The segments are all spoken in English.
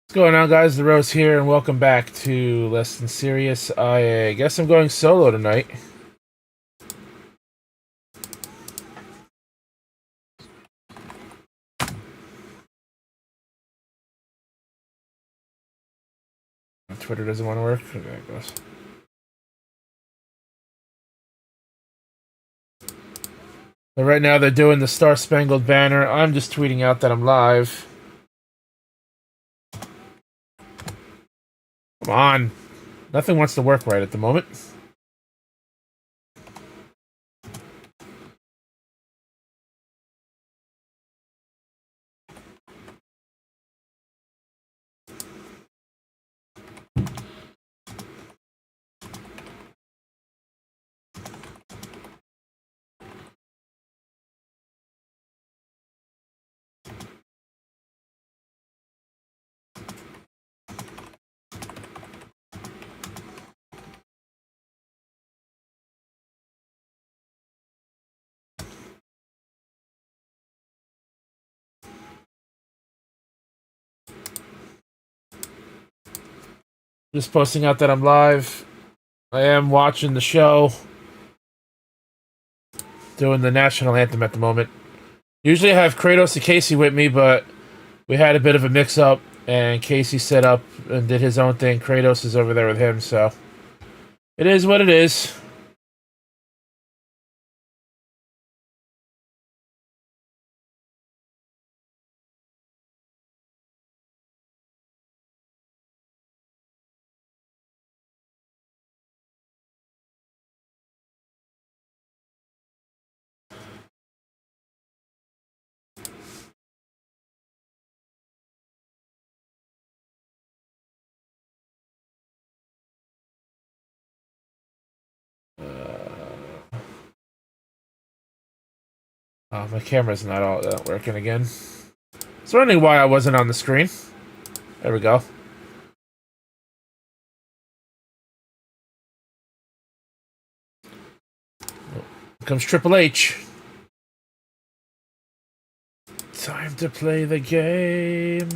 What's going on, guys? The Rose here, and welcome back to Less Than Serious. I guess I'm going solo tonight. Twitter doesn't want to work. There it goes. But right now, they're doing the Star Spangled Banner. I'm just tweeting out that I'm live. Come on. Nothing wants to work right at the moment. Just posting out that I'm live. I am watching the show. Doing the national anthem at the moment. Usually I have Kratos and Casey with me, but we had a bit of a mix-up, and Casey set up and did his own thing. Kratos is over there with him, so it is what it is. Oh, my camera's not working again. It's wondering why I wasn't on the screen. There we go. Here comes Triple H. Time to play the game.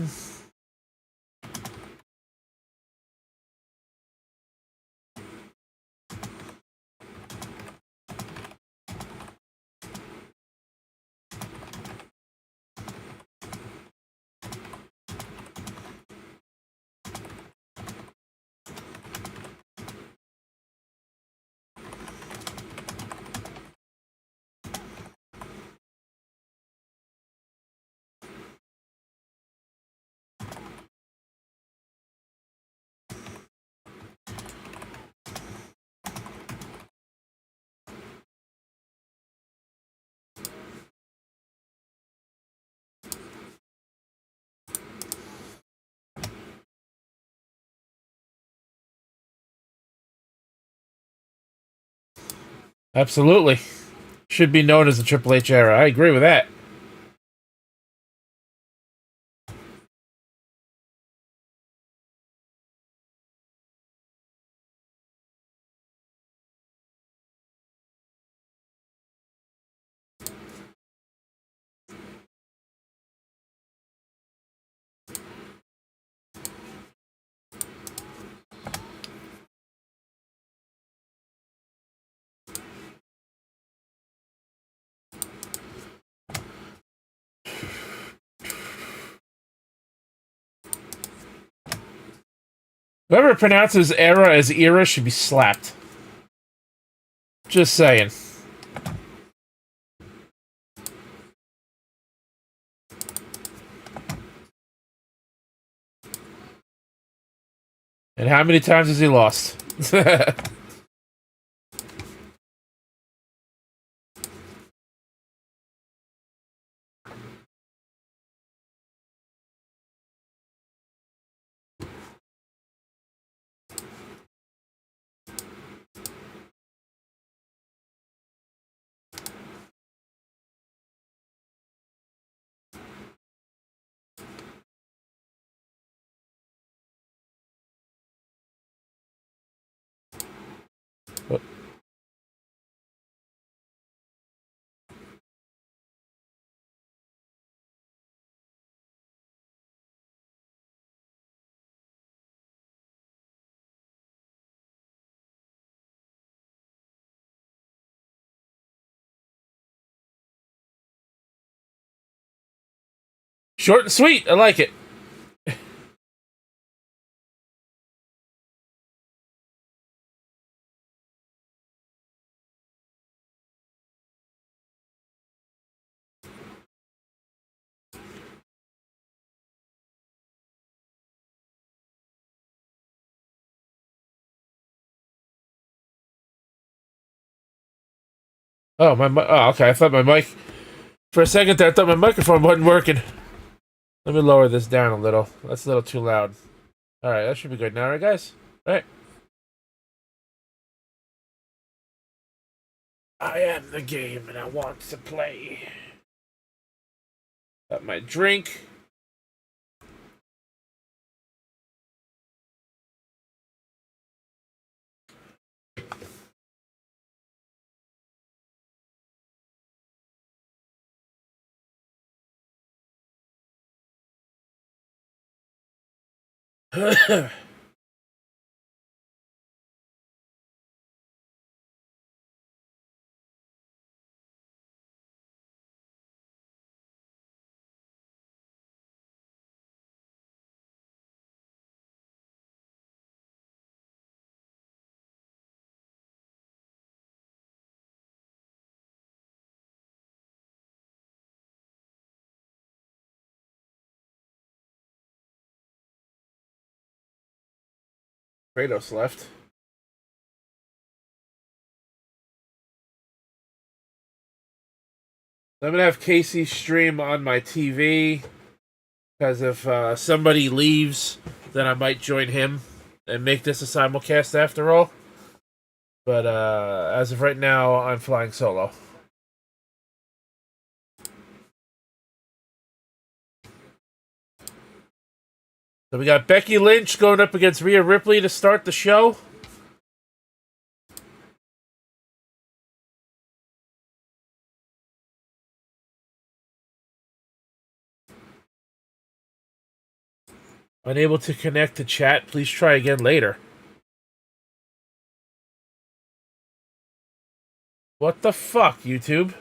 Absolutely. Should be known as the Triple H era. I agree with that. Whoever pronounces era as era should be slapped. Just saying. And how many times has he lost? Short and sweet. I like it. Oh, oh, okay. I thought my mic... For a second there, I thought my microphone wasn't working. Let me lower this down a little. That's a little too loud. Alright, that should be good now, right, guys? Alright. I am the game, and I want to play. Got my drink. Kratos left. I'm gonna have Casey stream on my TV, because if somebody leaves, then I might join him and make this a simulcast after all. But as of right now, I'm flying solo. So we got Becky Lynch going up against Rhea Ripley to start the show. Unable to connect to chat. Please try again later. What the fuck, YouTube?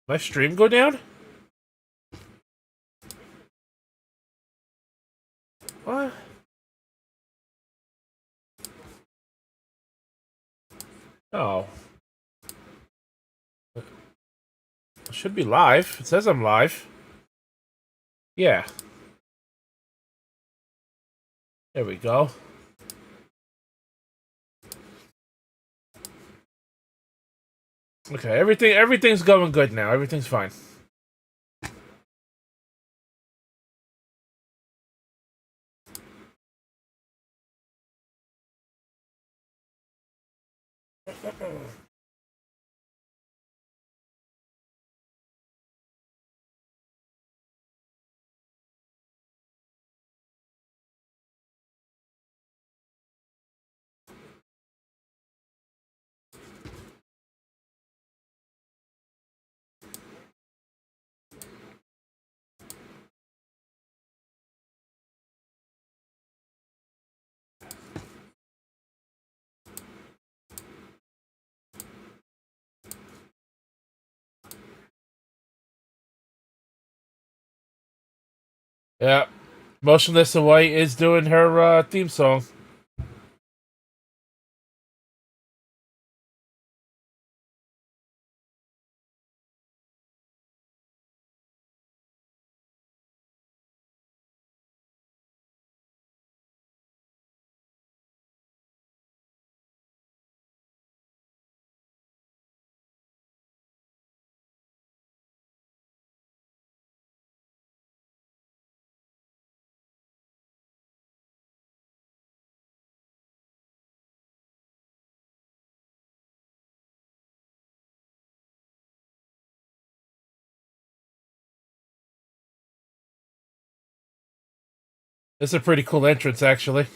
My stream go down? What? Oh. It should be live. It says I'm live. Yeah. There we go. Okay, everything's going good now. Everything's fine. Yeah. Motionless in White is doing her theme song. It's a pretty cool entrance, actually.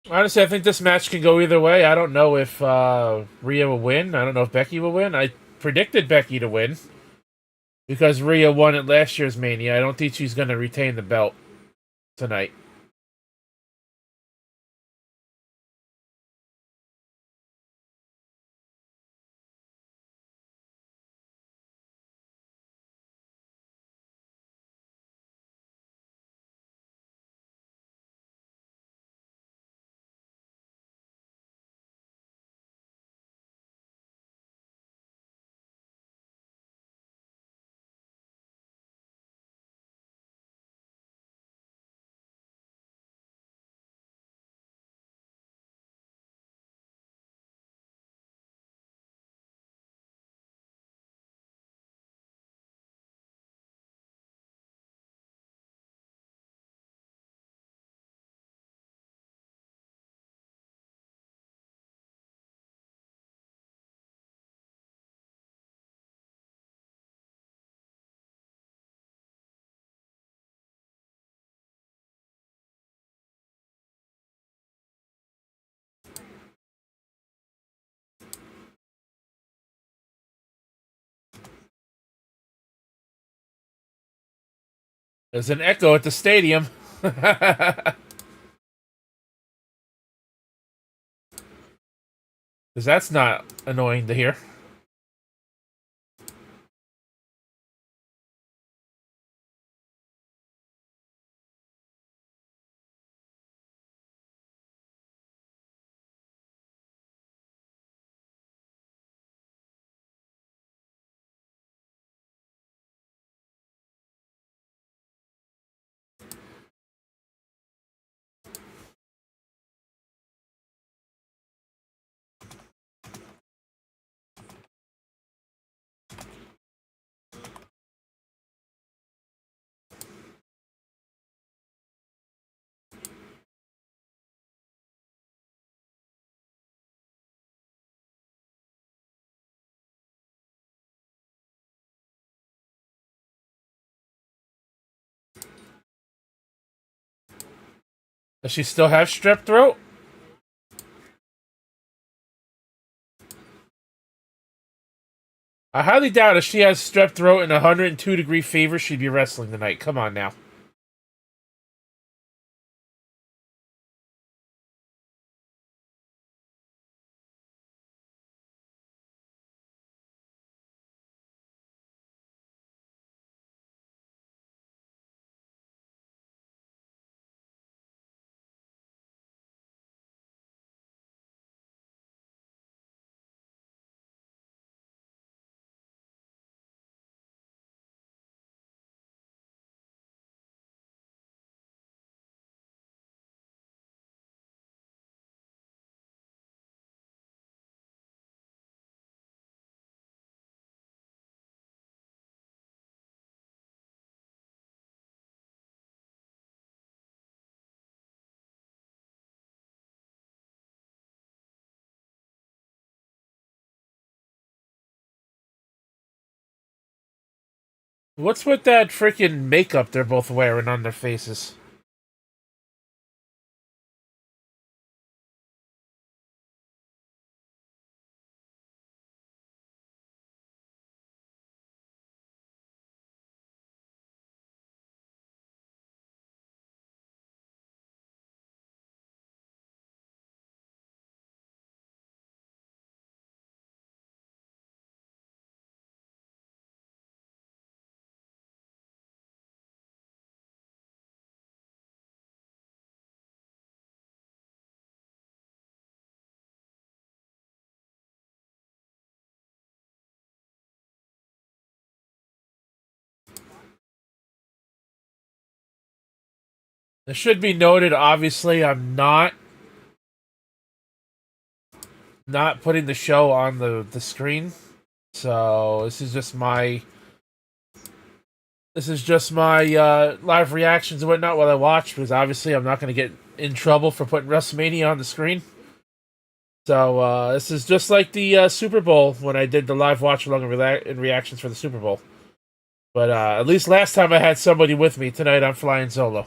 Honestly, I think this match can go either way. I don't know if Rhea will win. I don't know if Becky will win. I predicted Becky to win because Rhea won at last year's Mania. I don't think she's going to retain the belt tonight. There's an echo at the stadium. Because that's not annoying to hear. Does she still have strep throat? I highly doubt if she has strep throat and 102-degree fever, she'd be wrestling tonight. Come on now. What's with that freaking makeup they're both wearing on their faces? It should be noted, obviously, I'm not putting the show on the screen. So this is just my live reactions and whatnot while I watch, because obviously I'm not going to get in trouble for putting WrestleMania on the screen. So this is just like the Super Bowl when I did the live watch along and reactions for the Super Bowl. But at least last time I had somebody with me. Tonight I'm flying solo.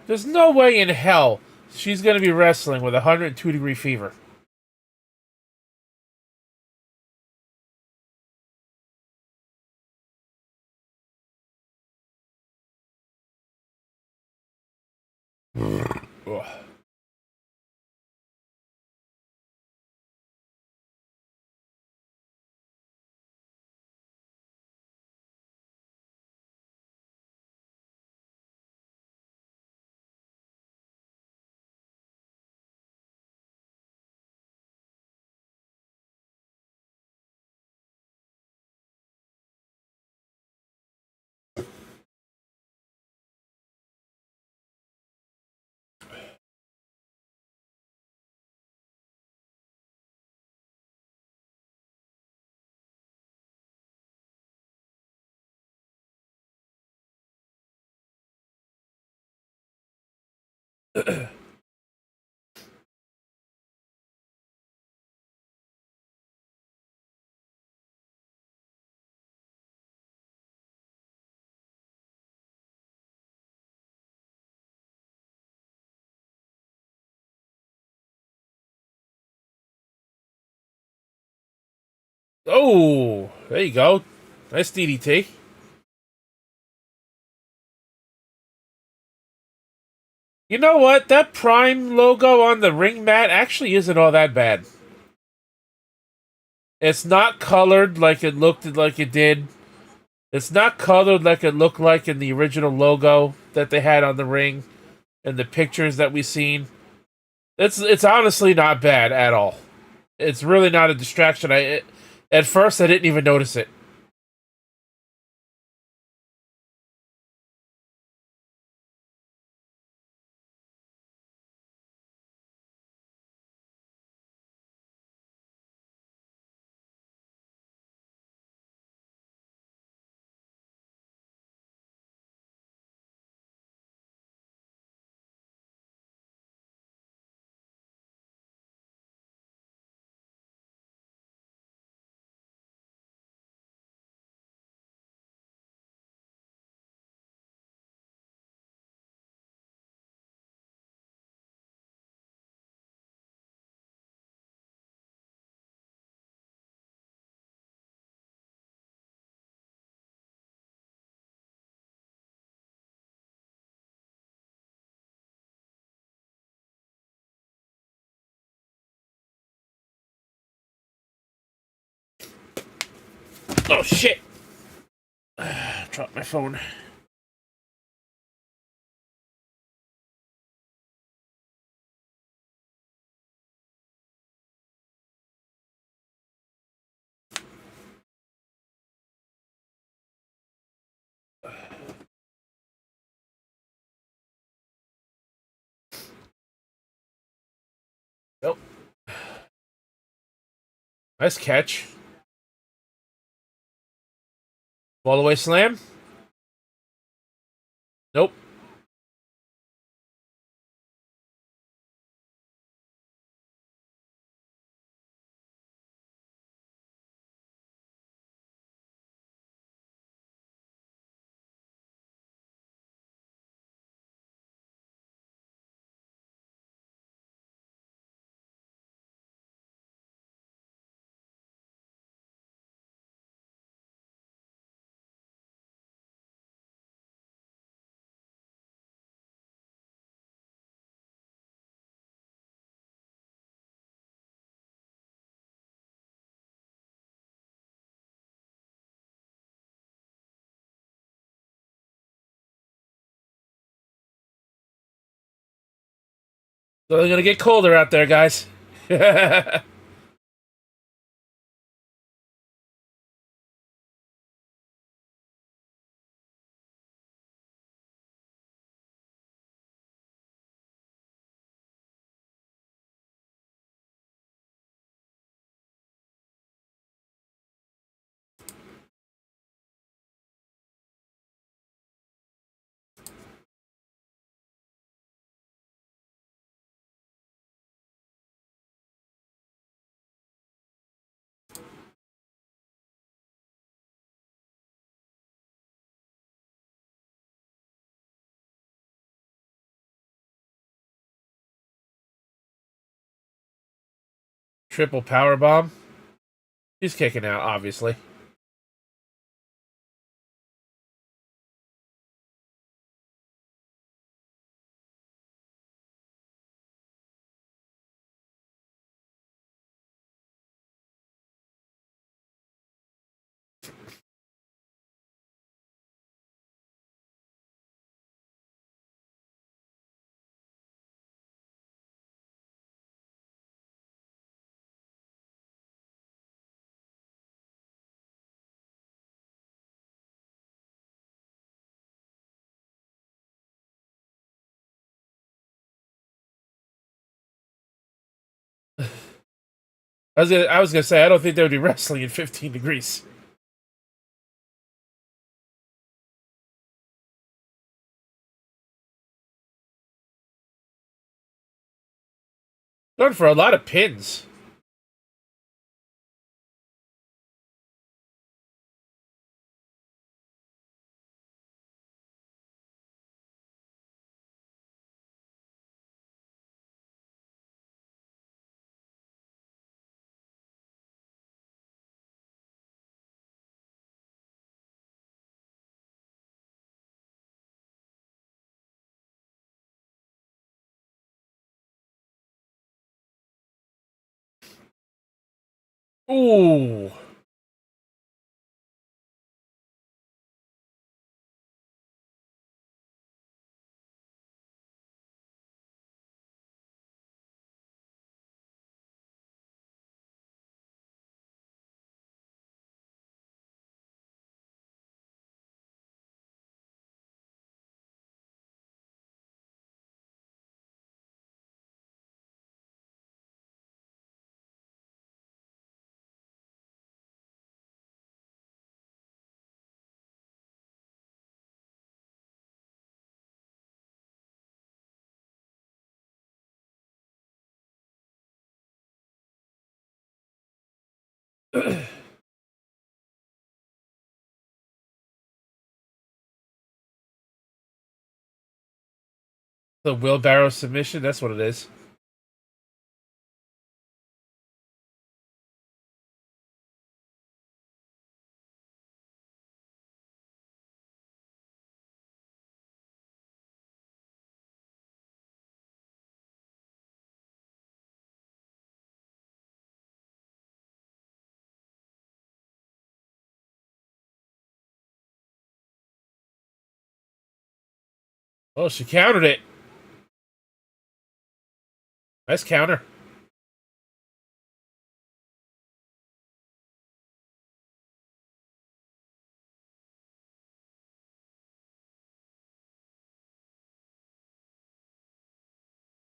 There's no way in hell she's gonna be wrestling with a 102-degree fever. Ugh. Oh, there you go. Nice DDT. You know what? That Prime logo on the ring mat actually isn't all that bad. It's not colored like it looked like it did. It's not colored like it looked like in the original logo that they had on the ring and the pictures that we seen. It's honestly not bad at all. It's really not a distraction. At first I didn't even notice it. Oh shit! Dropped my phone. Nope. Nice catch. All the way slam. Nope. So they're gonna get colder out there, guys. Triple power bomb. He's kicking out, obviously. I was gonna say I don't think they would be wrestling in 15 degrees. Going for a lot of pins. Ooh. The wheelbarrow submission. That's what it is. Oh, she countered it. Nice counter.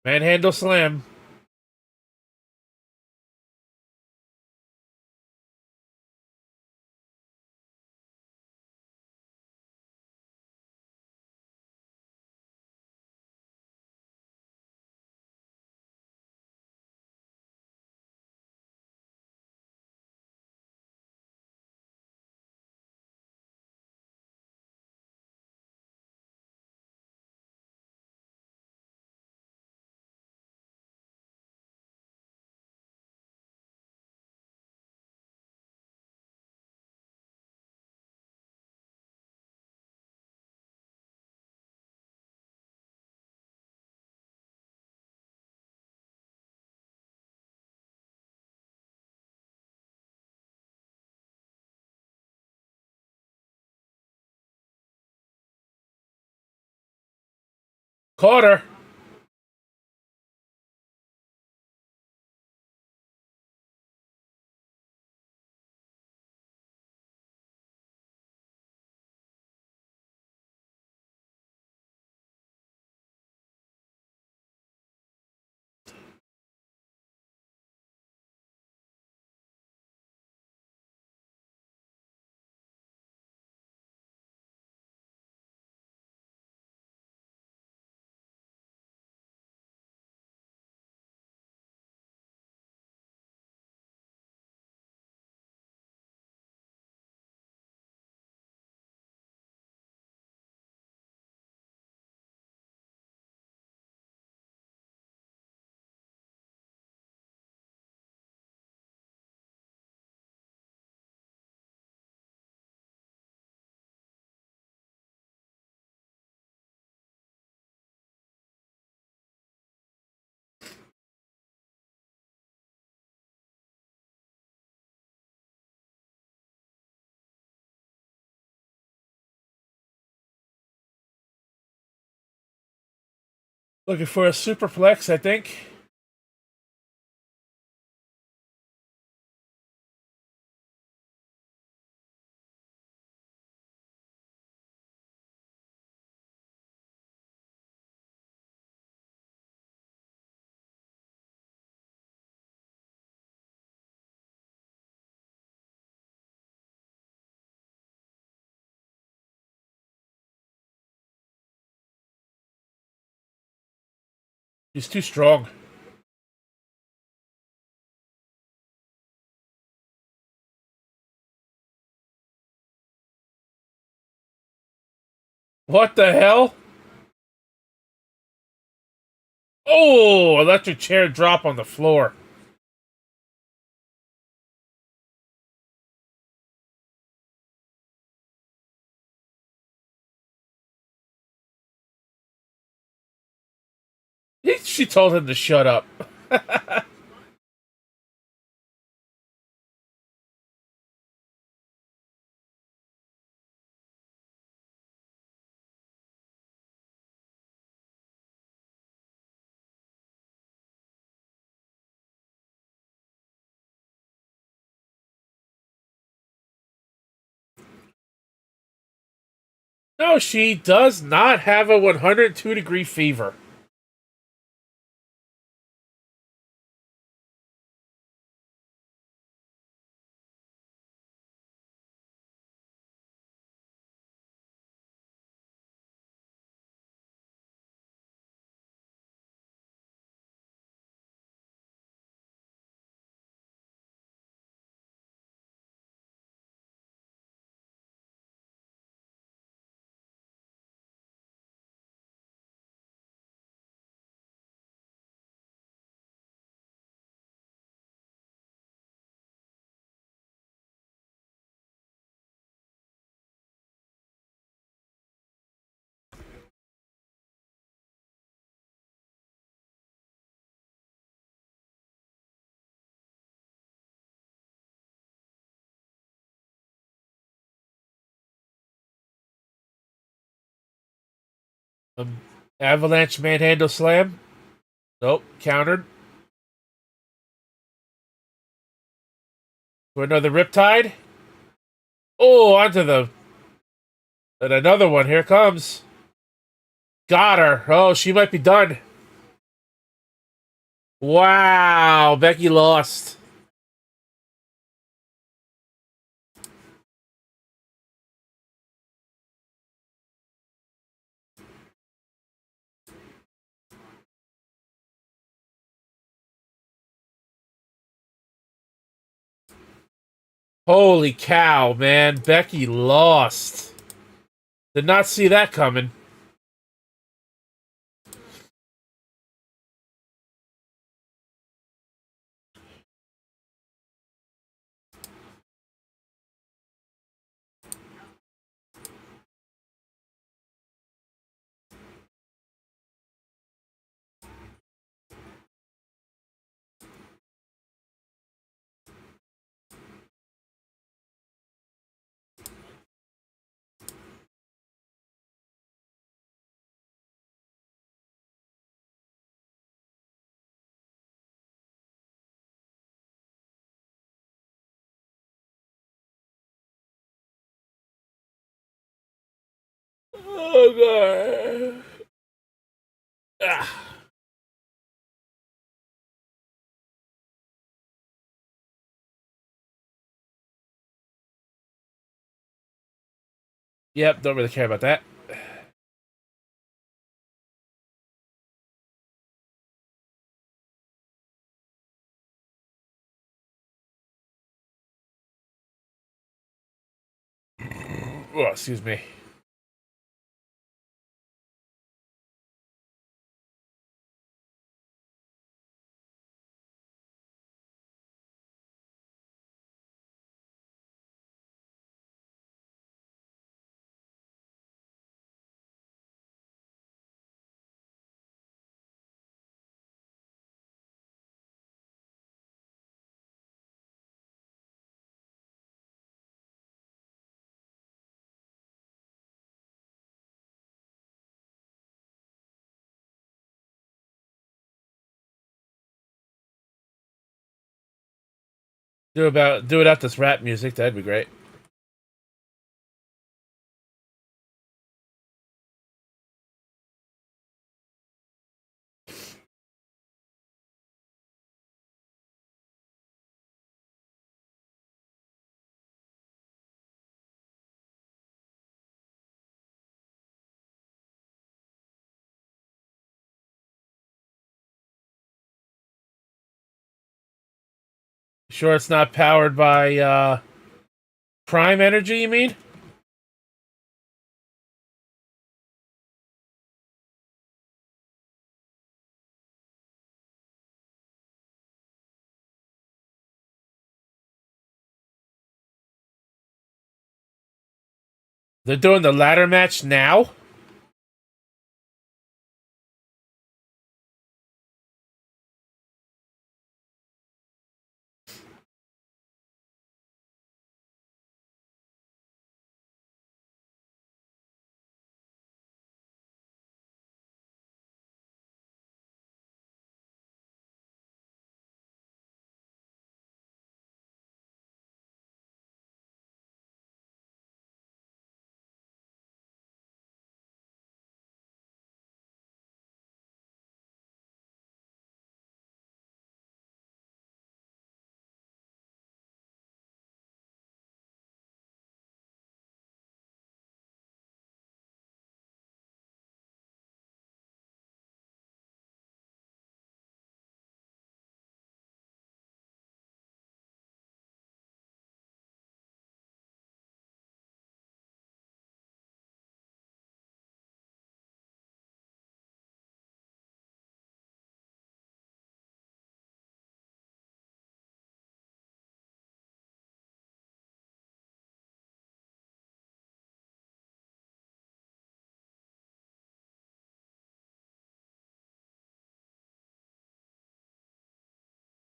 Manhandle slam. Caught her. Looking for a superplex, I think. He's too strong. What the hell? Oh, electric chair drop on the floor. She told him to shut up. No, she does not have a 102-degree fever. Um, Avalanche manhandle slam. Nope, countered. For another riptide. Oh, onto the... And another one. Here comes. Got her. Oh, she might be done. Wow, Becky lost. Holy cow, man. Becky lost. Did not see that coming. Oh, God. Ah. Yep, don't really care about that. Oh, excuse me. Do it at this rap music. That'd be great. Sure, it's not powered by Prime Energy. You mean? They're doing the ladder match now.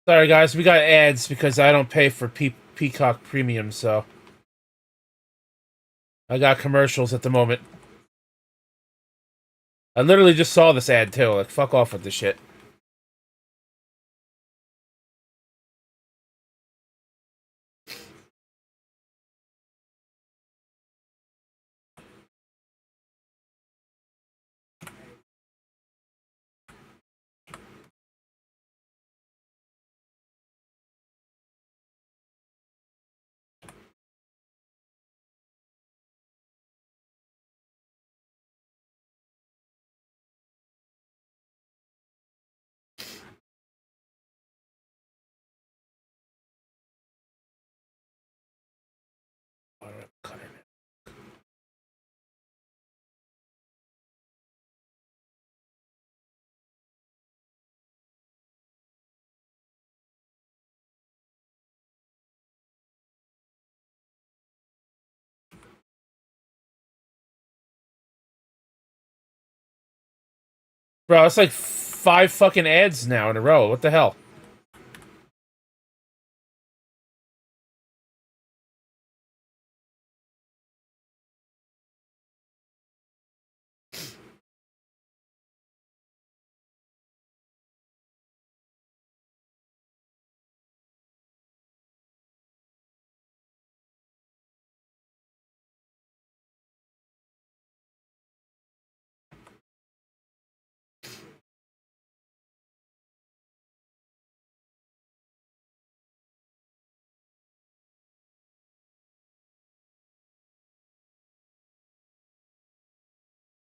Sorry, guys, we got ads because I don't pay for Peacock Premium, so I got commercials at the moment. I literally just saw this ad too. Like, fuck off with this shit. Bro, it's like 5 fucking ads now in a row. What the hell?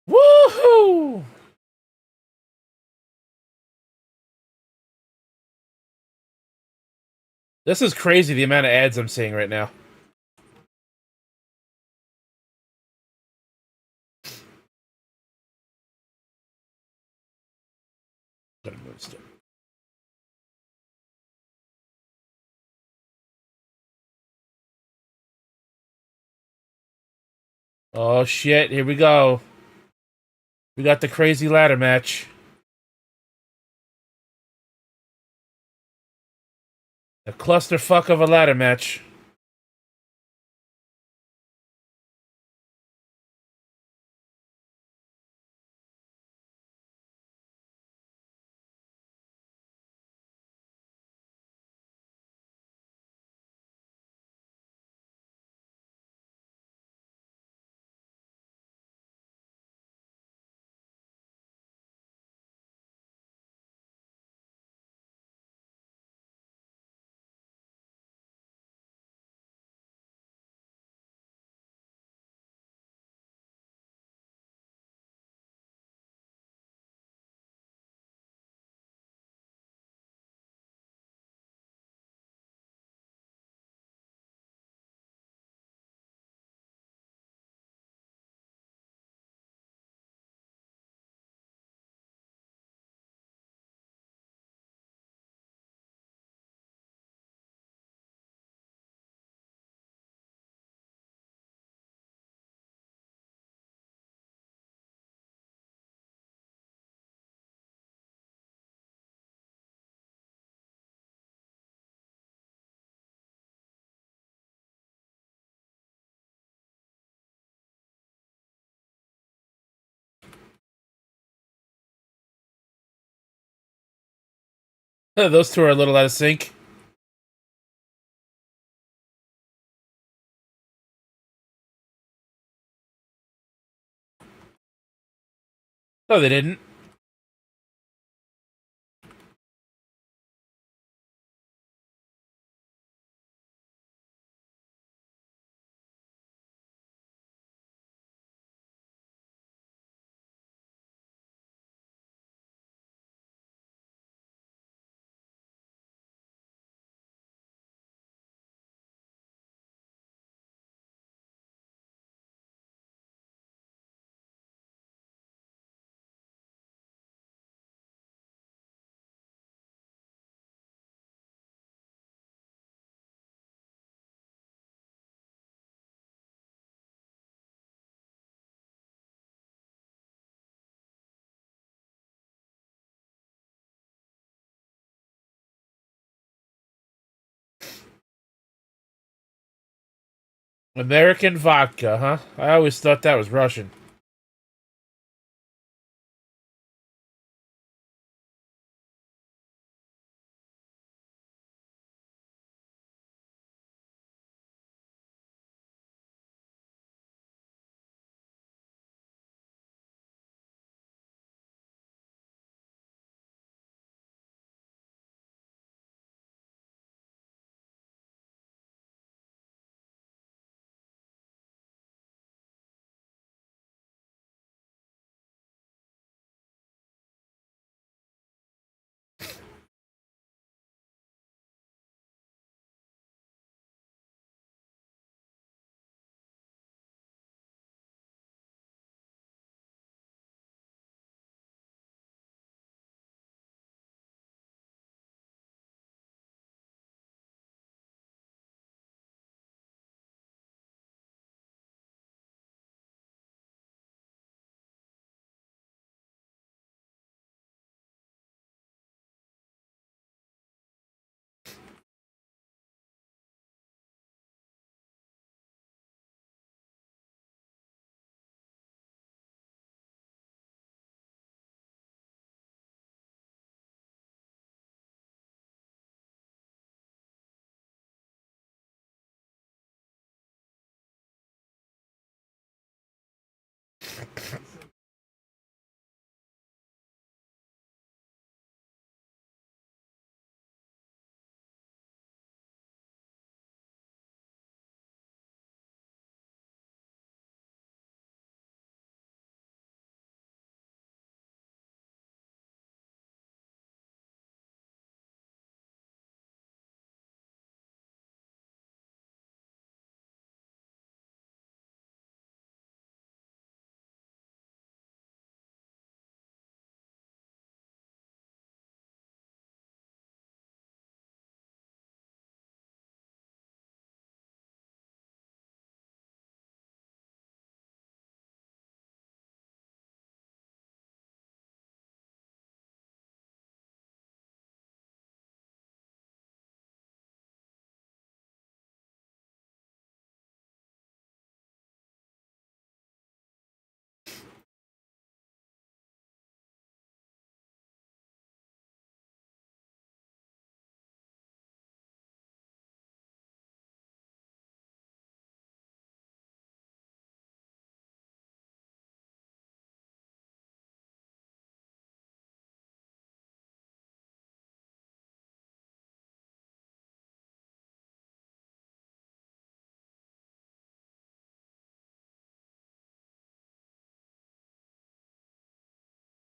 Woohoo! This is crazy, the amount of ads I'm seeing right now. Oh shit, here we go. We got the crazy ladder match. A clusterfuck of a ladder match. Those two are a little out of sync. No, they didn't. American vodka, huh? I always thought that was Russian.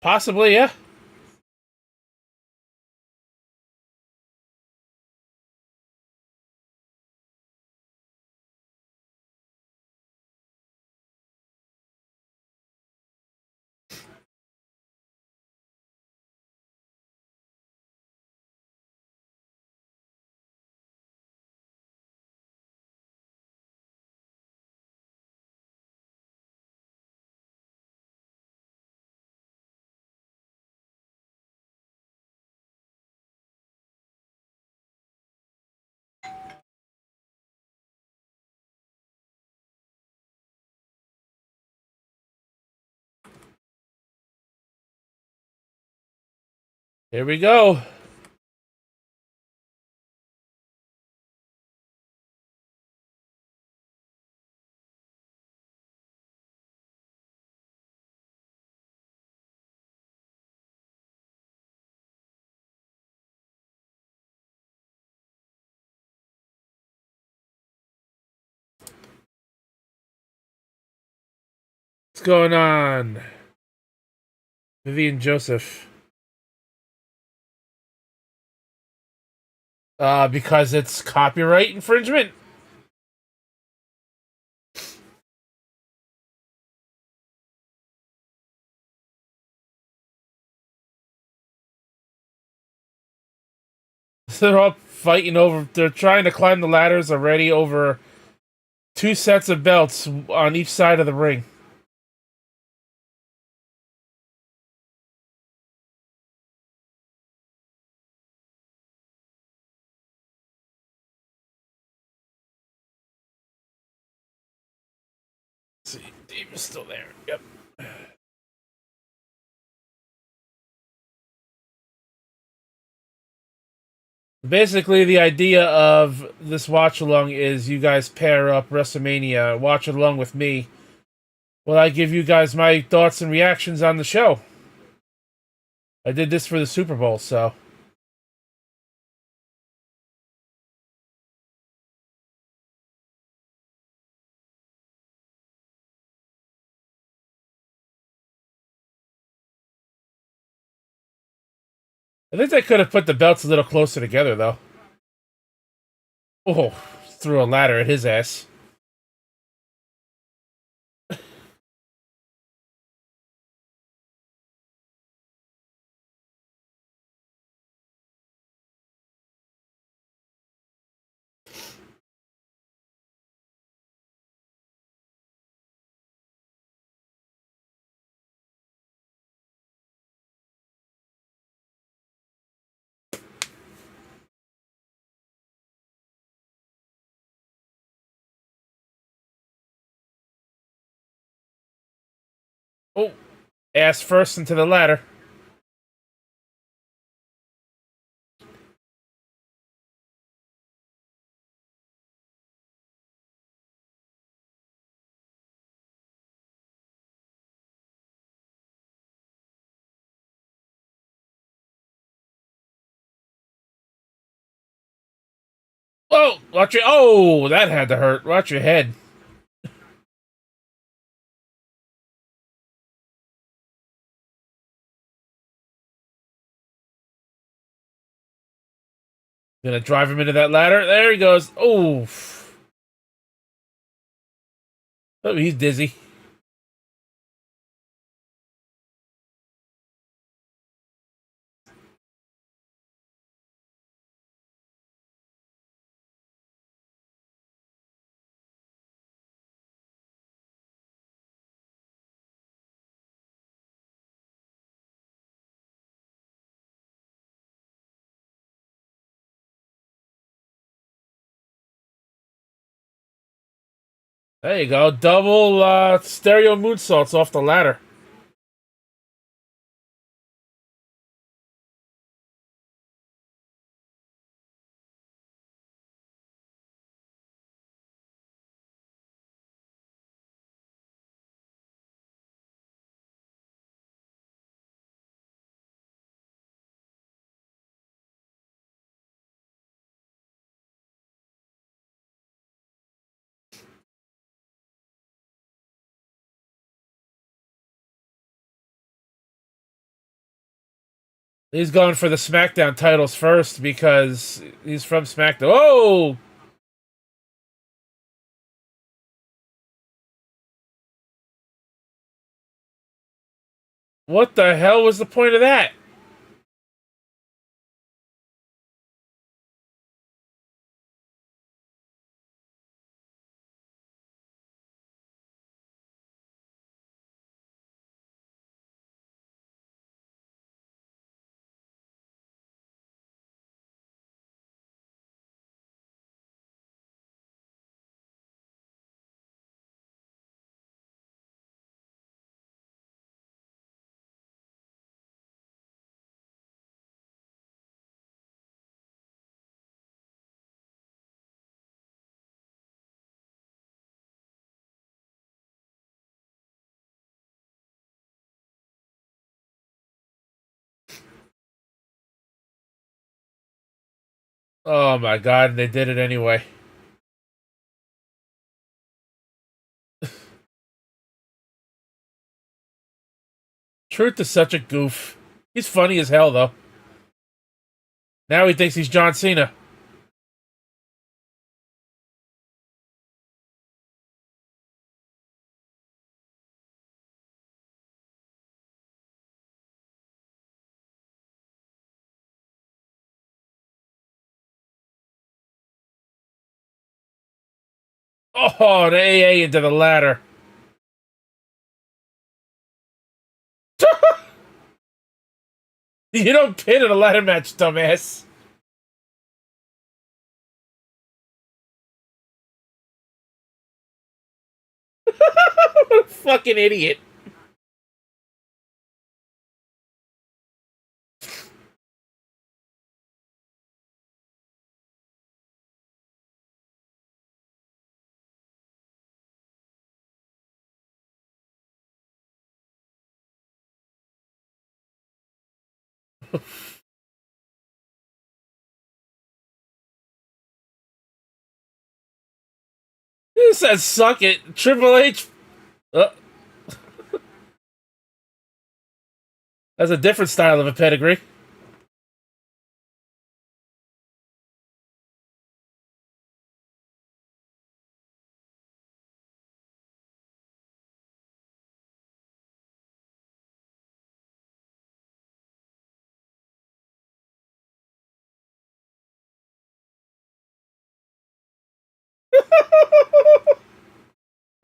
Possibly, yeah. Here we go. What's going on? Vivian Joseph. Because it's copyright infringement. They're all fighting over. They're trying to climb the ladders already over 2 sets of belts on each side of the ring. Let's see, Dave is still there. Yep. Basically, the idea of this watch along is you guys pair up WrestleMania, watch it along with me. Well, I give you guys my thoughts and reactions on the show. I did this for the Super Bowl, so. I think they could have put the belts a little closer together, though. Oh, threw a ladder at his ass. Oh, ass first into the ladder. Oh, watch your. Oh, that had to hurt. Watch your head. Gonna drive him into that ladder. There he goes. Oh, oh, he's dizzy. There you go. Double stereo moonsaults off the ladder. He's going for the SmackDown titles first because he's from SmackDown. Oh! What the hell was the point of that? Oh my god, they did it anyway. Truth is such a goof. He's funny as hell, though. Now he thinks he's John Cena. Oh, the AA into the ladder. You don't pin in a ladder match, dumbass. What a fucking idiot. He says, suck it. Triple H. Uh, that's a different style of a pedigree.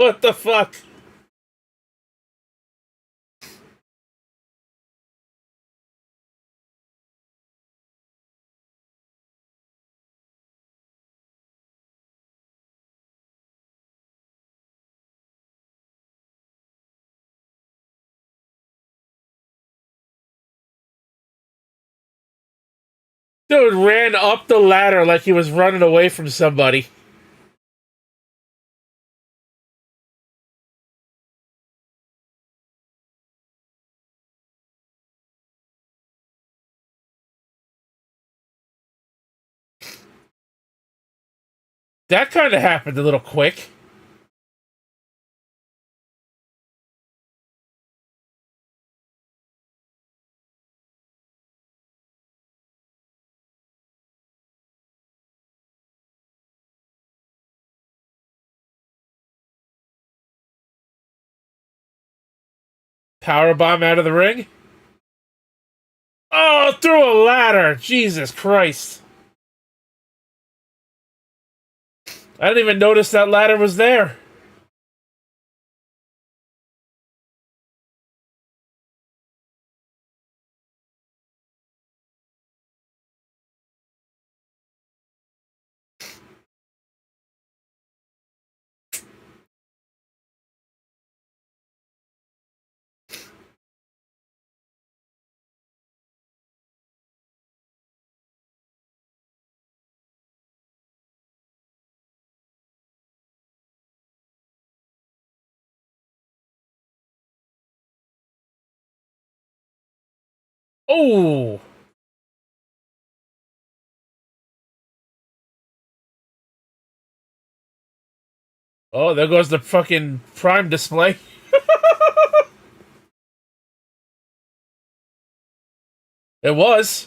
What the fuck? Dude ran up the ladder like he was running away from somebody. That kind of happened a little quick. Powerbomb out of the ring. Oh, through a ladder. Jesus Christ. I didn't even notice that ladder was there. Oh. Oh, there goes the fucking Prime display. It was.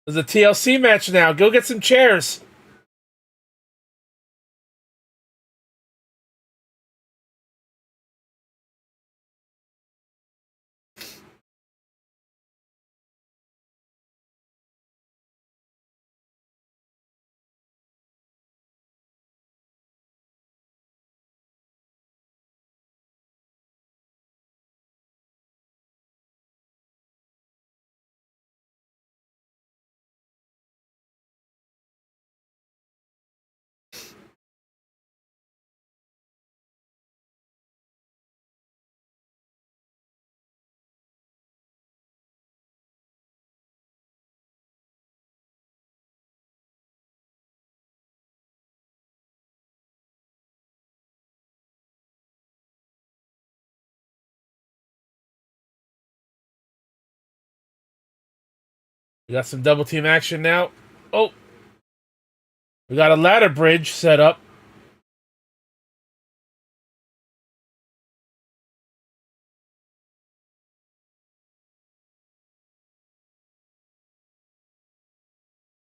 There's a TLC match now. Go get some chairs. We got some double team action now. Oh. We got a ladder bridge set up.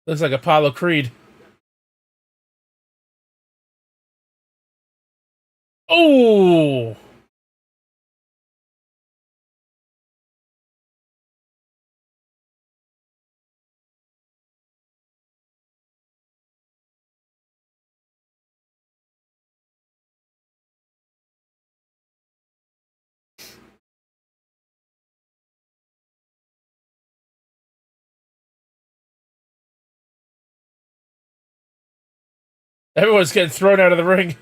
Looks like Apollo Creed. Oh! Everyone's getting thrown out of the ring.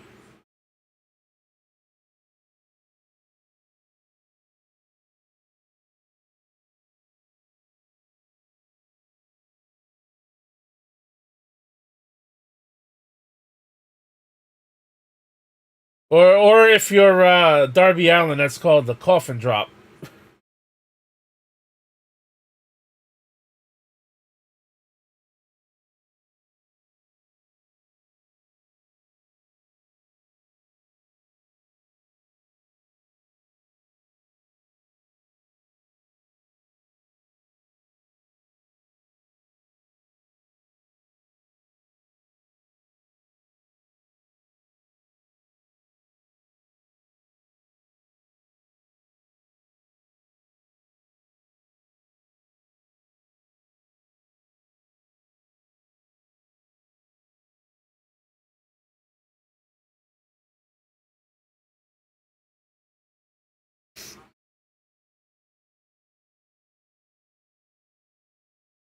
Or if you're Darby Allin, that's called the coffin drop.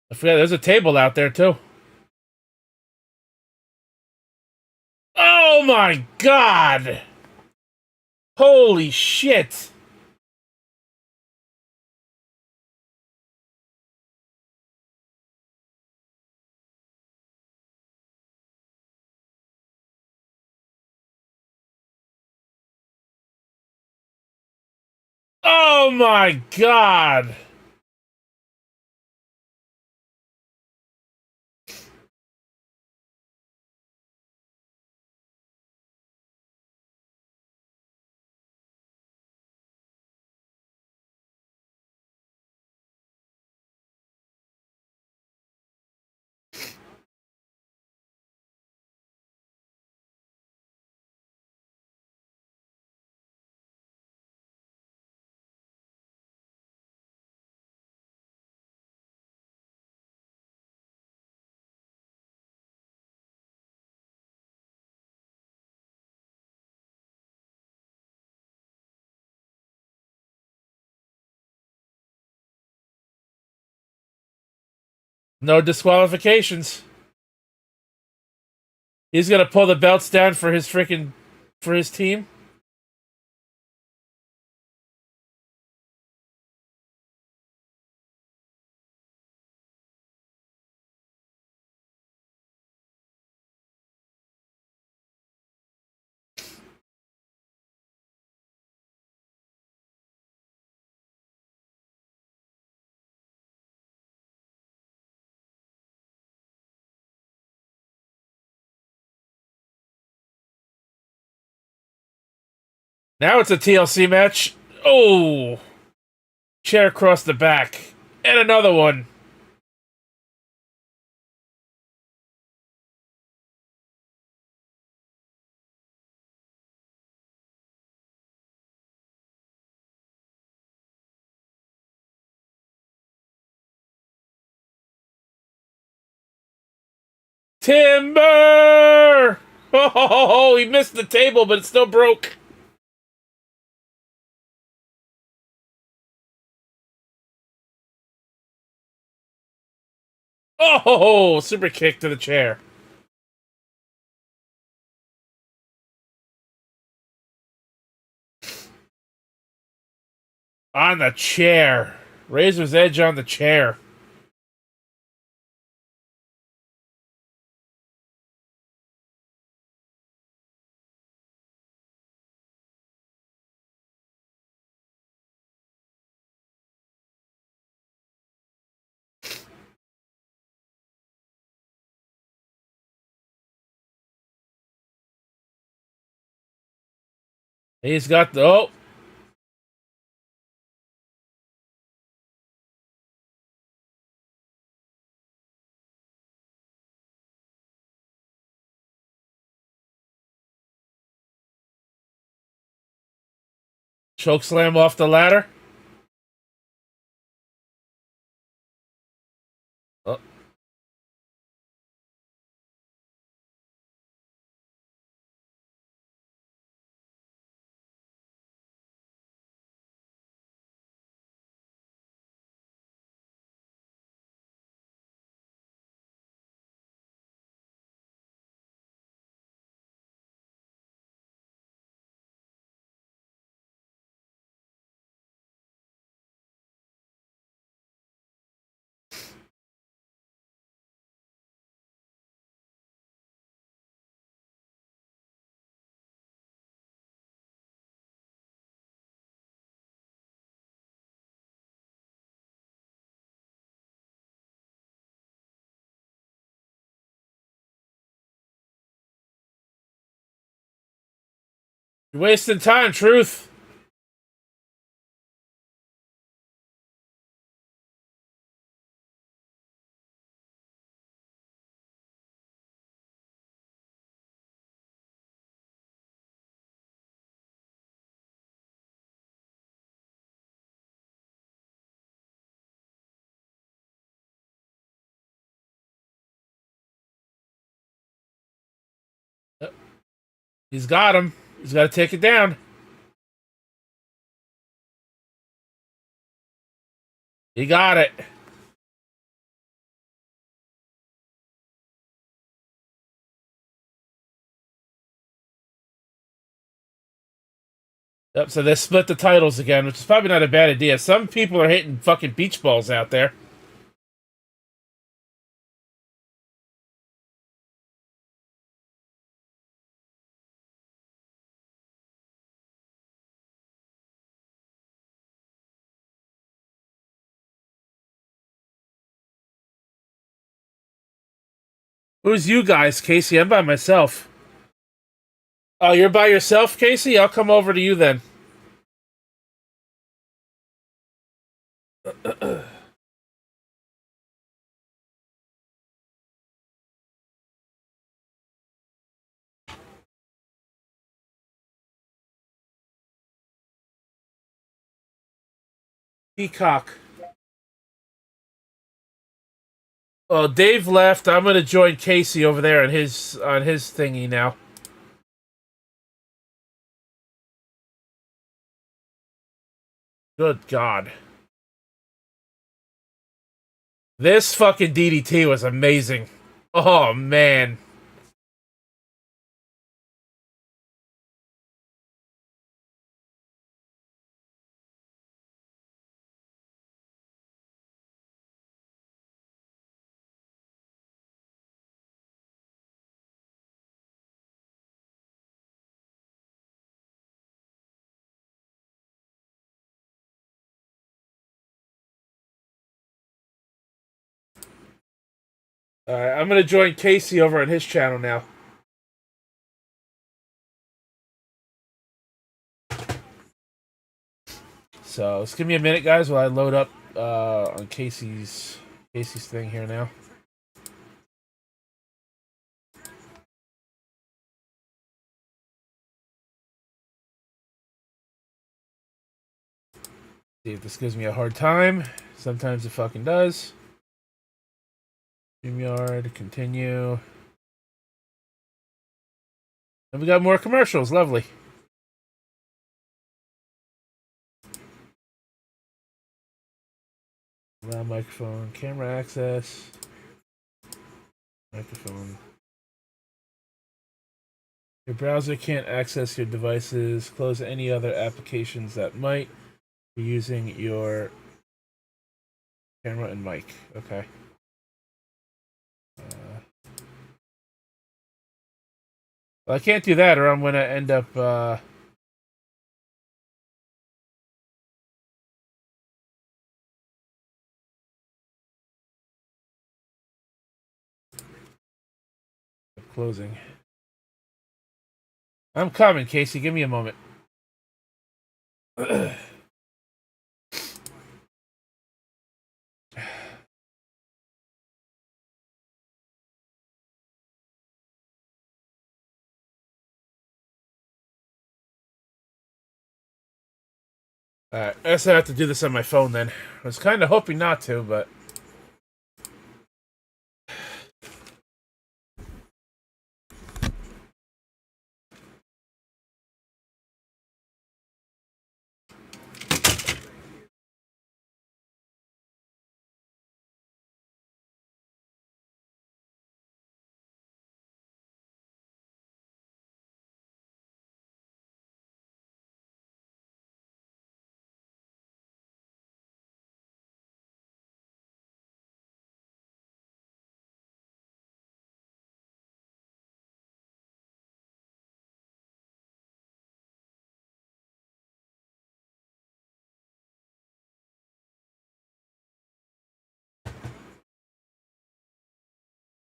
I forget, there's a table out there, too. Oh my god! Holy shit! Oh my god! No disqualifications. He's gonna pull the belts down for his freaking for his team. Now it's a TLC match. Oh, chair across the back, and another one. Timber! Oh, he missed the table, but it still broke. Oh, super kick to the chair. On the chair. Razor's edge on the chair. He's got the... Oh. Choke slam off the ladder. Oh. You're wasting time, Truth. He's got him. He's got to take it down. He got it. Yep, so they split the titles again, which is probably not a bad idea. Some people are hitting fucking beach balls out there. Who's you guys, Casey? I'm by myself. Oh, you're by yourself, Casey? I'll come over to you then. Peacock. Well, Dave left. I'm gonna join Casey over there on his thingy now. Good God. This fucking DDT was amazing. Oh man. Alright, I'm gonna join Casey over on his channel now. So just give me a minute, guys, while I load up on Casey's thing here now. See if this gives me a hard time. Sometimes it fucking does. StreamYard, continue. And we got more commercials. Lovely. Allow microphone, camera access, microphone. Your browser can't access your devices. Close any other applications that might be using your camera and mic. Okay. Well, I can't do that, or I'm gonna end up. Closing. I'm coming, Casey. Give me a moment. Alright, I guess I have to do this on my phone then. I was kind of hoping not to, but...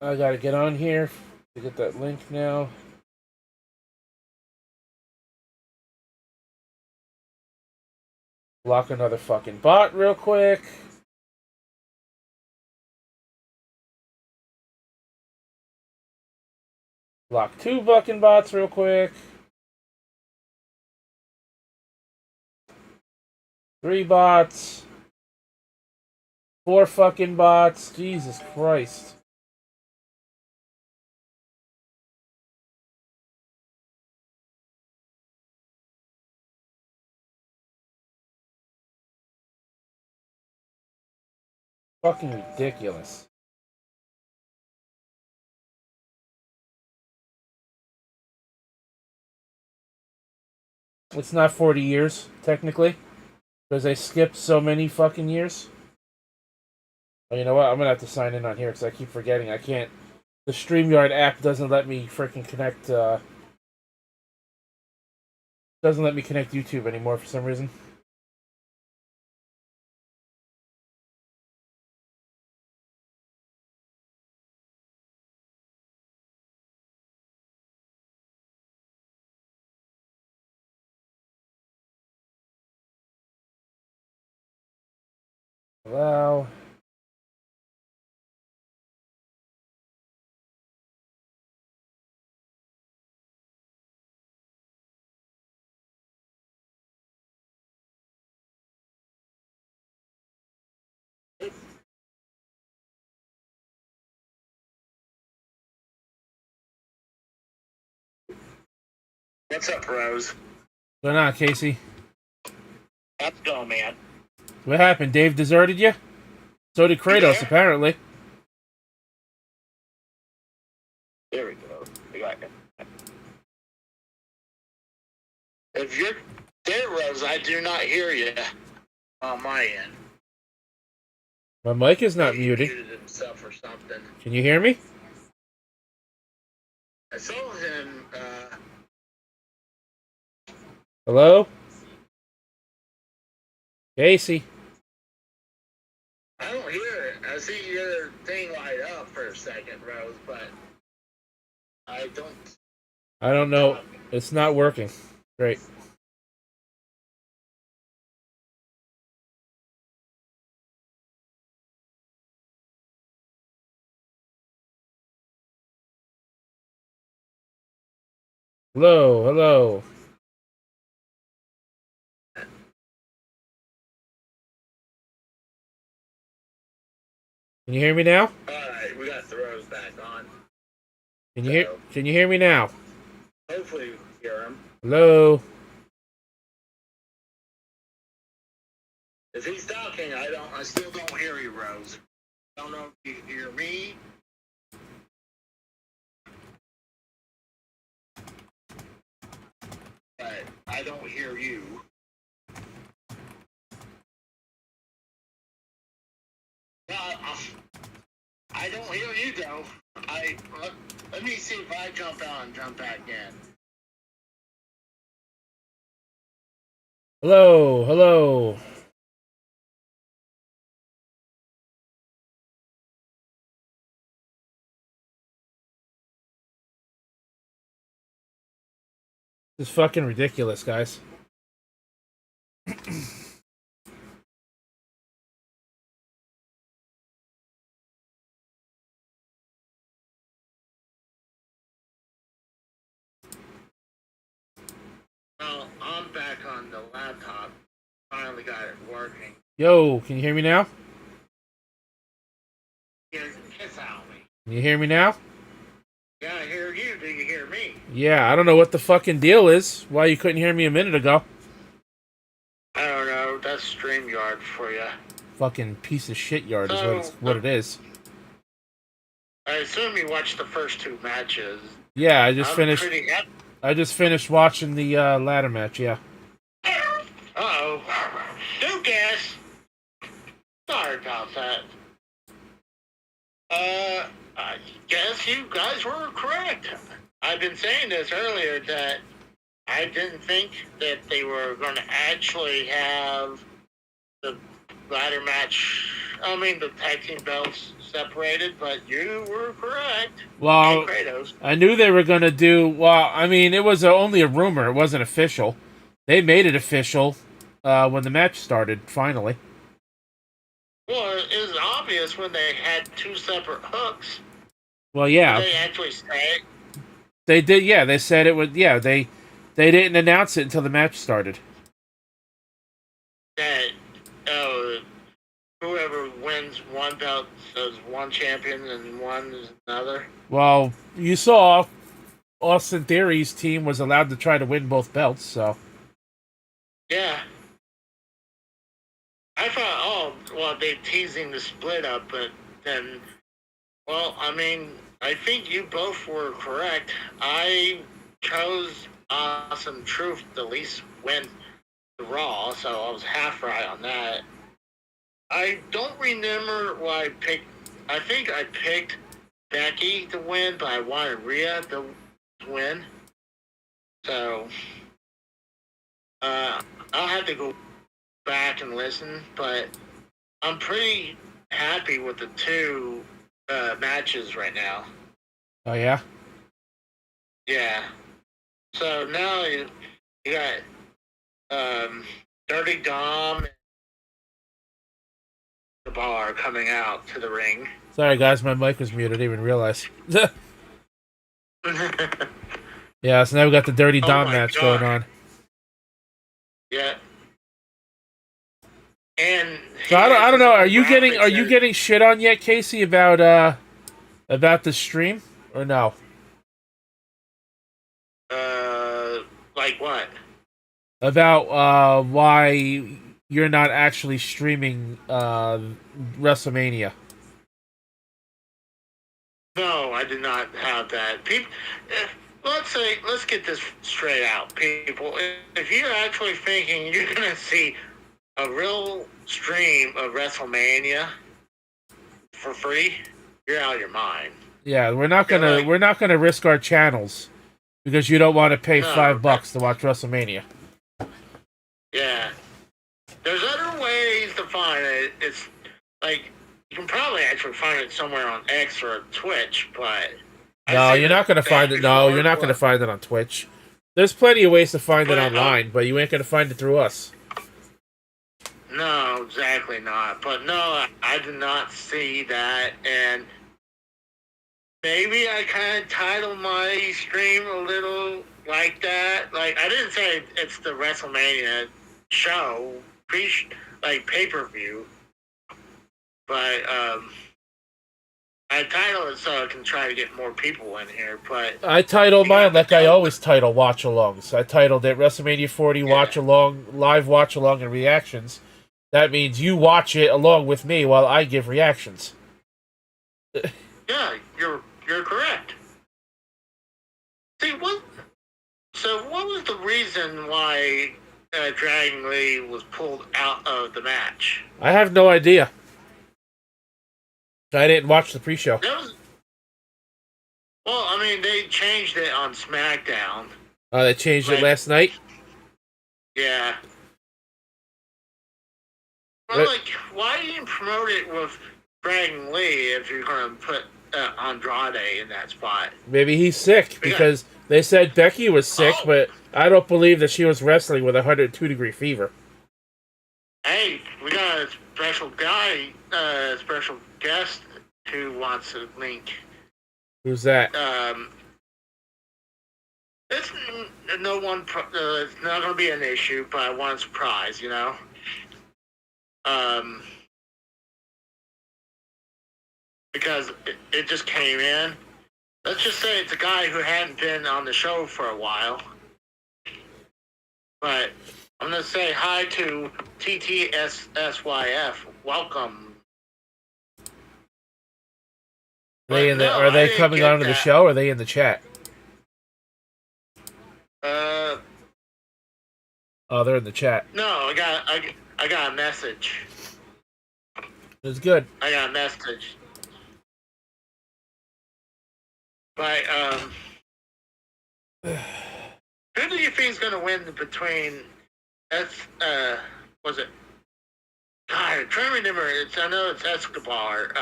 I gotta get on here to get that link now. Block another fucking bot real quick. Block 2 fucking bots real quick. 3 bots. 4 fucking bots. Jesus Christ. Fucking ridiculous. It's not 40 years, technically. Because I skipped so many fucking years. Oh, you know what? I'm gonna have to sign in on here because I keep forgetting. I can't. The StreamYard app doesn't let me freaking connect. Doesn't let me connect YouTube anymore for some reason. Allow. What's up, Rose? What's going on, Casey? Let's go, man. What happened? Dave deserted you? So did Kratos, apparently. There we go. We got it. If you're there, Rose, I do not hear you on my end. My mic is not He muted. muted himself or something. Can you hear me? I saw him. Hello? Casey? I don't hear it. I see your thing light up for a second, Rose, but I don't. I don't know. It's not working. Great. Hello, hello. Can you hear me now? Alright, we got the Rose back on. Can you hear me now? Hopefully we can hear him. Hello? If he's talking, I still don't hear you, Rose. I don't know if you hear me. But I don't hear you. I don't hear you though. Let me see if I jump out and jump back in. Hello, hello. This is fucking ridiculous, guys. Well, I'm back on the laptop. Finally got it working. Yo, can you hear me now? Here's the kiss out me. Can you hear me now? Yeah, I hear you. Do you hear me? Yeah, I don't know what the fucking deal is. Why you couldn't hear me a minute ago? I don't know. That's StreamYard for you. Fucking piece of shit yard is So, what it is. I assume you watched the first two matches. Yeah, I just I'm finished. pretty happy. I just finished watching the ladder match. Yeah. Uh-oh. Do guess. Sorry about that. I guess you guys were correct. I've been saying this earlier that I didn't think that they were going to actually have the ladder match, the tag team belts separated, but you were correct. Well, And Kratos. I knew they were gonna do. Well, I mean, it was only a rumor. It wasn't official. They made it official when the match started. Finally. Well, it was obvious when they had two separate hooks. Well, yeah. Did they actually say it? They did. Yeah, they said it would. Yeah, they didn't announce it until the match started. That whoever wins one belt is one champion and one is another. Well, you saw Austin Theory's team was allowed to try to win both belts, so. Yeah. I thought, they're teasing the split up, but then, I think you both were correct. I chose Awesome Truth to at least win the Raw, so I was half right on that. I don't remember what I picked. I think I picked Becky to win, but I wanted Rhea to win. So, I'll have to go back and listen, but I'm pretty happy with the two matches right now. Oh yeah. Yeah. So now you got Dirty Dom and the Bar coming out to the ring. Sorry guys, my mic was muted. I didn't even realize. Yeah, so now we got the Dirty Dom match going on. Yeah. And so I don't know. Are you getting shit on yet, Casey, about the stream or no? Like what? About why you're not actually streaming WrestleMania. No, I did not have that. People, let's get this straight out, people. If you're actually thinking you're gonna see a real stream of WrestleMania for free, you're out of your mind. Yeah, we're not gonna risk our channels because you don't want to pay $5 to watch WrestleMania. Yeah, there's other ways to find it. It's like you can probably actually find it somewhere on X or Twitch, but no, you're not gonna find it. No, you're not gonna find it on Twitch. There's plenty of ways to find it online, but you ain't gonna find it through us. No, exactly not. But no, I did not see that, and maybe I kind of titled my stream a little like that. Like, I didn't say it's the WrestleMania show, pay-per-view, but I titled it so I can try to get more people in here. But I titled mine like I always title Watchalongs. I titled it WrestleMania 40 Watchalong, live Watchalong and reactions. That means you watch it along with me while I give reactions. Yeah, you're correct. See, what was the reason why Dragon Lee was pulled out of the match? I have no idea. I didn't watch the pre-show. They changed it on SmackDown. Oh, they changed it last night? Yeah. Why didn't you promote it with Dragon Lee if you're going to put Andrade in that spot? Maybe he's sick, because they said Becky was sick, but I don't believe that she was wrestling with 102-degree fever. Hey, we got a special guy, special guest who wants to link. Who's that? It's not going to be an issue, but I want a surprise, you know? Um, because it just came in. Let's just say it's a guy who hadn't been on the show for a while. But I'm going to say hi to TTSSYF. Welcome. Are they coming onto the show, or are they in the chat? Oh, they're in the chat. No, I got a message. It's good. I got a message. But who do you think is going to win between was it? God, I'm trying to remember. I know it's Escobar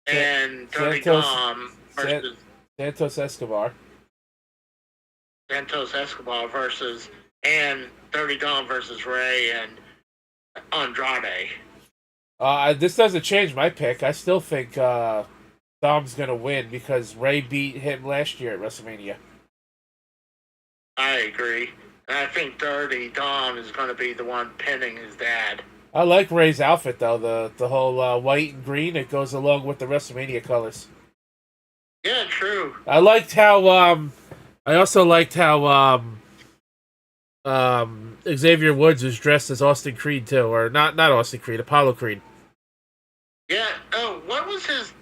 and Tony Dom versus Santos Escobar. Santos Escobar versus and 30 Dom versus Ray and Andrade. This doesn't change my pick. I still think Dom's gonna win because Ray beat him last year at WrestleMania. I agree. And I think 30 Dom is gonna be the one pinning his dad. I like Ray's outfit though, the whole white and green. It goes along with the WrestleMania colors. Yeah, true. I also liked how Xavier Woods was dressed as Austin Creed too, or not Austin Creed, Apollo Creed. Yeah. Oh, what was his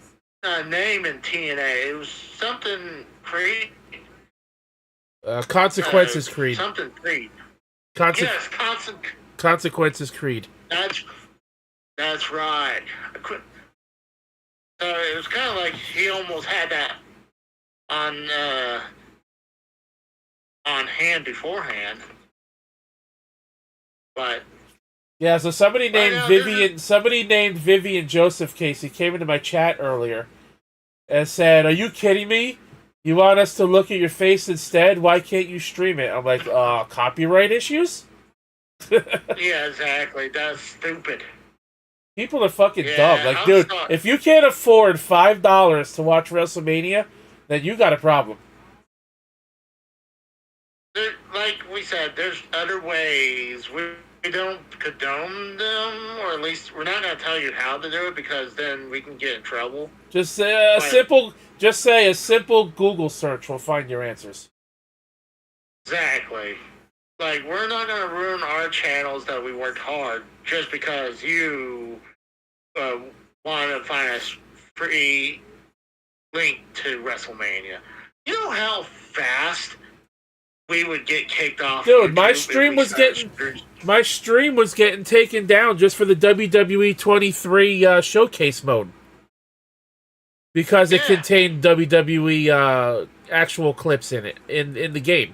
name in TNA? It was something Creed. Consequences Creed. Something Creed. Yes, Consequences Creed. That's right. So it was kind of like he almost had that on hand beforehand, but yeah. So somebody named Vivian Joseph Casey came into my chat earlier and said, "Are you kidding me? You want us to look at your face instead? Why can't you stream it?" I'm like, copyright issues? Yeah, exactly. That's stupid. People are fucking dumb. Like, dude, if you can't afford $5 to watch WrestleMania, then you got a problem. Like we said, there's other ways. We don't condone them, or at least we're not going to tell you how to do it because then we can get in trouble. Just say a simple Google search will find your answers. Exactly. Like, we're not going to ruin our channels that we worked hard just because you want to find a free link to WrestleMania. You know how fast we would get kicked off? Dude, my stream was getting taken down just for the WWE 23 showcase mode because it contained WWE actual clips in it in the game.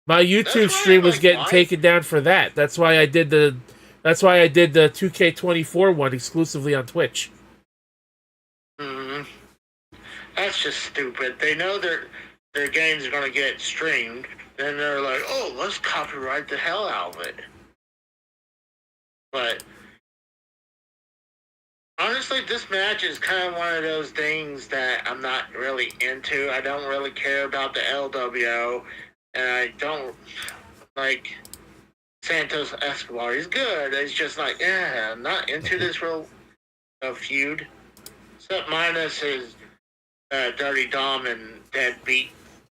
My YouTube stream was getting taken down for that. That's why I did the 2K24 one exclusively on Twitch. Mm-hmm. That's just stupid. They know their games are going to get streamed, then they're like, "Oh, let's copyright the hell out of it." But honestly, this match is kind of one of those things that I'm not really into. I don't really care about the LWO. And I don't like Santos Escobar. He's good. It's just like, I'm not into this real feud. Except minus his Dirty Dom and deadbeat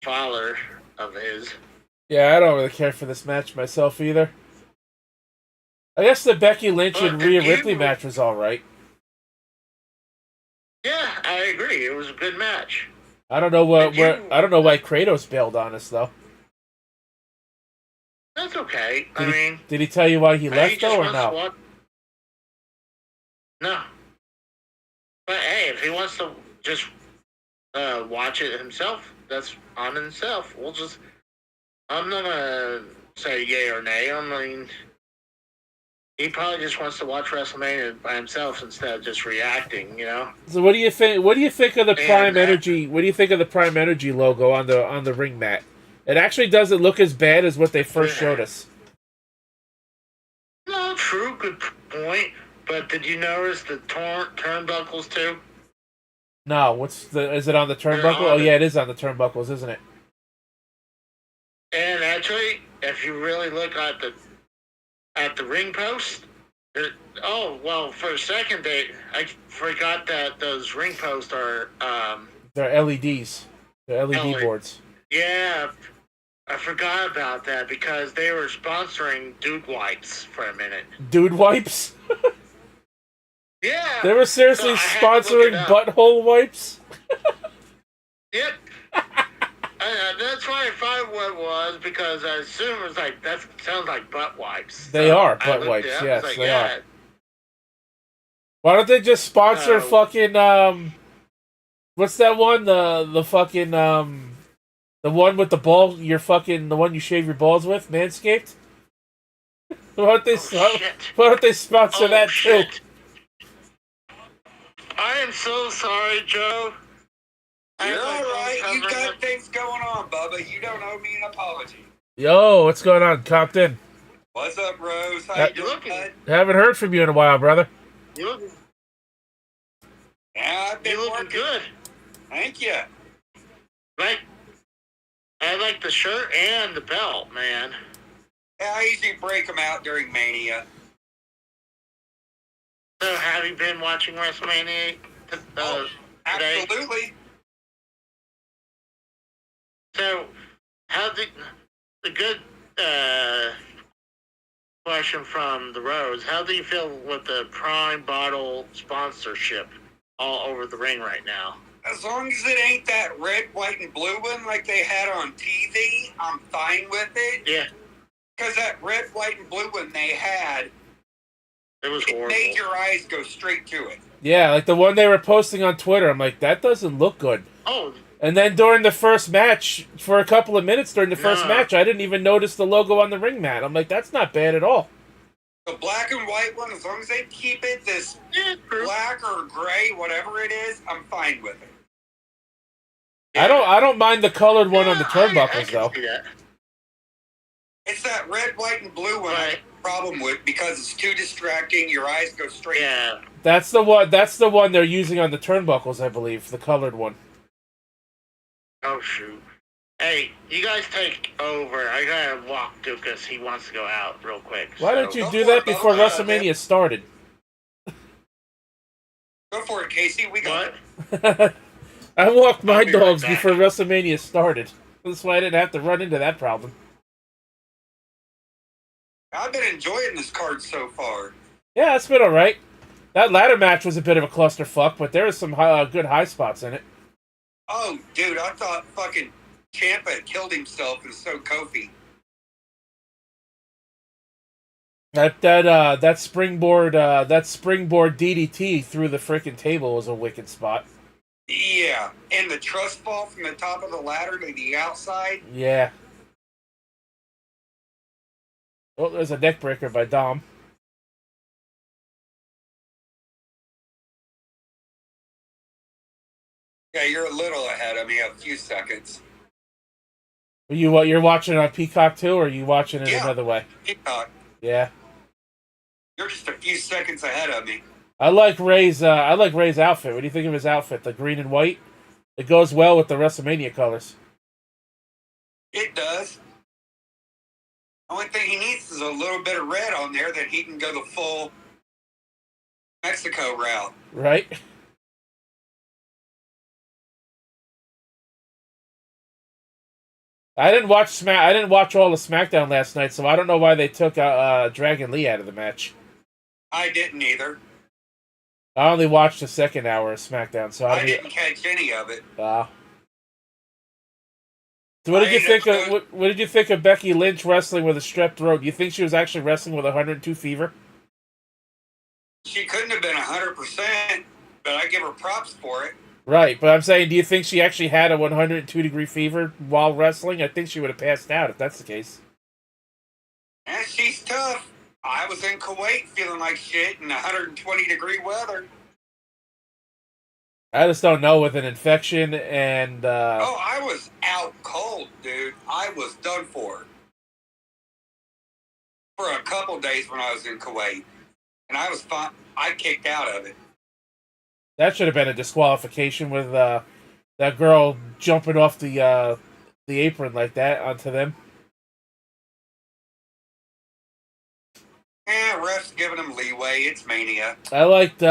father of his. Yeah, I don't really care for this match myself either. I guess the Becky Lynch and Rhea Ripley match was alright. Yeah, I agree. It was a good match. I don't know why Kratos bailed on us though. That's okay. Did he tell you why he left though, or no? No. But hey, if he wants to just watch it himself, that's on himself. I'm not gonna say yay or nay. I mean, he probably just wants to watch WrestleMania by himself instead of just reacting, you know. So what do you think? What do you think of the Prime Energy? What do you think of the Prime Energy logo on the ring mat? It actually doesn't look as bad as what they first showed us. No, true, good point. But did you notice the turnbuckles too? No, is it on the turnbuckle? Oh yeah, it is on the turnbuckles, isn't it? And actually, if you really look at at the ring post. Oh well, for a second, I forgot that those ring posts are They're LEDs. They're LED LED. boards. Yeah, I forgot about that because they were sponsoring Dude Wipes for a minute. Dude wipes? Yeah. They were So seriously I had to look it sponsoring up. butthole wipes? Yep. That's why I thought what it was because I assumed it was like that sounds like butt wipes. They So are I butt looked it wipes, up, yes, it's like, they yeah. are. Why don't they just sponsor fucking what's that one? The fucking the one with the ball the one you shave your balls with, Manscaped? Why don't they sponsor that shit. too? I am so sorry, Joe. You're alright. You got things going on, Bubba. You don't owe me an apology. Yo, what's going on, Compton? What's up, Rose? How you doing, bud? Haven't heard from you in a while, brother. You looking? Yeah, I've been looking good. Thank you. Right. I like the shirt and the belt, man. Yeah, I usually break them out during Mania. So, have you been watching WrestleMania today? Absolutely. So, how the good question from the Rhodes? How do you feel with the Prime Bottle sponsorship all over the ring right now? As long as it ain't that red, white, and blue one like they had on TV, I'm fine with it. Yeah. Because that red, white, and blue one they had, it was horrible. It made your eyes go straight to it. Yeah, like the one they were posting on Twitter. I'm like, that doesn't look good. Oh. And then during the first match, for a couple of minutes during the first match, I didn't even notice the logo on the ring mat. I'm like, that's not bad at all. The black and white one, as long as they keep it this black or gray, whatever it is, I'm fine with it. Yeah. I don't mind the colored one on the turnbuckles though. See that. It's that red, white, and blue one I have a problem with because it's too distracting. Your eyes go straight. Yeah. That's the one they're using on the turnbuckles, I believe, the colored one. Oh shoot. Hey, you guys take over. I gotta walk Dukas. He wants to go out real quick. Why don't you do that before WrestleMania started? Go for it, Casey. We got it. I walked my dogs before WrestleMania started. That's why I didn't have to run into that problem. I've been enjoying this card so far. Yeah, it's been alright. That ladder match was a bit of a clusterfuck, but there was some good high spots in it. Oh, dude, I thought fucking Ciampa had killed himself and so Kofi. That springboard DDT through the freaking table was a wicked spot. Yeah, and the trust fall from the top of the ladder to the outside. Yeah. Oh, there's a neck breaker by Dom. Yeah, you're a little ahead of me, a few seconds. You're watching it on Peacock too, or are you watching it another way? Peacock. Yeah. You're just a few seconds ahead of me. I like Ray's outfit. What do you think of his outfit? The green and white? It goes well with the WrestleMania colors. It does. Only thing he needs is a little bit of red on there that he can go the full Mexico route. Right? I didn't watch all the SmackDown last night, so I don't know why they took Dragon Lee out of the match. I didn't either. I only watched the second hour of SmackDown, so I didn't catch any of it. So what did you think of Becky Lynch wrestling with a strep throat? Do you think she was actually wrestling with 102 fever? She couldn't have been 100%, but I give her props for it. Right, but I'm saying, do you think she actually had a 102-degree fever while wrestling? I think she would have passed out if that's the case. And she's tough. I was in Kuwait feeling like shit in 120-degree weather. I just don't know with an infection and... Oh, I was out cold, dude. I was done for a couple days when I was in Kuwait. And I was fine. I kicked out of it. That should have been a disqualification with that girl jumping off the apron like that onto them. Ref's giving him leeway. It's Mania. I liked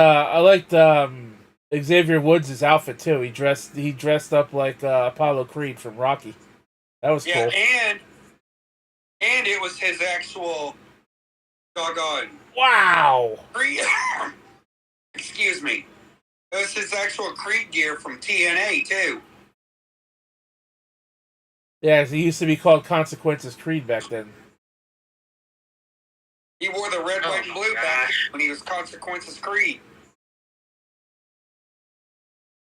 Xavier Woods' outfit too. He dressed up like Apollo Creed from Rocky. That was Yeah, cool. and it was his actual doggone Wow. Creed. Excuse me. It was his actual Creed gear from TNA too. Yeah, he used to be called Consequences Creed back then. He wore the red, white, and blue back when he was Consequences Creed.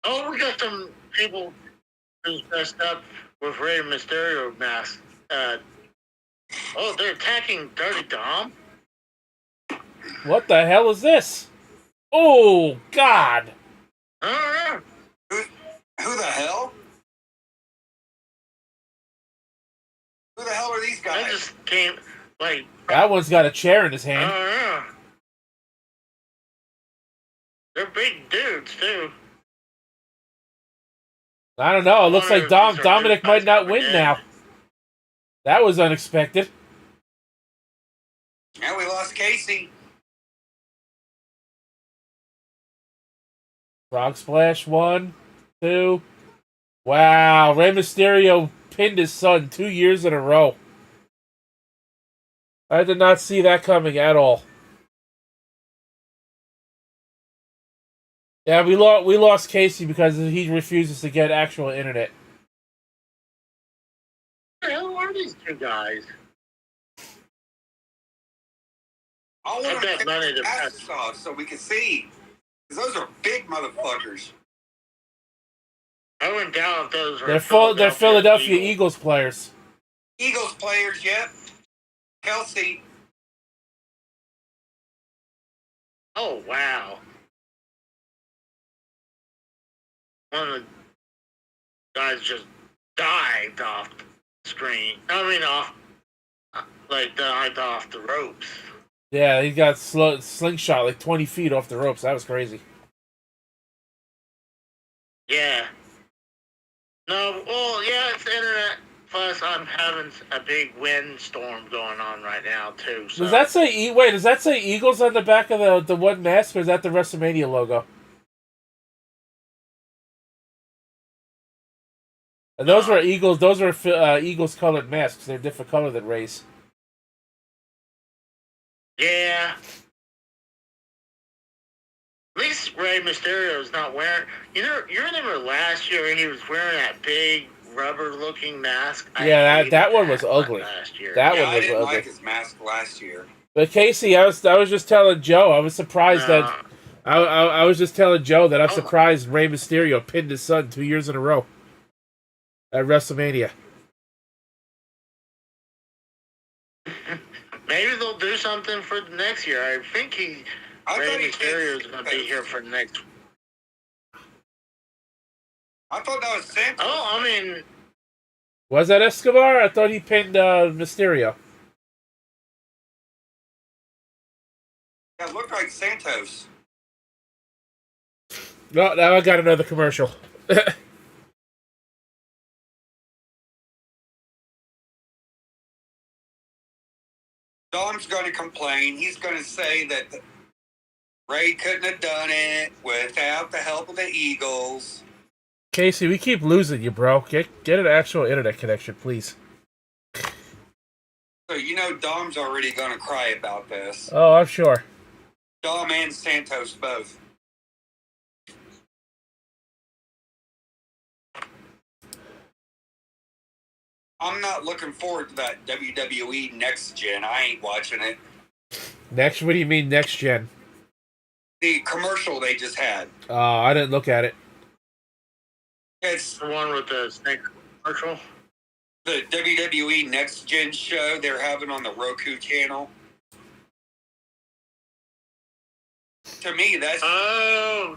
Oh, we got some people who's dressed up with Rey Mysterio masks. They're attacking Dirty Dom? What the hell is this? Oh, God. I Who the hell? Who the hell are these guys? I just came, like... That one's got a chair in his I hand. don't know. They're big dudes, too. I don't know. It looks like Dominic might not win now. That was unexpected. Yeah, we lost Casey. Frog Splash, 1, 2. Wow, Rey Mysterio pinned his son 2 years in a row. I did not see that coming at all. Yeah, we lost Casey because he refuses to get actual internet. Who the hell are these two guys? I want bet to money take to their asses off so we can see. Because those are big motherfuckers. I went down if those were They're Philadelphia Eagles players. Eagles players, yep. Kelsey. Oh, wow. One of the guys just dived off the screen. Dived off the ropes. Yeah, he got slingshot like 20 feet off the ropes. That was crazy. Yeah. No, well, yeah, it's internet. Plus, I'm having a big windstorm going on right now, too. So. Does that say Eagles on the back of the one mask, or is that the WrestleMania logo? And those were Eagles. Those were Eagles colored masks. They're a different color than Ray's. Yeah. At least Rey Mysterio's not wearing... You remember last year he was wearing that big rubber-looking mask? Yeah, that one was ugly. Last year. I didn't like his mask last year. But Casey, I was just telling Joe, I was surprised that... I was just telling Joe that I'm surprised Rey Mysterio pinned his son 2 years in a row at WrestleMania. Maybe they'll do something for the next year. I think Rey Mysterio is going to be here for the next. I thought that was Santos. Oh, I mean, was that Escobar? I thought he pinned Mysterio. That looked like Santos. No, now I got another commercial. Dom's going to complain. He's going to say that Ray couldn't have done it without the help of the Eagles. Casey, we keep losing you, bro. Get an actual internet connection, please. So Dom's already going to cry about this. Oh, I'm sure. Dom and Santos both. I'm not looking forward to that WWE Next Gen. I ain't watching it. Next? What do you mean Next Gen? The commercial they just had. I didn't look at it. It's the one with the snake commercial. The WWE Next Gen show they're having on the Roku channel. To me, that's... To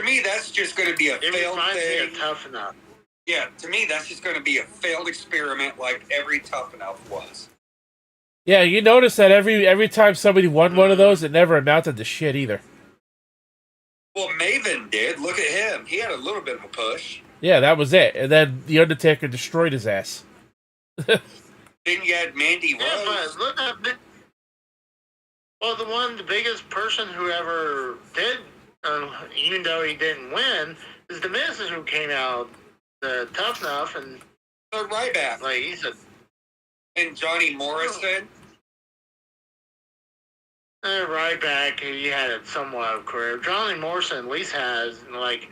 me, that's just going to be a failed thing. Tough Enough. Yeah, to me, that's just going to be a failed experiment like every Tough Enough was. Yeah, you notice that every time somebody won one of those, it never amounted to shit either. Well, Maven did. Look at him. He had a little bit of a push. Yeah, that was it. And then The Undertaker destroyed his ass. Then you had Mandy Yeah, Rose. but look at the biggest person who ever did, even though he didn't win, is the Miz who came out tough enough and Ryback. like he's a And Johnny Morrison. Ryback. He had a somewhat of a career. Johnny Morrison at least has like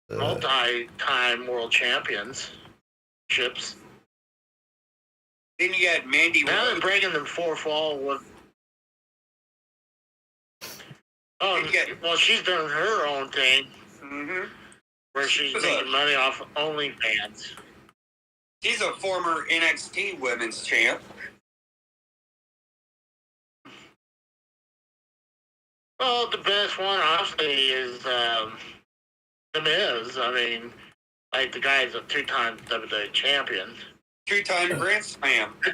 multi-time world championships. Then you had Mandy Now Rose. they're breaking the fourth wall with. Oh, well, she's doing her own thing. Mm-hmm. Where she's making money off OnlyFans. She's a former NXT Women's Champ. Well, the best one, obviously, is The Miz. I mean, like, the guy's a two-time WWE champion. Two-time Grand Slam. I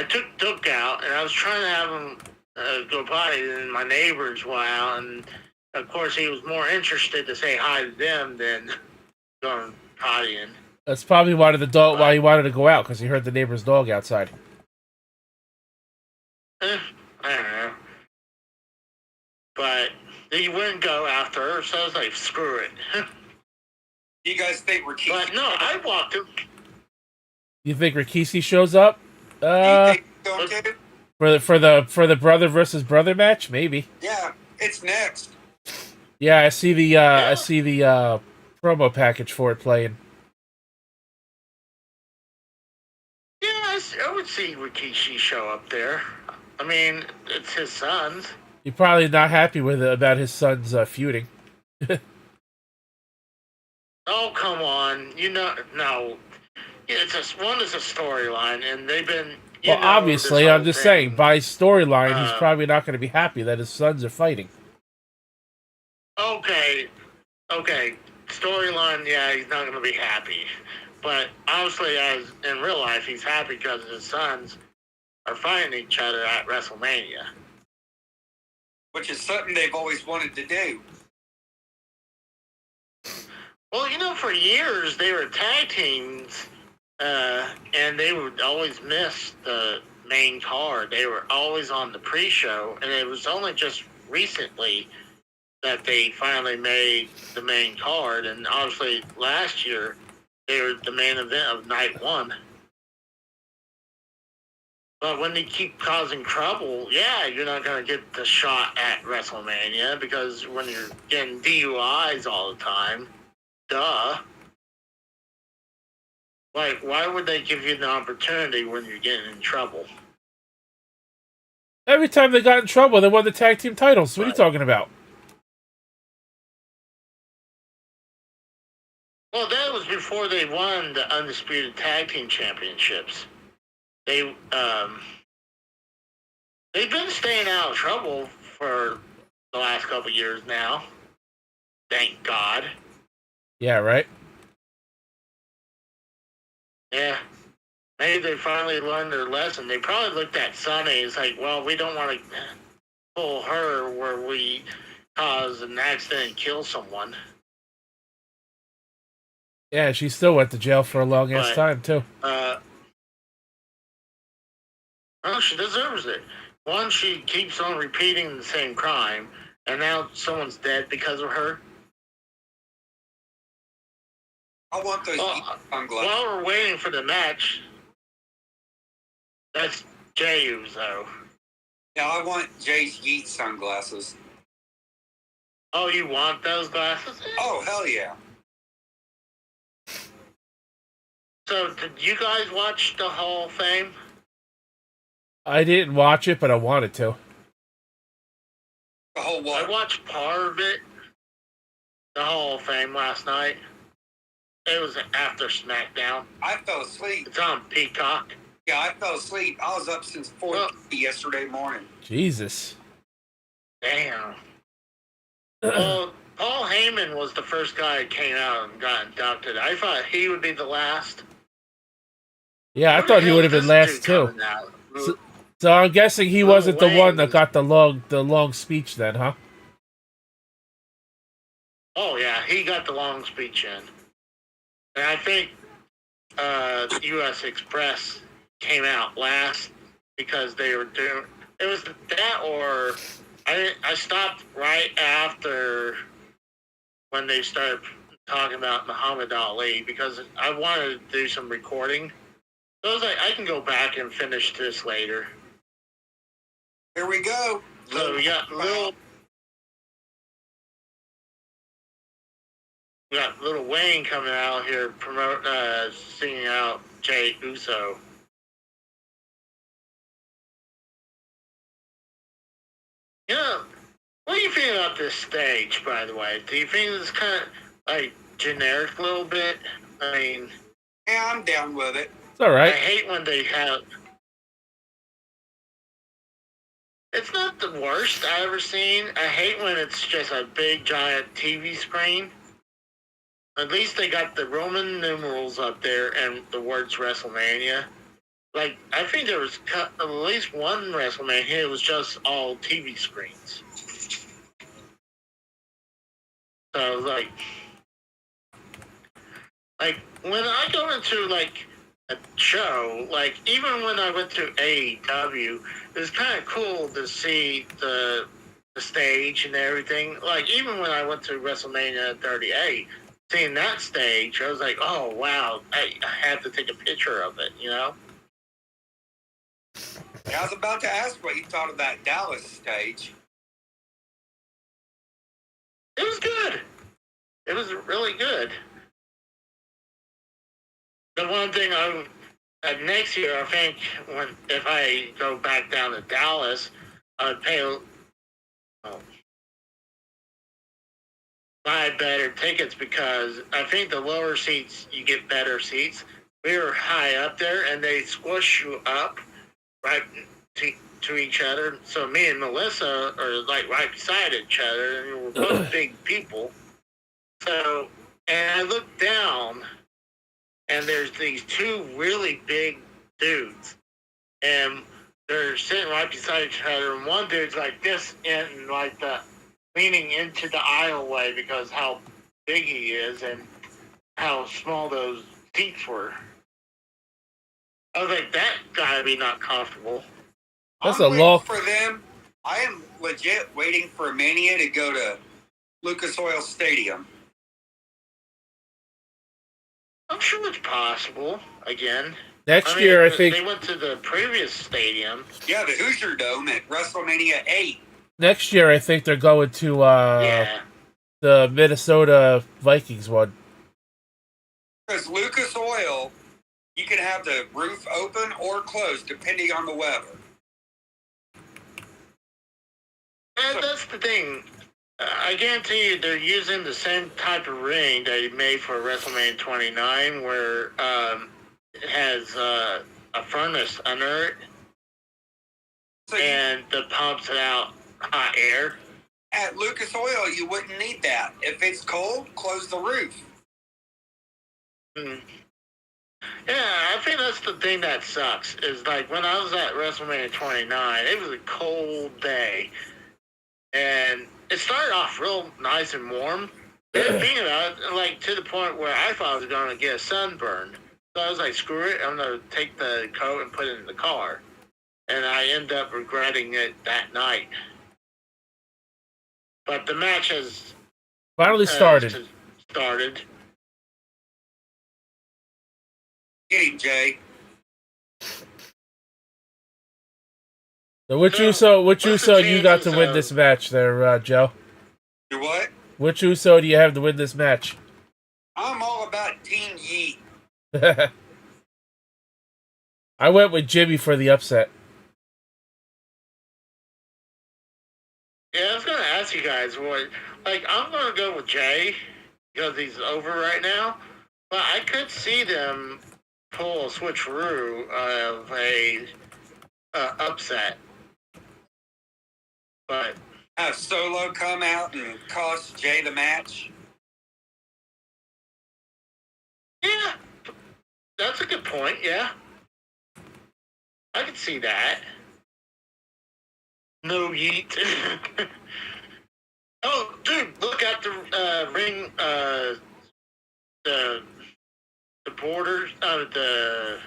took Duke out, and I was trying to have him go potty, and my neighbors went out, and of course he was more interested to say hi to them than going pottying. That's probably why he wanted to go out, because he heard the neighbor's dog outside. I don't know. But he wouldn't go after her, so I was like, screw it. You guys think Rikishi? But no, I walked him. You think Rikishi shows up? For the brother versus brother match, maybe. Yeah, it's next. Yeah, I see the promo package for it playing. Yeah, I would see Rikishi show up there. I mean, it's his son's. You're probably not happy with it about his son's feuding. Oh, come on. No. It's a storyline, and they've been. Well, obviously, I'm just saying, by storyline, he's probably not going to be happy that his sons are fighting. Okay. Storyline, yeah, he's not going to be happy. But obviously, as in real life, he's happy because his sons are fighting each other at WrestleMania. Which is something they've always wanted to do. Well, for years, they were tag teams, and they would always miss the main card. They were always on the pre-show, and it was only just recently that they finally made the main card. And obviously, last year, they were the main event of night one. But when they keep causing trouble, yeah, you're not going to get the shot at WrestleMania, because when you're getting DUIs all the time, duh. Like, why would they give you the opportunity when you're getting in trouble? Every time they got in trouble, they won the tag team titles. What are you talking about? Well, that was before they won the Undisputed Tag Team Championships. They've been staying out of trouble for the last couple of years now. Thank God. Yeah, right? Yeah. Maybe they finally learned their lesson. They probably looked at Sunny. It's like, well, we don't want to pull her where we cause an accident and kill someone. Yeah, she still went to jail for a long-ass time, too. Well, she deserves it. One, she keeps on repeating the same crime, and now someone's dead because of her. I want those sunglasses. While we're waiting for the match, that's Jayu's, though. Yeah, I want Jay's Yeet sunglasses. Oh, you want those glasses? Oh, hell yeah. So, did you guys watch the Hall of Fame? I didn't watch it, but I wanted to. The whole what? I watched part of it, the Hall of Fame, last night. It was after SmackDown. I fell asleep. It's on Peacock. Yeah, I fell asleep. I was up since 4:30 yesterday morning. Jesus. Damn. Well, Paul Heyman was the first guy that came out and got inducted. I thought he would be the last. Yeah, I thought he would have been last, too. So I'm guessing he wasn't the one that got the long speech then, huh? Oh, yeah, he got the long speech in. And I think U.S. Express came out last because they were doing. It was that, or I stopped right after when they started talking about Muhammad Ali because I wanted to do some recording. So I was like, I can go back and finish this later. Here we go. So we got little Wayne coming out here singing out Jay Uso. You know, what do you think about this stage, by the way? Do you think it's kind of like generic a little bit? I mean, yeah, I'm down with it. It's all right. I hate when they have. It's not the worst I ever seen. I hate when it's just a big giant TV screen. At least they got the Roman numerals up there and the words WrestleMania. Like, I think there was at least one WrestleMania. It was just all TV screens. So, like when I go into, like, a show, like, even when I went to AEW, it was kind of cool to see the stage and everything. Like, even when I went to WrestleMania 38, seeing that stage, I was like, oh, wow, I had to take a picture of it, you know? I was about to ask what you thought of that Dallas stage. It was good. It was really good. The one thing next year, I think, if I go back down to Dallas, I'd buy better tickets because I think the lower seats, you get better seats. We were high up there, and they squish you up right to each other. So me and Melissa are like right beside each other, and we're both big people. So, and I look down, and there's these two really big dudes, and they're sitting right beside each other, and one dude's like this and like leaning into the aisleway because how big he is and how small those seats were. I was like, that gotta be not comfortable. That's I'm a waiting law for them. I am legit waiting for Mania to go to Lucas Oil Stadium. I'm sure it's possible again. next year. I think they went to the previous stadium. Yeah, the Hoosier Dome at WrestleMania 8. next year I think they're going to the Minnesota Vikings one. Because Lucas Oil, you can have the roof open or closed depending on the weather. And that's the thing. I guarantee you they're using the same type of ring they made for WrestleMania 29 where it has a furnace under it and that pumps out hot air. At Lucas Oil, you wouldn't need that. If it's cold, close the roof. Yeah, I think that's the thing that sucks. Is like when I was at WrestleMania 29, it was a cold day. And it started off real nice and warm. Thinking about it, like to the point where I thought I was going to get a sunburn. So I was like, screw it, I'm going to take the coat and put it in the car. And I end up regretting it that night. But the match has finally started. Get him, Jay. So which Uso you got to win this match there, Joe? You what? Which Uso do you have to win this match? I'm all about Team Yeet. I went with Jimmy for the upset. Yeah, I was going to ask you guys what. Like, I'm going to go with Jay because he's over right now. But I could see them pull a switcheroo of a upset. But have Solo come out and cost Jay the match? Yeah, that's a good point, yeah. I can see that. No yeet. Oh, dude, look at the ring, the borders of the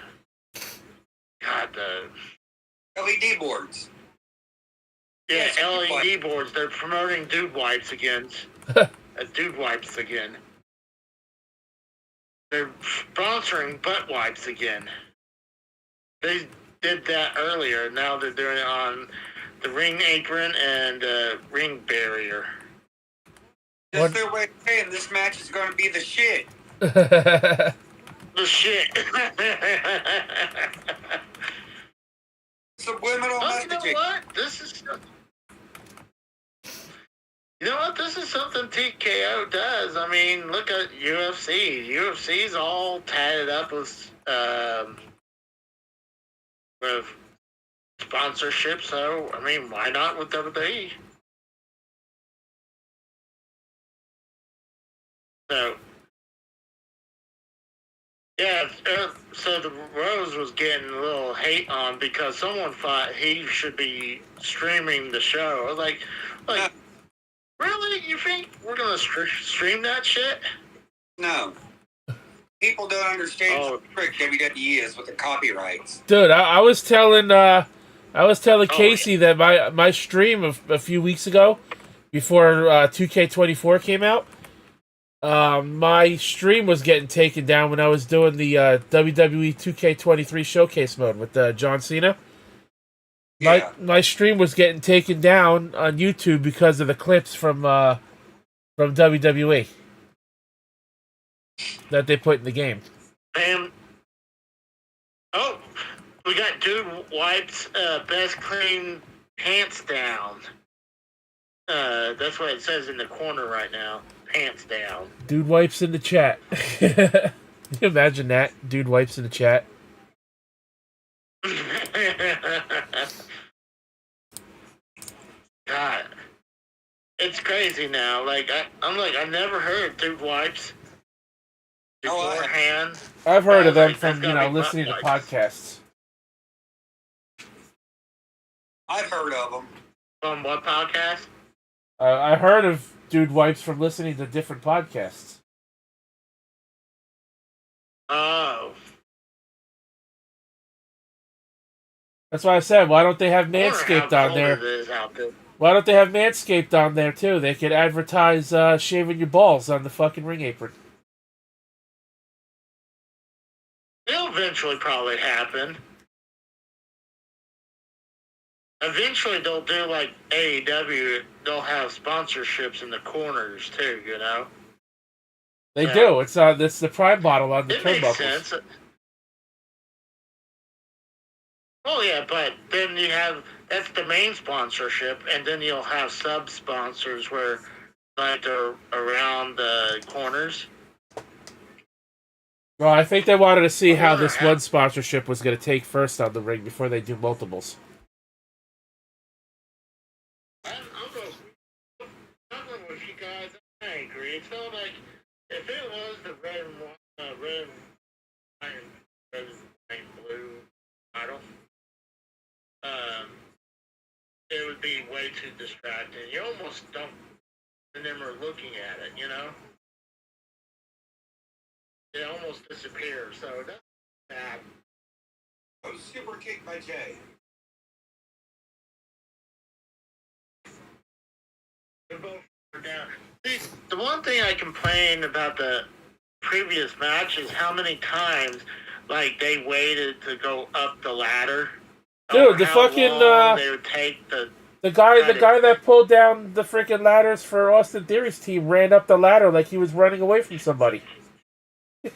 LED boards. Yeah, Yes, LED boards. They're promoting dude wipes again. Dude wipes again. They're sponsoring butt wipes again. They did that earlier. Now they're doing it on the ring apron and ring barrier. Just their way of saying this match is going to be the shit. The shit. Subliminal messaging. You know what? You know what? This is something TKO does. I mean, look at UFC. UFC's all tatted up with sponsorship. So, I mean, why not with WWE? So, yeah. So the Rose was getting a little hate on because someone thought he should be streaming the show. I was like. Really? You think we're gonna stream that shit? No. People don't understand how strict WWE is with the copyrights. Dude, I was telling Casey that my stream of a few weeks ago, before 2K24 came out, my stream was getting taken down when I was doing the WWE 2K23 showcase mode with John Cena. My stream was getting taken down on YouTube because of the clips from WWE that they put in the game. Oh, we got Dude Wipes best clean pants down. That's what it says in the corner right now. Pants down. Dude Wipes in the chat. Can you imagine that? Dude Wipes in the chat. God, it's crazy now. Like I never heard of Dude Wipes beforehand. I've heard of them from listening to podcasts. I've heard of them. From what podcast? I heard of Dude Wipes from listening to different podcasts. Oh. That's why I said, why don't they have Manscaped on there? Why don't they have Manscaped on there, too? They could advertise shaving your balls on the fucking ring apron. It'll eventually probably happen. Eventually they'll do like AEW. They'll have sponsorships in the corners, too, you know? They do. It's the Prime bottle on the turnbuckles. Makes sense. Oh yeah, but then you have that's the main sponsorship, and then you'll have sub sponsors where like they're around the corners. Well, I think they wanted to see how this one sponsorship was going to take first on the ring before they do multiples. I'm going with you guys. I agree. It's not like if it was the red and blue model. It would be way too distracting. You almost don't remember looking at it, you know? It almost disappears, so that's bad. Oh, super kick by Jay. They're both down. See, the one thing I complain about the previous match is how many times, like, they waited to go up the ladder. Dude, the fucking they would take the guy that pulled down the freaking ladders for Austin Theory's team ran up the ladder like he was running away from somebody. I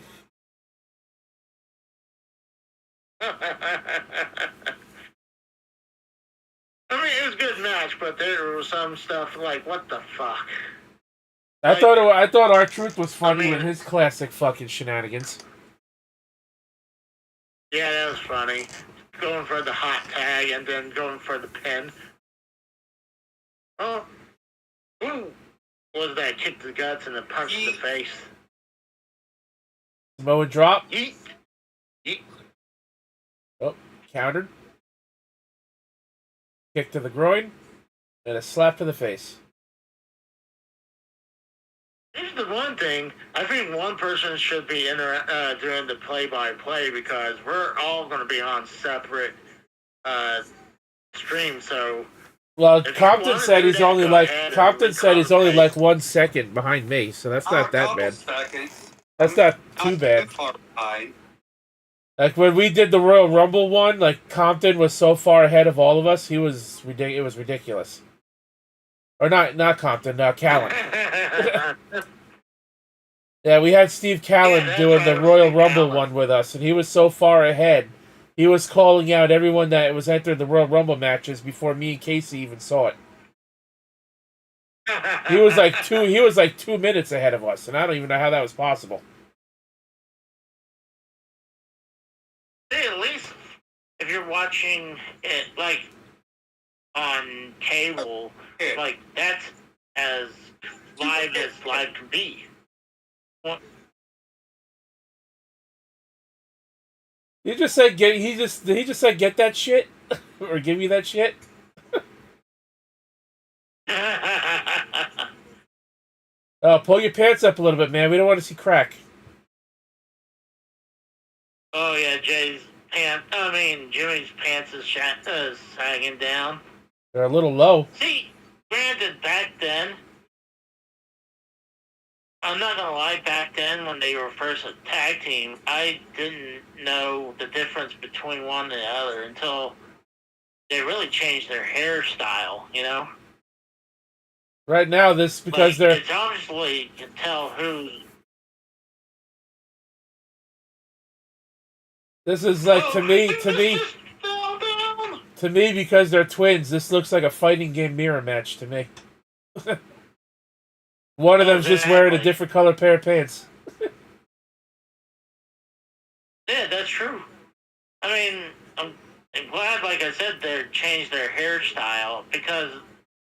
mean, it was a good match, but there was some stuff like, what the fuck? I thought R-Truth was funny with his classic fucking shenanigans. Yeah, that was funny. Going for the hot tag and then going for the pin. Oh, who was that? Kick the guts and then punch the face. Samoa drop. Yeet. Yeet. Oh, countered. Kick to the groin. And a slap to the face. Here's the one thing. I think one person should be doing the play-by-play because we're all going to be on separate streams. So, Well, if you Compton wanna said do he's that, only go like ahead and Compton said he's only commentate. like 1 second behind me, so that's not a that couple bad. seconds. That's not too bad. Far behind. Like when we did the Royal Rumble one, like Compton was so far ahead of all of us, it was ridiculous. Or not Compton, Callan. Yeah, we had Steve Callan Yeah, doing the that's Royal Steve Rumble Callan. one with us, and he was so far ahead. He was calling out everyone that was entering the Royal Rumble matches before me and Casey even saw it. He was like 2 minutes ahead of us, and I don't even know how that was possible. See, at least if you're watching it like on cable, like that's as live as live can be. He just said get that shit or give me that shit. Pull your pants up a little bit, man. We don't want to see crack. Oh yeah, Jimmy's pants is sagging down. They're a little low. See, granted, back then, I'm not gonna lie, back then when they were first a tag team, I didn't know the difference between one and the other until they really changed their hairstyle, you know? Right now, this because they're. It's obviously you can tell who's. This is like to me because they're twins. This looks like a fighting game mirror match to me. One of them's just wearing a different color pair of pants. Yeah, that's true. I mean, I'm glad, like I said, they changed their hairstyle because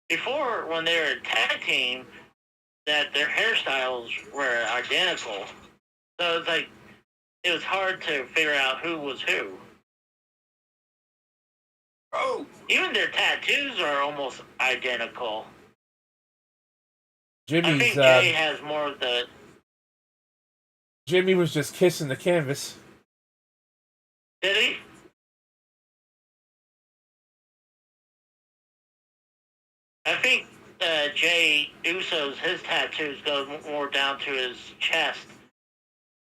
before, when they were a tag team, that their hairstyles were identical. So it's like it was hard to figure out who was who. Oh, even their tattoos are almost identical. I Jimmy's. think Jay has more of the. Jimmy was just kissing the canvas. Did he? I think Jay Uso's his tattoos go more down to his chest,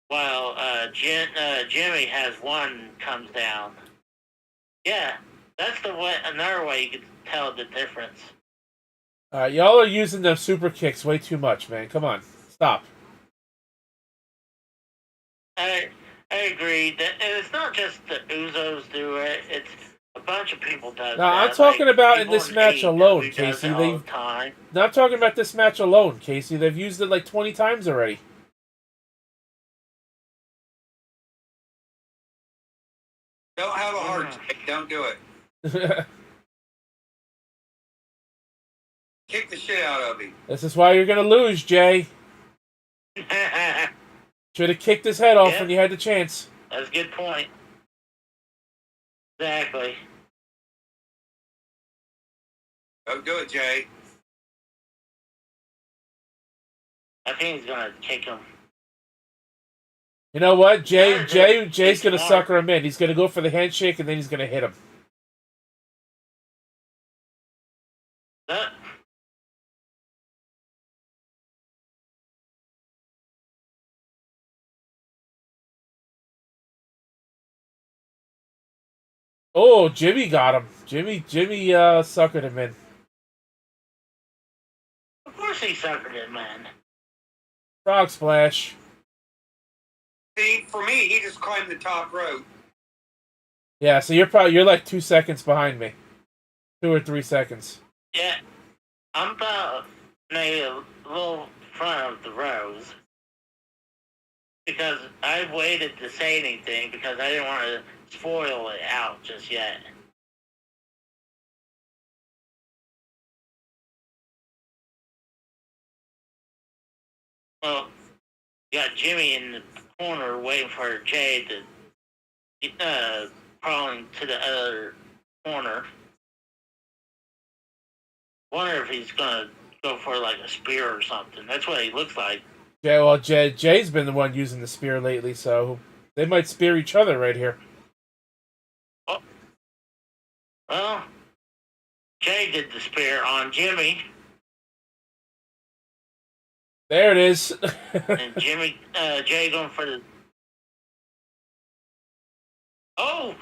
while Jimmy has one comes down. Yeah, that's the way. Another way you could tell the difference. Y'all are using the super kicks way too much, man. Come on, stop. I agree that it's not just the Usos do it; it's a bunch of people does. Now, that. I'm talking about in people this match alone, Casey. All the time. Now, I'm talking about this match alone, Casey. They've used it like 20 times already. Don't have a heart attack. Don't do it. Kick the shit out of him. This is why you're gonna lose, Jay. Should have kicked his head off when you had the chance. That's a good point. Exactly. Don't do it, Jay. I think he's gonna kick him. You know what? Jay's gonna sucker him in. He's gonna go for the handshake and then he's gonna hit him. Oh, Jimmy got him. Jimmy suckered him in. Of course he suckered him, man. Frog splash. See, for me, he just climbed the top rope. Yeah, so you're like 2 seconds behind me. 2 or 3 seconds. Yeah. I'm about maybe a little front of the rows. Because I waited to say anything because I didn't want to spoil it out just yet. Well, you got Jimmy in the corner waiting for Jay to crawling to the other corner. Wonder if he's gonna go for like a spear or something. That's what he looks like. Yeah, well, Jay's been the one using the spear lately, so they might spear each other right here. Oh, well, Jay did the spear on Jimmy. There it is. And Jay going for the... Oh!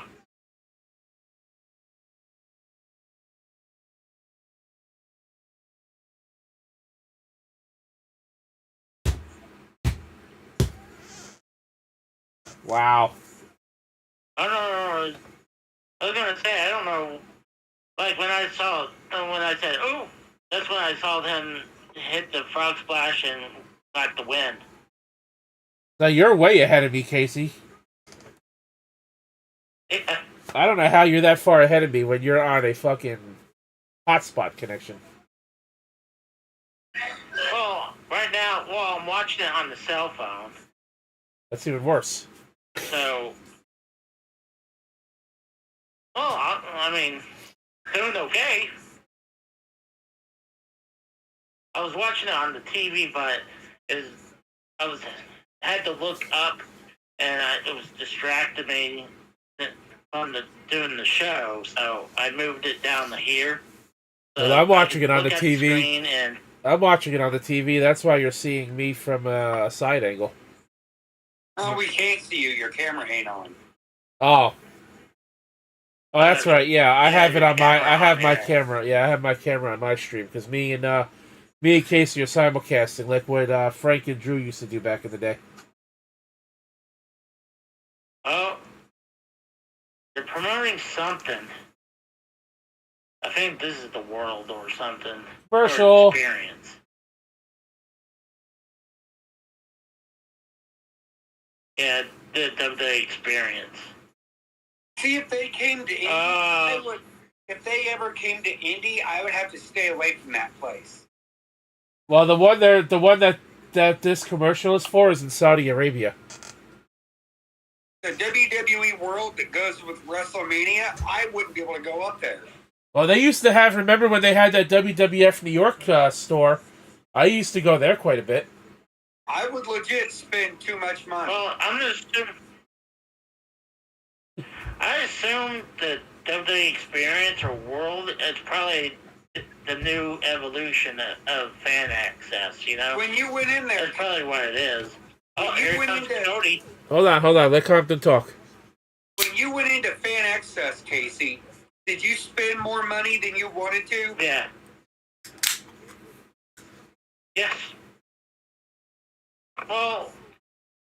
Wow. I don't know. I was gonna say, I don't know. Like when I said, "Oh," that's when I saw him hit the frog splash and got the win. Now you're way ahead of me, Casey. Yeah. I don't know how you're that far ahead of me when you're on a fucking hotspot connection. Well, right now, I'm watching it on the cell phone. That's even worse. So, I mean, doing okay. I was watching it on the TV, but I had to look up, and it was distracting me from doing the show. So I moved it down to here. So well, I'm watching it on the TV. I'm watching it on the TV. That's why you're seeing me from a side angle. Oh, we can't see you. Your camera ain't on. Oh, that's right. Yeah, I have it on my. I have my camera. Yeah, I have my camera on my stream because me and Casey are simulcasting like what Frank and Drew used to do back in the day. Oh, they're promoting something. I think this is the world or something. Commercial. Or experience. Yeah, the experience. See, if they came to Indy, if they ever came to Indy, I would have to stay away from that place. Well, the one that this commercial is for is in Saudi Arabia. The WWE world that goes with WrestleMania, I wouldn't be able to go up there. Well, they used to have. Remember when they had that WWF New York store? I used to go there quite a bit. I would legit spend too much money. Well, I assume the WWE experience or world is probably the new evolution of fan access. You know, when you went in there, that's probably what it is. Oh, here comes Cody. Hold on. Let Compton talk. When you went into fan access, Casey, did you spend more money than you wanted to? Yeah. Yes. Well,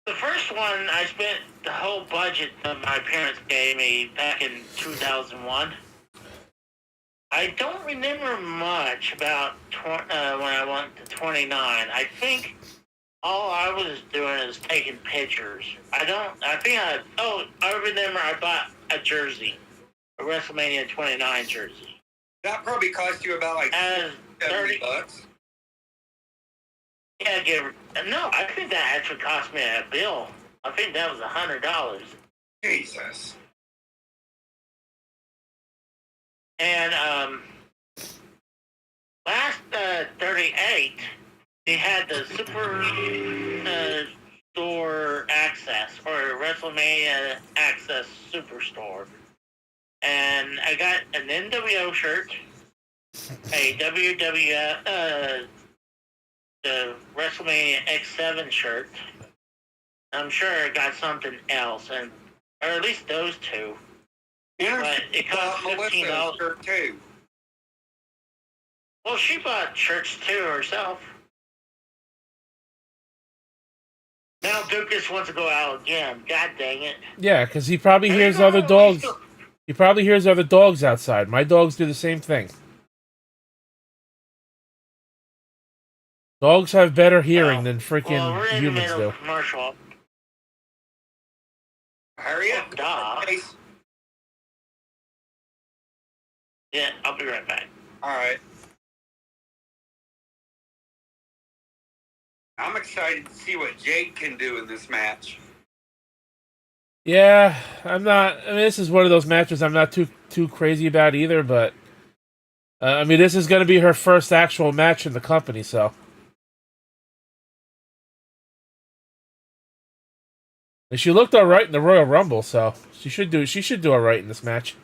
the first one I spent the whole budget that my parents gave me back in 2001. I don't remember much about when I went to 29. I think all I was doing is taking pictures. I remember I bought a jersey, a WrestleMania 29 jersey. That probably cost you about like $70. Yeah, no, I think that actually cost me a bill. I think that was $100. Jesus. And last 38, they had the Super Store Access or WrestleMania Access Superstore, and I got an NWO shirt, a WWF. The WrestleMania X7 shirt. I'm sure I got something else, or at least those two. But it cost $15 shirt too. Well, she bought shirts too herself. Now Dukas wants to go out again. God dang it! Yeah, because he probably hears other dogs. He probably hears other dogs outside. My dogs do the same thing. Dogs have better hearing than freaking humans do. Commercial. Hurry up. Yeah, I'll be right back. Alright. I'm excited to see what Jake can do in this match. Yeah, I'm not. I mean, this is one of those matches I'm not too crazy about either, but I mean, this is going to be her first actual match in the company, so. And she looked all right in the Royal Rumble, so she should do all right in this match.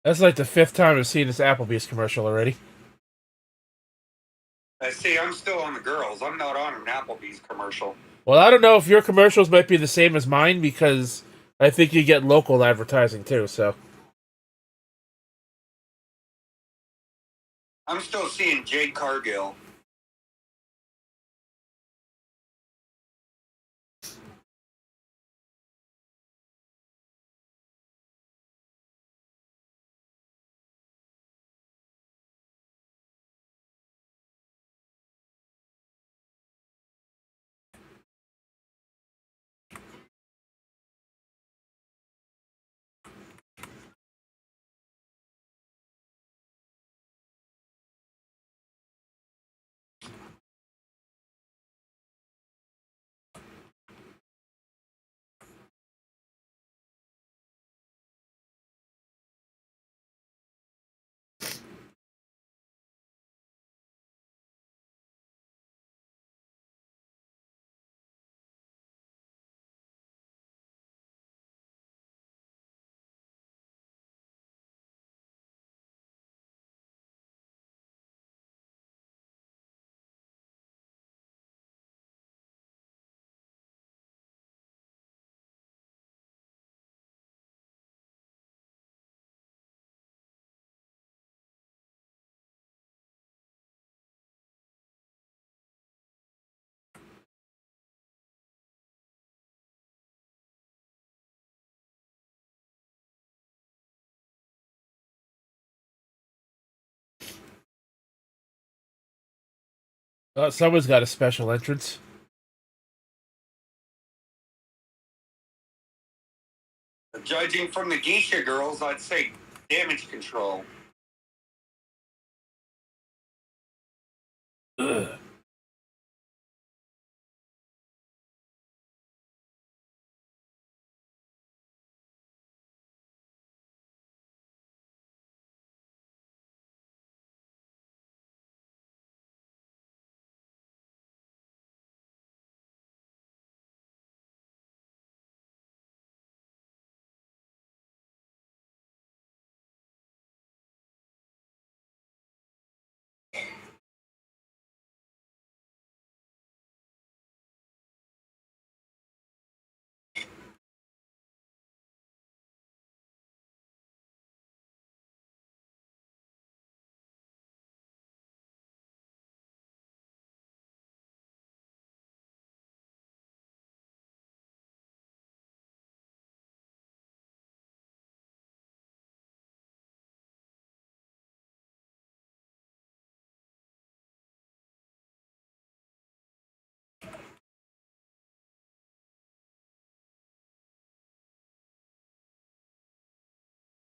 That's like the 5th time I've seen this Applebee's commercial already. See, I'm still on the girls. I'm not on an Applebee's commercial. Well, I don't know if your commercials might be the same as mine because I think you get local advertising too, so. I'm still seeing Jade Cargill. Someone's got a special entrance. Judging from the Geisha girls, I'd say Damage Control. Ugh.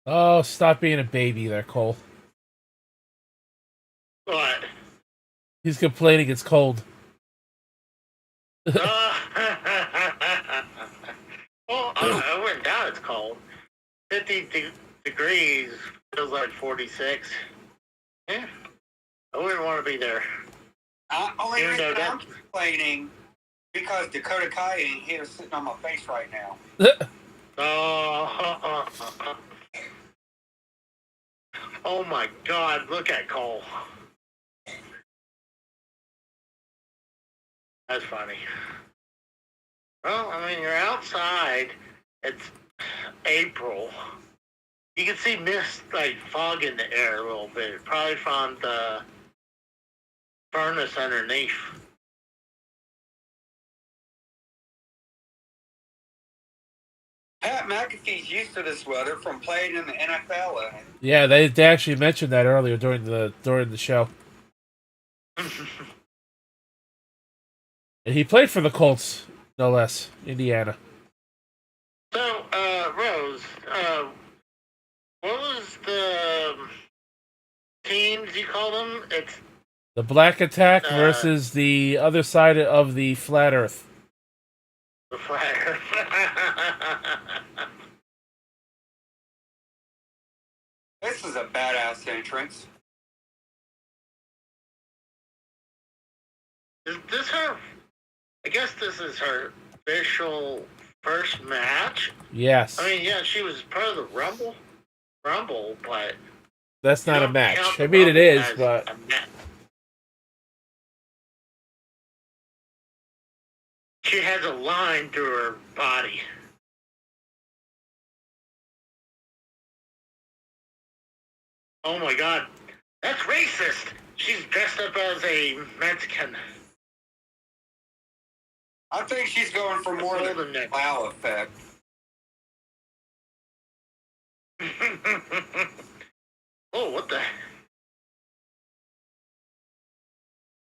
Oh, stop being a baby there, Cole. What? He's complaining it's cold. Well, I went down. It's cold. 50 degrees feels like 46. Yeah, I wouldn't want to be there. Only Even reason though I'm complaining because Dakota Kai ain't here sitting on my face right now. Oh, oh my God! Look at Cole. That's funny. Well, I mean, you're outside. It's April. You can see mist, like fog in the air a little bit. Probably from the furnace underneath. Pat McAfee's used to this weather from playing in the NFL. Yeah, they actually mentioned that earlier during the show. And he played for the Colts, no less, Indiana. So, Rose, what was the teams you call them? It's The Black Attack versus the other side of the flat Earth. the flat Earth. This is a badass entrance. Is this her? I guess this is her official first match. Yes. I mean, yeah, she was part of the Rumble, but that's not a match. I mean, it is, but she has a line through her body. Oh my God, that's racist. She's dressed up as a Mexican. I think she's going for more than the wow effect. Oh, what the?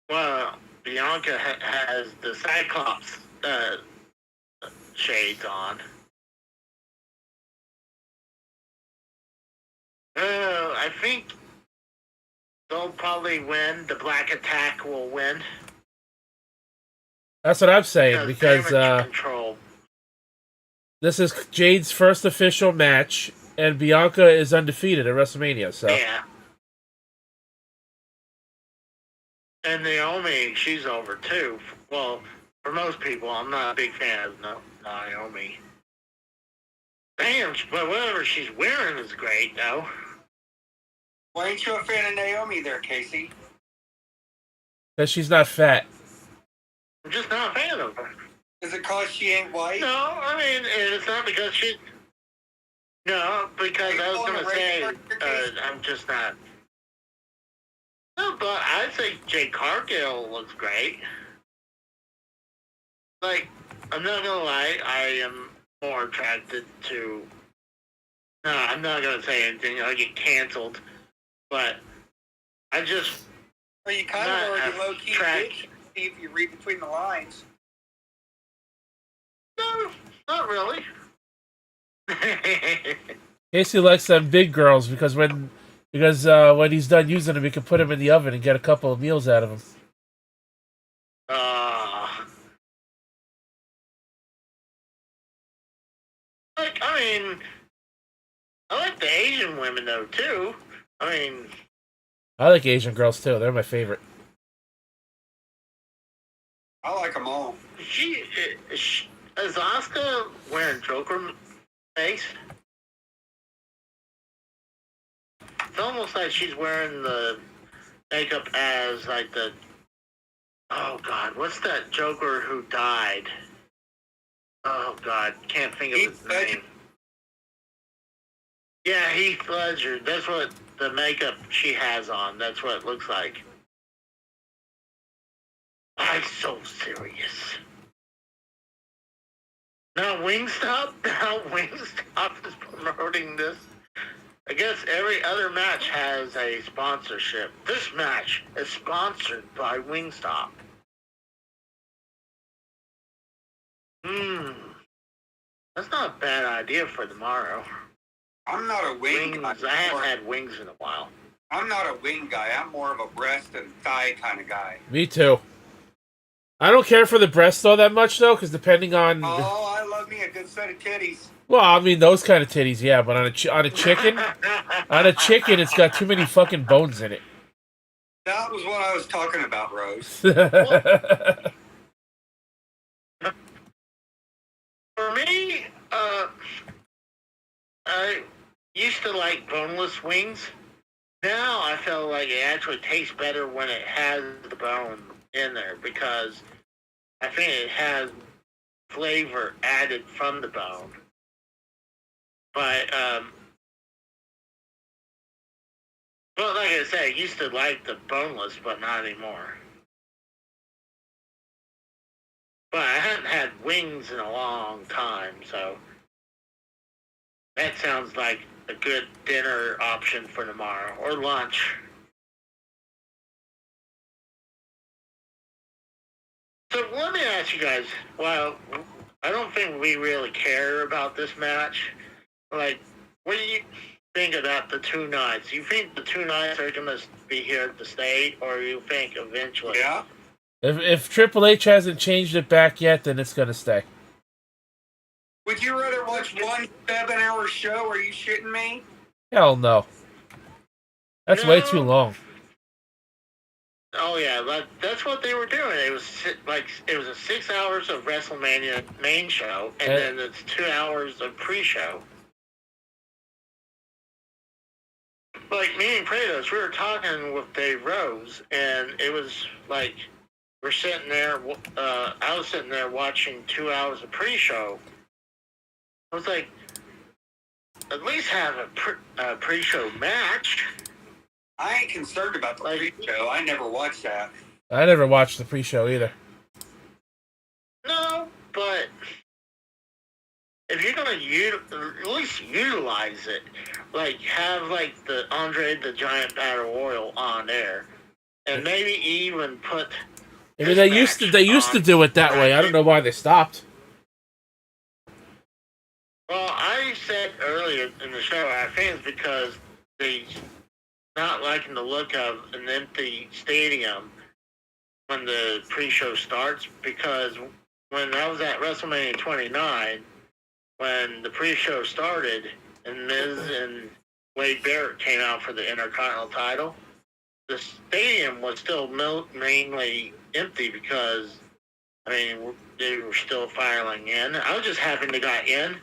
Well, Bianca has the Cyclops shades on. I think they'll probably win. The Black Attack will win. That's what I'm saying, because control. This is Jade's first official match, and Bianca is undefeated at WrestleMania, so... Yeah. And Naomi, she's over too. Well, for most people, I'm not a big fan of Naomi. Damn, but whatever she's wearing is great, though. Why ain't you a fan of Naomi there, Casey? Because she's not fat. I'm just not a fan of her. Is it because she ain't white? No, I mean, it's not because she... No, because I was going to say, I'm just not... No, but I think Jade Cargill looks great. Like, I'm not going to lie, I am more attracted to... No, I'm not going to say anything, I'll get canceled. But I just... Well, you kind of already low-key did, see if you read between the lines. No, not really. Casey likes them big girls because when he's done using them, he can put them in the oven and get a couple of meals out of them. Like, I mean, I like the Asian women though too. I mean, I like Asian girls too. They're my favorite. I like them all. Is Asuka wearing Joker face? It's almost like she's wearing the makeup as like the... Oh God, what's that Joker who died? Oh God, can't think of his name. Yeah, Heath Ledger. That's what the makeup she has on. That's what it looks like. I'm so serious. Now Wingstop is promoting this. I guess every other match has a sponsorship. This match is sponsored by Wingstop. That's not a bad idea for tomorrow. I'm not a wing guy. I haven't had wings in a while. I'm not a wing guy. I'm more of a breast and thigh kind of guy. Me too. I don't care for the breast though that much though, because depending on... Oh, I love me a good set of titties. Well, I mean those kind of titties, yeah, but on a chicken, it's got too many fucking bones in it. That was what I was talking about, Rose. For me, I used to like boneless wings. Now I feel like it actually tastes better when it has the bone in there because I think it has flavor added from the bone. But like I said, I used to like the boneless, but not anymore. But I haven't had wings in a long time, so That sounds like a good dinner option for tomorrow, or lunch. So let me ask you guys, well, I don't think we really care about this match. Like, what do you think about the two nights? You think the two nights are going to be here to stay, or you think eventually? Yeah. If Triple H hasn't changed it back yet, then it's gonna stay. Would you rather watch one 7-hour show? Are you shitting me? Hell no. That's way too long. Oh yeah, that's what they were doing. It was it was a 6 hours of WrestleMania main show, and then it's 2 hours of pre-show. Like me and Kratos, we were talking with Dave Rose, and it was like we're sitting there. I was sitting there watching 2 hours of pre-show. I was like, at least have a pre-show match. I ain't concerned about the pre-show. I never watched that. I never watched the pre-show either. No, but if you're gonna at least utilize it, like have like the Andre the Giant Battle Royal on there, and maybe even put. I mean, they used to do it that way. I don't know why they stopped. Well, I said earlier in the show, I think it's because they not liking the look of an empty stadium when the pre-show starts, because when I was at WrestleMania 29, when the pre-show started and Miz and Wade Barrett came out for the Intercontinental title, the stadium was still mainly empty because, I mean, they were still filing in. I was just happy they got in,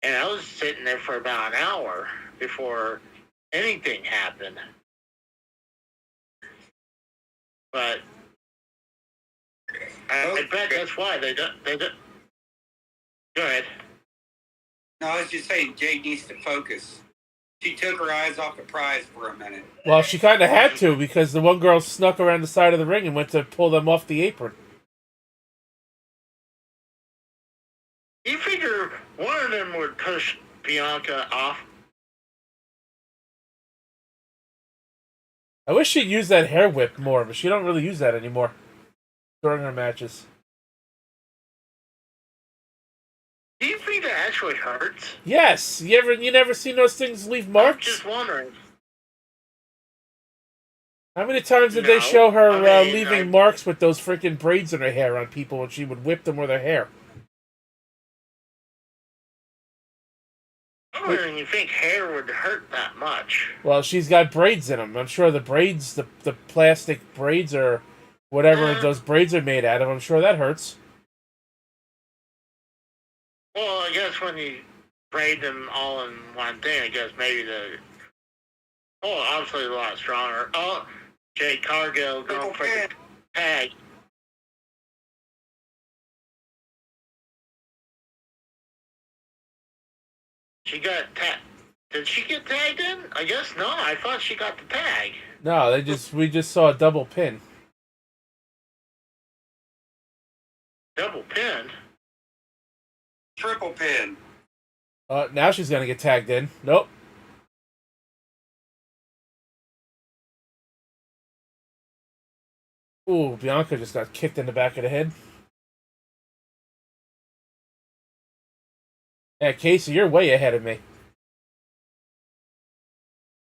and I was sitting there for about an hour before anything happened. But I bet that's why they don't. Go ahead. No, I was just saying Jade needs to focus. She took her eyes off the prize for a minute. Well, she kind of had to, because the one girl snuck around the side of the ring and went to pull them off the apron. You figure one of them would push Bianca off? I wish she'd use that hair whip more, but she don't really use that anymore during her matches. Do you think that actually hurts? Yes. You never seen those things leave marks? I'm just wondering. How many times did they show her leaving marks with those freaking braids in her hair on people when she would whip them with her hair? I'm wondering, you think hair would hurt that much? Well, she's got braids in them. I'm sure the braids, the plastic braids or whatever those braids are made out of, I'm sure that hurts. Well, I guess when you braid them all in one thing, I guess maybe obviously a lot stronger. Oh, Jade Cargill going for the tag. She got tagged. Did she get tagged in? I guess not. I thought she got the tag. No, we just saw a double pin. Double pin? Triple pin. Now she's gonna get tagged in. Nope. Ooh, Bianca just got kicked in the back of the head. Yeah, Casey, you're way ahead of me.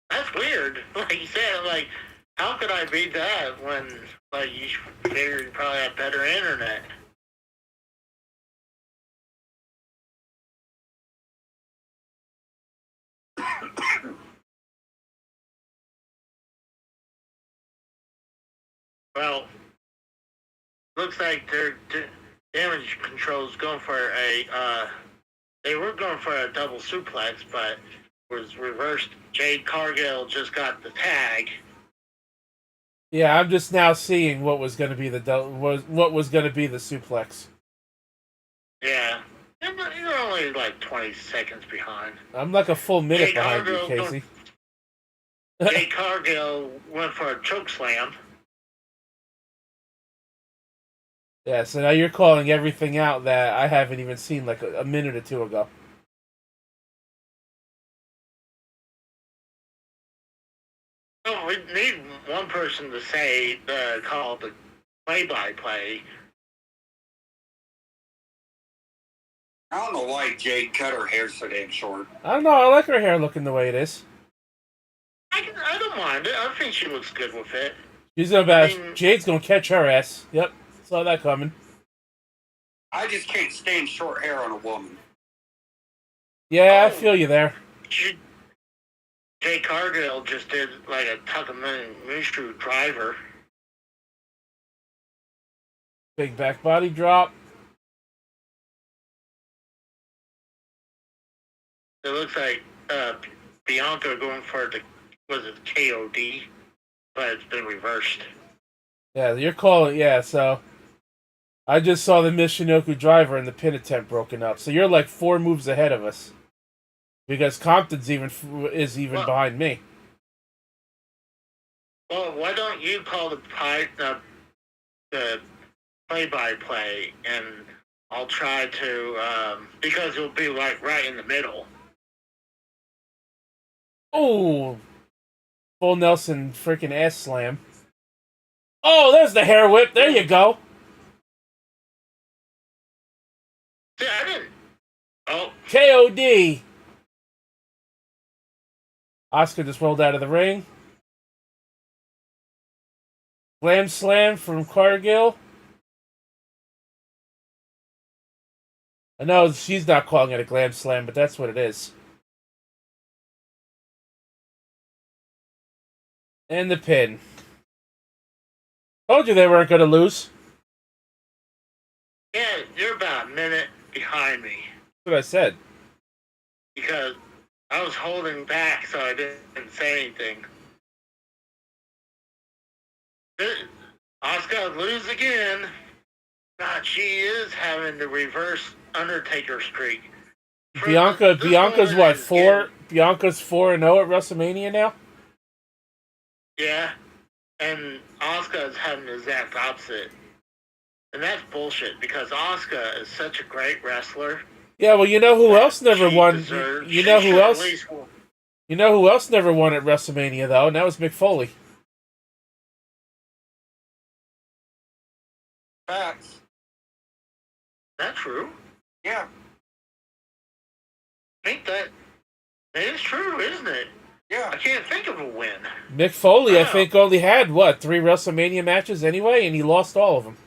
That's weird. Like you said, like, how could I beat that when, like, you figure you probably have better internet? Well, looks like their damage control's going for they were going for a double suplex, but was reversed. Jade Cargill just got the tag. Yeah, I'm just now seeing what was going to be the suplex. Yeah, you're only like 20 seconds behind. I'm like a full minute behind you, Casey. Jade Cargill went for a choke slam. Yeah, so now you're calling everything out that I haven't even seen like a minute or two ago. No, we need one person to say call the play-by-play. I don't know why Jade cut her hair so damn short. I don't know. I like her hair looking the way it is. I don't mind it. I think she looks good with it. She's about. Jade's gonna catch her ass. Yep, saw that coming. I just can't stand short hair on a woman. Yeah, I feel you there. Jay Cargill just did like a Tuckerman driver. Big back body drop. It looks like Bianca going for was it KOD, but it's been reversed. Yeah, you're calling. Yeah, so I just saw the Michinoku driver and the pin attempt broken up. So you're like 4 moves ahead of us because Compton's even behind me. Well, why don't you call the play-by-play, and I'll try to because it'll be like right in the middle. Oh, full Nelson freaking ass slam. Oh, there's the hair whip. There you go. See, I didn't. Oh. KOD. Oscar just rolled out of the ring. Glam slam from Cargill. I know she's not calling it a glam slam, but that's what it is. And the pin. Told you they weren't going to lose. Yeah, you're about a minute behind me. That's what I said. Because I was holding back so I didn't say anything. Asuka lose again. God, she is having the reverse Undertaker streak. Bianca's what, 4? Bianca's 4-0 at WrestleMania now? Yeah. And Asuka is having the exact opposite. And that's bullshit because Asuka is such a great wrestler. Yeah, well, you know who else never won? You know who else? You know who else never won at WrestleMania though, and that was Mick Foley. Facts. That's true. Yeah. I think that is true, isn't it? Yeah. I can't think of a win. Mick Foley, I think, only had, 3 WrestleMania matches anyway, and he lost all of them.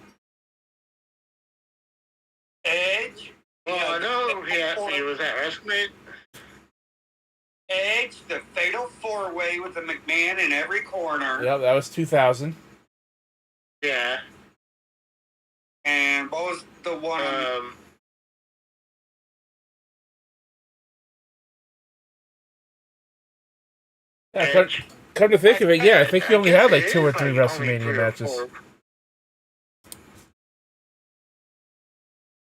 Edge. Well, I know he was at WrestleMania. Edge, the Fatal 4-Way with the McMahon in every corner. Yep, that was 2000. Yeah. And what was the one? Yeah, come to think of it, yeah, I think he only had like 2 or 3 WrestleMania matches.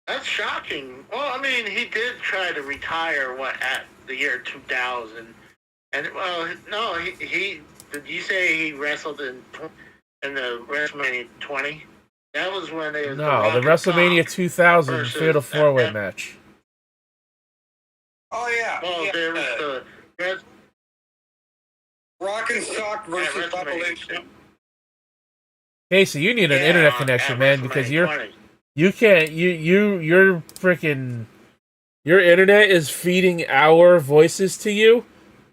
That's shocking. Well, I mean, he did try to retire at the year 2000, and no, he did you say he wrestled in the WrestleMania 20? That was when they the WrestleMania 2000 Fatal 4-Way match. Oh yeah. Well, yeah. there was the Rock and Sock versus Revolution. Casey, you need an internet connection, man, because your internet is feeding our voices to you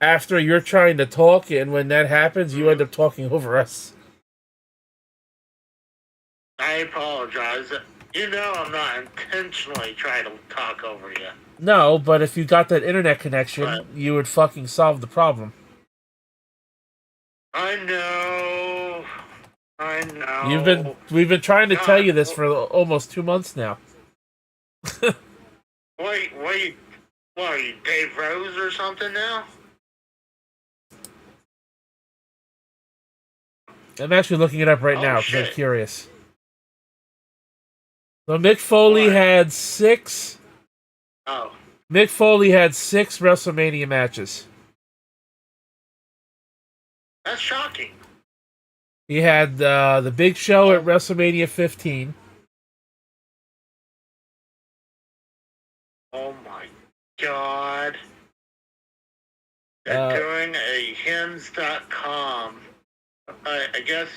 after you're trying to talk, and when that happens, you end up talking over us. I apologize. You know I'm not intentionally trying to talk over you. No, but if you got that internet connection, you would fucking solve the problem. I know. We've been trying to tell you this for almost 2 months now. Wait, what are you, Dave Rose or something now? I'm actually looking it up right now because I'm curious. So Mick Foley had 6. Oh. Mick Foley had 6 WrestleMania matches. That's shocking. He had the Big Show at WrestleMania 15. Oh my God. They're doing a hymns.com. I guess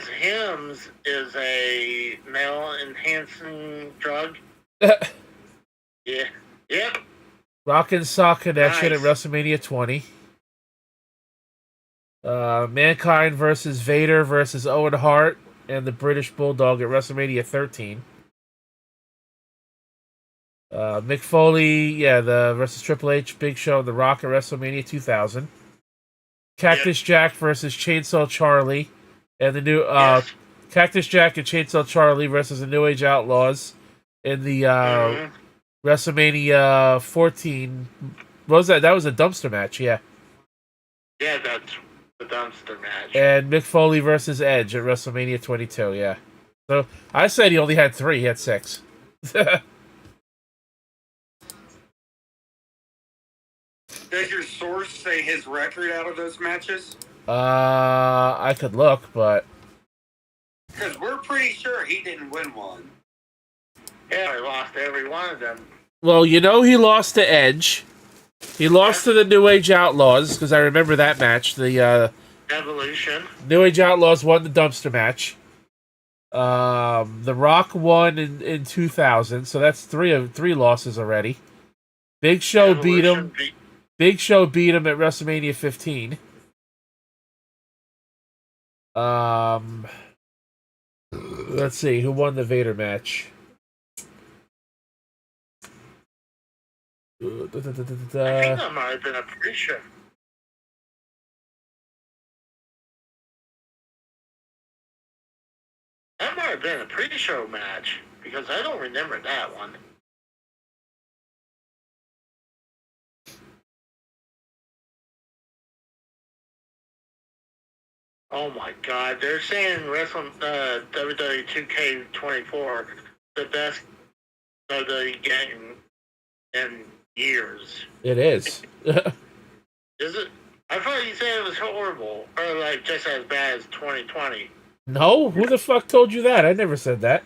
Hims is a male enhancing drug. Yeah. Yep. Rock and Sock Connection Nice. at WrestleMania 20. Mankind versus Vader versus Owen Hart and the British Bulldog at WrestleMania 13. Mick Foley, the versus Triple H, Big Show, and The Rock at WrestleMania 2000. Cactus Jack versus Chainsaw Charlie, and the new Cactus Jack and Chainsaw Charlie versus the New Age Outlaws in the WrestleMania 14. What was that? That was a dumpster match, yeah. Yeah, that's the dumpster match. And Mick Foley versus Edge at WrestleMania 22, yeah. So I said he only had 3, he had 6. Does your source say his record out of those matches? I could look, but Because we're pretty sure he didn't win one. Yeah, I lost every one of them. well, he lost to Edge. He lost to the New Age Outlaws because I remember that match. The Evolution. New Age Outlaws won the dumpster match. The Rock won in 2000, so that's 3 losses already. Big Show beat him. Big Show beat him at WrestleMania 15. Let's see who won the Vader match. I think that might have been a pre-show. That might have been a pre-show match because I don't remember that one. Oh my God! They're saying WWE 2K24 the best WWE game in years. It is. Is it? I thought you said it was horrible, or like just as bad as 2020. No? Who the fuck told you that? I never said that.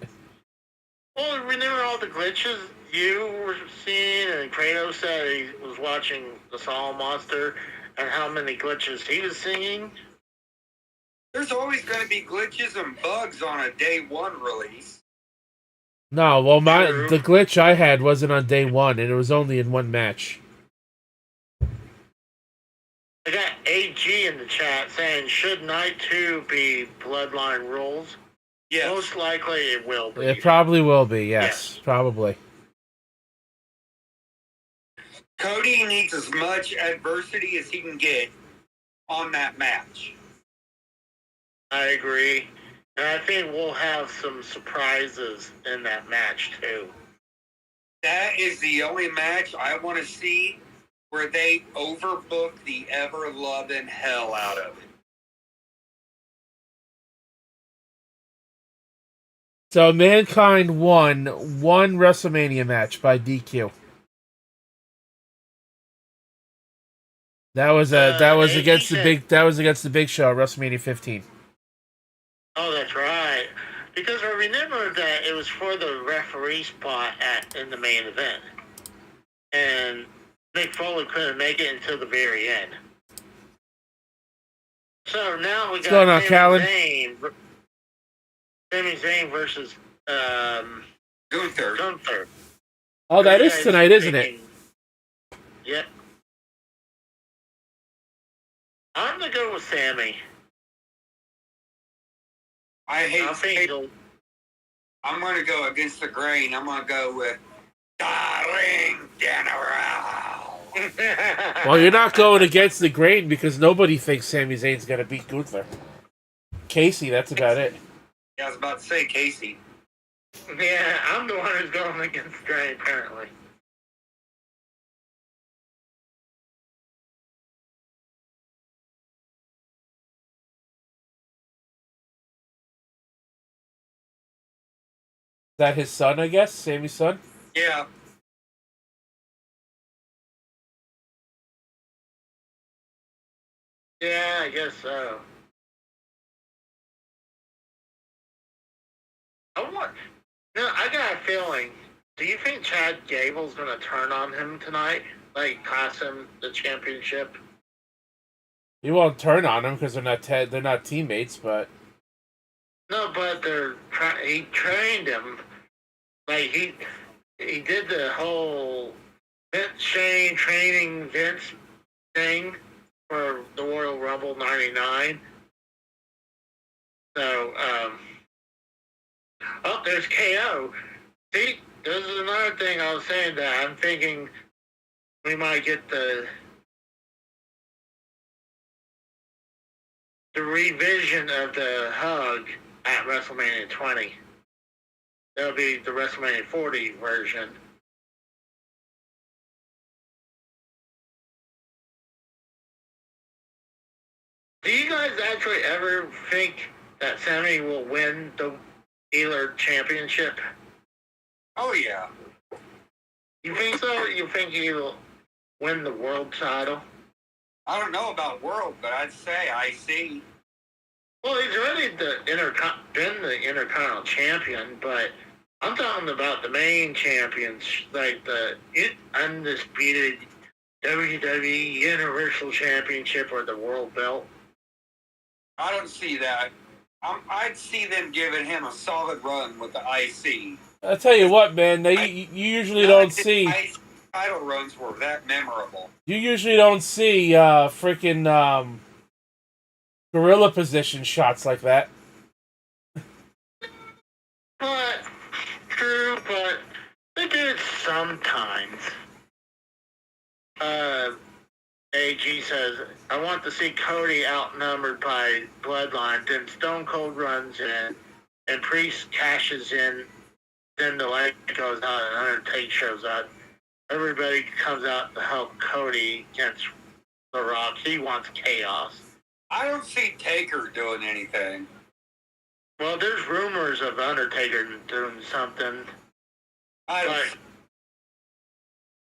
Well, remember all the glitches you were seeing, and Kratos said he was watching the Saw Monster, and how many glitches he was seeing? There's always going to be glitches and bugs on a day 1 release. No, well, the glitch I had wasn't on day 1, and it was only in 1 match. I got AG in the chat saying, should Night 2 be Bloodline rules? Yes. Most likely it will be. It probably will be, yes. Probably. Cody needs as much adversity as he can get on that match. I agree. And I think we'll have some surprises in that match, too. That is the only match I want to see where they overbook the ever-loving hell out of it. So, Mankind won 1 WrestleMania match by DQ. That was against the Big Show at WrestleMania 15. Oh, that's right. Because I remember that it was for the referee spot in the main event. And Mick Foley couldn't make it until the very end. So now we got Sami Zayn versus Gunther. Oh, that is tonight, isn't it? Yep. I'm going to go with Sammy. I'm going to go against the grain. I'm going to go with Darling General. Well, you're not going against the grain because nobody thinks Sami Zayn's going to beat Gunther. Casey, that's about it. Yeah, I was about to say Casey. Yeah, I'm the one who's going against the grain, apparently. Is that his son, I guess? Sammy's son? Yeah. Yeah, I guess so. I got a feeling. Do you think Chad Gable's going to turn on him tonight? like cost him the championship. He won't turn on him because they're not teammates, but No, but he trained him. Like he did the whole Vince Shane training Vince thing for the Royal Rumble '99. So, oh, there's KO. See, this is another thing I was saying that I'm thinking we might get the revision of the hug at WrestleMania 20. That'll be the WrestleMania 40 version. Do you guys actually ever think that Sammy will win the Healer Championship? Oh, yeah. You think so? You think he'll win the world title? I don't know about world, but I'd say I see. Well, he's already been the Intercontinental Champion, but I'm talking about the main champions, like the undisputed WWE Universal Championship or the World Belt. I don't see that. I'd see them giving him a solid run with the IC. I'll tell you what, man. You usually don't see IC title runs were that memorable. You usually don't see freaking gorilla position shots like that. But true, but they do it sometimes. AG says, I want to see Cody outnumbered by Bloodline. Then Stone Cold runs in, and Priest cashes in. Then the light goes out, and Undertaker shows up. Everybody comes out to help Cody against The Rock. He wants chaos. I don't see Taker doing anything. Well, there's rumors of Undertaker doing something. But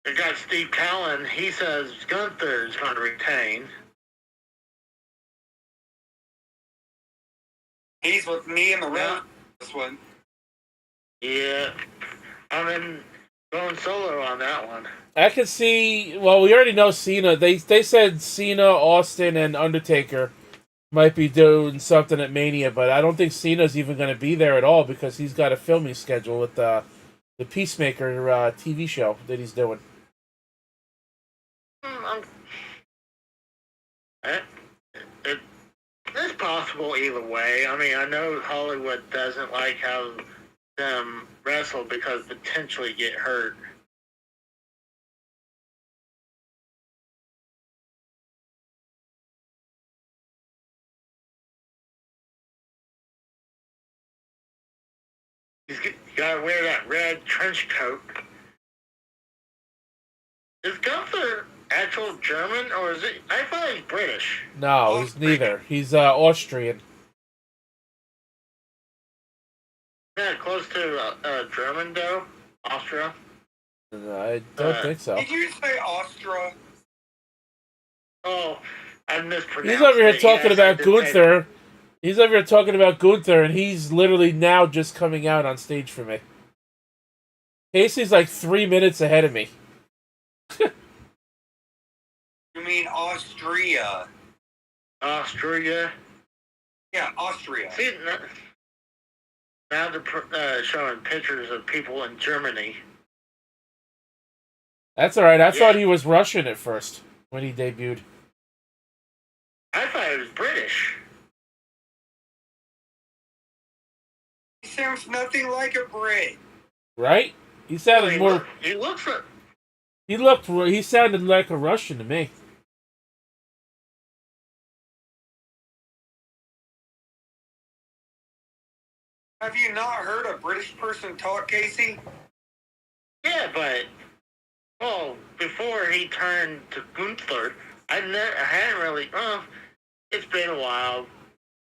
they got Steve Callan. He says Gunther is going to retain. He's with me in the round. This one. Yeah, I'm going solo on that one. I could see. Well, we already know Cena. They said Cena, Austin, and Undertaker might be doing something at Mania, but I don't think Cena's even going to be there at all because he's got a filming schedule with the Peacemaker TV show that he's doing. It's possible either way. I mean, I know Hollywood doesn't like how them wrestle because potentially get hurt. You gotta wear that red trench coat. Is Gunther actual German or is it? I thought he's British. No, he's neither. He's Austrian. Yeah, close to German though. Austria. I don't think so. Did you say Austria? Oh, I mispronounced. He's over here talking about Gunther. He's over here talking about Gunther, and he's literally now just coming out on stage for me. Casey's like 3 minutes ahead of me. You mean Austria? Austria. Yeah, Austria. See, now they're showing pictures of people in Germany. That's alright. I thought he was Russian at first when he debuted. I thought he was British. He sounds nothing like a Brit. Right? He sounded more... He looks like... He sounded like a Russian to me. Have you not heard a British person talk, Casey? Yeah, but... Well, before he turned to Gunther, I hadn't really... it's been a while.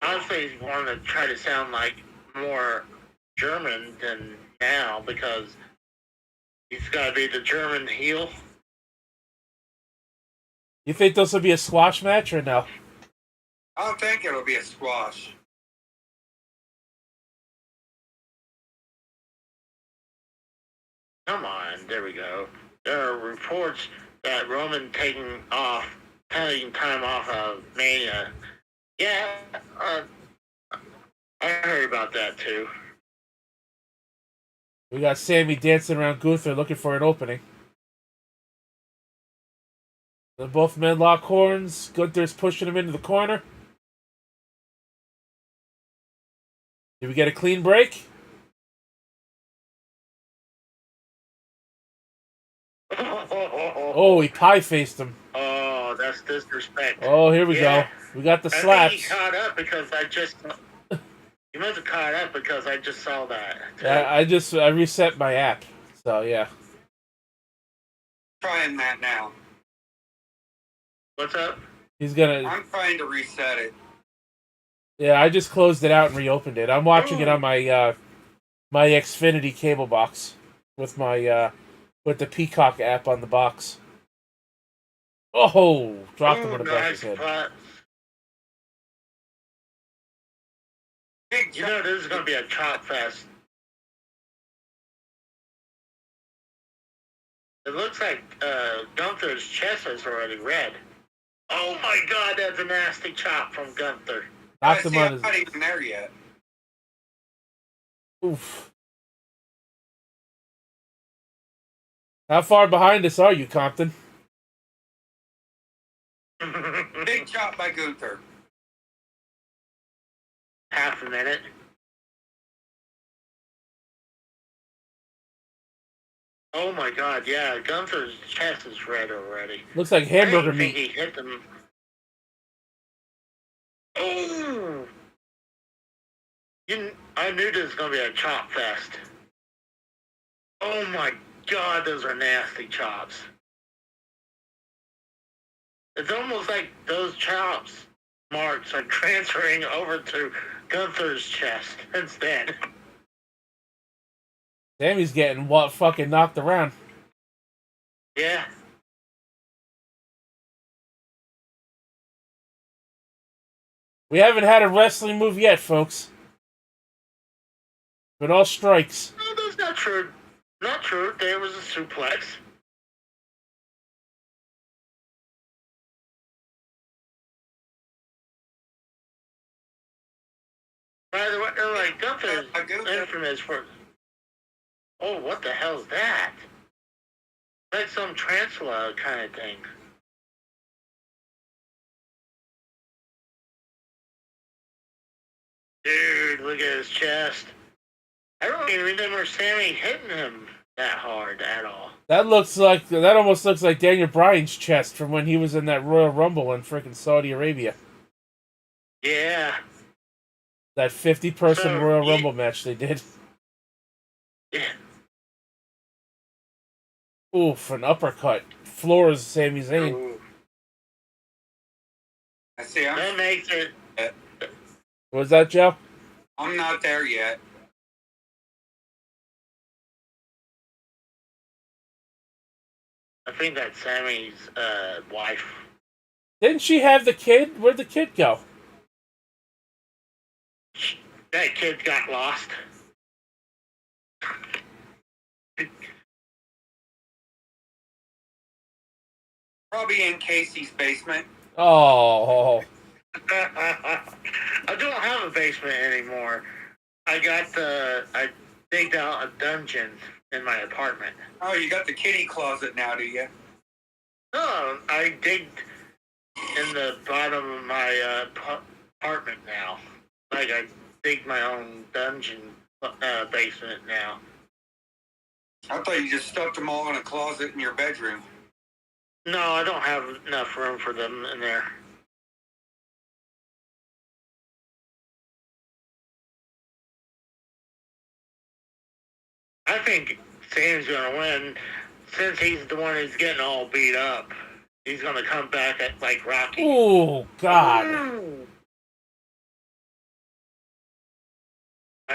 Honestly, he's wanted to try to sound like more German than now because he's got to be the German heel. You think this will be a squash match or no? I don't think it'll be a squash. Come on, there we go. There are reports that Roman taking time off of Mania. Yeah, I heard about that too. We got Sammy dancing around Gunther looking for an opening. Then both men lock horns. Gunther's pushing him into the corner. Did we get a clean break? Oh, he pie-faced him. Oh, that's disrespect. Oh, here we go. We got the slaps. I think he caught up because I just... He must have caught up because I just saw that. I reset my app. So, yeah. Trying that now. What's up? He's gonna... I'm trying to reset it. Yeah, I just closed it out and reopened it. I'm watching it on my my Xfinity cable box with my with the Peacock app on the box. Oh, dropped him on the back of his head. You know this is gonna be a chop fest. It looks like Gunther's chest is already red. Oh my God, that's a nasty chop from Gunther. Knocked him on his... I'm not even there yet. Oof. How far behind us are you, Compton? Big chop by Gunther. Half a minute. Oh my God, yeah, Gunther's chest is red already. Looks like hamburger I think meat. he hit them. Oh! I knew this was going to be a chop fest. Oh my God, those are nasty chops. It's almost like those chops marks are transferring over to Gunther's chest instead. Sammy's getting fucking knocked around. Yeah. We haven't had a wrestling move yet, folks. But all strikes. No, that's not true. Not true. There was a suplex. By the way, like Gunther is infamous for... Oh, what the hell is that? Like some tarantula kind of thing. Dude, look at his chest. I don't even remember Sammy hitting him that hard at all. That almost looks like Daniel Bryan's chest from when he was in that Royal Rumble in freaking Saudi Arabia. Yeah. That 50-person Royal Rumble match they did. Yeah. Oof, an uppercut. Floors Sami Zayn. Ooh. I see. That makes it... What was that, Joe? I'm not there yet. I think that's Sammy's wife. Didn't she have the kid? Where'd the kid go? That kid got lost. Probably in Casey's basement. Oh. I don't have a basement anymore. I digged out a dungeon in my apartment. Oh, you got the kitty closet now, do you? No, I digged in the bottom of my apartment now. Like I digged my own dungeon basement now. I thought you just stuffed them all in a closet in your bedroom. No, I don't have enough room for them in there. I think Sam's going to win. Since he's the one who's getting all beat up, he's going to come back at like Rocky. Oh, God.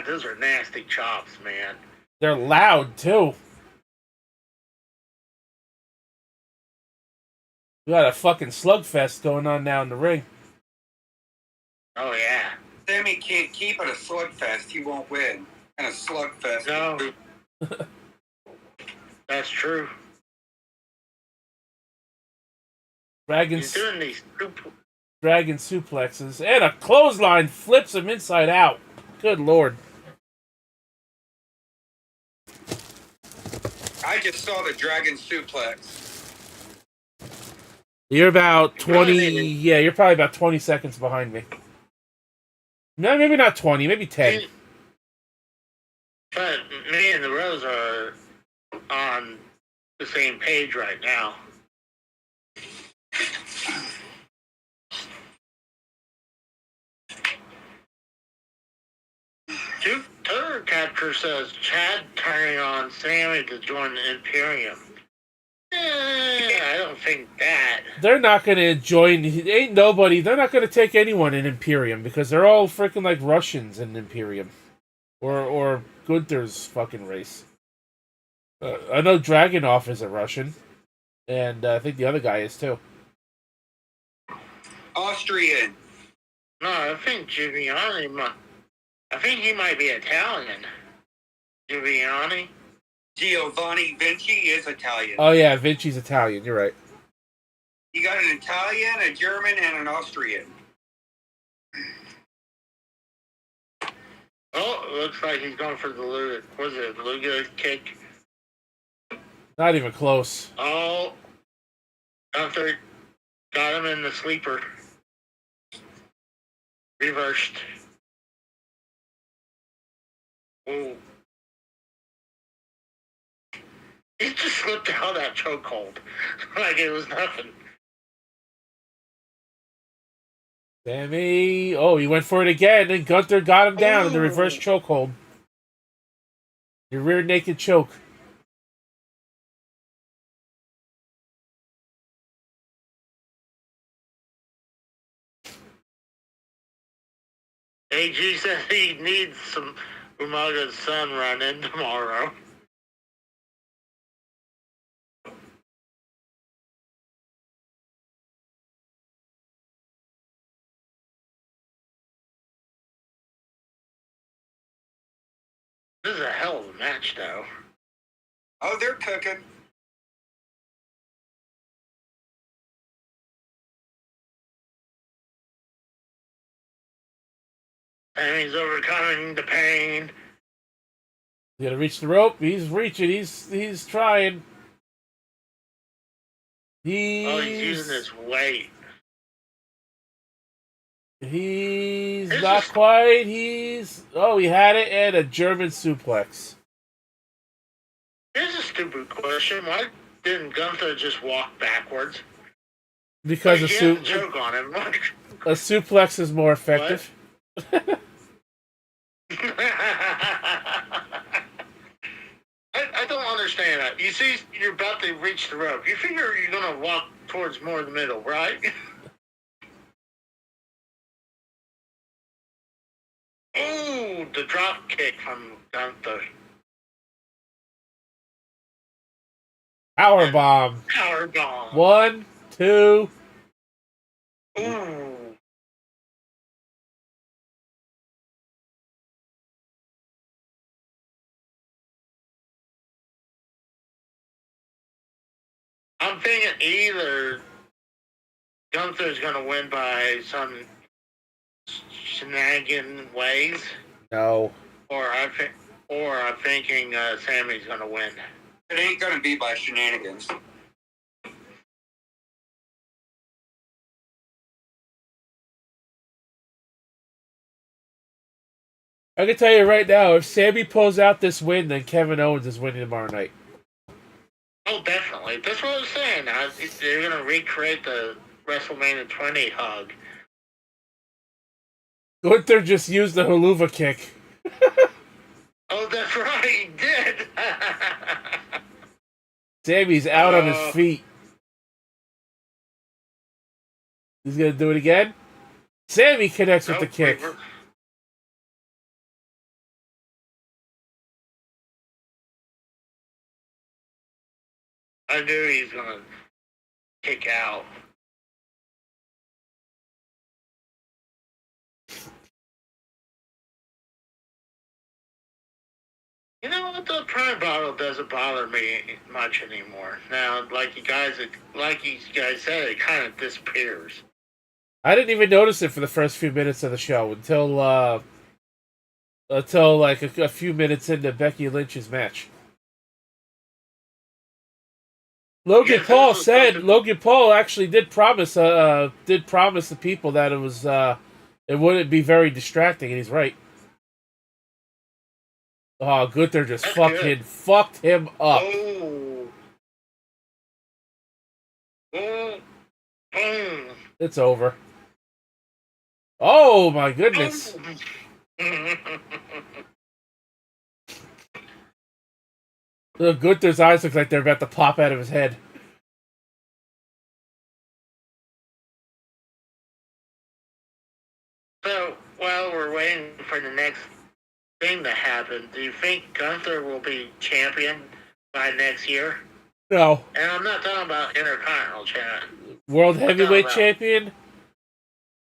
Those are nasty chops, man. They're loud, too. We got a fucking slugfest going on now in the ring. Oh, yeah. Sammy can't keep it a slugfest. He won't win. And a slugfest. No. That's true. He's doing these dragon suplexes, and a clothesline flips him inside out. Good lord. I just saw the dragon suplex. You're about 20... Yeah, you're probably about 20 seconds behind me. No, maybe not 20, maybe 10. But me and the Rose are on the same page right now. Turner Capture says Chad turning on Sammy to join the Imperium. I don't think that. They're not going to join... Ain't nobody... They're not going to take anyone in Imperium because they're all freaking like Russians in Imperium. Or Gunther's fucking race. I know Dragunov is a Russian. And I think the other guy is too. Austrian. No, I think Giuliani I think he might be Italian. Giuliani? Giovanni Vinci is Italian. Oh yeah, Vinci's Italian, you're right. You got an Italian, a German, and an Austrian. Oh, it looks like he's going for the Luga kick? Not even close. Oh, Gunther got him in the sleeper. Reversed. Ooh. He just slipped out of that chokehold like it was nothing. Sammy... Oh, he went for it again, and Gunther got him down in the reverse chokehold. Your rear naked choke. AG said he needs some Umaga's son running tomorrow. This is a hell of a match, though. Oh, they're cooking. And he's overcoming the pain. He's gonna reach the rope. He's reaching. He's trying. He's using his weight. He's not quite. Oh, he had it, and a German suplex. Here's a stupid question. Why didn't Gunther just walk backwards? Because a joke on him. A suplex is more effective. I don't understand that. You see, you're about to reach the rope. You figure you're going to walk towards more of the middle, right? Ooh, the drop kick from Gunther. Powerbomb. Powerbomb. 1, 2. Ooh. I'm thinking either Gunther's going to win by some shenanigan ways. No. Or I'm thinking Sammy's going to win. It ain't going to be by shenanigans. I can tell you right now, if Sammy pulls out this win, then Kevin Owens is winning tomorrow night. Oh, definitely. That's what I was saying. They're going to recreate the WrestleMania 20 hug. Gunther just used the haluva kick. Oh, that's right. He did. Sammy's out on his feet. He's going to do it again. Sammy connects with the kick. I knew he was going to kick out. You know what? the prime bottle doesn't bother me much anymore. Now, like you guys said, it kind of disappears. I didn't even notice it for the first few minutes of the show until like a few minutes into Becky Lynch's match. Logan Paul actually did promise the people that it wouldn't be very distracting, and he's right. Oh, Gunther just fucked him up. Oh. Oh. Boom. It's over. Oh my goodness. Look, Gunther's eyes look like they're about to pop out of his head. So, while we're waiting for the next thing to happen, do you think Gunther will be champion by next year? No. And I'm not talking about Intercontinental champion. World Heavyweight champion?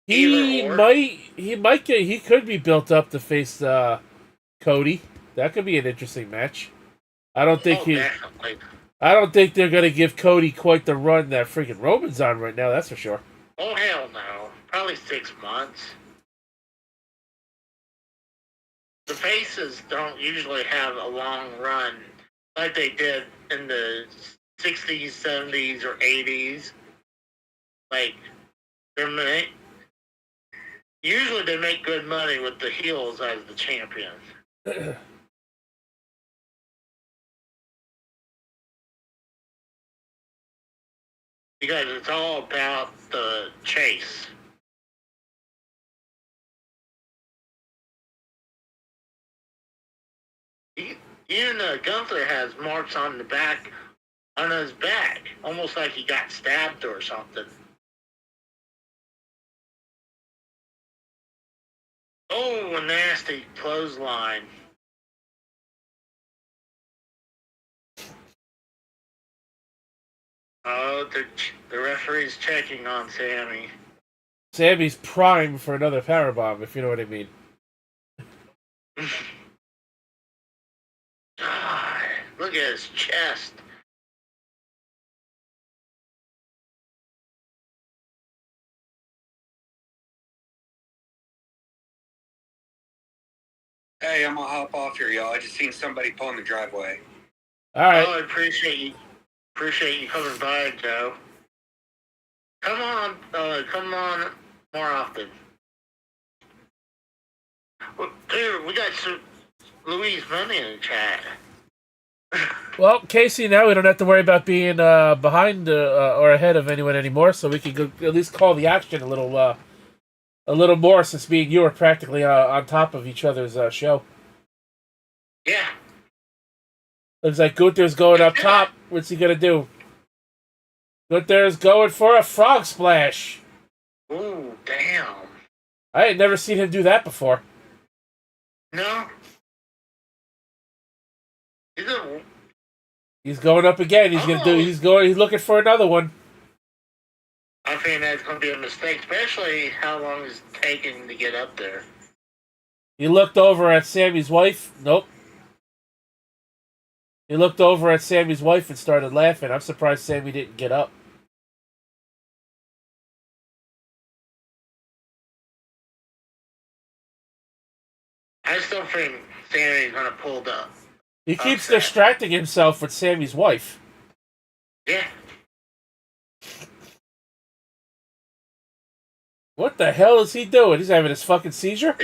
He could be built up to face Cody. That could be an interesting match. I don't think they're gonna give Cody quite the run that freaking Roman's on right now, that's for sure. Oh hell no. Probably 6 months. The faces don't usually have a long run like they did in the 60s, 70s, or 80s. Like, usually they make good money with the heels as the champion. Because it's all about the chase. Even Gunther has marks on his back, almost like he got stabbed or something. Oh, a nasty clothesline. Oh, the referee's checking on Sammy. Sammy's primed for another powerbomb, if you know what I mean. God, look at his chest. Hey, I'm gonna hop off here, y'all. I just seen somebody pulling the driveway. All right. Oh, I appreciate you coming by, Joe. Come on more often. Well, dude, we got some Louise Money in the chat. Well, Casey, now we don't have to worry about being behind or ahead of anyone anymore, so we can at least call the action a little more, since me and you are practically on top of each other's show. Yeah. Looks like Gunther's going up top. What's he gonna do? Gunther's going for a frog splash. Ooh, damn. I had never seen him do that before. No. He's going up again. He's looking for another one. I think that's going to be a mistake, especially how long it's taking to get up there. He looked over at Sammy's wife. Nope. He looked over at Sammy's wife and started laughing. I'm surprised Sammy didn't get up. I still think Sammy's going to pull the... He keeps distracting himself with Sammy's wife. Yeah. What the hell is he doing? He's having his fucking seizure?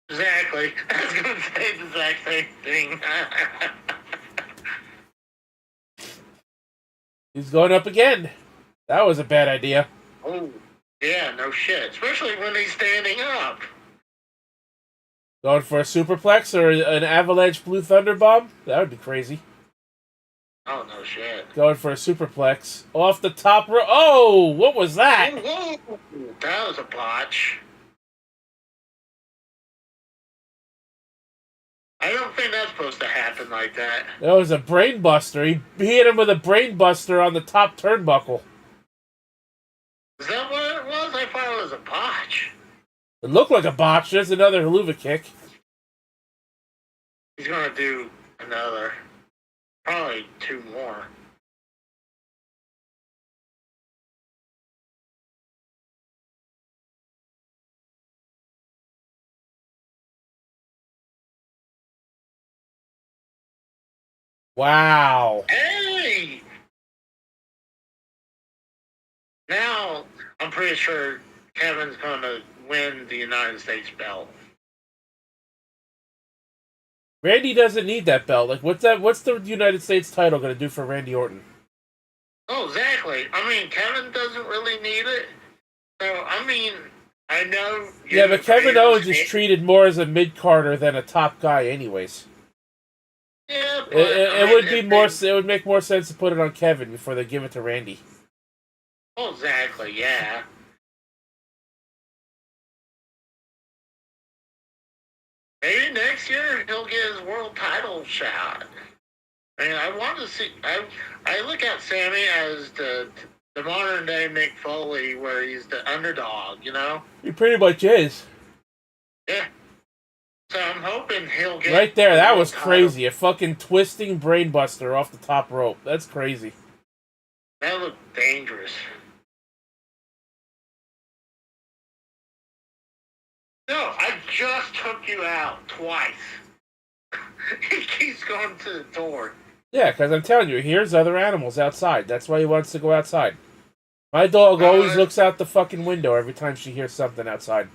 Exactly. I was going to say the exact same thing. He's going up again. That was a bad idea. Oh, yeah, no shit. Especially when he's standing up. Going for a superplex or an avalanche blue thunder bomb? That would be crazy. Oh, no shit. Going for a superplex. Off the top row. Oh, what was that? Whoa. That was a botch. I don't think that's supposed to happen like that. That was a brain buster. He hit him with a brain buster on the top turnbuckle. Is that what it was? I thought it was a botch. It looked like a botch. There's another haluva kick. He's gonna do another, probably 2 more. Wow. Hey! Now, I'm pretty sure Kevin's going to win the United States belt. Randy doesn't need that belt. Like, what's the United States title going to do for Randy Orton? Oh, exactly. I mean, Kevin doesn't really need it. So, I mean, I know... Yeah, but Kevin Owens is treated more as a mid-carder than a top guy anyways. Yeah, but... It would be more... It would make more sense to put it on Kevin before they give it to Randy. Oh, exactly, yeah. Maybe next year he'll get his world title shot. I mean, I want to see... I look at Sammy as the modern day Mick Foley, where he's the underdog, you know? He pretty much is. Yeah. So I'm hoping he'll get... Right there, that was crazy. A fucking twisting brainbuster off the top rope. That's crazy. That looked dangerous. No, I just took you out twice. He keeps going to the door. Yeah, because I'm telling you, here's other animals outside. That's why he wants to go outside. My dog always looks out the fucking window every time she hears something outside.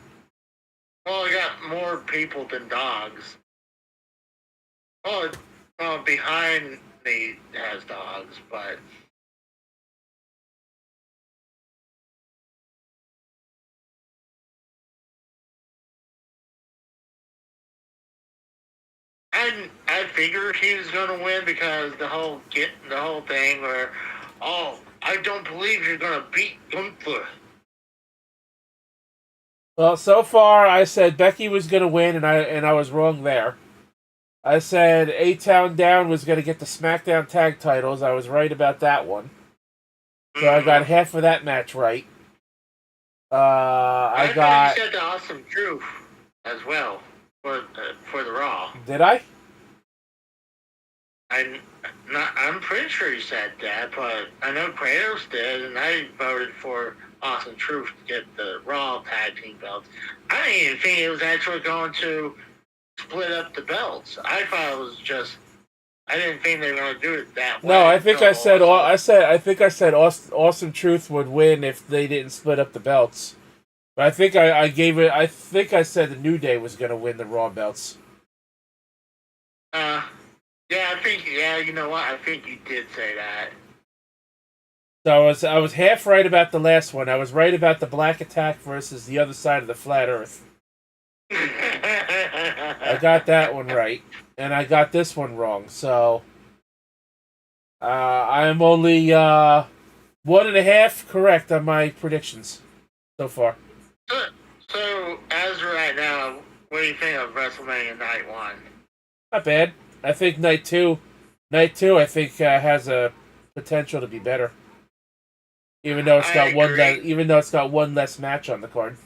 Well, I got more people than dogs. Well, behind me has dogs, but... I figured he was gonna win because the whole thing where, oh, I don't believe you're gonna beat Gunther. Well, so far I said Becky was gonna win, and I was wrong there. I said A-Town Down was gonna get the SmackDown Tag Titles. I was right about that one. So I got half of that match right. I got. You said the Awesome Truth as well for the Raw. Did I? I'm pretty sure you said that, but I know Kratos did, and I voted for Awesome Truth to get the Raw Tag Team belts. I didn't even think it was actually going to split up the belts. I thought it was just. I didn't think they were going to do it that way. No, I think I said Awesome Truth would win if they didn't split up the belts. But I think I gave it. I think I said the New Day was going to win the Raw belts. Yeah, I think. Yeah, you know what? I think you did say that. So I was half right about the last one. I was right about the Black Attack versus the other side of the flat Earth. I got that one right, and I got this one wrong. So I'm only 1.5 correct on my predictions so far. So as of right now, what do you think of WrestleMania Night 1? Not bad. I think Night 2, I think has a potential to be better. Even though it's got one less match on the card.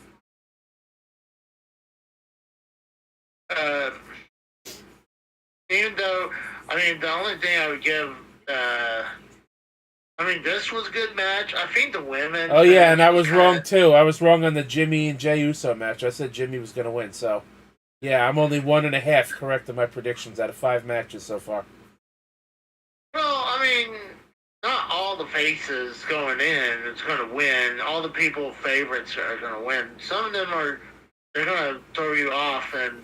Even though, I mean, the only thing I would give, I mean, this was a good match. I think the women. Oh yeah, and I was wrong too. I was wrong on the Jimmy and Jey Uso match. I said Jimmy was going to win. So, yeah, I'm only 1.5 correct in my predictions out of 5 matches so far. Well, I mean, not all the faces going in is going to win. All the people favorites are going to win. Some of them they're going to throw you off and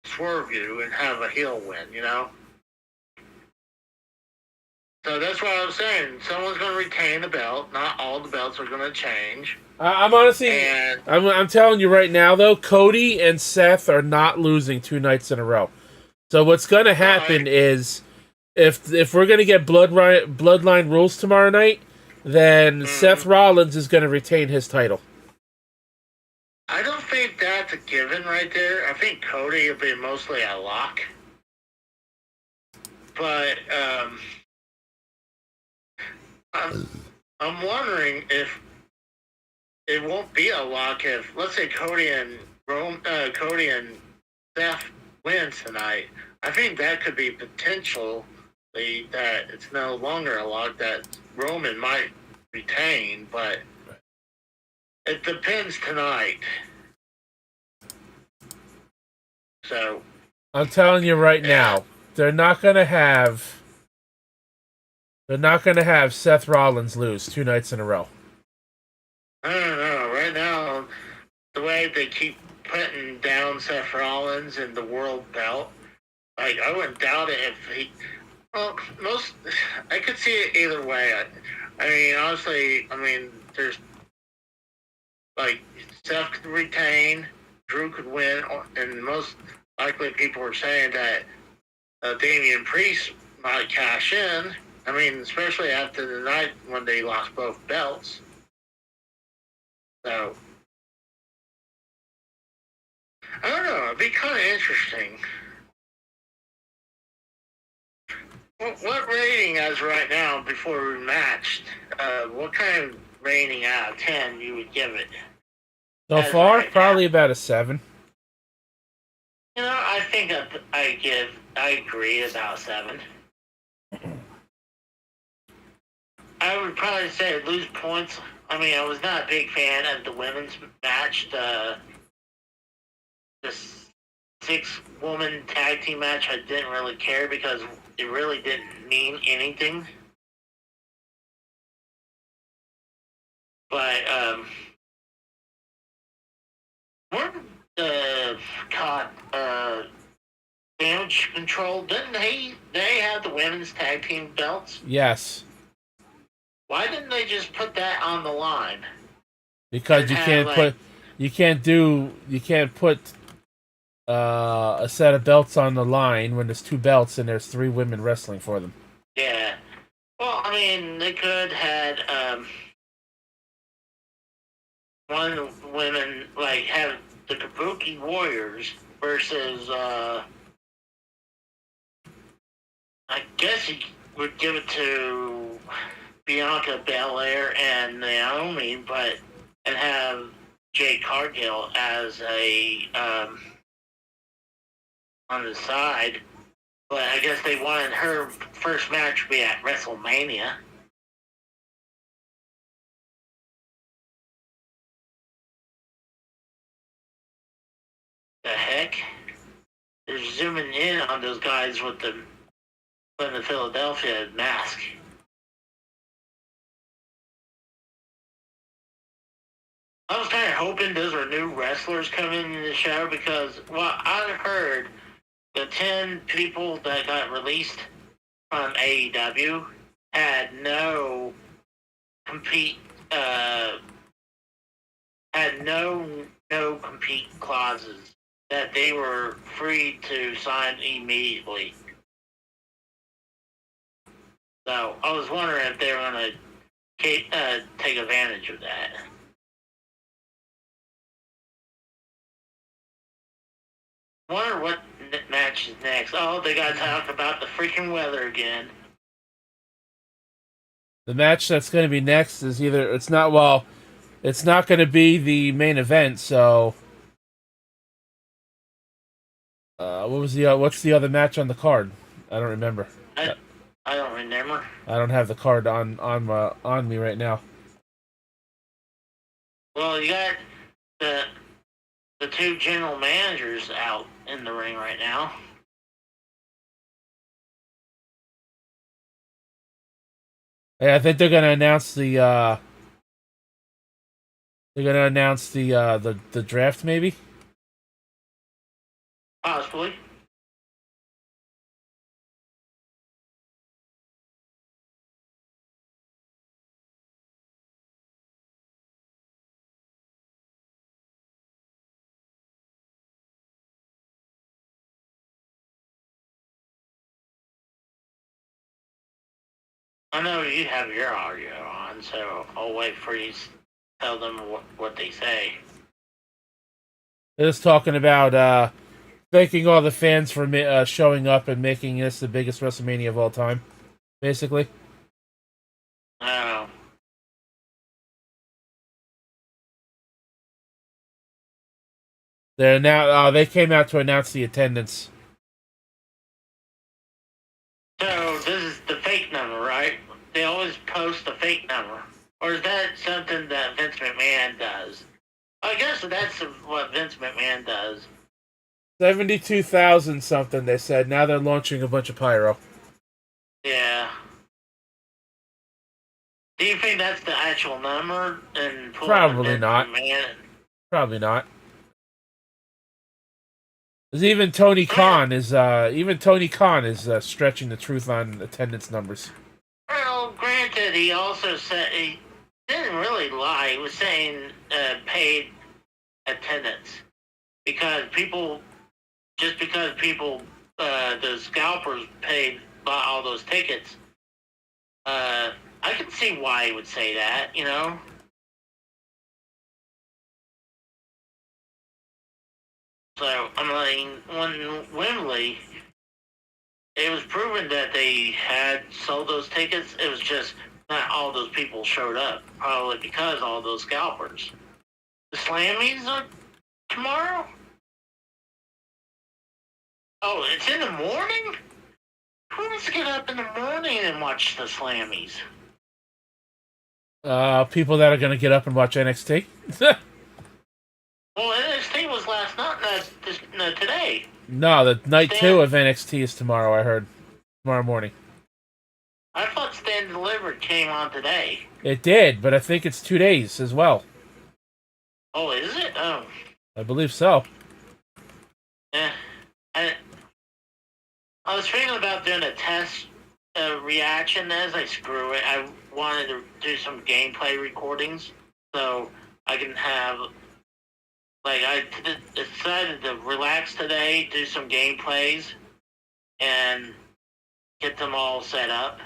swerve you and have a heel win, you know? So that's what I was saying. Someone's going to retain the belt. Not all the belts are going to change. I'm honestly, I'm telling you right now, though, Cody and Seth are not losing 2 nights in a row. So what's going to happen is, if we're going to get Bloodline rules tomorrow night, then Seth Rollins is going to retain his title. I don't think that's a given right there. I think Cody will be mostly a lock. But I'm wondering if it won't be a lock if, let's say, Cody and Seth wins tonight. I think that could be potential that it's no longer a lock that Roman might retain, but it depends tonight. So I'm telling you right now, they're not gonna have Seth Rollins lose 2 nights in a row. I don't know. Right now, the way they keep putting down Seth Rollins in the world belt, like I wouldn't doubt it if he. Well, I could see it either way. I mean, honestly, there's like Seth could retain, Drew could win, and most likely people are saying that Damian Priest might cash in. I mean, especially after the night when they lost both belts. So I don't know. It'd be kind of interesting. What rating as right now before we matched? What kind of rating out of 10 you would give it? So far, probably about a 7. You know, I think I agree about 7. I would probably say lose points. I mean, I was not a big fan of the women's match, the 6-woman tag team match. I didn't really care because it really didn't mean anything. But weren't Damage Control, didn't they have the women's tag team belts? Yes. Why didn't they just put that on the line? Because you can't put a set of belts on the line when there's 2 belts and there's 3 women wrestling for them. Yeah. Well, I mean, they could had one women like have the Kabuki Warriors versus I guess you would give it to Bianca Belair and Naomi, and have Jade Cargill as a on the side. But I guess they wanted her first match to be at WrestleMania. The heck? They're zooming in on those guys with the Philadelphia mask. I was kind of hoping those were new wrestlers coming in the show because, well, I heard the 10 people that got released from AEW had no compete, had no compete clauses, that they were free to sign immediately. So I was wondering if they were going to take advantage of that. Wonder what match is next. Oh, they got to talk about the freaking weather again. The match that's going to be next is it's not going to be the main event. So, what's the other match on the card? I don't remember. I don't remember. I don't have the card on me right now. Well, you got the 2 general managers out in the ring right now. Hey, I think they're going to announce the the draft maybe. Possibly. I know you have your audio on, so I'll wait for you to tell them what they say. They're just talking about thanking all the fans for showing up and making this the biggest WrestleMania of all time, basically. Oh. They're now they came out to announce the attendance. So this is the fake number, right? They always post the fake number. Or is that something that Vince McMahon does? I guess that's what Vince McMahon does. 72,000 something, they said. Now they're launching a bunch of pyro. Yeah. Do you think that's the actual number? And Probably not. McMahon? Probably not. Because even Tony Khan is stretching the truth on attendance numbers. Well, granted, he also said he didn't really lie. He was saying paid attendance because people, the scalpers bought all those tickets. I can see why he would say that. You know. So I mean, when Wembley, it was proven that they had sold those tickets. It was just not all those people showed up, probably because all those scalpers. The Slammies are tomorrow? Oh, it's in the morning? Who wants to get up in the morning and watch the Slammies? People that are going to get up and watch NXT. Well, NXT was last night, not today. No, the night 2 of NXT is tomorrow, I heard. Tomorrow morning. I thought Stand Delivered came on today. It did, but I think it's 2 days as well. Oh, is it? Oh. I believe so. Yeah. I was thinking about doing a test reaction as I screw it. I wanted to do some gameplay recordings so I can have, like, I decided to relax today, do some gameplays, and get them all set up.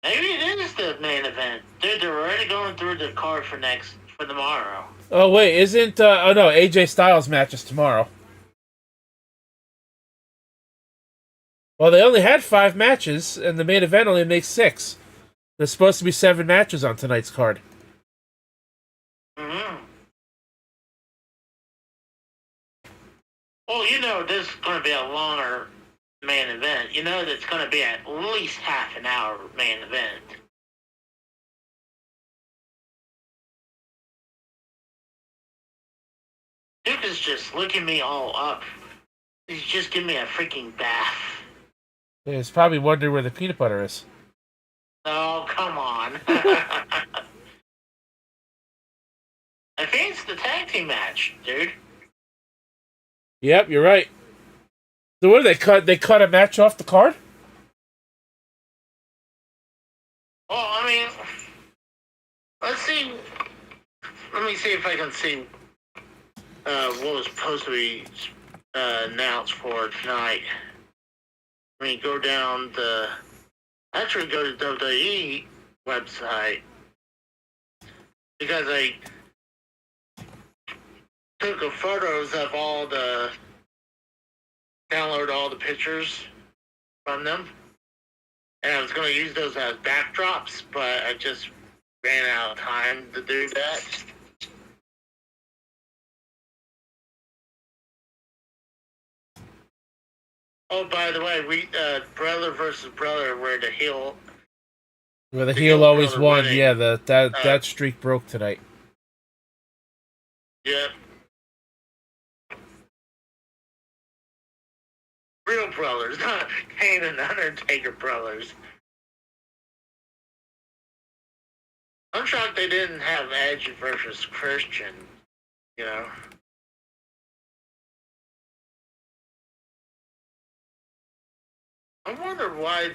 Maybe it is the main event. Dude, they're already going through the card for tomorrow. Oh, wait, isn't... oh, no, AJ Styles match is tomorrow. Well, they only had 5 matches, and the main event only makes 6. There's supposed to be 7 matches on tonight's card. Mm-hmm. Well, you know this is going to be a longer main event. You know that's going to be at least half an hour main event. Duke is just looking me all up. He's just giving me a freaking bath. Yeah, he's probably wondering where the peanut butter is. Oh, come on. I think it's the tag team match, dude. Yep, you're right. So what did they cut? They cut a match off the card? Well, I mean, let's see. Let me see if I can see what was supposed to be announced for tonight. I mean, go down the... Actually, go to WWE website. Because I took photos of all the... Download all the pictures from them. And I was going to use those as backdrops, but I just ran out of time to do that. Oh, by the way, we brother versus brother, where the heel always won. winning. Yeah, that streak broke tonight. Yeah. Real brothers, not Kane and Undertaker brothers. I'm shocked they didn't have Edge versus Christian, you know. I wonder why.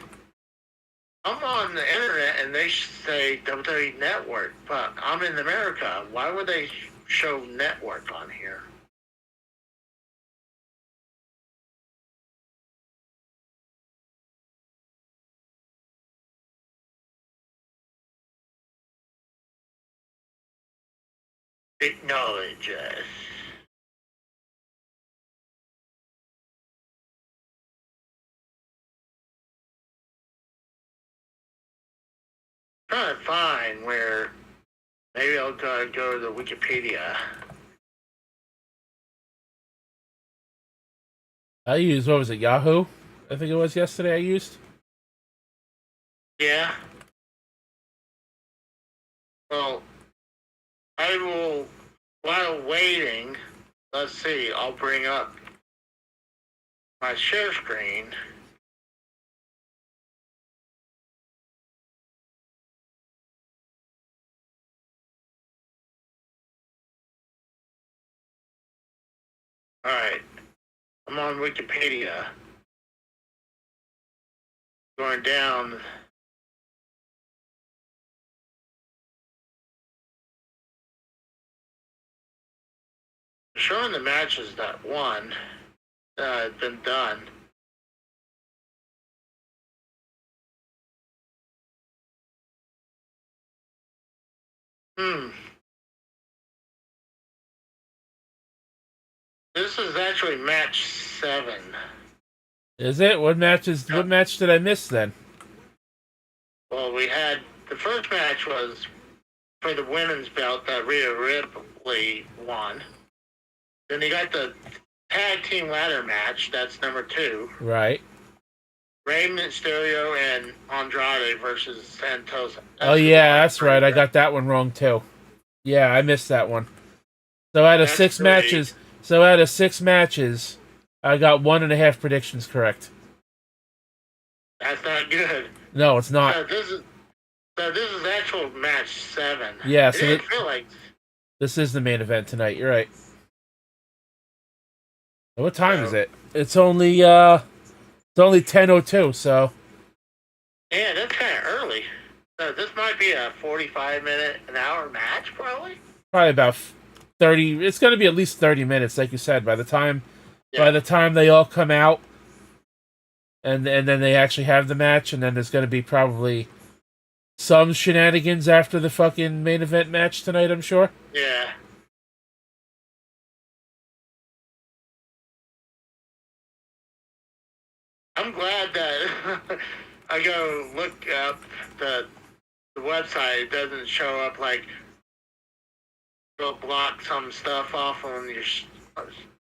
I'm on the internet and they say WWE Network, but I'm in America. Why would they show network on here? Acknowledge us. Trying to find where. Maybe I'll go to the Wikipedia. I used, what was it, Yahoo? I think it was yesterday I used. Yeah. Well, I will, while waiting, let's see, I'll bring up my share screen. Alright, I'm on Wikipedia. Going down. Showing the matches that won, had been done. This is actually match 7. Is it? What match did I miss then? Well, we had the first match was for the women's belt that Rhea Ripley won. Then you got the tag team ladder match. That's number 2. Right. Rey Mysterio and Andrade versus Santos. Oh yeah, that's right. I got that one wrong too. Yeah, I missed that one. So out of 6 matches, I got 1.5 predictions correct. That's not good. No, it's not. So this is actual match 7. Yeah, so I feel like this is the main event tonight. You're right. What time is it? It's only 10:02. So yeah, that's kind of early. So this might be a 45-minute, an hour match, probably. Probably about 30. It's going to be at least 30 minutes, like you said. By the time they all come out, and then they actually have the match, and then there's going to be probably some shenanigans after the fucking main event match tonight, I'm sure. Yeah. I'm glad that I go look up the website. It doesn't show up like it'll block some stuff off on your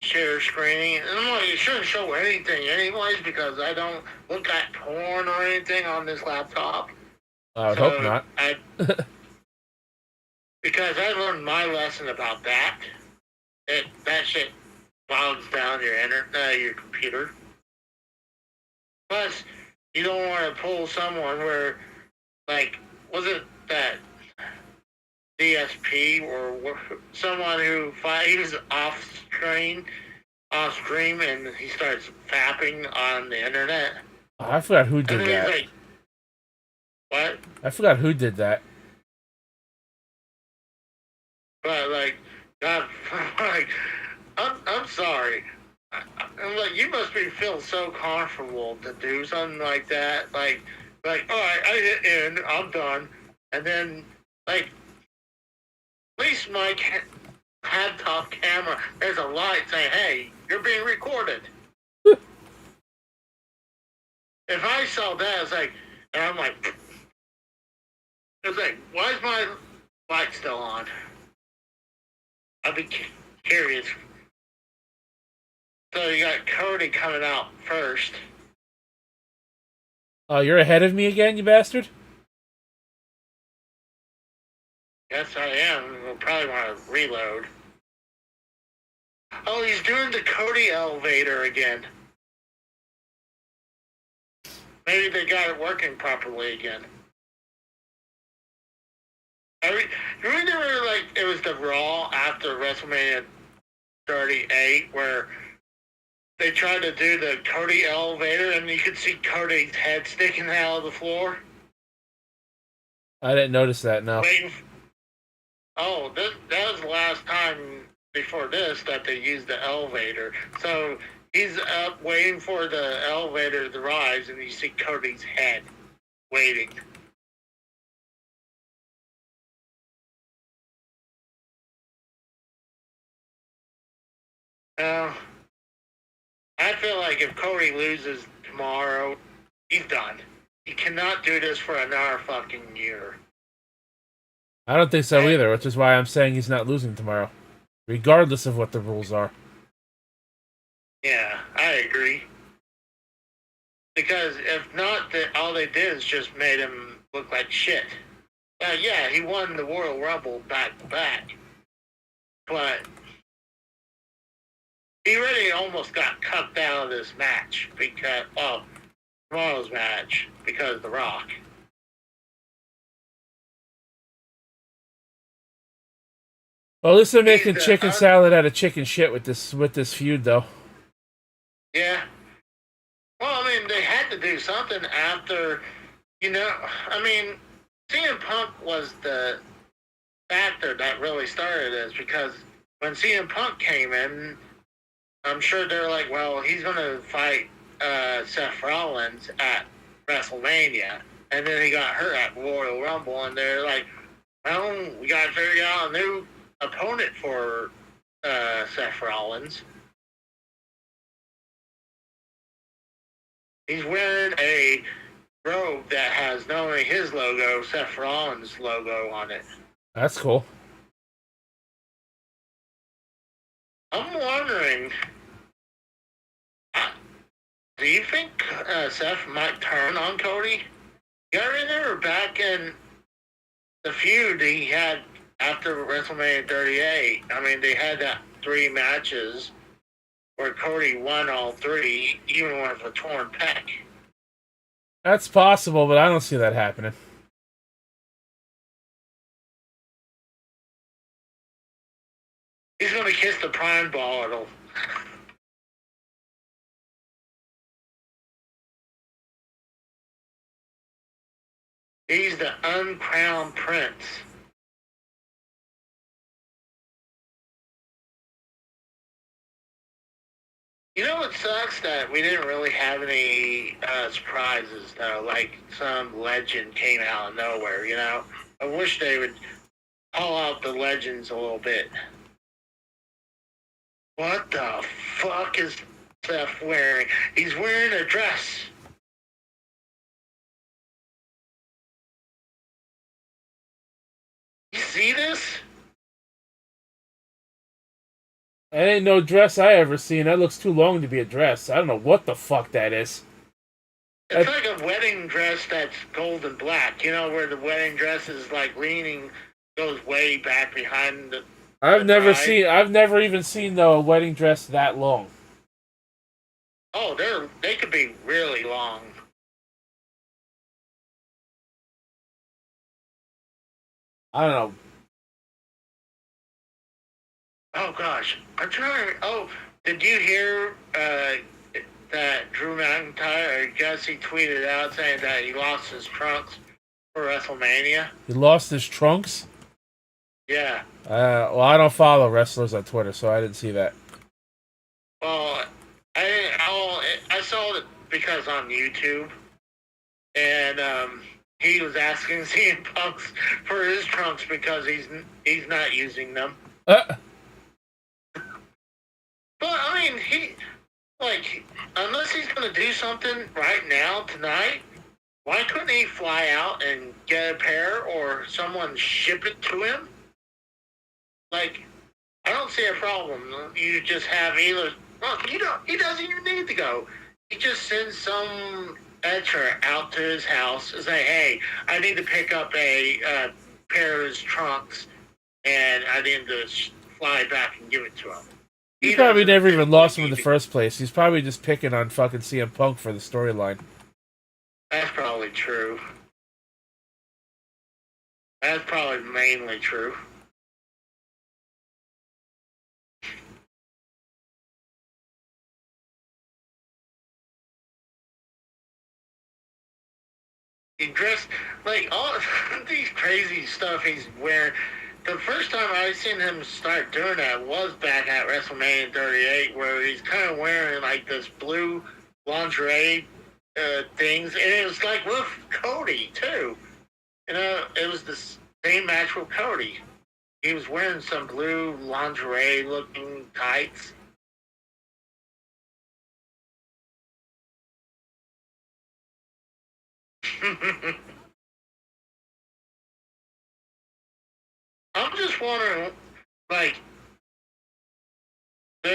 share screening. And I'm like, it shouldn't show anything anyways because I don't look at porn or anything on this laptop. I would hope not. Because I learned my lesson about that. That shit bogs down your computer. Plus, you don't want to pull someone where, like, was it that DSP or someone who he was off stream, and he starts fapping on the internet. I forgot who did that. Like, what? I forgot who did that. But like, God, like, I'm sorry. I'm like, you must feel so comfortable to do something like that. Like, all right, I hit end, I'm done, and then like, at least my laptop camera, there's a light saying, "Hey, you're being recorded." If I saw that, it's like, and I'm like, it's like, why is my light still on? I'd be curious. So you got Cody coming out first. Oh, you're ahead of me again, you bastard? Yes, I am. We'll probably want to reload. Oh, he's doing the Cody elevator again. Maybe they got it working properly again. You remember, like, it was the Raw after WrestleMania 38 where they tried to do the Cody elevator and you could see Cody's head sticking out of the floor? I didn't notice that, no. That was the last time before this that they used the elevator. So he's up waiting for the elevator to rise and you see Cody's head waiting. I feel like if Cody loses tomorrow, he's done. He cannot do this for another fucking year. I don't think so either, which is why I'm saying he's not losing tomorrow, regardless of what the rules are. Yeah, I agree. Because if not, all they did is just made him look like shit. Yeah, he won the Royal Rumble back to back, but he really almost got cucked out of this match because, tomorrow's match, because of The Rock. Well, at least they're making chicken salad out of chicken shit with this feud, though. Yeah. Well, I mean, they had to do something after, I mean, CM Punk was the factor that really started this, because when CM Punk came in, I'm sure they're like, well, he's going to fight Seth Rollins at WrestleMania, and then he got hurt at Royal Rumble, and they're like, well, we got to figure out a new opponent for Seth Rollins. He's wearing a robe that has not only his logo, Seth Rollins' logo on it. That's cool. I'm wondering, do you think Seth might turn on Cody? You gotta remember back in the feud he had after WrestleMania 38, I mean, they had that 3 matches where Cody won all 3, even with a torn pec. That's possible, but I don't see that happening. He's gonna kiss the prime bottle. He's the uncrowned prince. You know what sucks? That we didn't really have any surprises, though. Like some legend came out of nowhere, I wish they would call out the legends a little bit. What the fuck is Seth wearing? He's wearing a dress. You see this? That ain't no dress I ever seen. That looks too long to be a dress. I don't know what the fuck that is. It's like a wedding dress that's gold and black. Where the wedding dress is like leaning, goes way back behind the. I've never even seen a wedding dress that long. Oh, they could be really long. I don't know. Oh gosh, I'm trying. Oh, did you hear that Drew McIntyre, I guess he tweeted out saying that he lost his trunks for WrestleMania? He lost his trunks? Yeah. Well, I don't follow wrestlers on Twitter, so I didn't see that. Well, I saw it because on YouTube, and he was asking CM Punk for his trunks because he's not using them. But I mean, unless he's gonna do something right now tonight, why couldn't he fly out and get a pair, or someone ship it to him? Like, I don't see a problem. You just have either. Well, he doesn't even need to go. He just sends some etcher out to his house and say, "Hey, I need to pick up a pair of his trunks, and I need to fly back and give it to him." He probably never even lost him in the first place. He's probably just picking on fucking CM Punk for the storyline. That's probably true. That's probably mainly true. He dressed like all these crazy stuff he's wearing. The first time I seen him start doing that was back at WrestleMania 38, where he's kind of wearing like this blue lingerie things, and it was like with Cody too. It was the same match with Cody. He was wearing some blue lingerie-looking tights. I'm just wondering, like,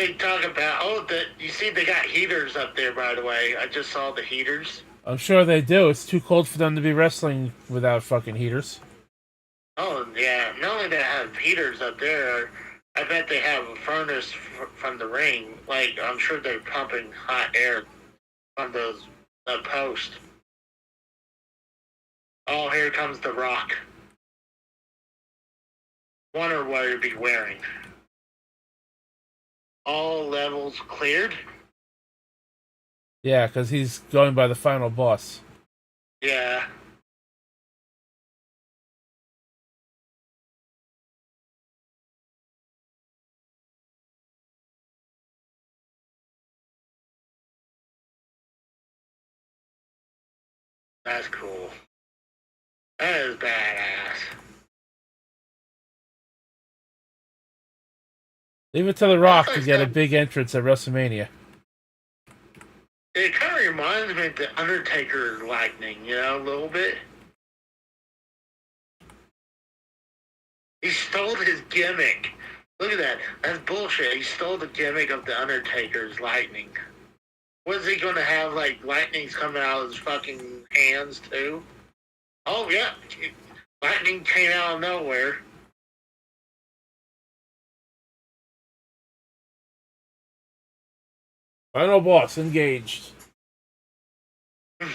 they talk about? Oh, you see, they got heaters up there. By the way, I just saw the heaters. I'm sure they do. It's too cold for them to be wrestling without fucking heaters. Oh yeah, not only they have heaters up there, I bet they have a furnace from the ring. Like I'm sure they're pumping hot air from those posts. Oh, here comes the Rock. Wonder what he'd be wearing. All levels cleared? Yeah, because he's going by the final boss. Yeah. That's cool. That is badass. Leave it to The Rock to get a big entrance at WrestleMania. It kind of reminds me of the Undertaker lightning, you know, a little bit. He stole his gimmick. Look at that. That's bullshit. He stole the gimmick of the Undertaker's lightning. Was he going to have, like, lightnings coming out of his fucking hands, too? Oh, yeah. Lightning came out of nowhere. Final boss engaged. When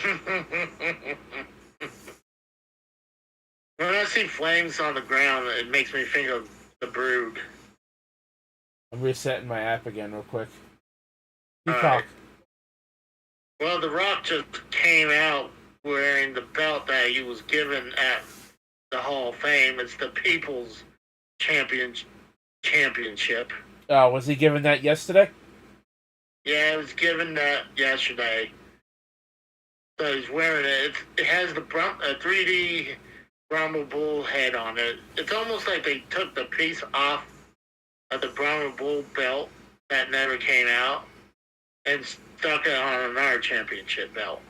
I see flames on the ground, it makes me think of the Brood. I'm resetting my app again real quick. Peacock. Right. Well, The Rock just came out wearing the belt that he was given at the Hall of Fame. It's the People's Championship. Oh, was he given that yesterday? Yeah, he was given that yesterday. So he's wearing it. It has the 3D Brahma Bull head on it. It's almost like they took the piece off of the Brahma Bull belt that never came out and stuck it on another championship belt.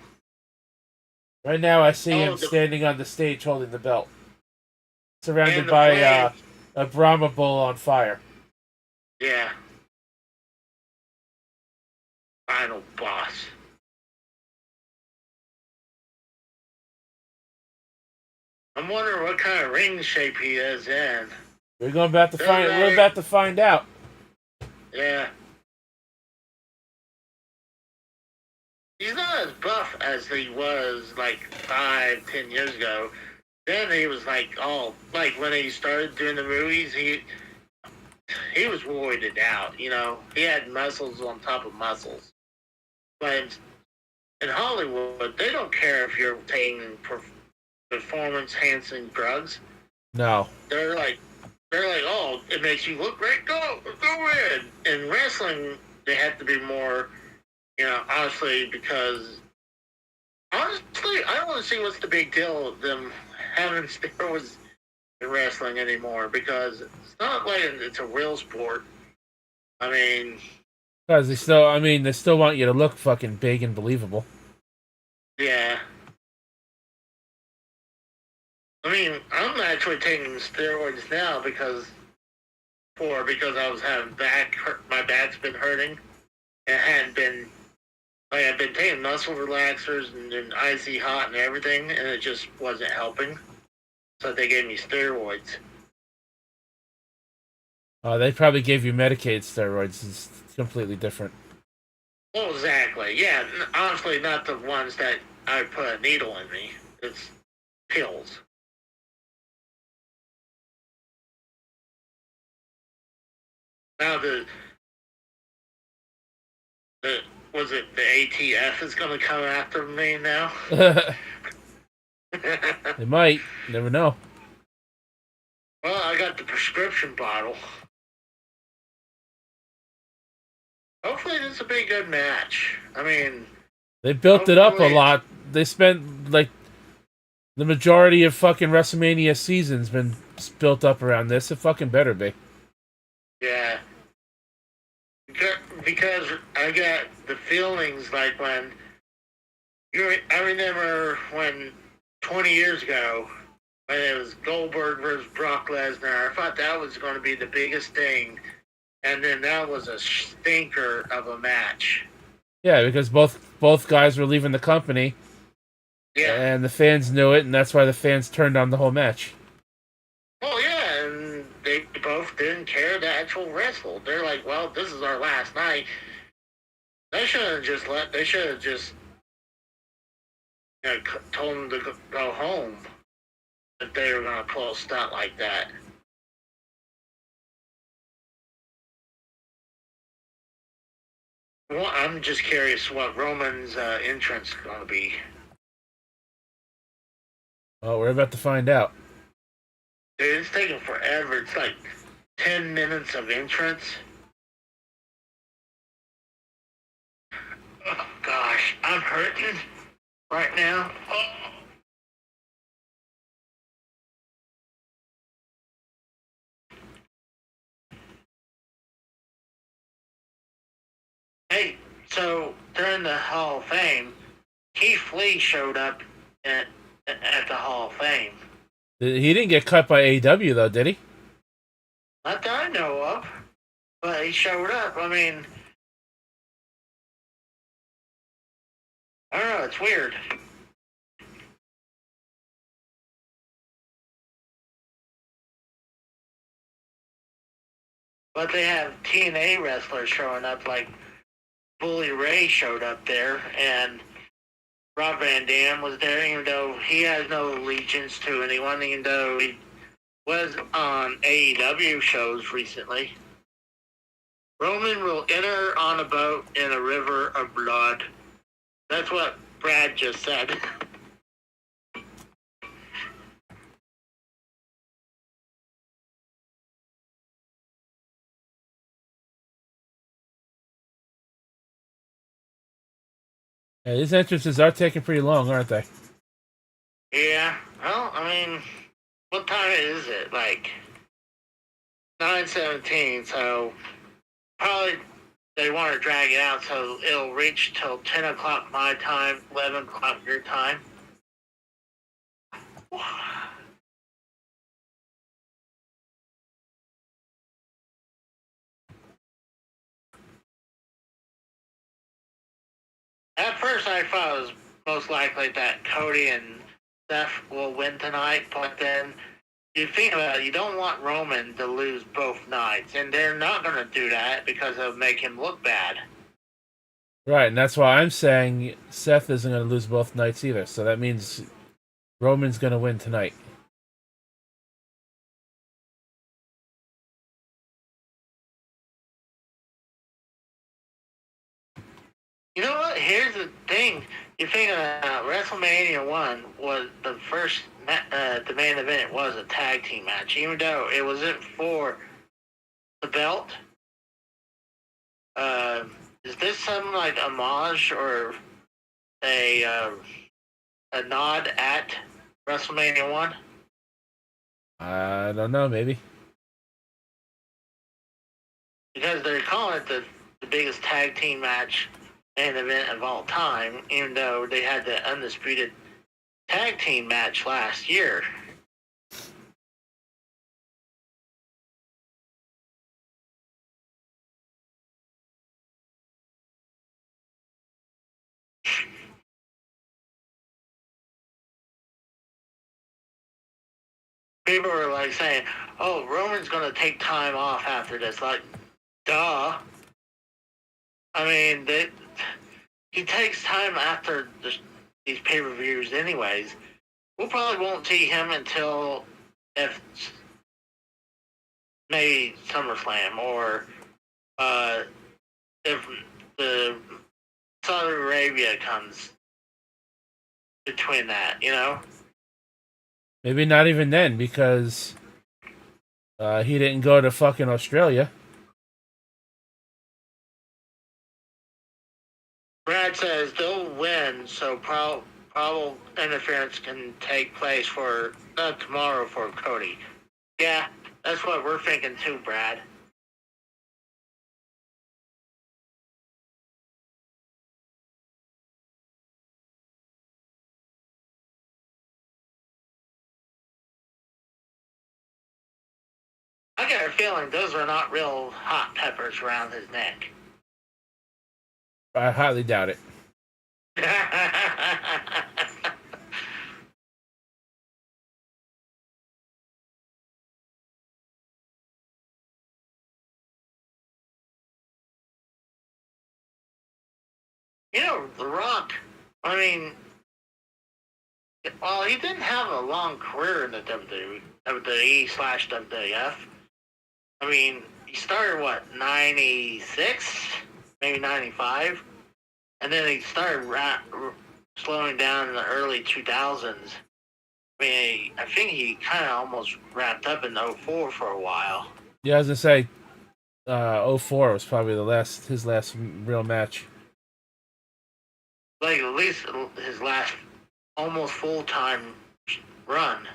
Right now I see him standing on the stage holding the belt. Surrounded by a Brahma Bull on fire. Yeah. Final boss. I'm wondering what kind of ring shape he is in. We're about to find out. Yeah. He's not as buff as he was like 5-10 years ago. Then he was like when he started doing the movies, he was roided out, you know. He had muscles on top of muscles. But in Hollywood, they don't care if you're taking performance-enhancing drugs. No. They're like, oh, it makes you look great. Go in. In wrestling, they have to be more, you know, honestly, because honestly, I don't want to see what's the big deal of them having steroids in wrestling anymore, because it's not like it's a real sport. I mean, because they still want you to look fucking big and believable. Yeah. I mean, I'm actually taking steroids now because I was having back hurt. My back's been hurting. It hadn't been like I've been taking muscle relaxers and icy hot and everything, and it just wasn't helping. So they gave me steroids. They probably gave you Medicaid steroids. It's completely different. Well, exactly. Yeah, honestly, not the ones that I put a needle in me. It's pills. Now the was it the ATF is going to come after me now? They might. You never know. Well, I got the prescription bottle. Hopefully this will be a good match. I mean, they built it up a lot. They spent like the majority of fucking WrestleMania season's been built up around this. It fucking better be. Yeah. Because I got the feelings like when I remember when 20 years ago when it was Goldberg versus Brock Lesnar. I thought that was going to be the biggest thing, and then that was a stinker of a match. Yeah, because both guys were leaving the company, Yeah. and the fans knew it, and that's why the fans turned on the whole match. Well, yeah, and they both didn't care to actual wrestle. They're like, well, this is our last night. They should have just told them to go home if they were going to pull a stunt like that. Well, I'm just curious what Roman's entrance is going to be. Well, we're about to find out. Dude, it's taking forever. It's like 10 minutes of entrance. Oh, gosh, I'm hurting right now. Oh. Hey, so during the Hall of Fame, Keith Lee showed up at the Hall of Fame. He didn't get cut by AEW, though, did he? Not that I know of, but he showed up. I mean, I don't know, it's weird. But they have TNA wrestlers showing up, like Bully Ray showed up there, and Rob Van Dam was there, even though he has no allegiance to anyone, even though he was on AEW shows recently. Roman will enter on a boat in a river of blood. That's what Brad just said. Yeah, these entrances are taking pretty long, aren't they? Yeah, well, I mean, what time is it? Like 9:17, so probably they want to drag it out so it'll reach till 10 o'clock my time, 11 o'clock your time. At first, I thought it was most likely that Cody and Seth will win tonight, but then you think about it, you don't want Roman to lose both nights, and they're not going to do that because it'll make him look bad. Right, and that's why I'm saying Seth isn't going to lose both nights either. So that means Roman's going to win tonight. You know what? Here's the thing. You think WrestleMania 1 was the first, the main event was a tag team match, even though it wasn't for the belt. Is this some like homage or a nod at WrestleMania 1? I don't know, maybe. Because they're calling it the biggest tag team match main event of all time, even though they had the undisputed tag team match last year. People were like saying, "Oh, Roman's gonna take time off after this." Like, duh. I mean, he takes time after these pay-per-views, anyways. We probably won't see him until if maybe SummerSlam or if the Saudi Arabia comes between that, you know. Maybe not even then, because he didn't go to fucking Australia. Brad says they'll win, so probable interference can take place for tomorrow for Cody. Yeah, that's what we're thinking too, Brad. I got a feeling those are not real hot peppers around his neck. I highly doubt it. You know, The Rock, I mean, well, he didn't have a long career in the WWE slash WWF. I mean, he started, what, 96? Maybe 95? And then he started slowing down in the early 2000s. I mean, I think he kind of almost wrapped up in '04 for a while. Yeah, I was gonna say, 04 was probably his last real match. Like, at least his last almost full-time run.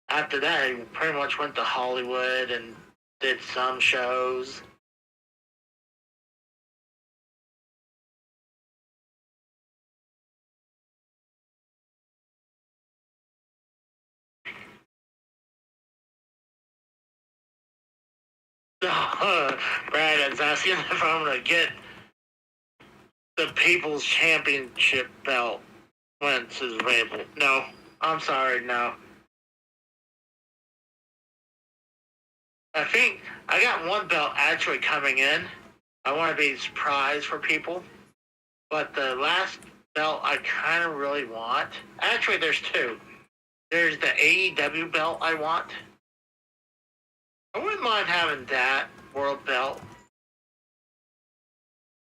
After that, he pretty much went to Hollywood and did some shows. Brad is asking if I'm going to get the People's Championship belt when it's available. No, I'm sorry, no. I think I got one belt actually coming in. I want to be surprised for people. But the last belt I kind of really want. Actually, there's two. There's the AEW belt I want. I wouldn't mind having that world belt.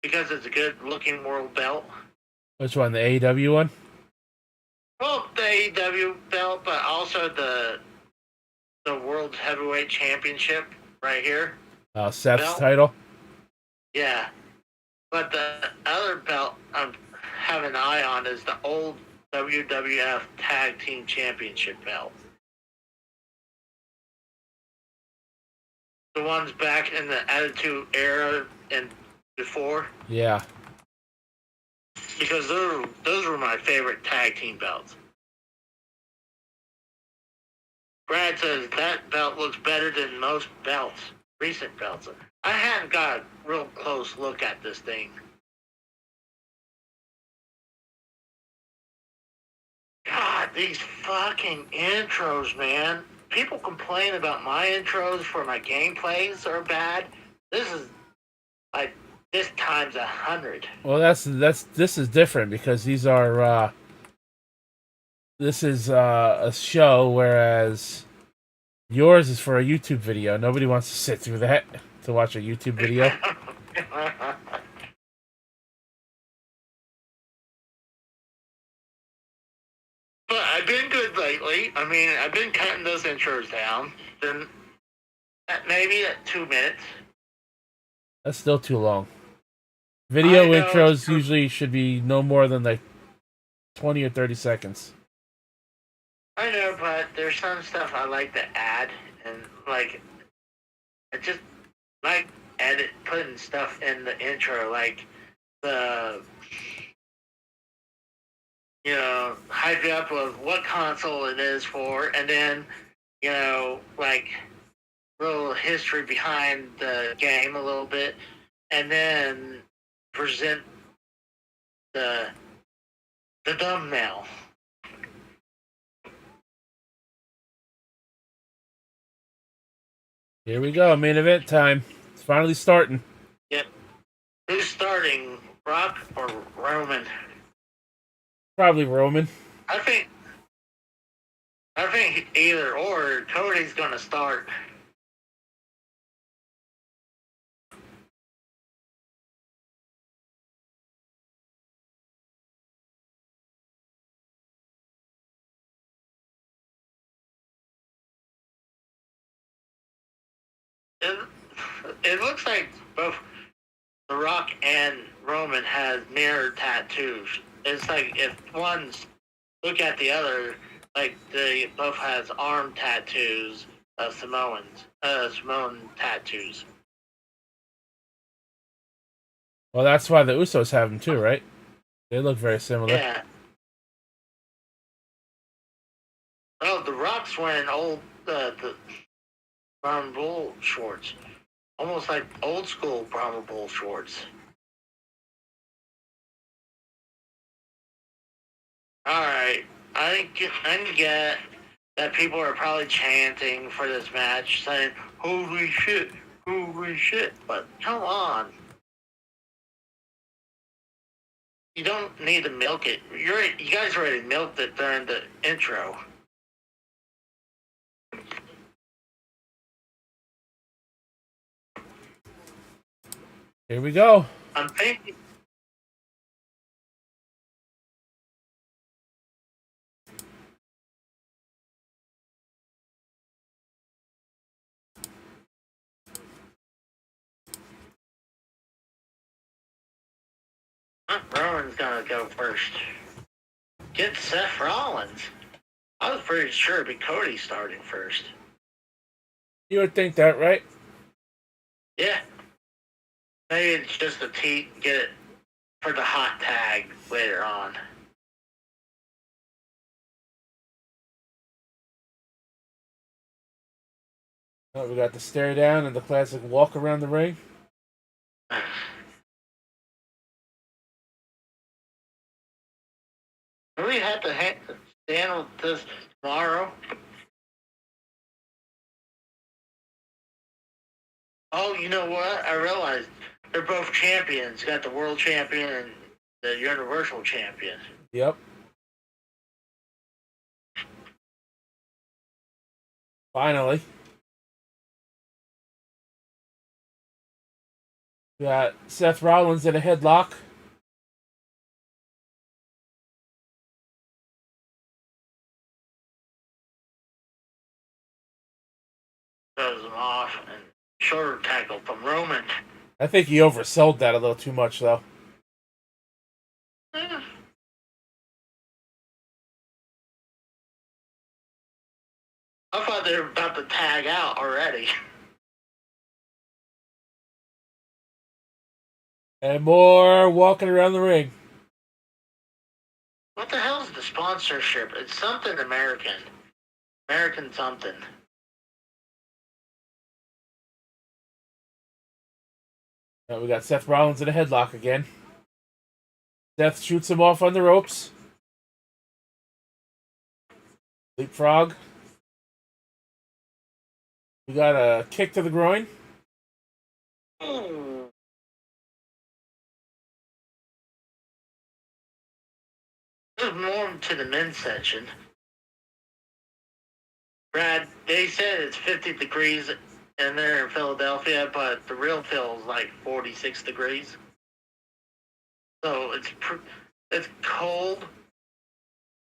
Because it's a good looking world belt. Which one? The AEW one? Well, the AEW belt, but also the World Heavyweight Championship right here. Seth's belt. title? Yeah. But the other belt I'm having an eye on is the old WWF Tag Team Championship belt. The ones back in the Attitude Era and before. Yeah. Because those were my favorite tag team belts. Brad says that belt looks better than most belts, recent belts. I haven't got a real close look at this thing. God, these fucking intros, man. People complain about my intros for my gameplays are bad. This is like this times 100. Well, this is different because these are this is a show, whereas yours is for a YouTube video. Nobody wants to sit through that to watch a YouTube video. But I've been good lately. I mean, I've been cutting those intros down. Then maybe at 2 minutes. That's still too long. Video know, intros usually should be no more than like 20 or 30 seconds. I know, but there's some stuff I like to add, and like I just like putting stuff in the intro, like the hype you up with what console it is for, and then like little history behind the game a little bit, and then present the thumbnail. Here we go, main event time. It's finally starting. Yep. Who's starting, Brock or Roman? Probably Roman. I think either or. Cody's gonna start. It looks like both The Rock and Roman has mirror tattoos. It's like if one's look at the other, like they both has arm tattoos, Samoan tattoos. Well, that's why the Usos have them too, right? They look very similar. Yeah. Oh, The Rock's wearing the brown bull shorts. Almost like old school brown bull shorts. Alright. I get that people are probably chanting for this match, saying, holy shit, but come on. You don't need to milk it. You guys already milked it during the intro. Here we go. I'm thinking. Rowan's gonna go first. Get Seth Rollins. I was pretty sure it'd be Cody starting first. You would think that, right? Yeah. Maybe it's just get it for the hot tag later on. Oh, we got the stare down and the classic walk around the ring. We have to stand with this tomorrow. Oh, you know what? I realized they're both champions. You got the world champion and the universal champion. Yep. Finally. We got Seth Rollins in a headlock. Throws him off and shoulder tackle from Roman. I think he oversold that a little too much, though. I thought they were about to tag out already. And more walking around the ring. What the hell is the sponsorship? It's something American. American something. We got Seth Rollins in a headlock again. Seth shoots him off on the ropes. Leapfrog. We got a kick to the groin. Ooh. Let's move to the men's section. Brad, they said it's 50 degrees in there in Philadelphia, but the real feel is like 46 degrees. So it's cold.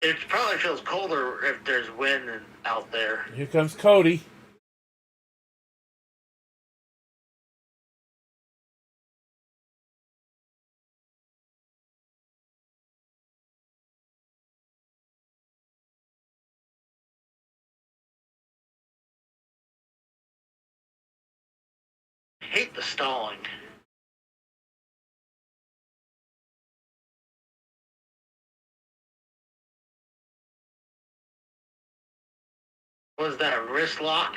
It probably feels colder if there's wind out there. Here comes Cody. I hate the stalling. Was that a wrist lock?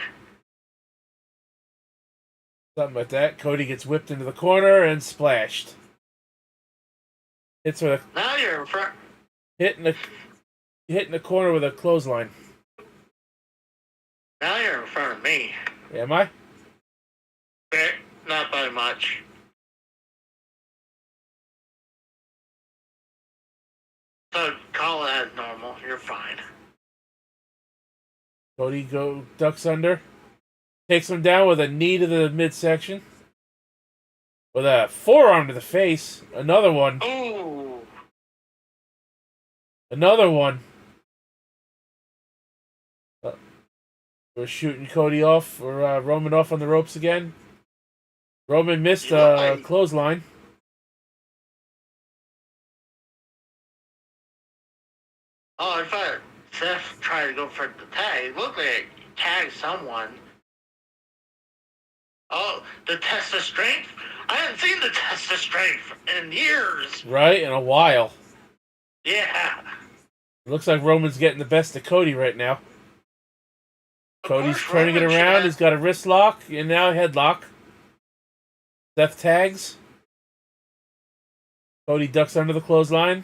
Something like that. Cody gets whipped into the corner and splashed. Hits with a Now you're in front. hitting the corner with a clothesline. Now you're in front of me. Am I? Not by much. So call it as normal. You're fine. Cody ducks under. Takes him down with a knee to the midsection. With a forearm to the face. Another one. Ooh. Another one. We're shooting Cody off, or Roman off on the ropes again. Roman missed a clothesline. Oh, I thought Seth tried to go for the tag. It looked like it tagged someone. Oh, the test of strength? I haven't seen the test of strength in years. Right, in a while. Yeah. Looks like Roman's getting the best of Cody right now. Cody's course, turning it Roman should around. have- He's got a wrist lock and now a headlock. Seth tags. Cody ducks under the clothesline.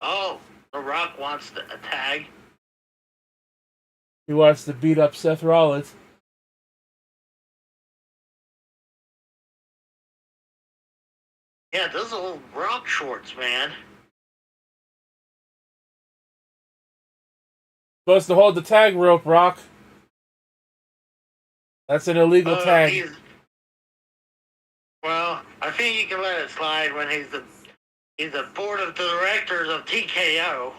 Oh, The Rock wants a tag. He wants to beat up Seth Rollins. Yeah, those old Rock shorts, man. Supposed to hold the tag rope, Rock. That's an illegal tag. Well, I think you can let it slide when he's the board of directors of TKO.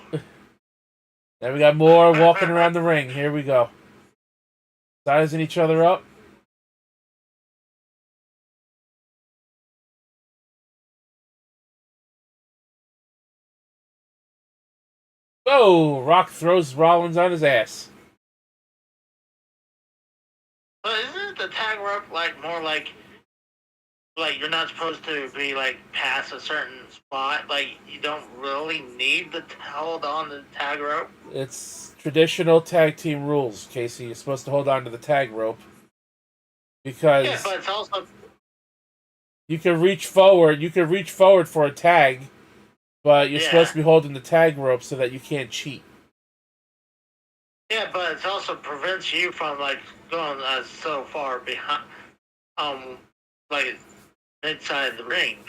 Then we got more walking around the ring. Here we go. Sizing each other up. Oh, Rock throws Rollins on his ass. But isn't the tag rope like more like you're not supposed to be like past a certain spot? Like you don't really need to hold on to the tag rope. It's traditional tag team rules, Casey. You're supposed to hold on to the tag rope because Yeah, but it's also you can reach forward. You can reach forward for a tag, but you're Yeah. supposed to be holding the tag rope so that you can't cheat. yeah, but it also prevents you from like going so far behind, like inside the ring.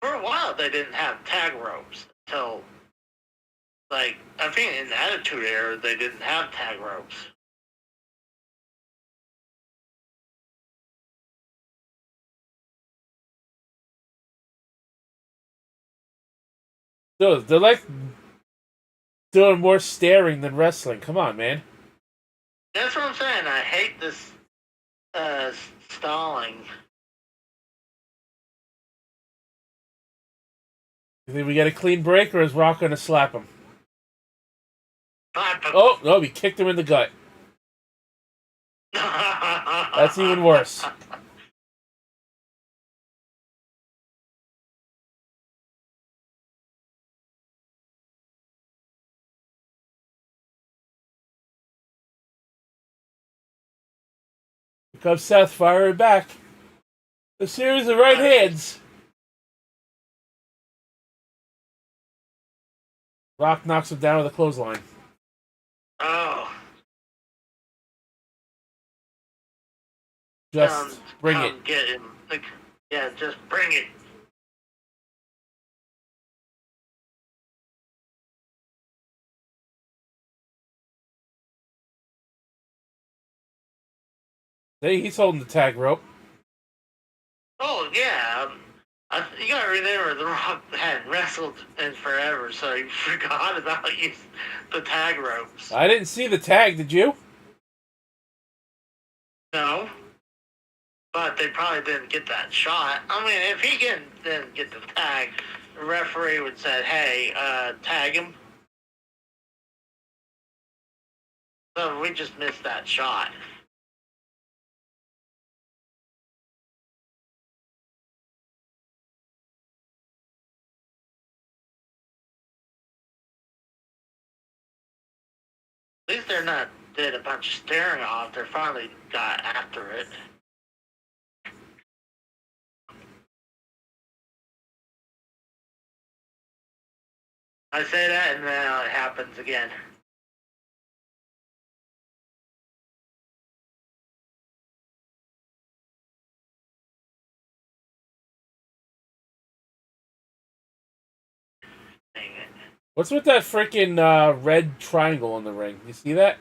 For a while, they didn't have tag ropes until, like, I think in the Attitude Era, they didn't have tag ropes. Dude, they're like doing more staring than wrestling. Come on, man. That's what I'm saying. I hate this stalling. You think we get a clean break, or is Rock gonna slap him? But Oh no, he kicked him in the gut. That's even worse. Here comes Seth firing back. A series of right hands. Rock knocks him down with a clothesline. Oh. Just bring it. Get him. Like, yeah, just bring it. Hey, he's holding the tag rope. Oh, yeah. You gotta remember, The Rock hadn't wrestled in forever, so he forgot about the tag ropes. I didn't see the tag, did you? No. But they probably didn't get that shot. I mean, if he didn't get the tag, the referee would say, hey, tag him. So we just missed that shot. At least they're not did a bunch of staring off. They finally got after it. I say that, and then it happens again. Dang it. What's with that freaking red triangle in the ring? You see that?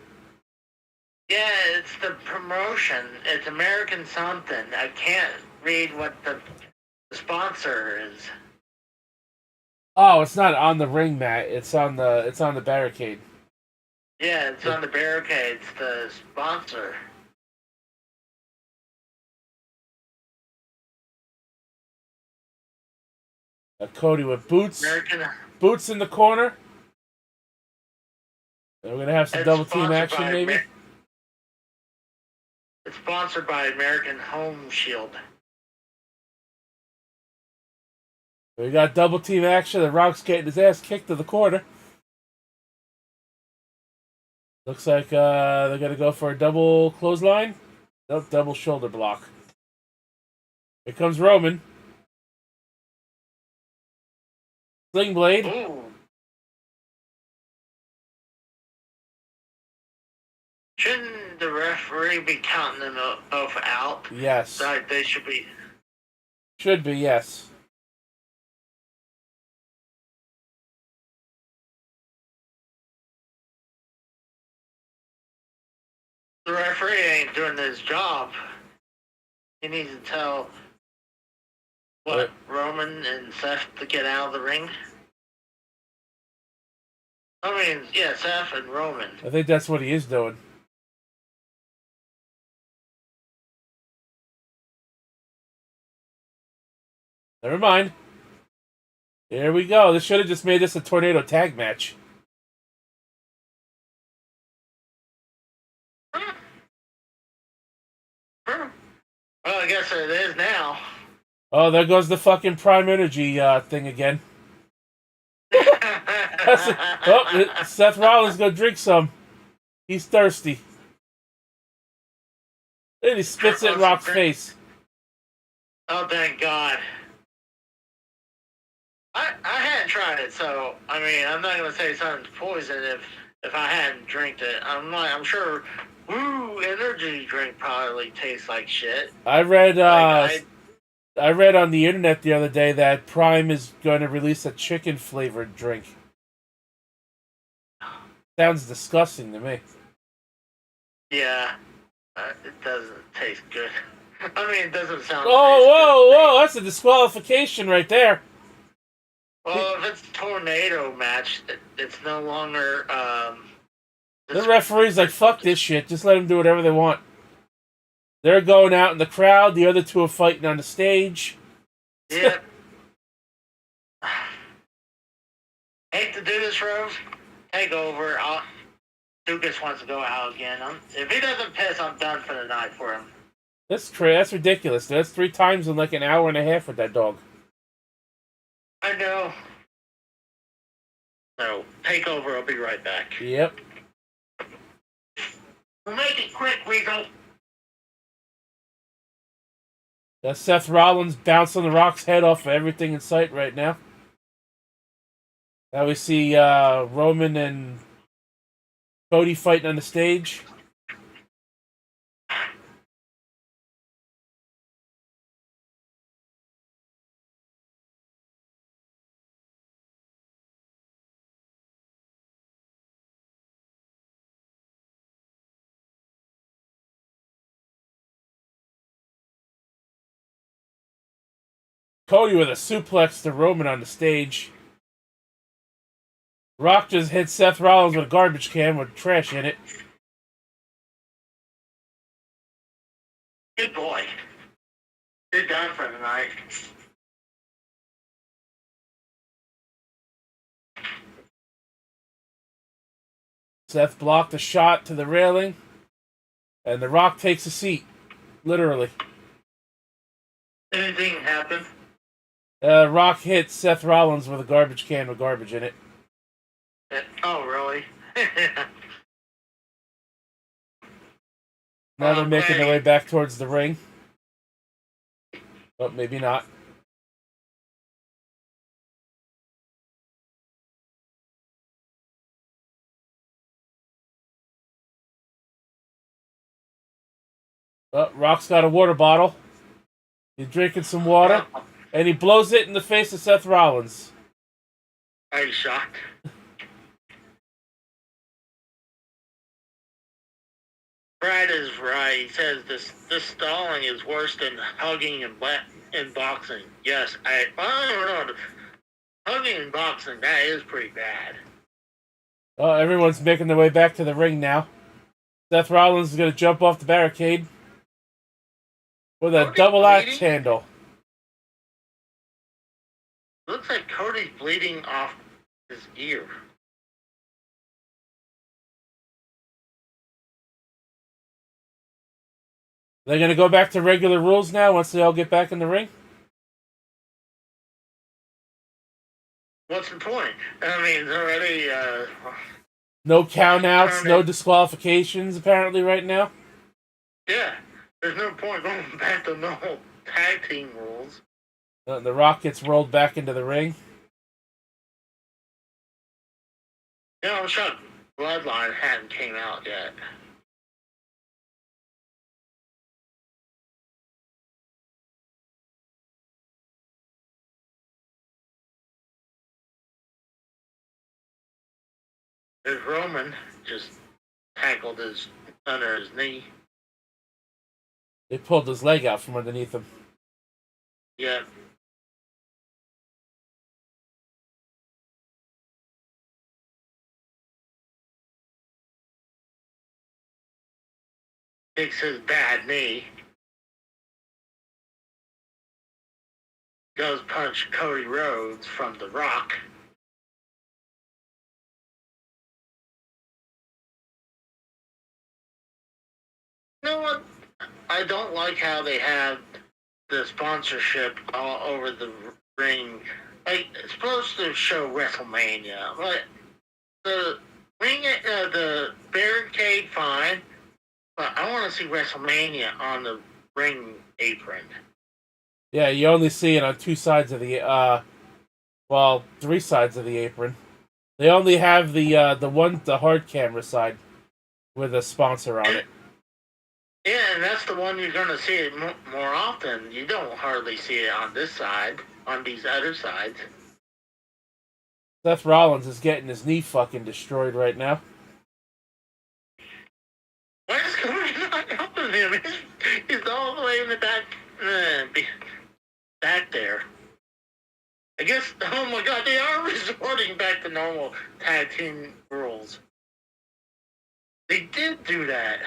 Yeah, it's the promotion. It's American something. I can't read what the sponsor is. Oh, it's not on the ring mat. It's on the barricade. Yeah, it's on the barricade. It's the sponsor. Cody with boots. American. Boots in the corner. We're gonna have some It's double team sponsored action, by maybe. It's sponsored by American Home Shield. We got double team action. The Rock's getting his ass kicked to the corner. Looks like they're gonna go for a double clothesline. Nope, double shoulder block. Here comes Roman. Sling blade. Ooh. Shouldn't the referee be counting them both out? Yes. Like they should be. Should be, yes. The referee ain't doing his job. He needs to tell Roman and Seth to get out of the ring. I mean, yeah, Seth and Roman. I think that's what he is doing. Never mind. Here we go. This should have just made this a tornado tag match. Well, I guess it is now. Oh, there goes the fucking Prime Energy thing again. Seth Rollins go drink some. He's thirsty. Then he spits it in Rock's face. Oh, thank God. I hadn't tried it, so I mean, I'm not gonna say something's poison if I hadn't drank it. I'm sure. Energy drink probably tastes like shit. I read I read on the internet the other day that Prime is going to release a chicken flavored drink. Sounds disgusting to me. Yeah, it doesn't taste good. I mean, it doesn't sound. Whoa! That's a disqualification right there. Well, if it's a tornado match, it's no longer. The referee's like, fuck this shit. Just let them do whatever they want. They're going out in the crowd. The other two are fighting on the stage. Yeah. Hate to do this, Rose. Take over. Lucas wants to go out again. If he doesn't piss, I'm done for the night for him. That's crazy. That's ridiculous. That's 3 times in like an hour and a half with that dog. I know. So, take over. I'll be right back. Yep. We'll make it quick, Weasel. That's Seth Rollins bouncing the Rock's head off of everything in sight right now. Now we see Roman and Cody fighting on the stage. Cody with a suplex to Roman on the stage. Rock just hit Seth Rollins with a garbage can with trash in it. Good boy. You're done for the night. Seth blocked a shot to the railing, and The Rock takes a seat. Literally. Anything happen? Rock hit Seth Rollins with a garbage can with garbage in it. Oh, really? Now they're making their way back towards the ring. Oh, maybe not. Oh, Rock's got a water bottle. He's drinking some water, and he blows it in the face of Seth Rollins. Are you shocked? Brad is right. He says this stalling is worse than hugging in boxing. Yes, I don't know. Hugging in boxing, that is pretty bad. Oh, everyone's making their way back to the ring now. Seth Rollins is going to jump off the barricade with a double axe handle. Looks like Cody's bleeding off his ear. They're gonna go back to regular rules now once they all get back in the ring. What's the point? I mean, it's already No countouts, no disqualifications apparently right now. Yeah, there's no point going back to normal tag team rules. The Rock gets rolled back into the ring. Yeah, I'm shocked Bloodline hadn't came out yet. There's Roman just tackled his under his knee. They pulled his leg out from underneath him. Yeah. Takes his bad knee. Goes punch Cody Rhodes from The Rock. You know what? I don't like how they have the sponsorship all over the ring. Like, it's supposed to show WrestleMania, but the ring, the barricade, fine, but I want to see WrestleMania on the ring apron. Yeah, you only see it on two sides of the three sides of the apron. They only have the hard camera side with a sponsor on it. Yeah, and that's the one you're going to see it more often. You don't hardly see it on this side, on these other sides. Seth Rollins is getting his knee fucking destroyed right now. What is going on with him? He's all the way in the back there. I guess, oh my god, they are resorting back to normal tag team rules. They did do that.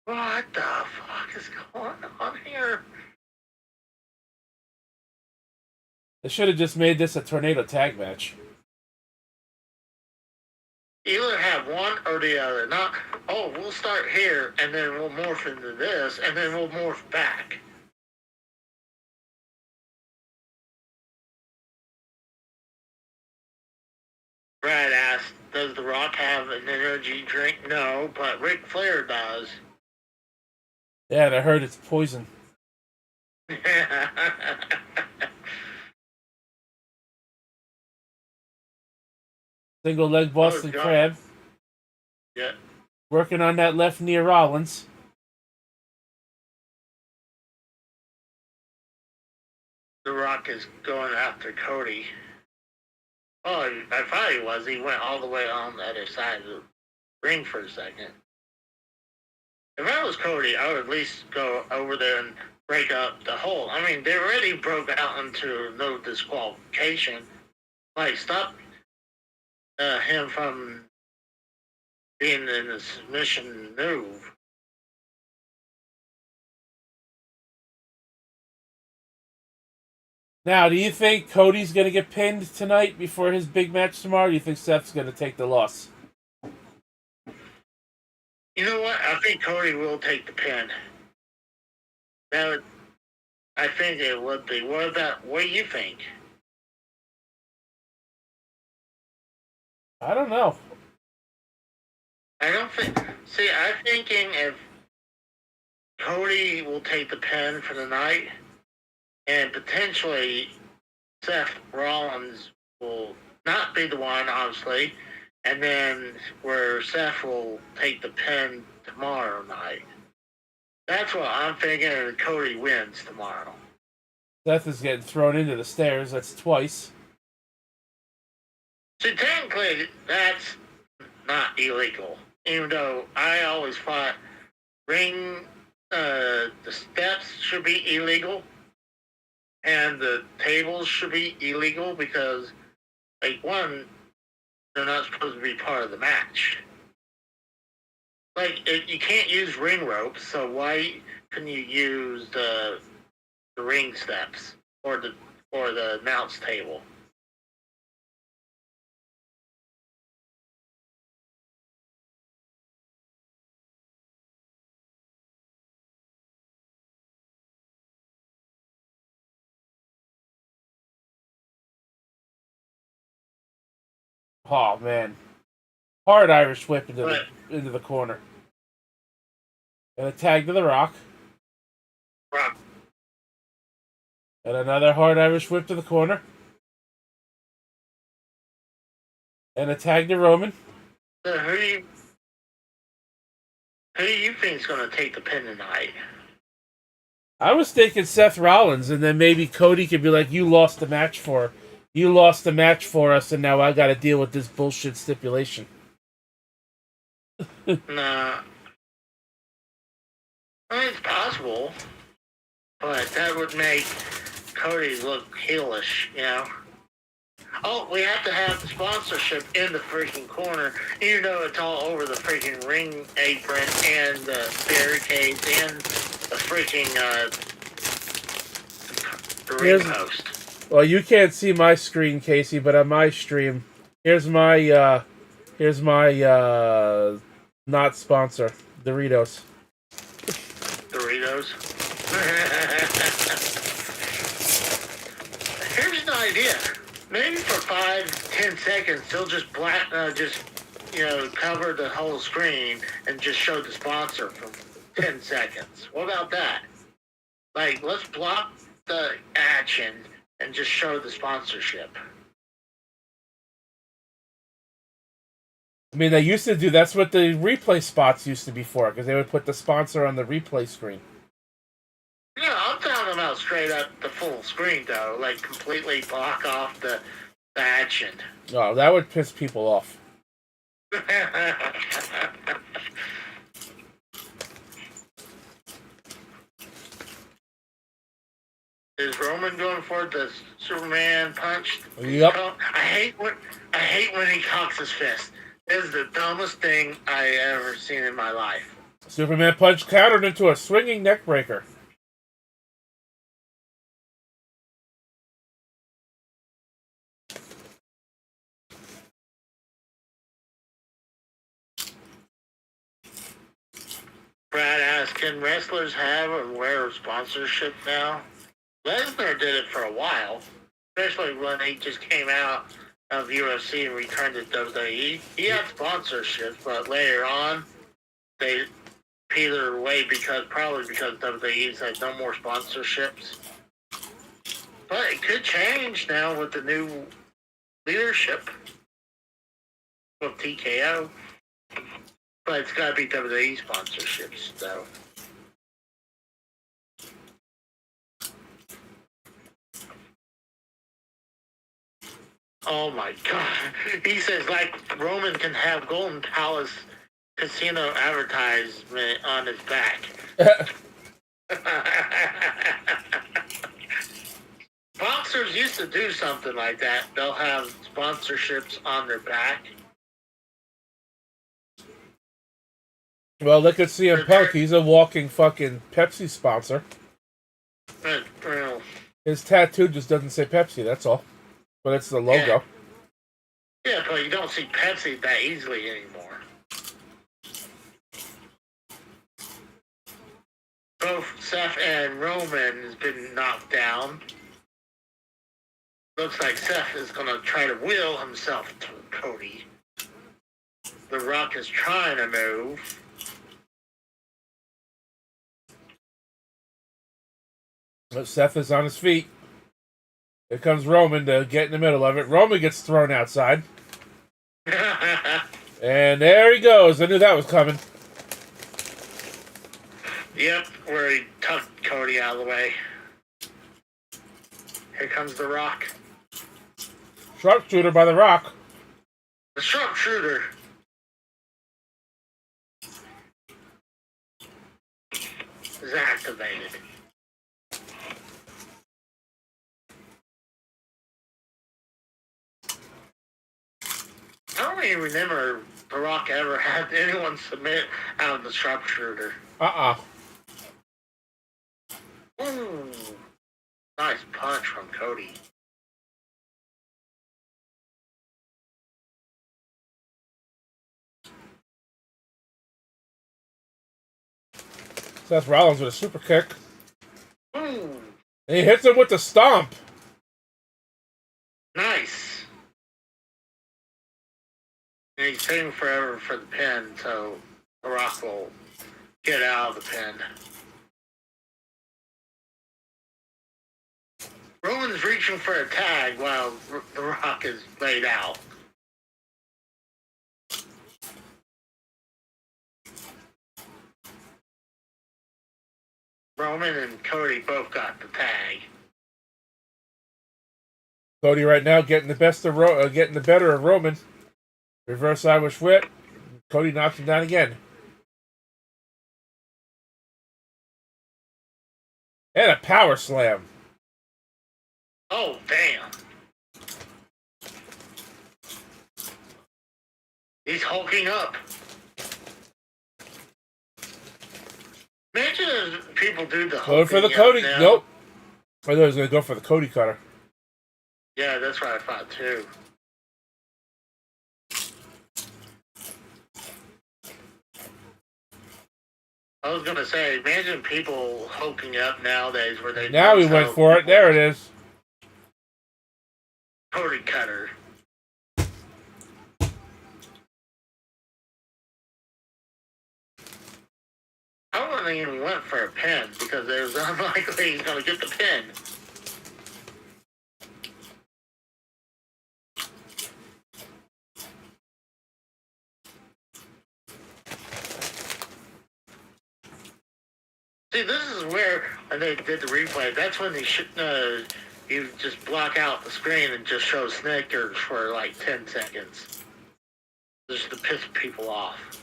What the fuck is going on here? They should have just made this a tornado tag match. Either have one or the other. Not, oh, we'll start here, and then we'll morph into this, and then we'll morph back. Brad asked, does The Rock have an energy drink? No, but Ric Flair does. Yeah, and I heard it's poison. Single leg Boston Crab. Yeah. Working on that left knee of Rollins. The Rock is going after Cody. Oh, I thought he was. He went all the way on the other side of the ring for a second. If I was Cody, I would at least go over there and break up the hole. I mean, they already broke out into no disqualification. Like, stop him from being in a submission move. Now, do you think Cody's going to get pinned tonight before his big match tomorrow? Or do you think Seth's going to take the loss? You know what? I think Cody will take the pin. I think it would be. What do you think? I don't know. I don't think. See, I'm thinking if Cody will take the pin for the night, and potentially Seth Rollins will not be the one, obviously, and then where Seth will take the pin tomorrow night. That's what I'm thinking, and Cody wins tomorrow. Seth is getting thrown into the stairs. That's twice. See, technically, that's not illegal. Even though I always thought the steps should be illegal and the tables should be illegal because, like, one, they're not supposed to be part of the match. Like, you can't use ring ropes, so why can you use the ring steps or the announce table? Oh man, hard Irish whip into But into the corner, and a tag to the Rock, Rock, and another hard Irish whip to the corner, and a tag to Roman. so who do you think is going to take the pin tonight? I was thinking Seth Rollins, and then maybe Cody could be like, "You lost the match for us, and now I got to deal with this bullshit stipulation." Nah, I mean, it's possible, but that would make Cody look heelish, you know? Oh, we have to have the sponsorship in the freaking corner, even though it's all over the freaking ring apron and the barricades and the freaking the ring post. Well, you can't see my screen, Casey, but on my stream, here's my not sponsor, Doritos. Doritos. Here's an idea. Maybe for 5-10 seconds, they'll just cover the whole screen and just show the sponsor for 10 seconds. What about that? Like, let's block the action and just show the sponsorship. I mean, they used to do. That's what the replay spots used to be for, because they would put the sponsor on the replay screen. Yeah, I'm talking about straight up the full screen, though. Like, completely block off the action. Oh, that would piss people off. Is Roman going for the Superman punch? Yep. I hate when he cocks his fist. This is the dumbest thing I ever seen in my life. Superman punch countered into a swinging neck breaker. Brad asks, can wrestlers have and wear sponsorship now? Lesnar did it for a while, especially when he just came out of UFC and returned to WWE. He had sponsorships, but later on, they peeled away probably because WWE said no more sponsorships. But it could change now with the new leadership of TKO. But it's got to be WWE sponsorships, though. Oh my God. He says, like, Roman can have Golden Palace casino advertisement on his back. Boxers used to do something like that. They'll have sponsorships on their back. Well, look at CM Punk. He's a walking fucking Pepsi sponsor. His tattoo just doesn't say Pepsi, that's all. But it's the logo. Yeah, but you don't see Pepsi that easily anymore. Both Seth and Roman has been knocked down. Looks like Seth is going to try to will himself to Cody. The Rock is trying to move. But Seth is on his feet. Here comes Roman to get in the middle of it. Roman gets thrown outside. And there he goes. I knew that was coming. Yep, where he tucked Cody out of the way. Here comes The Rock. Sharpshooter by The Rock. The sharpshooter. Is activated. I don't even remember The Rock ever had anyone submit out of the sharpshooter. Ooh, nice punch from Cody. Seth Rollins with a super kick. Ooh, And he hits him with the stomp. nice. And he's taking forever for the pin, so The Rock will get out of the pin. Roman's reaching for a tag while The Rock is laid out. Roman and Cody both got the tag. Cody right now getting the better of Roman. Reverse Irish whip. Cody knocks him down again. And a power slam. Oh, damn. He's hulking up. Imagine if people do the hulking Going for the Cody. now. Nope. I thought he was going to go for the Cody cutter. Yeah, that's what I thought too. I was gonna say, imagine people hulking up nowadays where they Now he went for it. There it is. Cody cutter. I wouldn't even went for a pin because it was unlikely he's gonna get the pin. See, this is where when they did the replay. That's when you just block out the screen and just show Snickers for like 10 seconds, just to piss people off.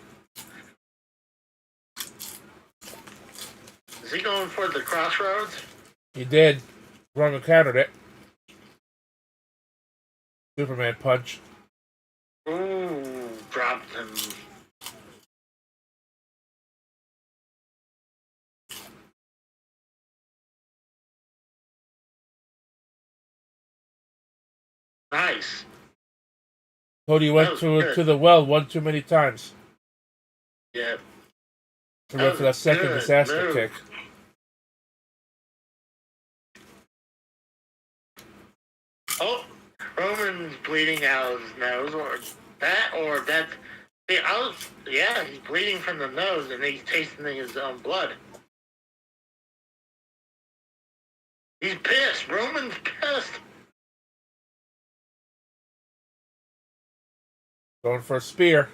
Is he going for the crossroads? He did. Roman countered it. Superman punch. Ooh, dropped him. Nice. Cody went to the well one too many times. Yeah. To went for that second disaster move. kick. Oh, Roman's bleeding out of his nose, or that. See, he's bleeding from the nose, and he's tasting his own blood. He's pissed. Roman's pissed. Going for a spear.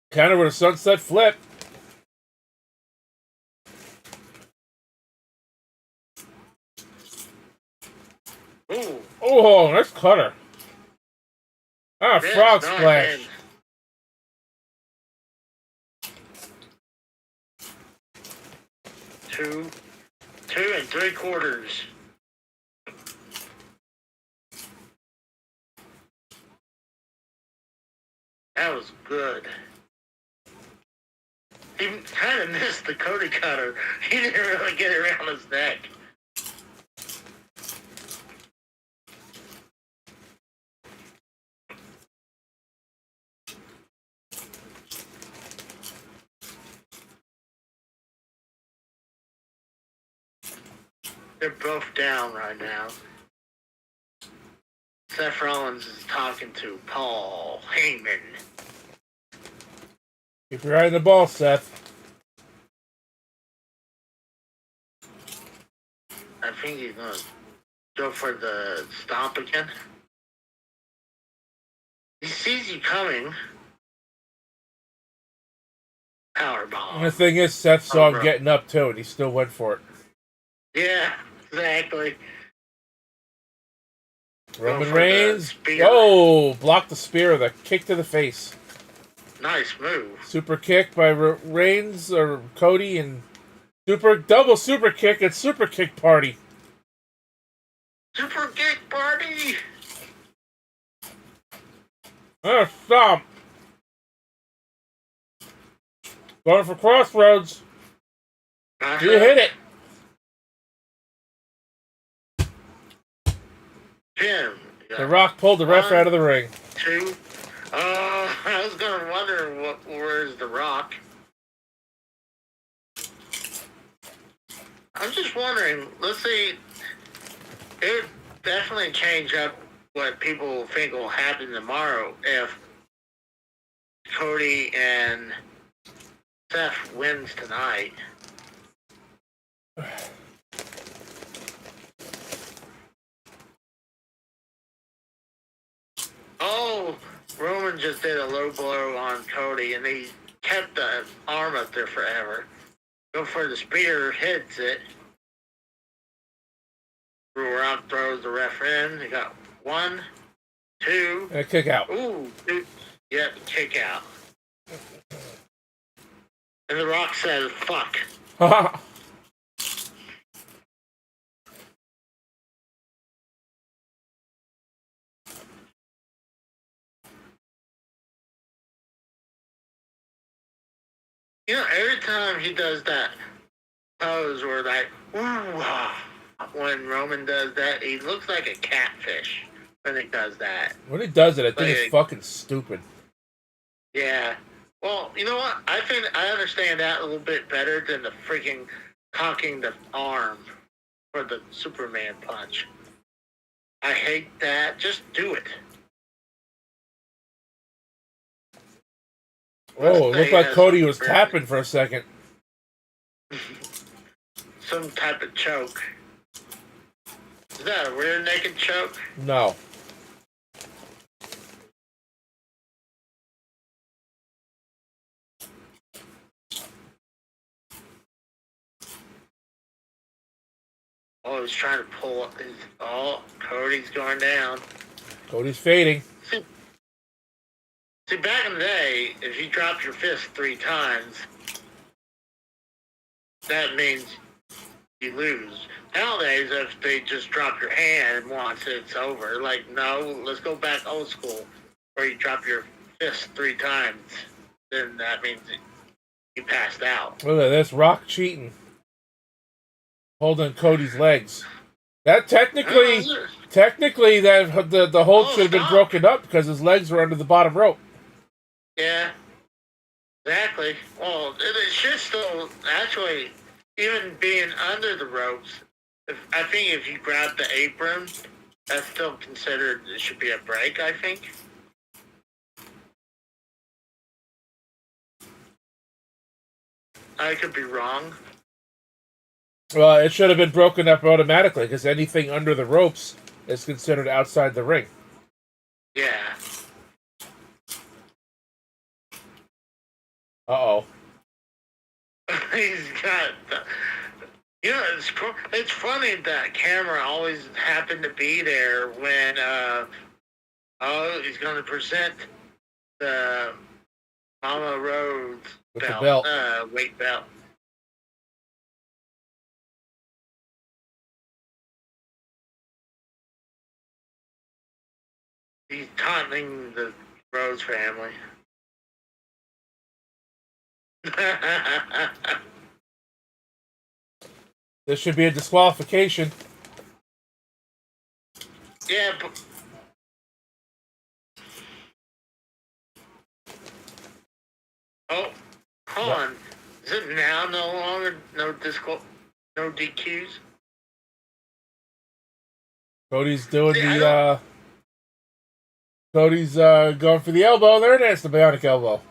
Counter with a sunset flip. Ooh. Oh, nice cutter. Ah, Yes, frog nice. splash. Two and 3/4. That was good. He kind of missed the Cody cutter. He didn't really get it around his neck. They're both down right now. Seth Rollins is talking to Paul Heyman. Keep your eye on the ball, Seth. I think he's going to go for the stomp again. He sees you coming. Powerbomb. And the thing is, Seth saw him getting up too, and he still went for it. Yeah, exactly. Roman Reigns. Oh, blocked the spear with a kick to the face. Nice move. Super kick by Reigns or Cody, and double super kick and super kick party. Super kick party. Stop. Going for crossroads. You hit it. Pin. The Rock pulled the ref out of the ring. 2. I was going to wonder where's the Rock. I'm just wondering, let's see, if definitely change up what people think will happen tomorrow if Cody and Seth wins tonight. Oh, Roman just did a low blow on Cody, and he kept the arm up there forever. Go for the spear, hits it. Brewer out, throws the ref in. He got 1, 2. And a kick out. Ooh, 2. Yep, kick out. And The Rock says, fuck. You know, every time he does that pose where like, ooh, when Roman does that, he looks like a catfish when he does that. When he does it, I think Like it's fucking stupid. Yeah. Well, you know what? I think I understand that a little bit better than the freaking cocking the arm for the Superman punch. I hate that. Just do it. Oh, it looked like Cody was tapping for a second. Some type of choke. Is that a rear naked choke? No. Oh, he's trying to pull up his... Oh, Cody's going down. Cody's fading. See, back in the day, if you dropped your fist 3 times, that means you lose. Nowadays, if they just drop your hand once, it's over. Like, no, let's go back old school, where you drop your fist 3 times, then that means you passed out. Look at this, Rock cheating. Holding Cody's legs. That technically that the hold should have been broken up because his legs were under the bottom rope. Yeah, exactly. Well, it should still, actually, even being under the ropes, I think if you grab the apron, that's still considered, it should be a break, I think. I could be wrong. Well, it should have been broken up automatically because anything under the ropes is considered outside the ring. Yeah. Uh-oh. He's got... You know, it's funny that camera always happened to be there when, he's going to present the Mama Rhodes With the belt. weight belt. He's taunting the Rhodes family. This should be a disqualification. Yeah, but... Oh, hold on. Is it now no longer no DQs? Cody's doing Cody's going for the elbow. There it is, the bionic elbow.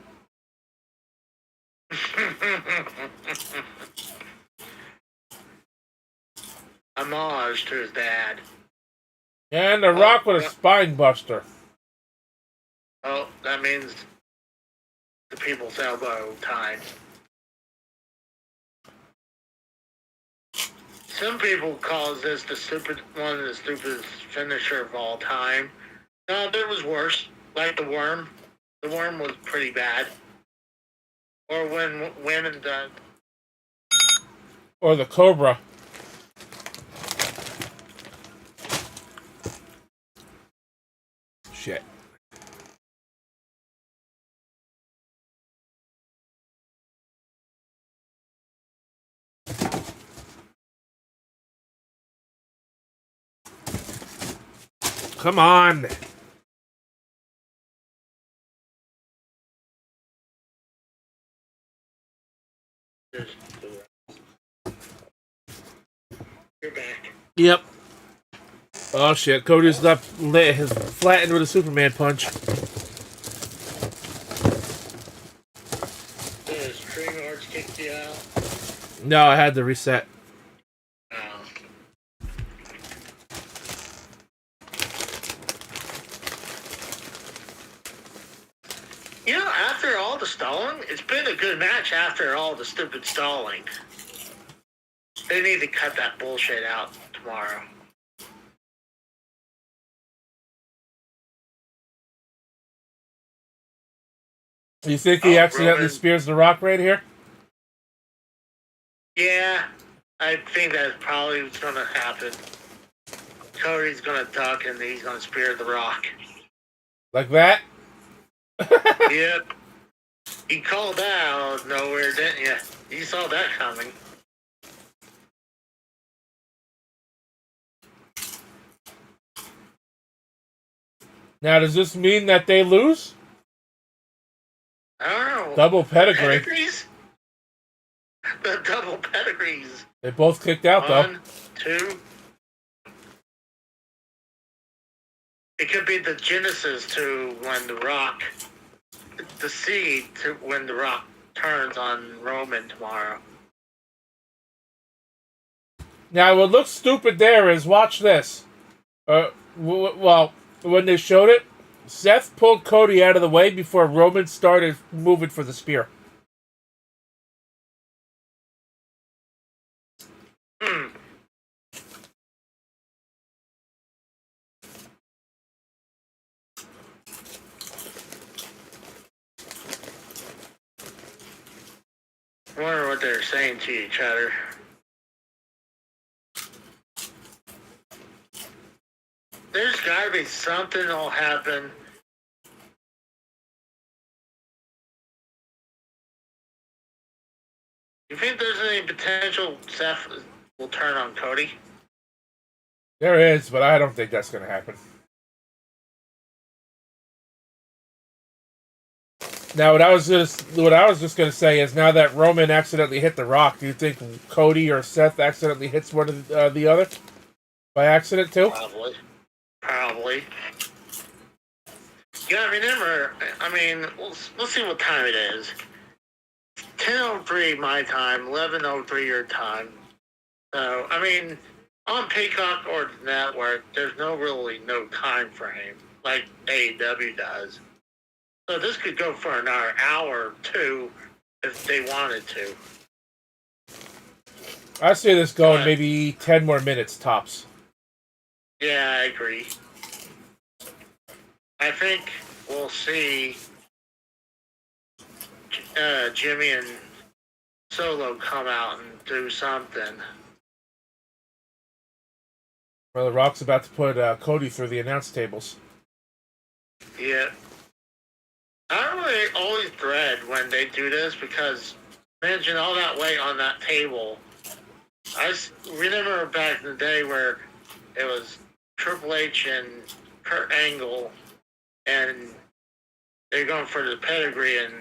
Homage to his dad. And a Rock with a spine buster. Oh, that means the people's elbow time. Some people call this one of the stupidest finisher of all time. No, there was worse. Like the worm. The worm was pretty bad. Or when women done. Or the Cobra. Shit. Come on. You're back. Yep. Oh shit! Cody's left his flattened with a Superman punch. The stream arts kicked you out. No, I had to reset. Oh. You know, after all the stalling, it's been a good match after all the stupid stalling. They need to cut that bullshit out tomorrow. You think he accidentally Roman. spears the Rock right here? Yeah, I think that's probably what's going to happen. Cody's going to duck and he's going to spear the Rock. Like that? Yep. He called that out of nowhere, didn't you? You saw that coming. Now, does this mean that they lose? I don't know. Double pedigree. Pedigrees? The double pedigrees. They both kicked out, though. 1, 2. It could be the genesis to when the Rock, the seed to when the Rock turns on Roman tomorrow. Now, what looks stupid there is, watch this. Well, when they showed it, Seth pulled Cody out of the way before Roman started moving for the spear. I wonder what they're saying to each other. There's gotta be something that'll happen. You think there's any potential Seth will turn on Cody? There is, but I don't think that's going to happen. Now, what I was just going to say is, now that Roman accidentally hit the Rock, do you think Cody or Seth accidentally hits one of the other by accident too? Probably. You gotta remember, I mean, let's see what time it is. 10:03 my time, 11:03 your time. So, I mean, on Peacock or the network, there's no time frame like AEW does. So this could go for another hour or two if they wanted to. I see this going maybe 10 more minutes tops. Yeah, I agree. I think we'll see Jimmy and Solo come out and do something. Well, the Rock's about to put Cody through the announce tables. Yeah. I really always dread when they do this because imagine all that weight on that table. I remember back in the day where it was Triple H and Kurt Angle, and they're going for the pedigree, and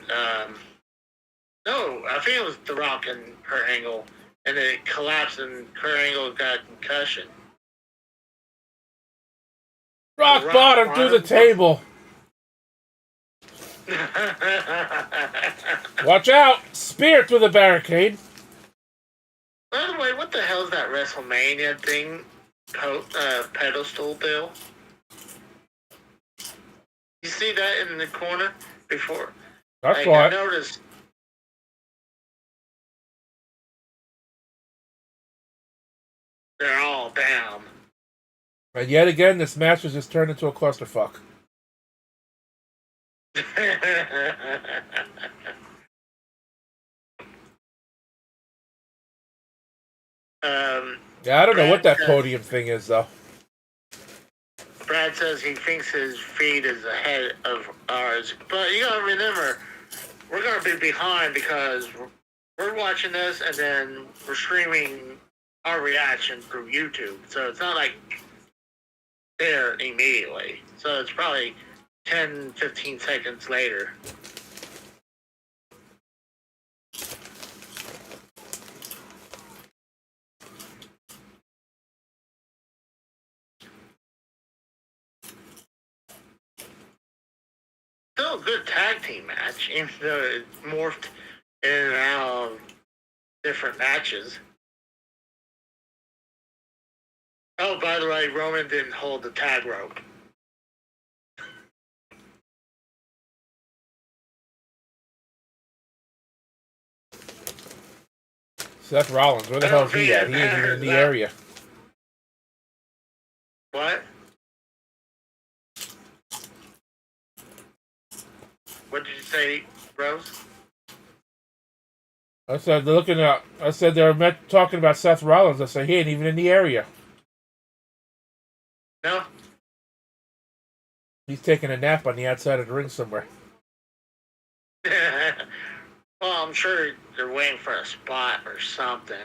no, I think it was The Rock and Kurt Angle, and it collapsed, and Kurt Angle got a concussion. Rock bottom through the table. Watch out! Spear through the barricade. By the way, what the hell is that WrestleMania thing? Pedestal deal? You see that in the corner before? I noticed. They're all down. And yet again, this match has just turned into a clusterfuck. Yeah, I don't know what that podium thing is, though. Brad says he thinks his feed is ahead of ours. But you gotta remember, we're gonna be behind because we're watching this and then we're streaming our reaction through YouTube. So it's not like there immediately. So it's probably 10, 15 seconds later. still a good tag team match, even though it morphed in and out of different matches. Oh, by the way, Roman didn't hold the tag rope. Seth Rollins, where the hell is he at? He ain't even in the area. What? What did you say, Rose? I said they were talking about Seth Rollins. I said he ain't even in the area. No? He's taking a nap on the outside of the ring somewhere. Well, I'm sure they're waiting for a spot or something.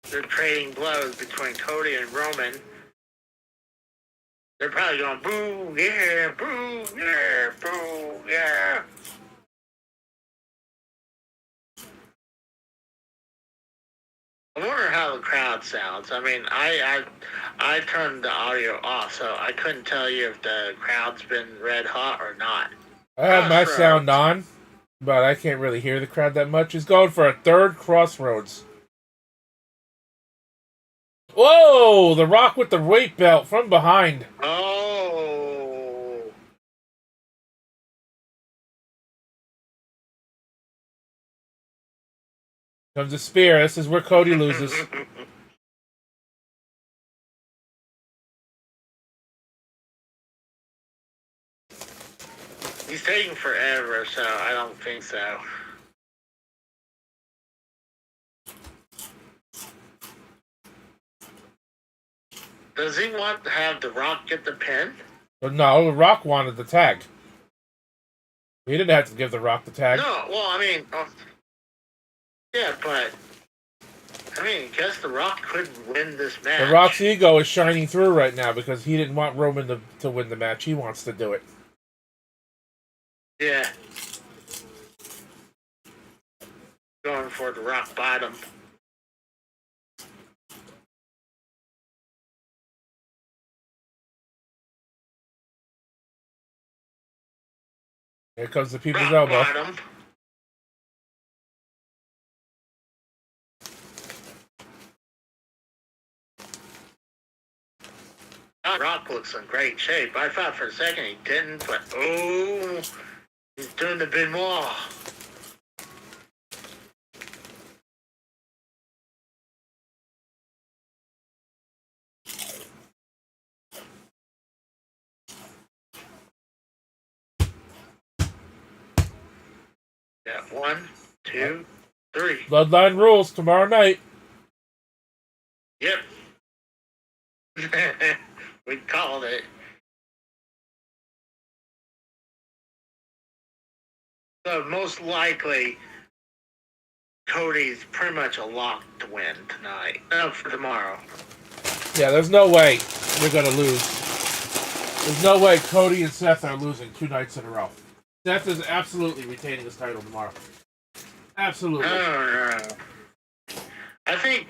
They're trading blows between Cody and Roman. They're probably going, boo, yeah, boo, yeah, boo, yeah. I wonder how the crowd sounds. I mean, I turned the audio off, so I couldn't tell you if the crowd's been red hot or not. I have my sound on, but I can't really hear the crowd that much. He's going for a third crossroads. Whoa! The Rock with the weight belt from behind. Oh. Comes a spear. This is where Cody loses. He's taking forever, so I don't think so. Does he want to have The Rock get the pin? But no, The Rock wanted the tag. He didn't have to give The Rock the tag. No, well, I mean, yeah, but I mean, I guess The Rock could win this match. The Rock's ego is shining through right now because he didn't want Roman to win the match. He wants to do it. Yeah. Going for the rock bottom. Here comes the people's rock elbow. Bottom. Rock looks in great shape. I thought for a second he didn't, but oh, he's doing the Benoit. Yeah, 1, 2, 3. Bloodline rules tomorrow night. Yep. We called it. So most likely, Cody's pretty much a lock to win tonight. No, for tomorrow. Yeah, there's no way we're going to lose. There's no way Cody and Seth are losing 2 nights in a row. Seth is absolutely retaining his title tomorrow. Absolutely. No. I think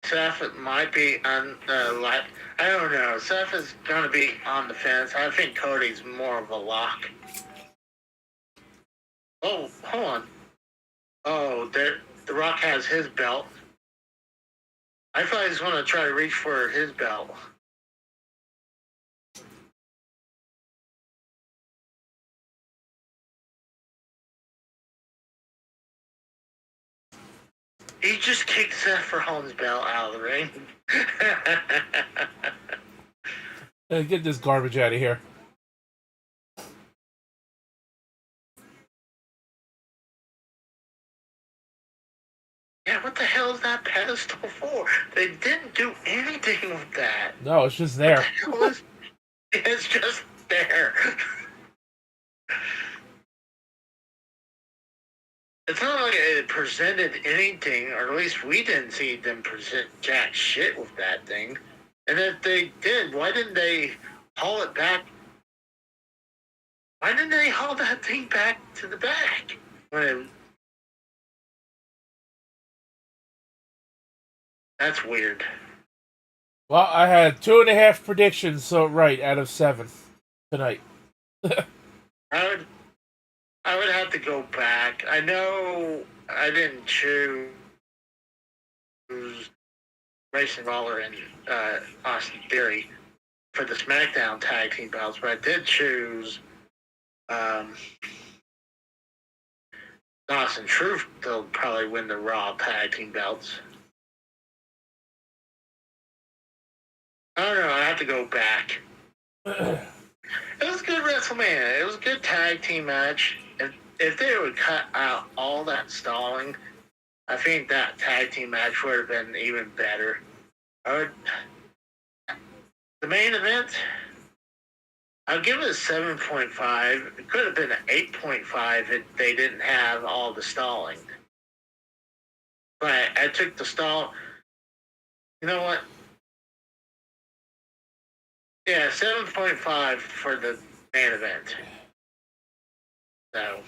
Seth might be on I don't know. Seth is going to be on the fence. I think Cody's more of a lock. Oh, hold on. Oh, The Rock has his belt. I thought he was going to try to reach for his belt. He just kicked Seth Rollins' belt out of the ring. Hey, get this garbage out of here. Yeah, what the hell is that pedestal for? They didn't do anything with that. No, it's just there. It's just there. It's not like it presented anything, or at least we didn't see them present jack shit with that thing. And if they did, why didn't they haul it back. Why didn't they haul that thing back to the back? That's weird. Well, I had 2.5 predictions right out of 7 tonight. I would have to go back. I know I didn't choose Grayson Waller and Austin Theory for the SmackDown tag team belts, but I did choose Austin Truth. They'll probably win the Raw tag team belts. I don't know. I have to go back. It was a good WrestleMania. It was a good tag team match. If they would cut out all that stalling, I think that tag team match would have been even better. The main event, I'll give it a 7.5. It could have been an 8.5 if they didn't have all the stalling. But I took the stall. You know what? Yeah, 7.5 for the main event. So,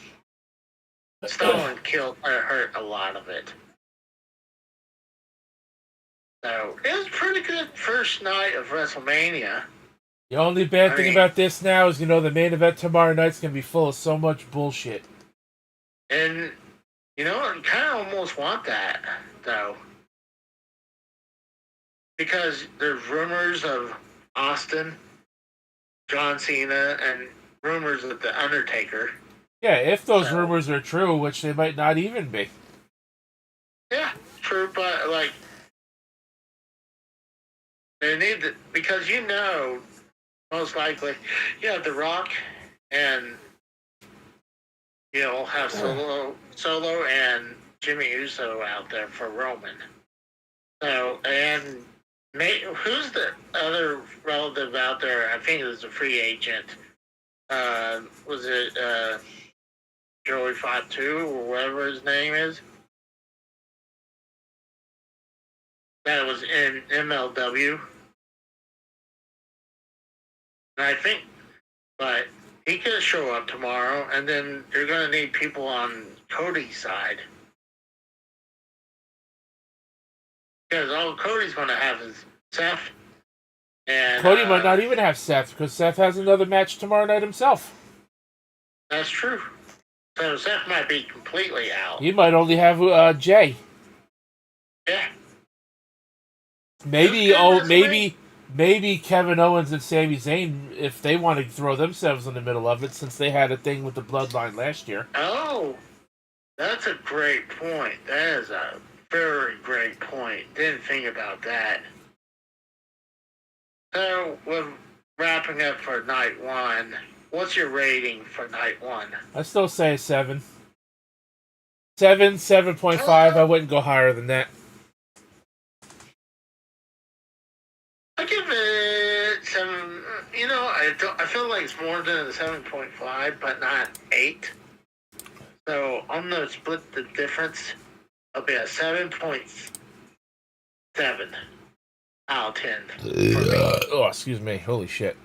stalling hurt a lot of it. So, it was a pretty good first night of WrestleMania. The only bad thing about this now is, the main event tomorrow night's going to be full of so much bullshit. And, I kind of almost want that, though. Because there's rumors of Austin, John Cena, and rumors of The Undertaker. Yeah, if those rumors are true, which they might not even be. Yeah, true, but, they need to, because most likely, you have The Rock and, have Solo and Jimmy Uso out there for Roman. So, and who's the other relative out there? I think it was a free agent. Was it Joey Fatu or whatever his name is? That was in MLW. And I think, but he could show up tomorrow, and then you're going to need people on Cody's side. Because Cody's going to have his Seth. And Cody might not even have Seth, because Seth has another match tomorrow night himself. That's true. So Seth might be completely out. He might only have Jay. Yeah. Maybe Kevin Owens and Sami Zayn, if they want to throw themselves in the middle of it, since they had a thing with the Bloodline last year. Oh, that's a great point. That is a very great point. Didn't think about that. So, we're wrapping up for night one. What's your rating for night one? I still say a 7. 7.5. I wouldn't go higher than that. I give it 7. I feel like it's more than a 7.5, but not 8. So I'm gonna split the difference. I'll be at 7.7 out of 10. Oh, excuse me. Holy shit.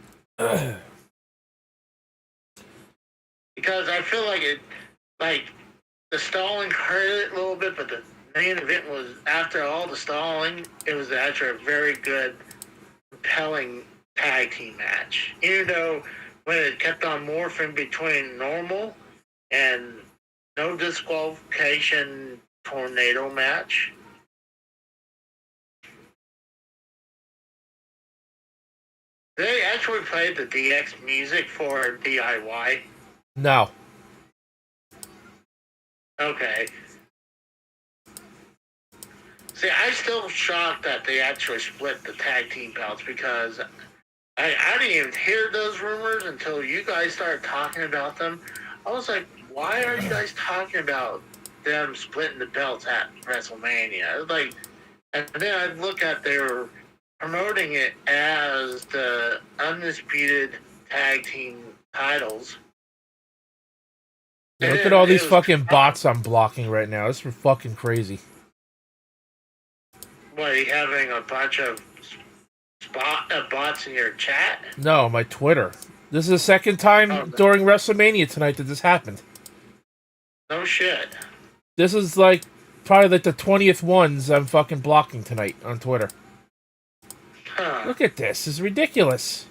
Because I feel like the stalling hurt it a little bit, but the main event was, after all the stalling, it was actually a very good, compelling tag team match. Even though when it kept on morphing between normal and no disqualification tornado match. They actually played the DX music for DIY. No. Okay. See, I'm still shocked that they actually split the tag team belts, because I didn't even hear those rumors until you guys started talking about them. I was like, why are you guys talking about them splitting the belts at WrestleMania? And then I'd look at they were promoting it as the undisputed tag team titles. Yeah, look at all these fucking bots I'm blocking right now. This is fucking crazy. What, are you having a bunch of bots in your chat? No, my Twitter. This is the second time during WrestleMania tonight that this happened. No shit. This is like probably like the 20th ones I'm fucking blocking tonight on Twitter. Huh. Look at this. This is ridiculous.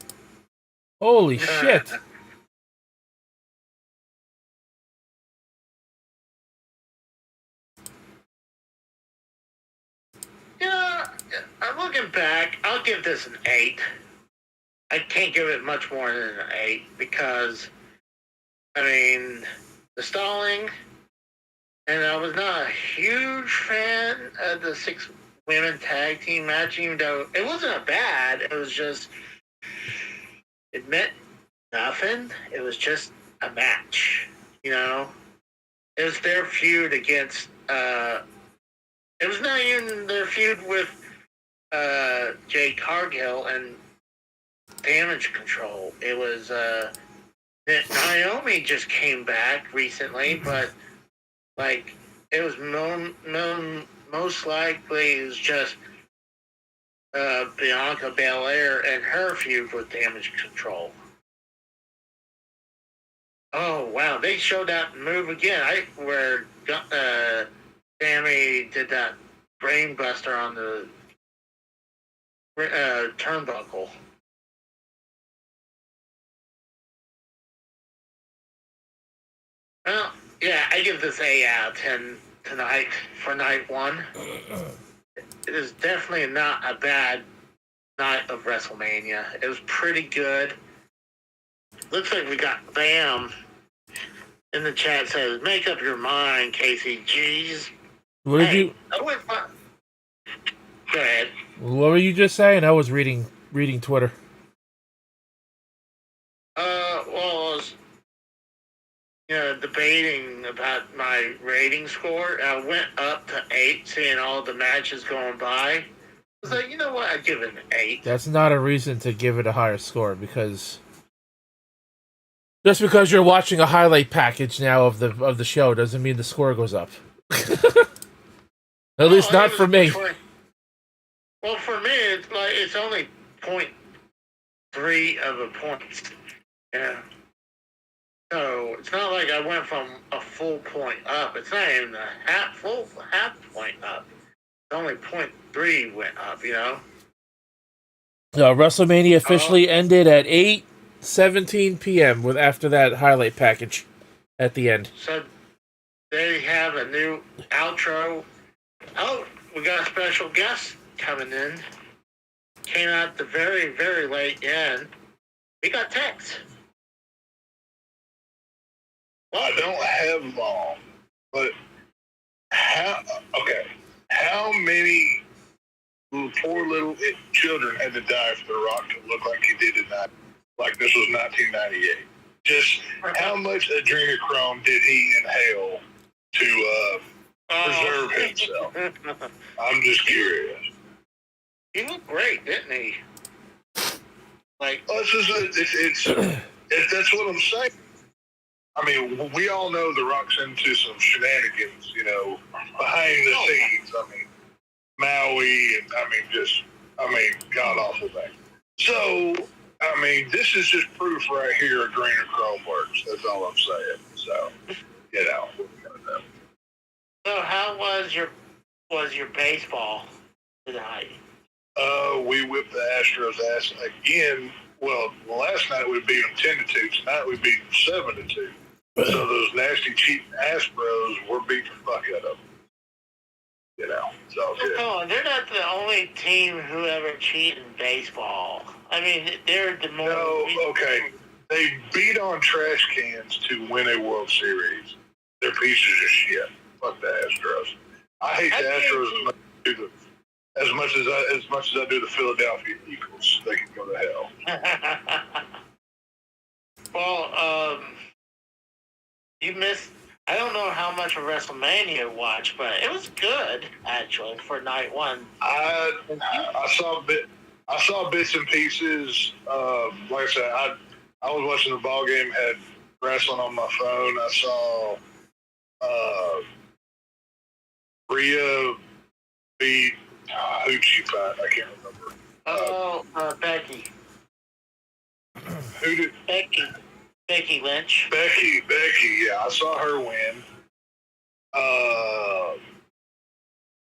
Holy shit. Yeah, I'm looking back. I'll give this an 8. I can't give it much more than an 8 because, I mean, the stalling, and I was not a huge fan of the 6 women tag team match, even though it wasn't a bad. It was just, it meant nothing. It was just a match, you know? It was their feud against, it was not even their feud with Jay Cargill and Damage Control. It was that Naomi just came back recently, but like it was most likely it was just Bianca Belair and her feud with Damage Control. Oh wow, they showed that move again. Where Sammy did that brain buster on the turnbuckle. Well, yeah, I give this 8 out of 10 tonight for night 1. It is definitely not a bad night of WrestleMania. It was pretty good. Looks like we got Bam in the chat says, "Make up your mind, Casey." Jeez. What did you? Go ahead. What were you just saying? I was reading Twitter. Well, I was, debating about my rating score. I went up to 8, seeing all the matches going by. I was like, you know what? I'd give it an 8. That's not a reason to give it a higher score because just because you're watching a highlight package now of the show doesn't mean the score goes up. At least not for me. Well, for me, it's only 0.3 of a point. Yeah. So it's not like I went from a full point up. It's not even a half point up. It's only 0.3 went up, WrestleMania officially ended at 8:17 p.m. with after that highlight package at the end. So they have a new outro. Oh, we got a special guest coming in. Came out the very, very late end. We got text. I don't have them all, but how many poor little children had to die for The Rock to look like he did tonight? Like this was 1998. Just how much adrenochrome did he inhale to preserve himself? I'm just curious. He looked great, didn't he? Like, it's that's what I'm saying. I mean, we all know The Rock's into some shenanigans, behind the scenes. I mean, Maui, and god awful thing. So, this is just proof right here adrenochrome works. That's all I'm saying. So, So, how was your baseball tonight? We whipped the Astros' ass again. Well, last night we beat them 10-2. Tonight we beat them 7-2. So those nasty, cheap Astros were beating the fuck out of them. It's all good. Come on, they're not the only team who ever cheat in baseball. I mean, they're the most... No, okay. They beat on trash cans to win a World Series. They're pieces of shit. Fuck the Astros. I hate the Astros as much as I do the Philadelphia Eagles. They can go to hell. Well, you missed. I don't know how much of WrestleMania you watched, but it was good actually for night 1. I saw bits and pieces. Like I said, I was watching the ball game. Had wrestling on my phone. I saw Rhea beat who'd she fight? I can't remember. Who did? Becky Lynch. Becky, yeah, I saw her win.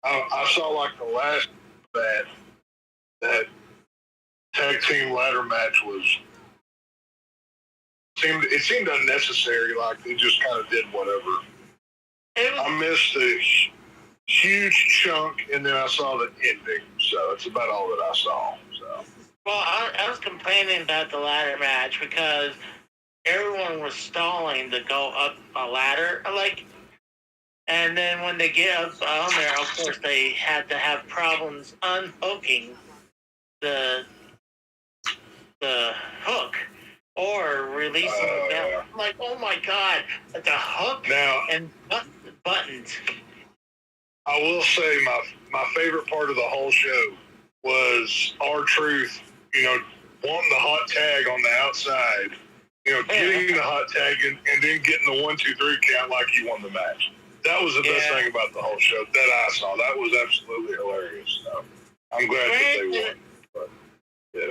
I saw like the last that tag team ladder match seemed unnecessary. Like they just kind of did whatever. I missed a huge chunk, and then I saw the ending. So that's about all that I saw. So. Well, I was complaining about the ladder match because everyone was stalling to go up a ladder. And then when they get up on there, of course, they had to have problems unhooking the hook or releasing the belt. Yeah. I'm like, oh my god, the hook Now, and buttons. I will say my favorite part of the whole show was R-Truth, wanting the hot tag on the outside, getting the hot tag and then getting the 1, 2, 3 count like he won the match. That was the best thing about the whole show that I saw. That was absolutely hilarious. So I'm glad that they won. But,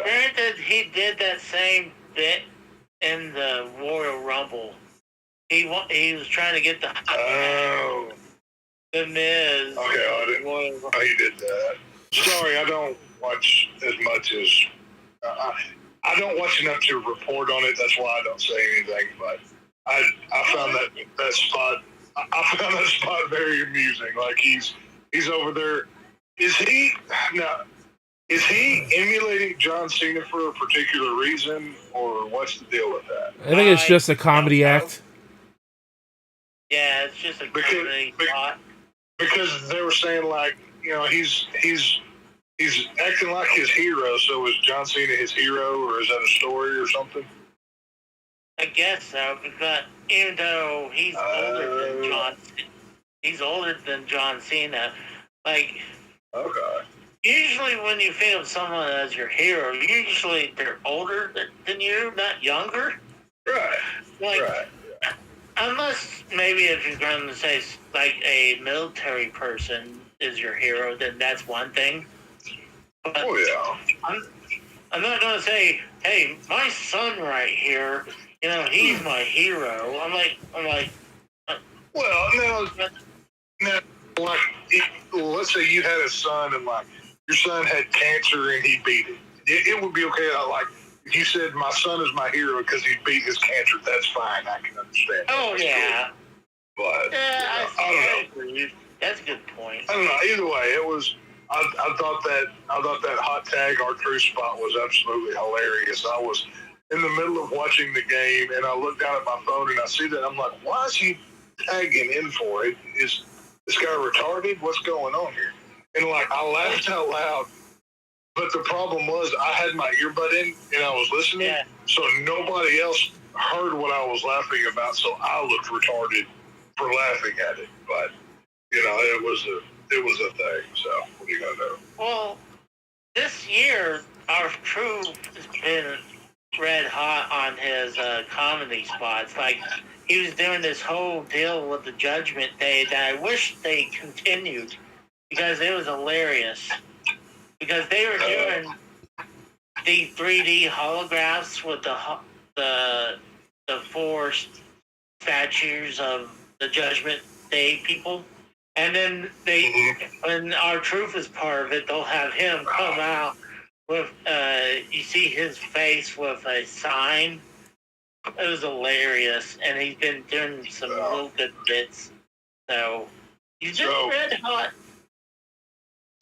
Granted, he did that same bit in the Royal Rumble. He was trying to get the hot tag. The Miz. Okay, he did that. Sorry, I don't watch as much as I don't watch enough to report on it. That's why I don't say anything. But I found that spot. I found that spot very amusing. Like he's over there. Is he emulating John Cena for a particular reason, or what's the deal with that? I think it's just a comedy act. Yeah, it's just a comedy spot. Because they were saying he's acting like his hero. So is John Cena his hero, or is that a story or something? I guess so, because even though he's older than John Cena, okay. Usually when you think of someone as your hero, usually they're older than you, not younger. Right. Right. Unless maybe if you're going to say a military person is your hero, then that's one thing. But I'm not going to say, hey, my son right here, he's my hero. I'm like. Well, now, let's say you had a son and your son had cancer and he beat it. It would be okay. If you said my son is my hero because he beat his cancer, that's fine. I can understand. Oh yeah. But I don't know. That's a good point. I don't know. Either way, it was. I thought that hot tag R-Truth spot was absolutely hilarious. I was in the middle of watching the game and I looked down at my phone and I see that I'm like, why is he tagging in for it? Is this guy retarded? What's going on here? And I laughed out loud. But the problem was I had my earbud in and I was listening, so nobody else heard what I was laughing about. So I looked retarded for laughing at it. But it was a thing. So what are you gonna do? Well, this year our crew has been red hot on his comedy spots. He was doing this whole deal with the Judgment Day that I wish they continued because it was hilarious. Because they were doing the 3D holographs with the 4 statues of the Judgment Day people, and then when R-Truth is part of it, they'll have him come out with you see his face with a sign. It was hilarious, and he's been doing some real good bits. So he's just red hot.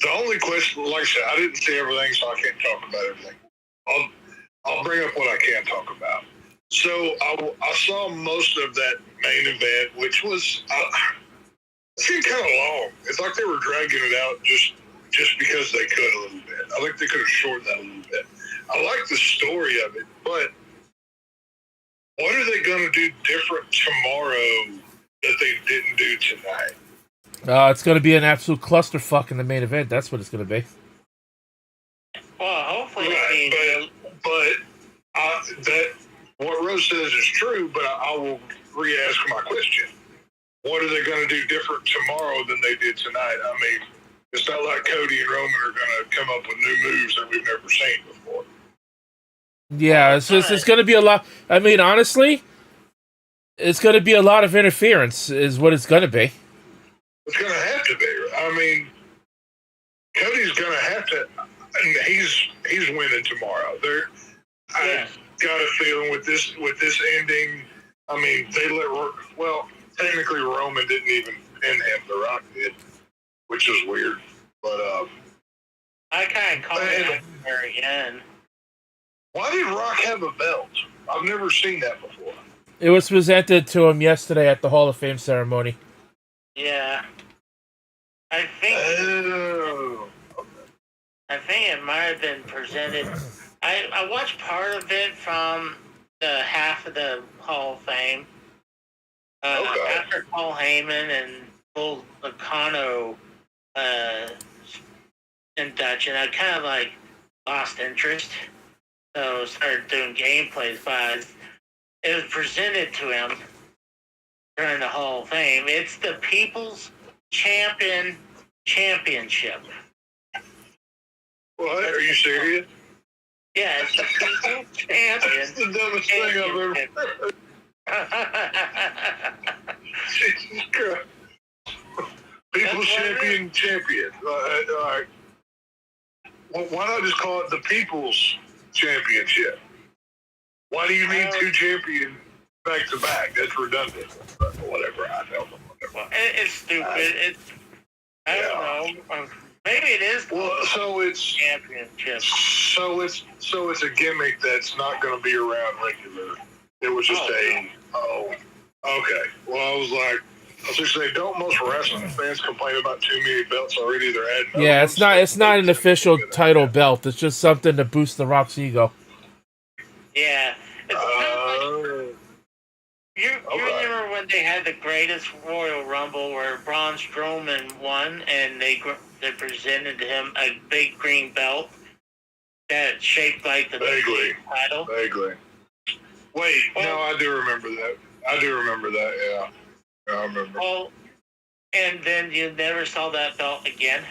The only question, like I said, I didn't see everything, so I can't talk about everything. I'll bring up what I can talk about. So I saw most of that main event, which was it seemed kind of long. It's like they were dragging it out just because they could a little bit. I think they could have shortened that a little bit. I like the story of it, but what are they going to do different tomorrow that they didn't do tonight? It's going to be an absolute clusterfuck in the main event. That's what it's going to be. Well, hopefully, that what Rose says is true. But I will re-ask my question: what are they going to do different tomorrow than they did tonight? I mean, it's not like Cody and Roman are going to come up with new moves that we've never seen before. Yeah, it's going to be a lot. I mean, honestly, it's going to be a lot of interference, is what it's going to be. It's going to have to be. I mean, Cody's going to have to. And he's winning tomorrow. I got a feeling with this ending. I mean, technically Roman didn't even pin him. The Rock did, which is weird. But I kind of called it at the very end. Why did Rock have a belt? I've never seen that before. It was presented to him yesterday at the Hall of Fame ceremony. Yeah. I think it might have been presented. I watched part of it from the half of the Hall of Fame. After Paul Heyman and Bull Nakano induction, I kind of like lost interest. So started doing gameplays, but it was presented to him during the Hall of Fame. It's the People's Championship. What? Are you serious? Yeah, it's the People's Champion. That's the dumbest thing I've ever heard. Jesus Christ. People's Champion. All right. Well, why not just call it the People's Championship? Why do you need two champions back to back? That's redundant. But whatever. I don't know. Well, it's stupid. I don't know. Maybe it is. Well, so it's championship. So it's a gimmick that's not going to be around regular. It was just okay. Well, I was just saying, don't most wrestling fans complain about too many belts already? They're adding. Yeah, it's not an official title belt. It's just something to boost the Rock's ego. Yeah. You remember when they had the greatest Royal Rumble where Braun Strowman won and they presented him a big green belt that shaped like the title? Vaguely. Wait, no, I do remember that. Yeah. I remember. Well, and then you never saw that belt again.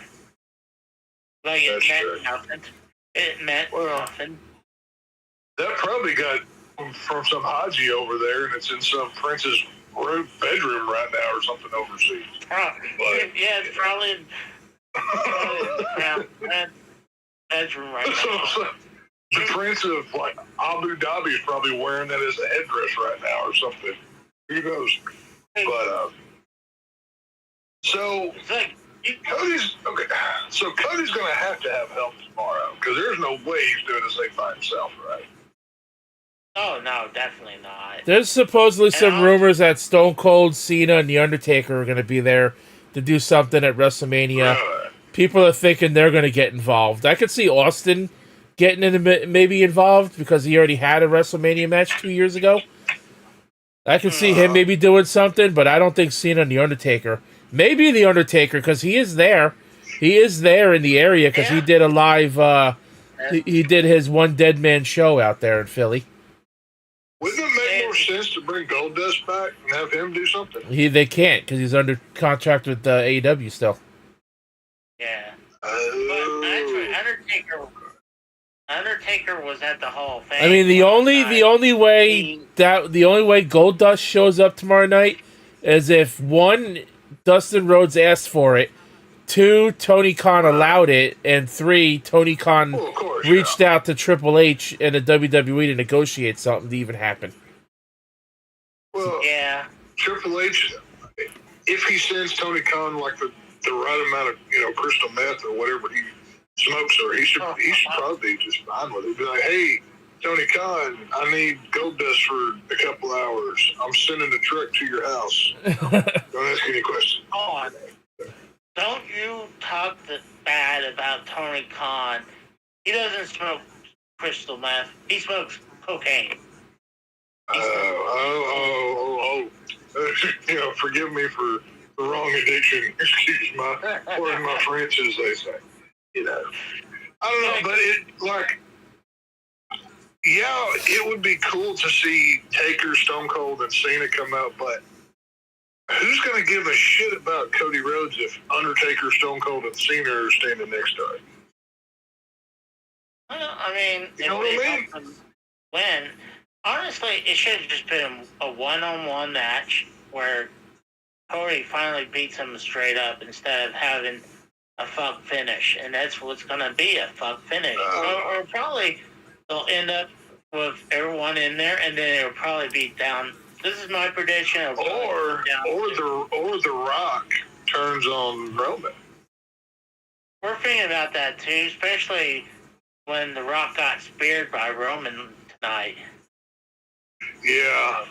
Like it meant nothing. It meant nothing. That probably got from some Haji over there, and it's in some prince's bedroom right now or something overseas. It's probably in bedroom right now. The prince of Abu Dhabi is probably wearing that as a headdress right now or something. Who knows? But so Cody's going to have help tomorrow because there's no way he's doing this thing by himself, right? Oh, no, definitely not. There's supposedly some rumors that Stone Cold, Cena, and The Undertaker are going to be there to do something at WrestleMania. People are thinking they're going to get involved. I could see Austin getting maybe involved because he already had a WrestleMania match 2 years ago. I could see him maybe doing something, but I don't think Cena and The Undertaker. Maybe The Undertaker because he is there. He is there in the area because he did a live... he did his One Dead Man show out there in Philly. Wouldn't it make more sense to bring Goldust back and have him do something? They can't because he's under contract with AEW still. Yeah. But actually, Undertaker was at the Hall of Fame. I mean, the only way Goldust shows up tomorrow night is if 1, Dustin Rhodes asked for it, 2, Tony Khan allowed it, and 3, Tony Khan reached out to Triple H and the WWE to negotiate something to even happen. Well, Triple H, if he sends Tony Khan the right amount of crystal meth or whatever he smokes, or he should probably be just fine with it. Be like, hey, Tony Khan, I need Goldust for a couple hours. I'm sending a truck to your house. Don't ask any questions. Don't you talk bad about Tony Khan. He doesn't smoke crystal meth. He smokes cocaine. Forgive me for the wrong addiction. Excuse my French, as they say. I don't know, but it would be cool to see Taker, Stone Cold, and Cena come out, but who's going to give a shit about Cody Rhodes if Undertaker, Stone Cold, and Cena are standing next to him? Well, I mean, you know what I mean? win. Honestly, it should have just been a one-on-one match where Cody finally beats him straight up instead of having a fuck finish, and that's what's gonna be, a fuck finish. Or probably they'll end up with everyone in there, and then it'll probably be down. This is my prediction. Or the Rock turns on Roman. We're thinking about that too, especially when The Rock got speared by Roman tonight. Yeah.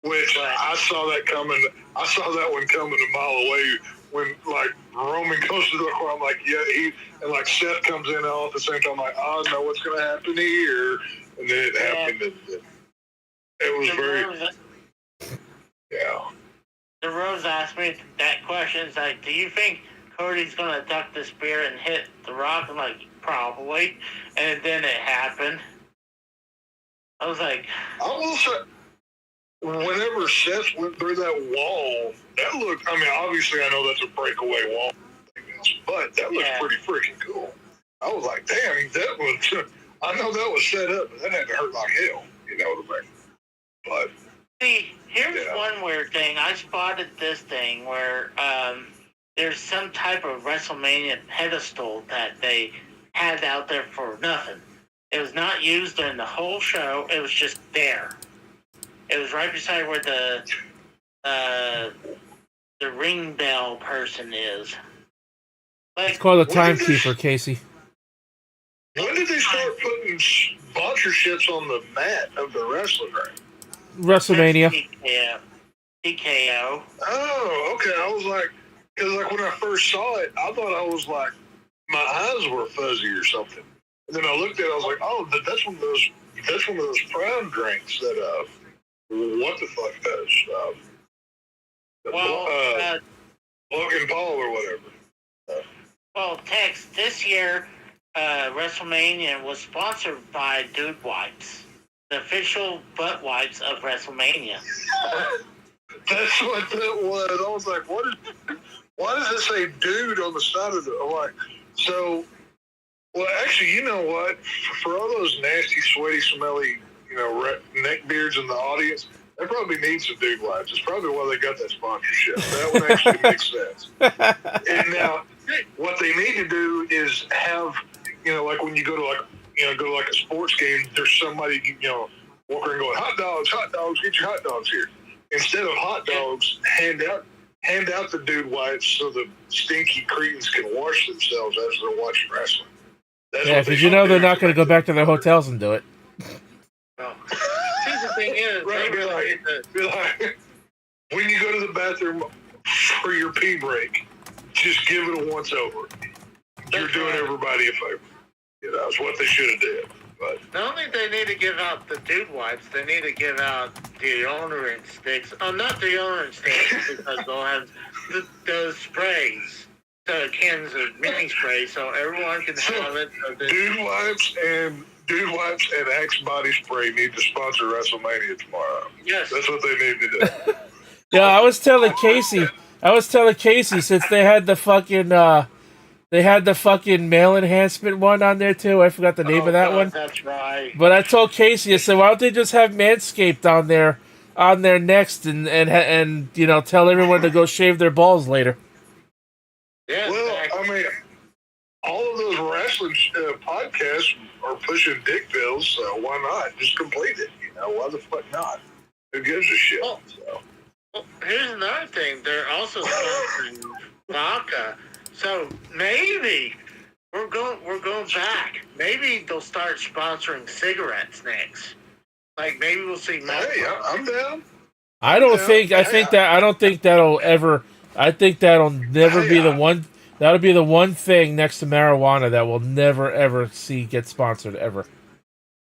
Which I saw that coming. I saw that one coming a mile away when like Roman goes to the corner. I'm like, yeah, and like Seth comes in all at the same time. I'm like, oh no, what's going to happen here? And then it happened. And it was very. Yeah. The Rose asked me that question. It's like, do you think Cody's going to duck the spear and hit The Rock? I'm like, probably. And then it happened. I was like, I will say, whenever Seth went through that wall, that looked, I mean, obviously I know that's a breakaway wall, but that looked pretty freaking cool. I was like, damn, that was, I know that was set up, but that had to hurt like hell, you know what I mean? But, see, here's one weird thing. I spotted this thing where there's some type of WrestleMania pedestal that they had out there for nothing. It was not used during the whole show. It was just there. It was right beside where the ring bell person is. Like, It's called a timekeeper, Casey. When did they start putting sponsorships on the mat of the wrestling ring? WrestleMania. TKO. Oh, okay. I was like, because like when I first saw it, I thought I was like, my eyes were fuzzy or something. And then I looked at it, I was like, oh, that's one of those prime drinks that what the fuck does? Logan Paul or whatever. Well, Tex, this year, WrestleMania was sponsored by Dude Wipes, the official butt wipes of WrestleMania. That's what that was. I was like, why does it say dude on the side of it? I'm like, so, well, actually, you know what? For all those nasty, sweaty, smelly, neck beards in the audience, they probably need some dude wipes. It's probably why they got that sponsorship. That would actually make sense. And now, what they need to do is have, like when you go to like a sports game, there's somebody, walking and going, hot dogs, get your hot dogs here. Instead of hot dogs, hand out the dude wipes so the stinky cretins can wash themselves as they're watching wrestling. Because they're not going to go back to their hotels and do it. Oh. See, the thing is, be like, when you go to the bathroom for your pee break, just give it a once over. You're doing everybody a favor. It's what they should have did. But not only they need to give out the dude wipes, they need to give out deodorant sticks. Oh, not deodorant sticks, because they'll have those sprays. So cans of mini spray, so everyone can have it. So Dude wipes and Axe body spray need to sponsor WrestleMania tomorrow. Yes, that's what they need to do. Yeah, I was telling Casey since they had the fucking male enhancement one on there too. I forgot the name of that one. That's right. But I told Casey, I said, why don't they just have Manscaped on there next and tell everyone to go shave their balls later. Yeah. Well, I mean, all of those wrestling podcasts are pushing dick pills, so why not? Just complete it. Why the fuck not? Who gives a shit? Well, here's another thing. They're also sponsoring vodka. So maybe we're going back. Maybe they'll start sponsoring cigarettes next. Like maybe we'll see more. Hey, I'm down. I don't think that'll ever. I think that'll never be the one. That'll be the one thing next to marijuana that we'll never ever see get sponsored ever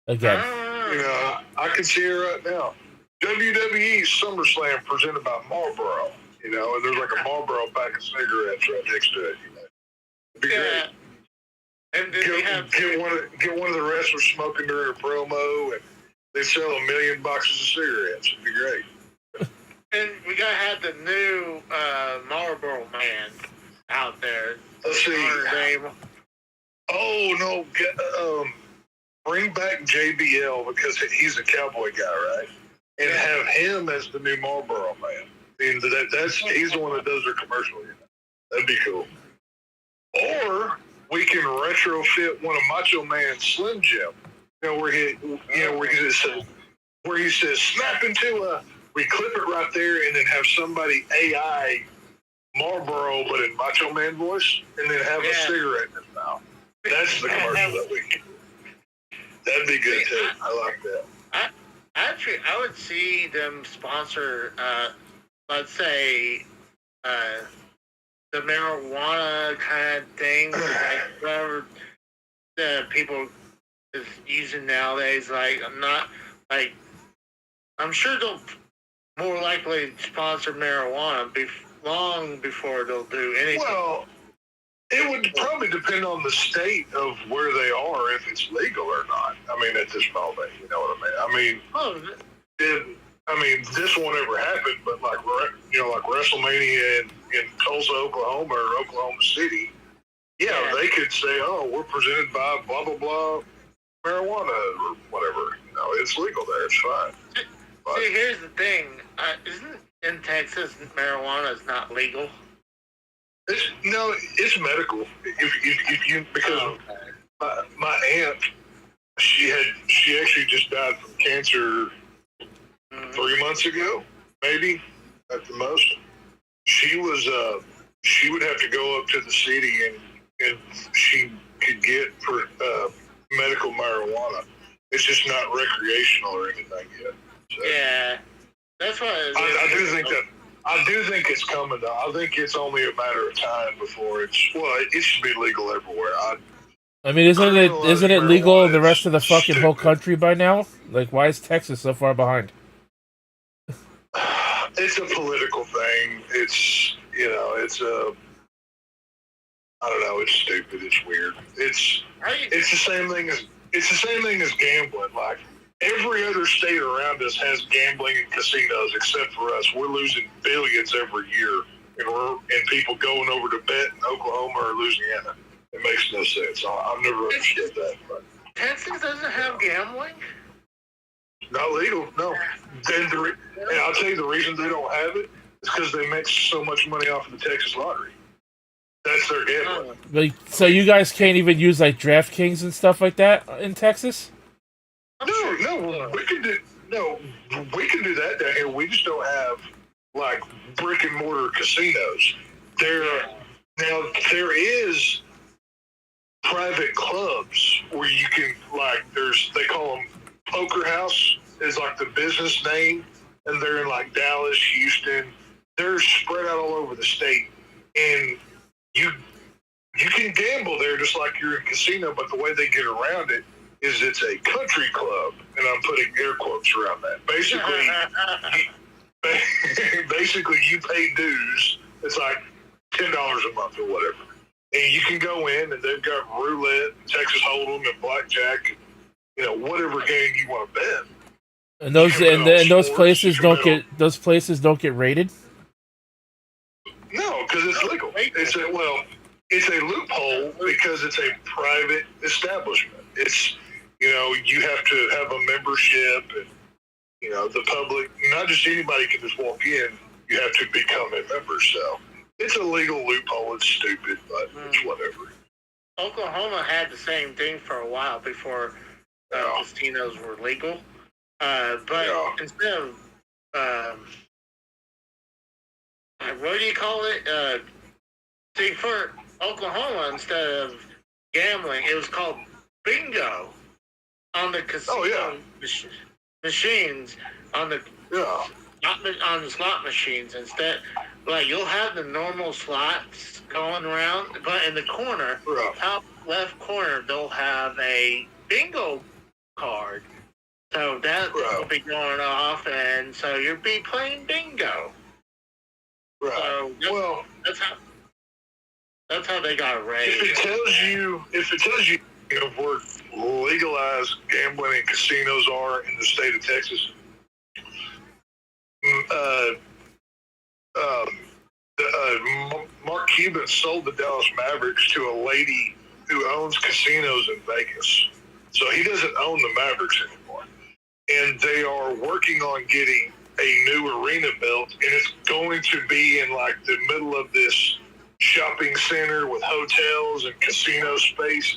again. I can see it right now. WWE SummerSlam presented by Marlboro. And there's like a Marlboro pack of cigarettes right next to it. It'd be great. And then get one of the wrestlers smoking during a promo, and they sell 1 million boxes of cigarettes. It'd be great. And we gotta have the new Marlboro man out there. Let's see. Oh no! bring back JBL because he's a cowboy guy, right? And have him as the new Marlboro man. I mean, he's the one that does their commercial. That'd be cool. Or we can retrofit one of Macho Man's Slim Jim. Where he says snap into a. We clip it right there, and then have somebody AI Marlboro, but in Macho Man voice, and then have a cigarette in his mouth. That's the commercial that we can do. That'd be good too. I like that. Actually, I would see them sponsor, let's say, the marijuana kind of thing, like whatever the people is using nowadays. Like, I'm sure they'll more likely sponsor marijuana long before they'll do anything. Well, it would probably depend on the state of where they are, if it's legal or not. I mean, at this moment, you know what I mean? This won't ever happen, but like WrestleMania in Tulsa, Oklahoma, or Oklahoma City, they could say, "Oh, we're presented by blah blah blah marijuana or whatever." It's legal there. It's fine. See, here's the thing: isn't in Texas marijuana is not legal? It's medical. If you because my aunt, she actually just died from cancer 3 months ago, maybe at the most. She would have to go up to the city and she could get for medical marijuana. It's just not recreational or anything yet. So. Yeah, that's what I do think it's coming though. I think it's only a matter of time before it should be legal everywhere. Isn't it legal in the rest of the fucking whole country by now? Like, why is Texas so far behind? It's a political thing. It's I don't know. It's stupid. It's weird. It's the same thing as gambling. Like every other state around us has gambling and casinos, except for us. We're losing billions every year, and people going over to bet in Oklahoma or Louisiana. It makes no sense. I've never understood that. But Texas doesn't have gambling. Not legal, no. And I'll tell you the reason they don't have it is because they make so much money off of the Texas lottery. That's their gambling. So you guys can't even use like DraftKings and stuff like that in Texas? No, we can do that down here. We just don't have like brick and mortar casinos. There is private clubs where you can they call them Poker House is like the business name, and they're in like Dallas, Houston. They're spread out all over the state, and you can gamble there just like you're in a casino. But the way they get around it is it's a country club, and I'm putting air quotes around that. Basically, you pay dues. It's like $10 a month or whatever, and you can go in, and they've got roulette, Texas Hold'em, and blackjack. Whatever game you want to bet. And those places don't get raided. No, because it's legal. It's a loophole because it's a private establishment. It's you have to have a membership, and the public, not just anybody can just walk in. You have to become a member. So it's a legal loophole. It's stupid, but it's whatever. Oklahoma had the same thing for a while before. Casinos were legal, but instead of what do you call it? See, for Oklahoma, instead of gambling, it was called bingo on the casino machines on the on the slot machines. Instead, like you'll have the normal slots going around, but in the corner, top left corner, they'll have a bingo card, so that will be going off, and so you'll be playing bingo. Right. So that's how they got raised. If it tells you where legalized gambling and casinos are in the state of Texas, Mark Cuban sold the Dallas Mavericks to a lady who owns casinos in Vegas. So he doesn't own the Mavericks anymore. And they are working on getting a new arena built, and it's going to be in like the middle of this shopping center with hotels and casino space,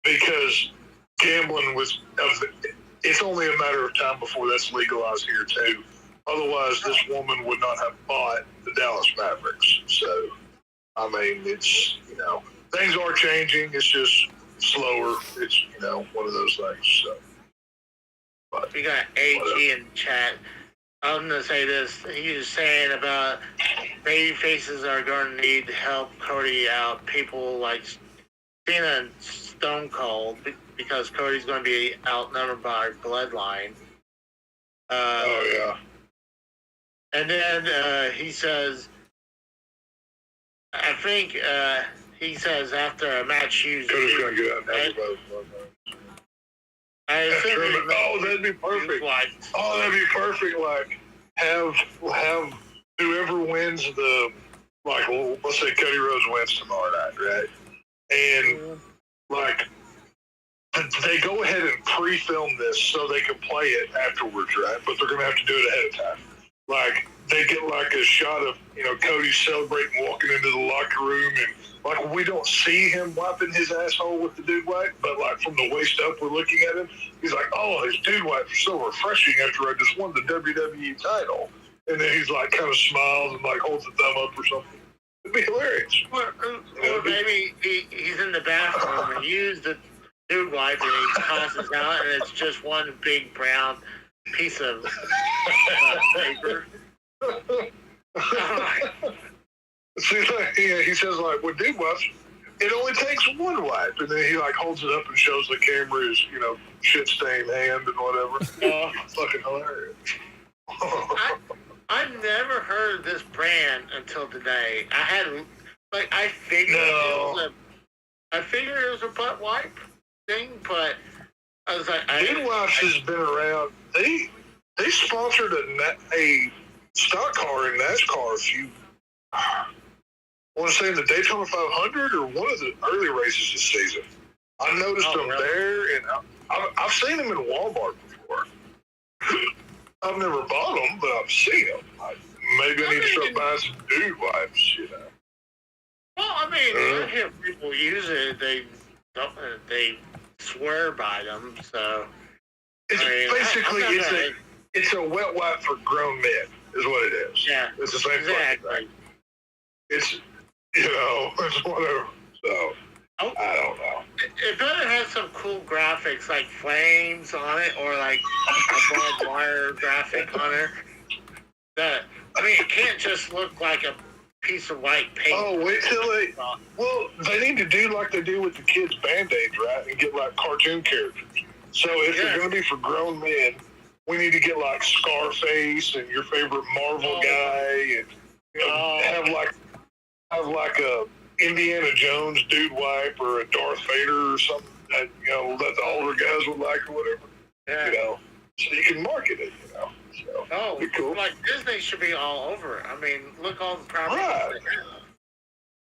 because gambling was, it's only a matter of time before that's legalized here too. Otherwise, this woman would not have bought the Dallas Mavericks. So, I mean, it's, things are changing. It's just slower. It's, one of those things. So, but we got AG in chat. I'm going to say this. He was saying about baby faces are going to need to help Cody out. People like Cena and Stone Cold, because Cody's going to be outnumbered by Bloodline. Oh, yeah. And then he says, I think he says after a match, Cody's going to get outnumbered by Oh, that'd be perfect. Oh, that'd be perfect. Like, have whoever wins the, like, let's say Cody Rhodes wins tomorrow night, right? And, like, they go ahead and pre-film this so they can play it afterwards, right? But they're going to have to do it ahead of time. Like, they get, like, a shot of, Cody celebrating, walking into the locker room, and, like, we don't see him wiping his asshole with the dude wipe, but, like, from the waist up, we're looking at him. He's like, oh, his dude wipe is so refreshing after I just won the WWE title. And then he's, like, kind of smiles and, like, holds a thumb up or something. It'd be hilarious. Or maybe he's in the bathroom and used the dude wipe and he tosses out, and it's just one big brown piece of paper. See, like, he says, like, with dude wipes, it only takes one wipe, and then he, like, holds it up and shows the camera his, shit-stained hand and whatever. It's fucking hilarious. I've never heard of this brand until today. I figured it was a butt wipe thing, but I was like, dude wipes has been around. They sponsored a stock car in NASCAR a few, I want to say in the Daytona 500 or one of the early races this season. I noticed them there, and I've seen them in Walmart before. I've never bought them, but I've seen them. Maybe I need to start buying some dude wipes, Well, I mean, I hear people use it. They swear by them, so. It's a wet wipe for grown men, is what it is. Yeah, it's the same thing. It's it's whatever. So I don't know. It better have some cool graphics like flames on it, or like a barbed wire graphic on it. It can't just look like a piece of white paint. Oh, wait till they need to do like they do with the kids' Band-Aids, right? And get like cartoon characters. So if they're going to be for grown men, we need to get like Scarface and your favorite Marvel guy, and have like a Indiana Jones dude wipe or a Darth Vader or something that that the older guys would like or whatever. Yeah. So you can market it. So be cool. Like Disney should be all over it. I mean, look all the properties. Right.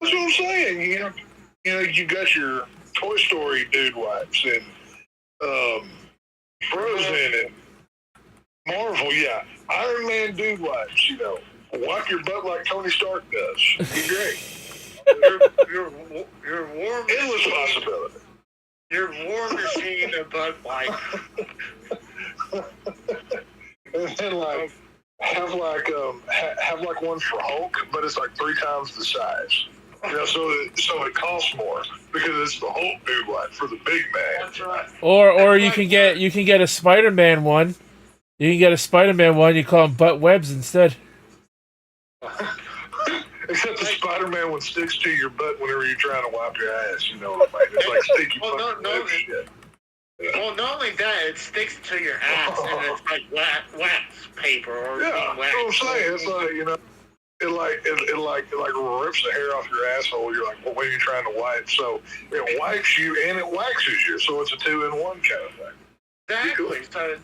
That's what I'm saying. You got your Toy Story dude wipes and Frozen and Marvel, yeah. Iron Man dude wipes, wipe your butt like Tony Stark does. It'd be great. Your war machine. Endless possibility. Your war machine of butt wipe. And then have like one for Hulk, but it's like 3 times the size. So it costs more because it's the Hulk dude wipe for the big man. That's right. Or you can get a Spider-Man one. You can get a Spider-Man one. You call them butt webs instead. Except the Spider-Man one sticks to your butt whenever you're trying to wipe your ass. You know what I mean? It's like sticky fucking web shit. Well, not only that, it sticks to your ass, and it's like wax paper or yeah. wax. That's what I'm saying. It's like it rips the hair off your asshole. You're like, well, when are you trying to wipe? So it wipes you and it waxes you. So it's a 2-in-1 kind of thing. Exactly. So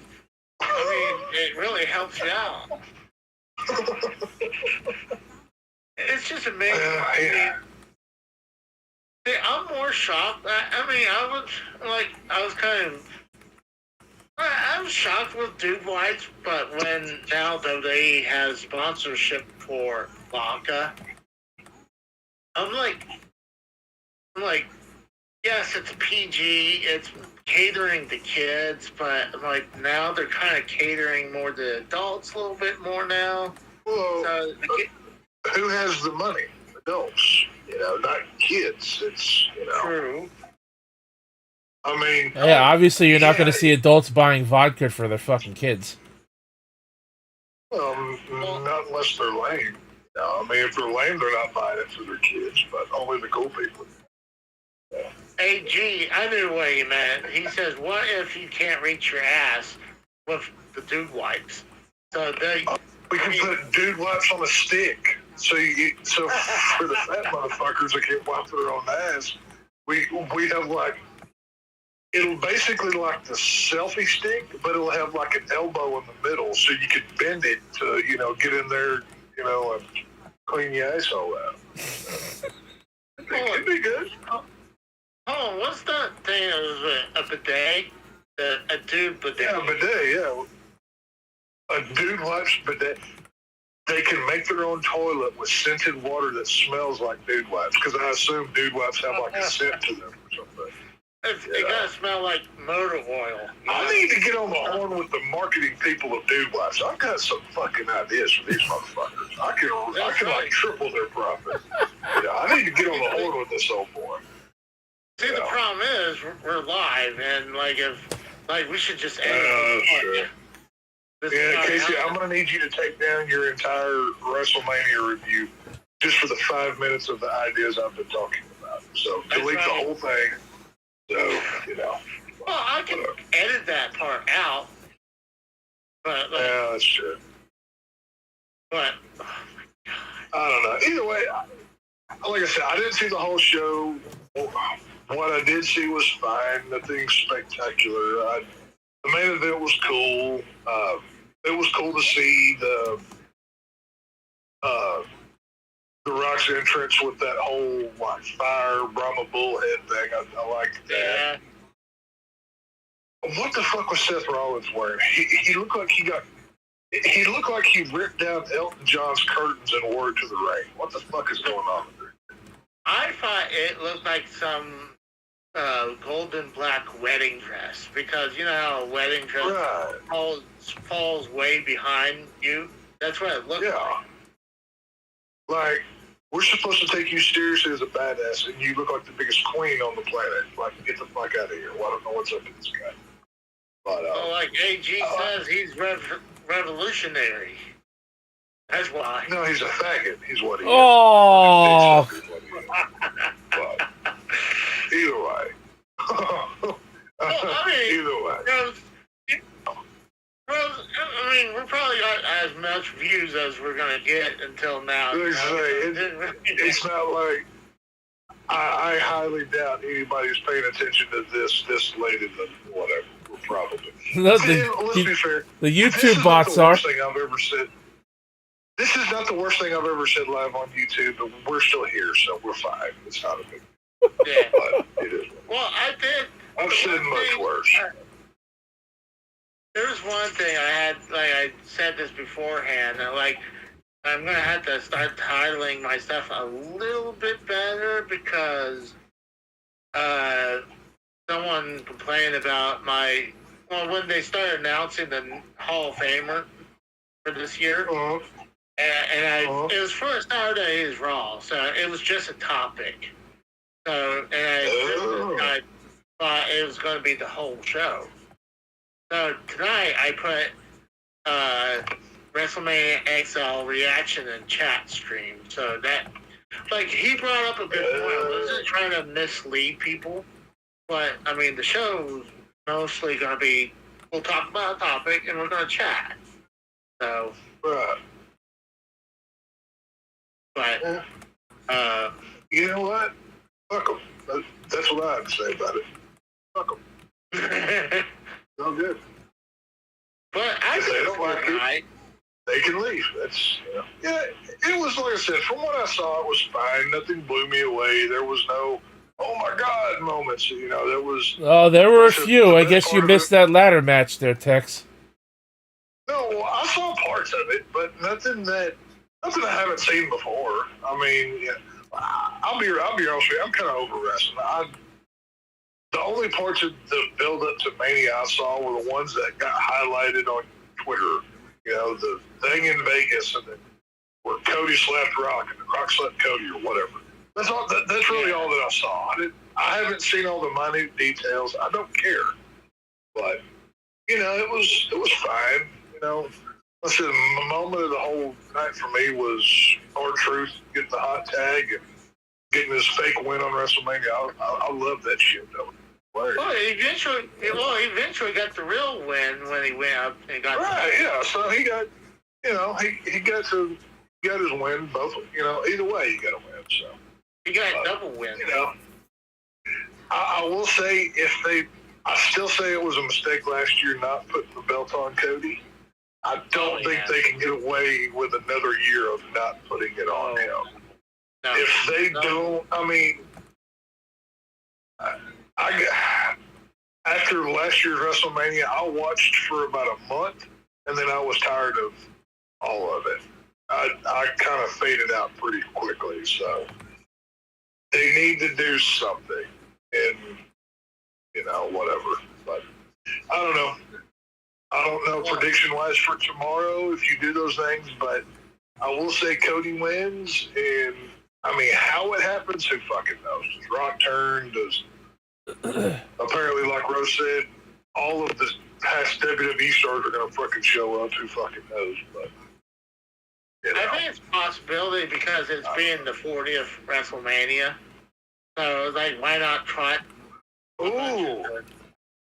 it really helps you out. It's just amazing. See, I'm more shocked. I mean, I was kind of. I was shocked with Dude Whites, but when now WWE has sponsorship for Blanca, I'm like, yes, it's PG, it's catering to kids, but like now they're kind of catering more to adults a little bit more now. Well, So, who has the money? Adults, not kids. It's true. I mean, Yeah, obviously you're not going to see adults buying vodka for their fucking kids. Not unless they're lame. I mean, if they're lame, they're not buying it for their kids, but only the cool people. Yeah. AG, I knew what he meant. He says, "What if you can't reach your ass with the Dude Wipes?" So we can put Dude Wipes on a stick. So for the fat motherfuckers that can't wipe their own ass, we have like. It'll basically like the selfie stick, but it'll have like an elbow in the middle, so you could bend it to, get in there, and clean your asshole out. It'd be good. Oh, what's that thing? A bidet? A dude bidet? Yeah, a bidet, yeah. A dude wipes bidet. They can make their own toilet with scented water that smells like dude wipes, because I assume dude wipes have like a scent to them or something. It gotta smell like motor oil. I need to get on the horn with the marketing people of Dude Wipes. I've got some fucking ideas for these motherfuckers. I can like triple their profit. I need to get on the horn with this old boy. See, the problem is we're live, and we should just end sure. Yeah, Casey, I'm gonna need you to take down your entire WrestleMania review just for the 5 minutes of the ideas I've been talking about. So delete the whole thing. So, Well, I can edit that part out. But, yeah, that's true. But, oh my God. I don't know. Either way, like I said, I didn't see the whole show. What I did see was fine. Nothing spectacular. The main event was cool. It was cool to see the Rock's entrance with that whole fire Brahma bullhead thing. I liked that. Yeah. What the fuck was Seth Rollins wearing? He looked like he looked like he ripped down Elton John's curtains and wore it to the ring. What the fuck is going on there? I thought it looked like some golden black wedding dress, because you know how a wedding dress falls way behind you. That's what it looked like. Like, we're supposed to take you seriously as a badass, and you look like the biggest queen on the planet. Like, get the fuck out of here. Well, I don't know what's up with this guy. But, like AG says, he's revolutionary. That's why. No, he's a faggot. He's what he is. Oh! But, either way. Either way. I mean, we're probably got as much views as we're going to get until now. It's not like... I highly doubt anybody's paying attention to this late in the whatever. Probably. Let's be fair. The YouTube bots are. This is not the worst thing I've ever said live on YouTube, but we're still here, so we're fine. It's not a big deal. Yeah. But it is. Well, I've said much worse. There's one thing I had, I said this beforehand, I'm going to have to start titling my stuff a little bit better, because someone complained about when they started announcing the Hall of Famer for this year, it was for Saturday's Raw, so it was just a topic. So, I thought it was going to be the whole show. So tonight I put WrestleMania XL reaction and chat stream. So that, he brought up a good point. I wasn't trying to mislead people, but I mean the show's mostly going to be, we'll talk about a topic and we're going to chat. So, but you know what? Fuck them. That's what I have to say about it. Fuck them. No good. But I think it's one night. They can leave. That's yeah. It was, like I said, from what I saw, it was fine. Nothing blew me away. There was no oh my god moments. You know, there was. Oh, there were a the few. I best guess you part of missed it. that ladder match there, Tex. No, well, I saw parts of it, but nothing I haven't seen before. I mean, yeah, I'll be honest with you. I'm kind of over wrestling. The only parts of the build up to Mania I saw were the ones that got highlighted on Twitter. You know, the thing in Vegas and where Cody slapped Rock and Rock slapped Cody or whatever. That's all. That's really all that I saw. I haven't seen all the minute details. I don't care, but you know, it was fine. You know, listen, the moment of the whole night for me was R-Truth getting the hot tag and getting his fake win on WrestleMania. I love that shit though. Well, he eventually got the real win when he went up and got right. Yeah, so he got, you know, he got his win both. You know, either way he got a win. So he got a double win. You know, I will say I still say it was a mistake last year not putting the belt on Cody. I don't think they can get away with another year of not putting it on him. No. If they don't, I mean, after last year's WrestleMania, I watched for about a month, and then I was tired of all of it. I kind of faded out pretty quickly, so they need to do something, and you know, whatever. But I don't know. Prediction-wise for tomorrow if you do those things, but I will say Cody wins, and I mean, how it happens, who fucking knows? Does Rock turn? Does apparently, like Rose said, all of the past WWE stars are going to fucking show up. Who fucking knows? But you know. I think it's a possibility because it's being the 40th WrestleMania. So, like, why not try? Ooh,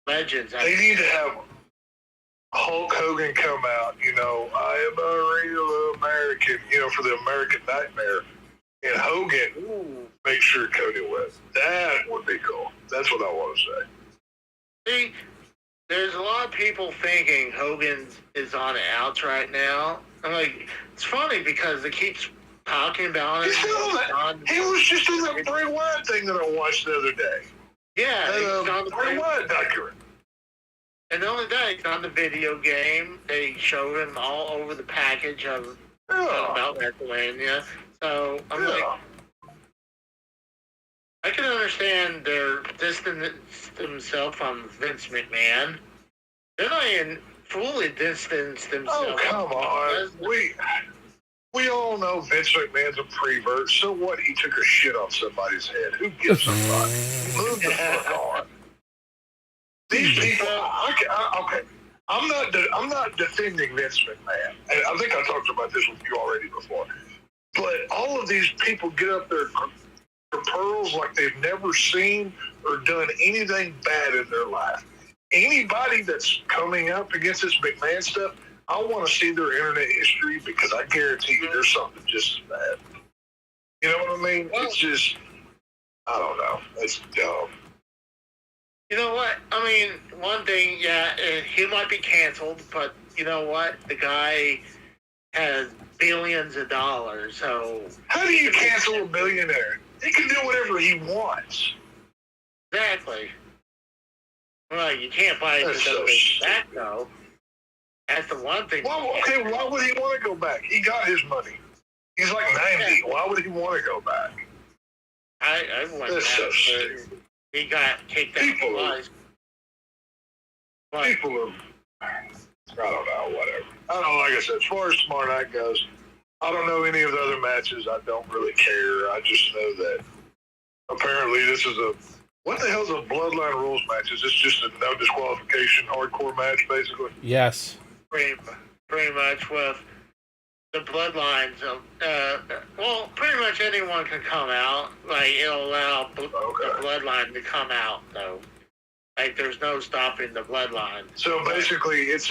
legends. They need to have Hulk Hogan come out. You know, I am a real American. You know, for the American Nightmare. And Hogan, make sure Cody wins. That would be cool. That's what I want to say. See, there's a lot of people thinking Hogan is on the outs right now. I'm like, it's funny because it keeps talking about it. He was just in that Bray Wyatt thing that I watched the other day. Yeah, the Bray Wyatt documentary. And the only day, it's on the video game. They showed him all over the package of about WrestleMania. So I'm like, I can understand they're distancing themselves from Vince McMahon. They're not even fully distanced themselves. Oh, come on. We all know Vince McMahon's a prevert. So what? He took a shit on somebody's head. Who gives a fuck? Move the fuck on. These people, okay. I'm not defending Vince McMahon. And I think I talked about this with you already before. But all of these people get up there for pearls like they've never seen or done anything bad in their life. Anybody that's coming up against this McMahon stuff, I want to see their internet history because I guarantee you there's something just as bad. You know what I mean? It's just, I don't know. It's dumb. You know what? I mean, one thing, he might be canceled, but you know what? The guy has billions of dollars, so... How do you cancel a billionaire? He can do whatever he wants. Exactly. Well, you can't buy his WWE back, though. That's the one thing. Well, okay, why would he want to go back? He got his money. He's like 90. Why would he want to go back? I wouldn't. That's so stupid. He got kicked out of the lives. People are... I don't know, whatever. I don't know, like I said, as far as tomorrow night goes, I don't know any of the other matches. I don't really care. I just know that apparently this is what the hell's a Bloodline Rules match? Is this just a no disqualification hardcore match, basically? Yes. Pretty much with the Bloodlines. Well, pretty much anyone can come out. Like, it'll allow the Bloodline to come out, though. Like, there's no stopping the Bloodline. So basically, it's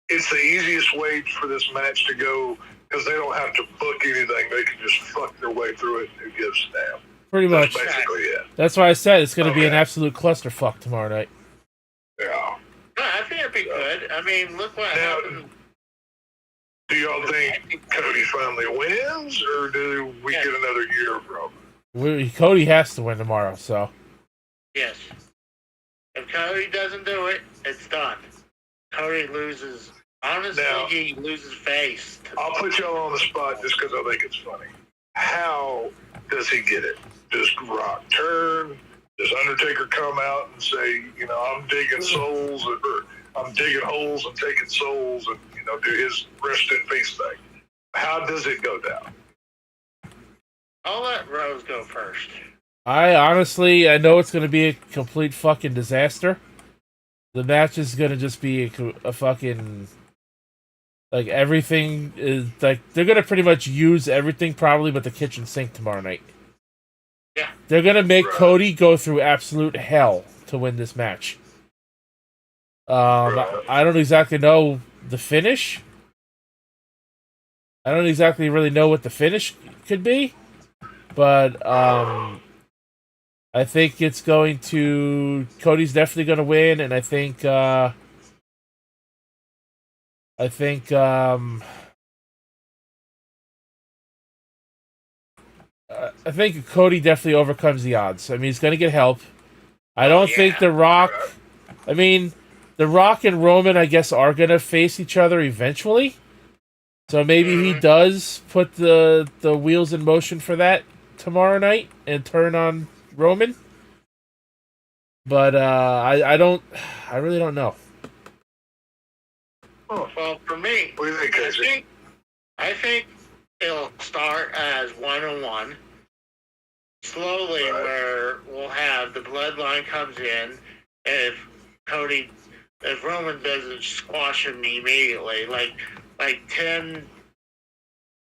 the easiest way for this match to go because they don't have to book anything. They can just fuck their way through it. Who gives a damn? Pretty much. That's basically it. That's why I said it's going to be an absolute clusterfuck tomorrow night. Yeah. I think it'd be good. I mean, look what happened. Do y'all think Cody finally wins, or do we get another year from him? Cody has to win tomorrow, so. Yes. If Cody doesn't do it, it's done. Cody loses. Honestly, Now, he loses face. I'll put y'all on the spot just because I think it's funny. How does he get it? Does Rock turn? Does Undertaker come out and say, I'm digging souls, or I'm digging holes and taking souls, and do his rest in peace thing? How does it go down? I'll let Rose go first. I know it's going to be a complete fucking disaster. The match is going to just be a fucking... Like, everything is... Like, they're going to pretty much use everything, probably, but the kitchen sink tomorrow night. Yeah. They're going to make Cody go through absolute hell to win this match. I don't exactly know the finish. I don't exactly really know what the finish could be. But, I think it's going to... Cody's definitely going to win, and I think Cody definitely overcomes the odds. I mean, he's going to get help. I don't think The Rock... I mean, The Rock and Roman, I guess, are going to face each other eventually. So maybe he does put the wheels in motion for that tomorrow night and turn on Roman. But I really don't know. Oh, well, for me, What do you think, Casey? I think it'll start as 1-on-1. Slowly, where we'll have the bloodline comes in. If Roman doesn't squash him immediately, like 10,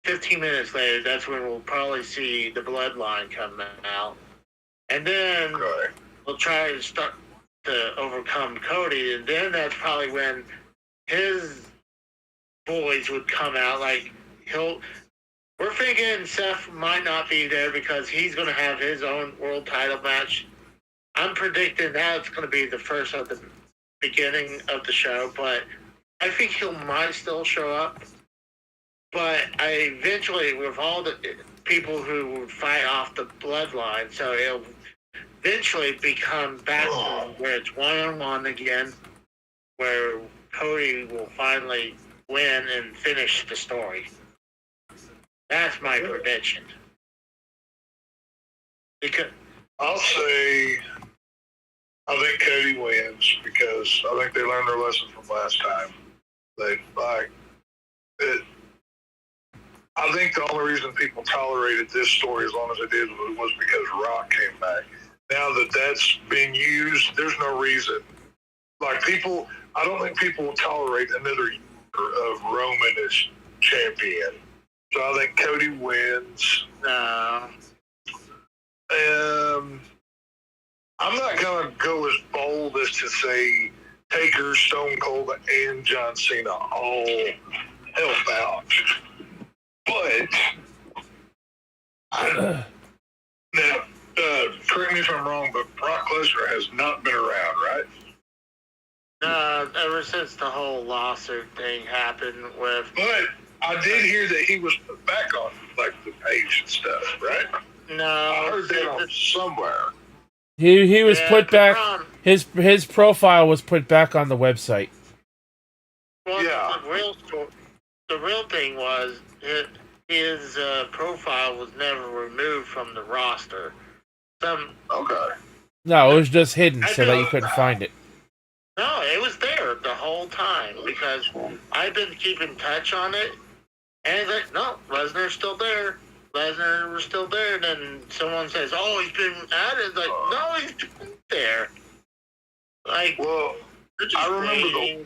15 minutes later, that's when we'll probably see the bloodline come out. And then we'll try to start to overcome Cody, and then that's probably when his boys would come out. Like, we're thinking Seth might not be there because he's going to have his own world title match. I'm predicting that's going to be the first of the beginning of the show, but I think he might still show up. But eventually, with all the people who would fight off the bloodline, so it'll eventually become back to where it's 1-on-1 again, where Cody will finally win and finish the story. That's my prediction. Because I'll say I think Cody wins because I think they learned their lesson from last time. I think the only reason people tolerated this story as long as they did was because Rock came back. Now that that's been used, there's no reason. Like, I don't think people will tolerate another year of Roman as champion. So I think Cody wins. I'm not going to go as bold as to say Taker, Stone Cold, and John Cena all help out. But, now, correct me if I'm wrong, but Brock Lesnar has not been around, right? ever since the whole lawsuit thing happened with... But I did hear that he was put back on, like, the page and stuff, right? No. I heard that on somewhere. He was put back... His profile was put back on the website. Well, the real thing was his profile was never removed from the roster. Okay. No, it was just hidden so that you couldn't find it. No, it was there the whole time because I've been keeping touch on it, and it's like, no, Lesnar's still there. Lesnar was still there. And then someone says, "Oh, he's been added." Like, no, he's been there. Like, well, I remember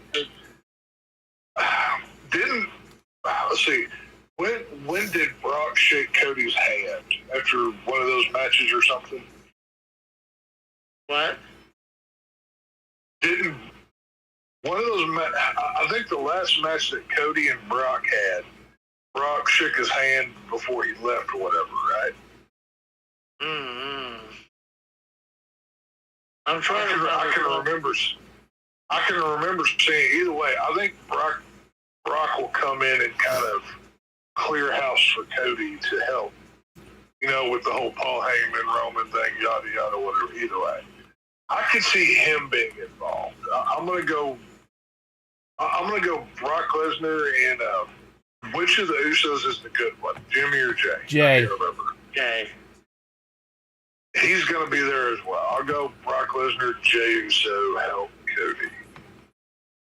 let's see, when did Brock shake Cody's hand? After one of those matches or something? What? Didn't one of those? I think the last match that Cody and Brock had, Brock shook his hand before he left or whatever, right? Mm-hmm. I'm trying I can remember seeing either way. I think Brock will come in and kind of clear house for Cody to help, with the whole Paul Heyman, Roman thing, yada, yada, whatever. Either way. I could see him being involved. I'm gonna go Brock Lesnar and which of the Usos is the good one, Jimmy or Jay? Jay. I can't remember. Jay. He's gonna be there as well. I'll go Brock Lesnar, Jay Uso, help Cody.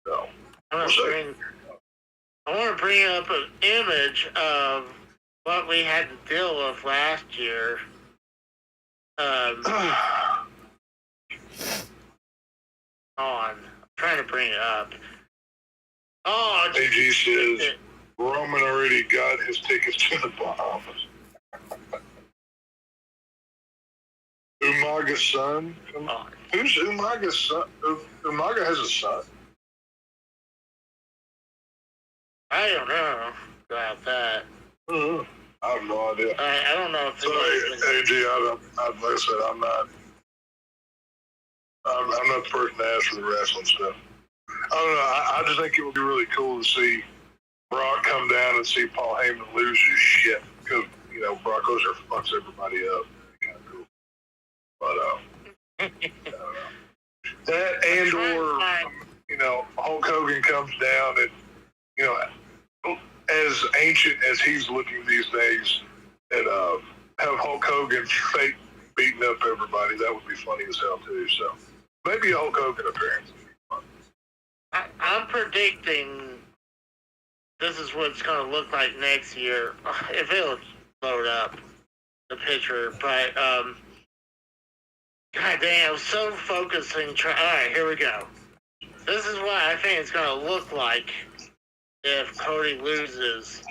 So I want to bring up an image of what we had to deal with last year. I'm trying to bring it up. Oh, AG says Roman already got his tickets to the Bahamas. Umaga's son? Who's Umaga's son? Umaga has a son? I don't know about that. I have no idea. I don't know if Sorry, AG, like I said, I'm not the person to ask for the wrestling stuff. I don't know. I just think it would be really cool to see Brock come down and see Paul Heyman lose his shit because, Brock Lesnar fucks everybody up. Kind of cool. But, I don't know. That and or, Hulk Hogan comes down and, as ancient as he's looking these days, and have Hulk Hogan fake beating up everybody, that would be funny as hell too. So maybe a Hulk Hogan appearance. I'm predicting this is what it's going to look like next year, if it'll load up the picture. But, God damn, I was so focusing. All right, here we go. This is what I think it's going to look like if Cody loses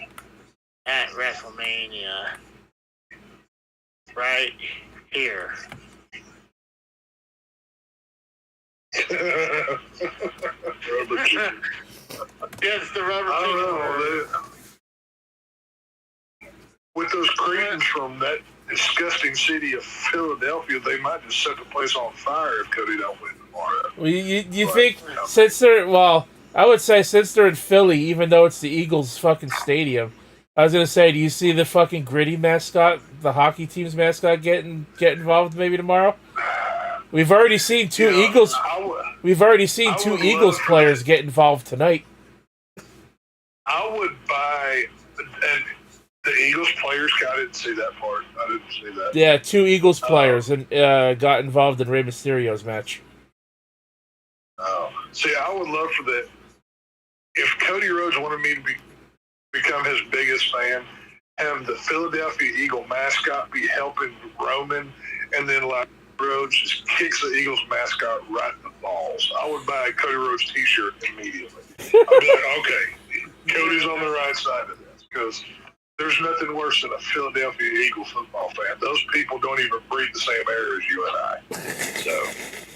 at WrestleMania. Right here. Rubber chicken. Yes, the rubber I don't chicken. know. With those Cretans from that disgusting city of Philadelphia, they might just set the place on fire if Cody don't win tomorrow. Well, you think since they're I would say since they're in Philly, even though it's the Eagles' fucking stadium. I was gonna say, do you see the fucking Gritty mascot, the hockey team's mascot, get involved maybe tomorrow? We've already seen two Eagles. We've already seen two Eagles players get involved tonight. I would buy, and the Eagles players. I didn't see that part. I didn't see that. Yeah, two Eagles players and got involved in Rey Mysterio's match. Oh, see, I would love for that. If Cody Rhodes wanted me to become his biggest fan, have the Philadelphia Eagle mascot be helping Roman, and then Rhodes just kicks the Eagles mascot right in the balls. I would buy a Cody Rhodes t-shirt immediately. I'd be like, okay, Cody's on the right side of this, because there's nothing worse than a Philadelphia Eagle football fan. Those people don't even breathe the same air as you and I. So,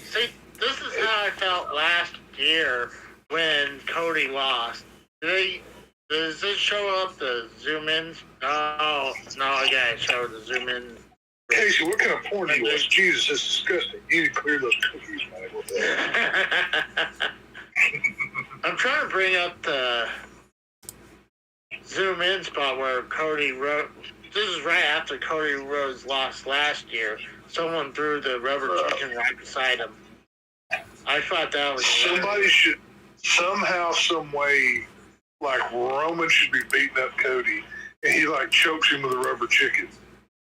see, this is how I felt last year when Cody lost. Does this show up the zoom ins? No, I gotta show the zoom in. Casey, what kind of porn you watch? Jesus, that's disgusting. You need to clear those cookies, man. What the hell? I'm trying to bring up the zoom in spot where Cody Rhodes. This is right after Cody Rhodes lost last year. Someone threw the rubber chicken right beside him. I thought that was somebody should somehow, some way, Roman should be beating up Cody, and he chokes him with a rubber chicken.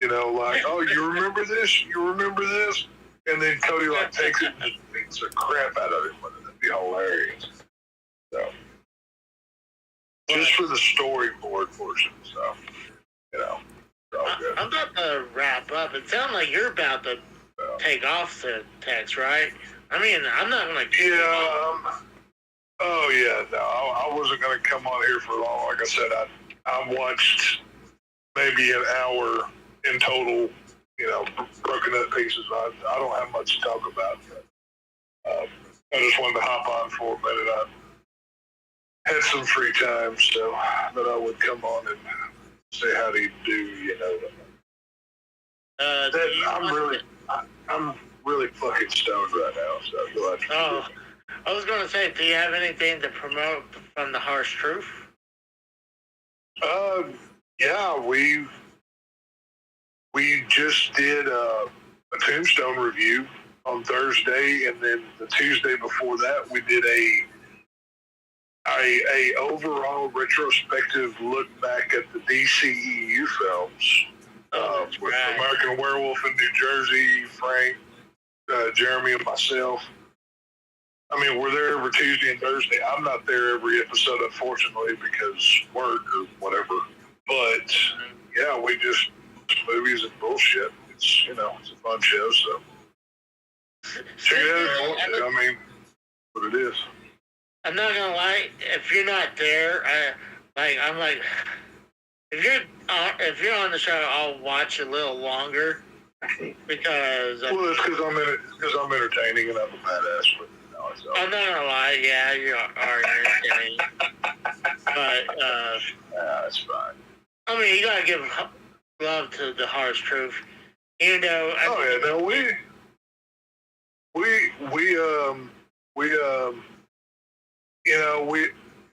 Oh, you remember this? You remember this? And then Cody takes it and just beats the crap out of him. That'd be hilarious. So, just for the storyboard portion. So, I'm about to wrap up. It sounds like you're about to take off the text, right? I mean, I'm not gonna. Oh yeah, no, I wasn't gonna come on here for long. Like I said, I watched maybe an hour in total, broken up pieces. I don't have much to talk about. But, I just wanted to hop on for a minute. I had some free time, so that I would come on and say how do you do, I'm really fucking stoned right now, so you'll have to I was going to say, do you have anything to promote from the Harsh Truth? Yeah, we've we just did a Tombstone review on Thursday, and then the Tuesday before that, we did a overall retrospective look back at the DCEU films with American Werewolf in New Jersey, Frank, Jeremy, and myself. I mean, we're there every Tuesday and Thursday. I'm not there every episode, unfortunately, because work or whatever. But yeah, we just movies and bullshit. It's it's a fun show. So check it out if you want to. I mean, what it is. I'm not gonna lie. If you're not there, I'm like, if you're on the show, I'll watch a little longer because. Well, it's because I'm entertaining and I'm a badass. But so. I'm not gonna lie. Yeah, you are entertaining. But that's fine. I mean, you gotta give love to the harsh truth. You know.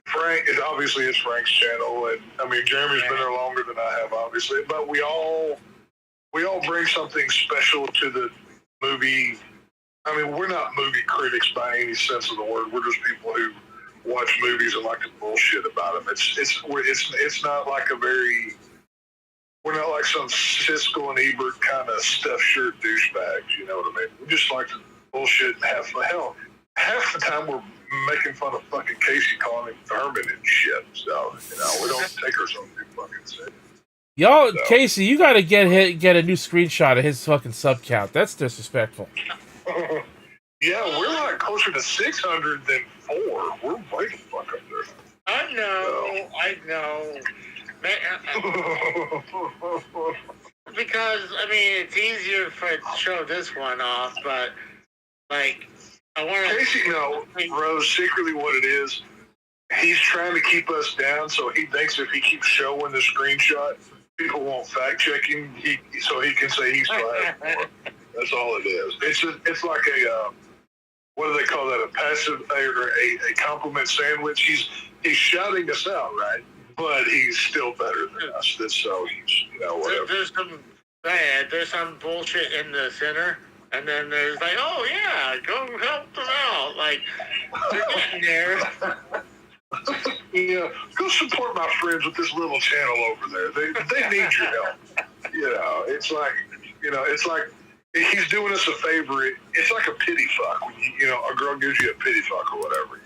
Frank is obviously it's Frank's channel, and I mean Jeremy's been there longer than I have, obviously. But we all bring something special to the movie. I mean, we're not movie critics by any sense of the word. We're just people who watch movies and like to bullshit about them. It's not like we're not like some Siskel and Ebert kind of stuffed shirt douchebags. You know what I mean? We just like to bullshit and have fun. Hell, half the time we're making fun of fucking Casey calling him vermin and shit. So, we don't take ourselves too fucking serious. Y'all, so. Casey, you gotta get a new screenshot of his fucking sub count. That's disrespectful. Yeah, we're like closer to 600 than 4. We're way the fuck up there. I know. Because, I mean, it's easier to show this one off, but, like, I want to... Casey, Rose, secretly what it is, he's trying to keep us down, so he thinks if he keeps showing the screenshot, people won't fact-check him, so he can say he's fired more. That's all it is. It's like a... what do they call that? A passive or a compliment sandwich. He's shouting us out, right? But he's still better than us. So he's whatever. There's some bullshit in the center, and then there's like, oh yeah, go help them out. Like they're getting there. Yeah, go support my friends with this little channel over there. They need your help. It's like he's doing us a favor. It's like a pity fuck when a girl gives you a pity fuck or whatever.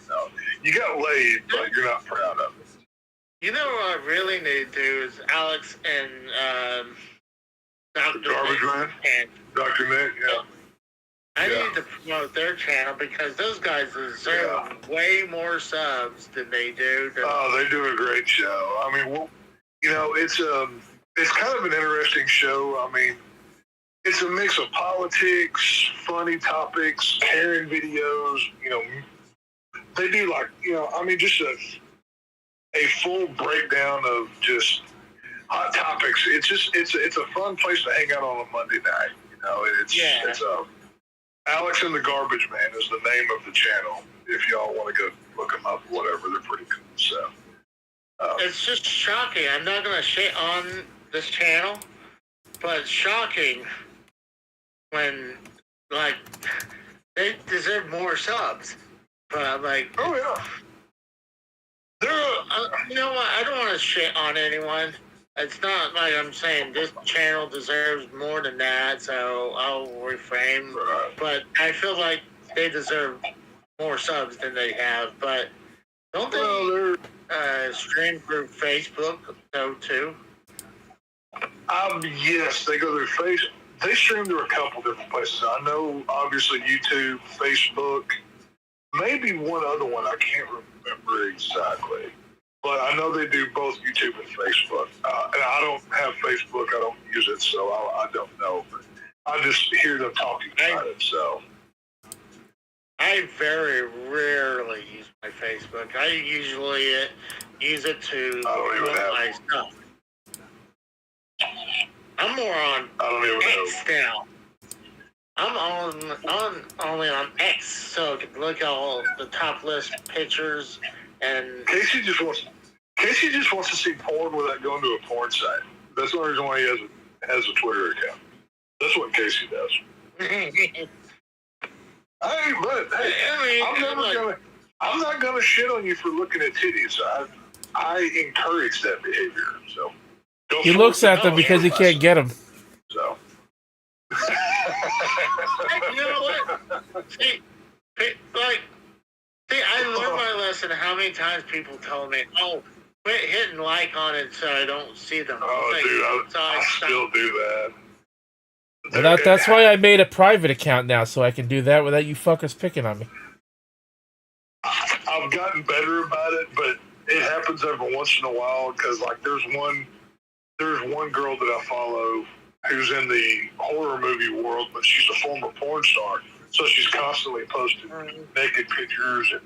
You got laid, but you're not proud of it. You know what I really need to do is Alex and Dr. Garbage Man? Dr. Nick, yeah. I need to promote their channel because those guys deserve way more subs than they do. Oh, they do a great show. I mean, it's kind of an interesting show. I mean, it's a mix of politics, funny topics, caring videos. They do just a full breakdown of just hot topics. It's a fun place to hang out on a Monday night. It's Alex and the Garbage Man is the name of the channel. If y'all want to go look them up, whatever, they're pretty cool. So it's just shocking. I'm not gonna shit on this channel, but it's shocking when they deserve more subs. But I'm like, oh yeah. You know what? I don't want to shit on anyone. It's not like I'm saying this channel deserves more than that, so I'll refrain. Right. But I feel like they deserve more subs than they have. But don't they stream through Facebook though too? Yes, they go through Facebook. They stream through a couple different places. I know, obviously, YouTube, Facebook, maybe one other one. I can't remember exactly. But I know they do both YouTube and Facebook. And I don't have Facebook. I don't use it, so I don't know. But I just hear them talking about it, so. I very rarely use my Facebook. I usually use it to promote my stuff. I'm more on X now. I'm only on X, so I can look at all the top list pictures and. Casey just wants to see porn without going to a porn site. That's the only reason why he has a Twitter account. That's what Casey does. Hey, but hey, I'm not gonna shit on you for looking at titties. I encourage that behavior. So he looks at them because he can't get them. So You know what? See, I learned my lesson. How many times people told me, "Oh, quit hitting like on it so I don't see them." Oh, dude, I still do that. Well, that's why I made a private account now, so I can do that without you fuckers picking on me. I've gotten better about it, but it happens every once in a while because, like, there's one girl that I follow who's in the horror movie world, but she's a former porn star, so she's constantly posting naked pictures and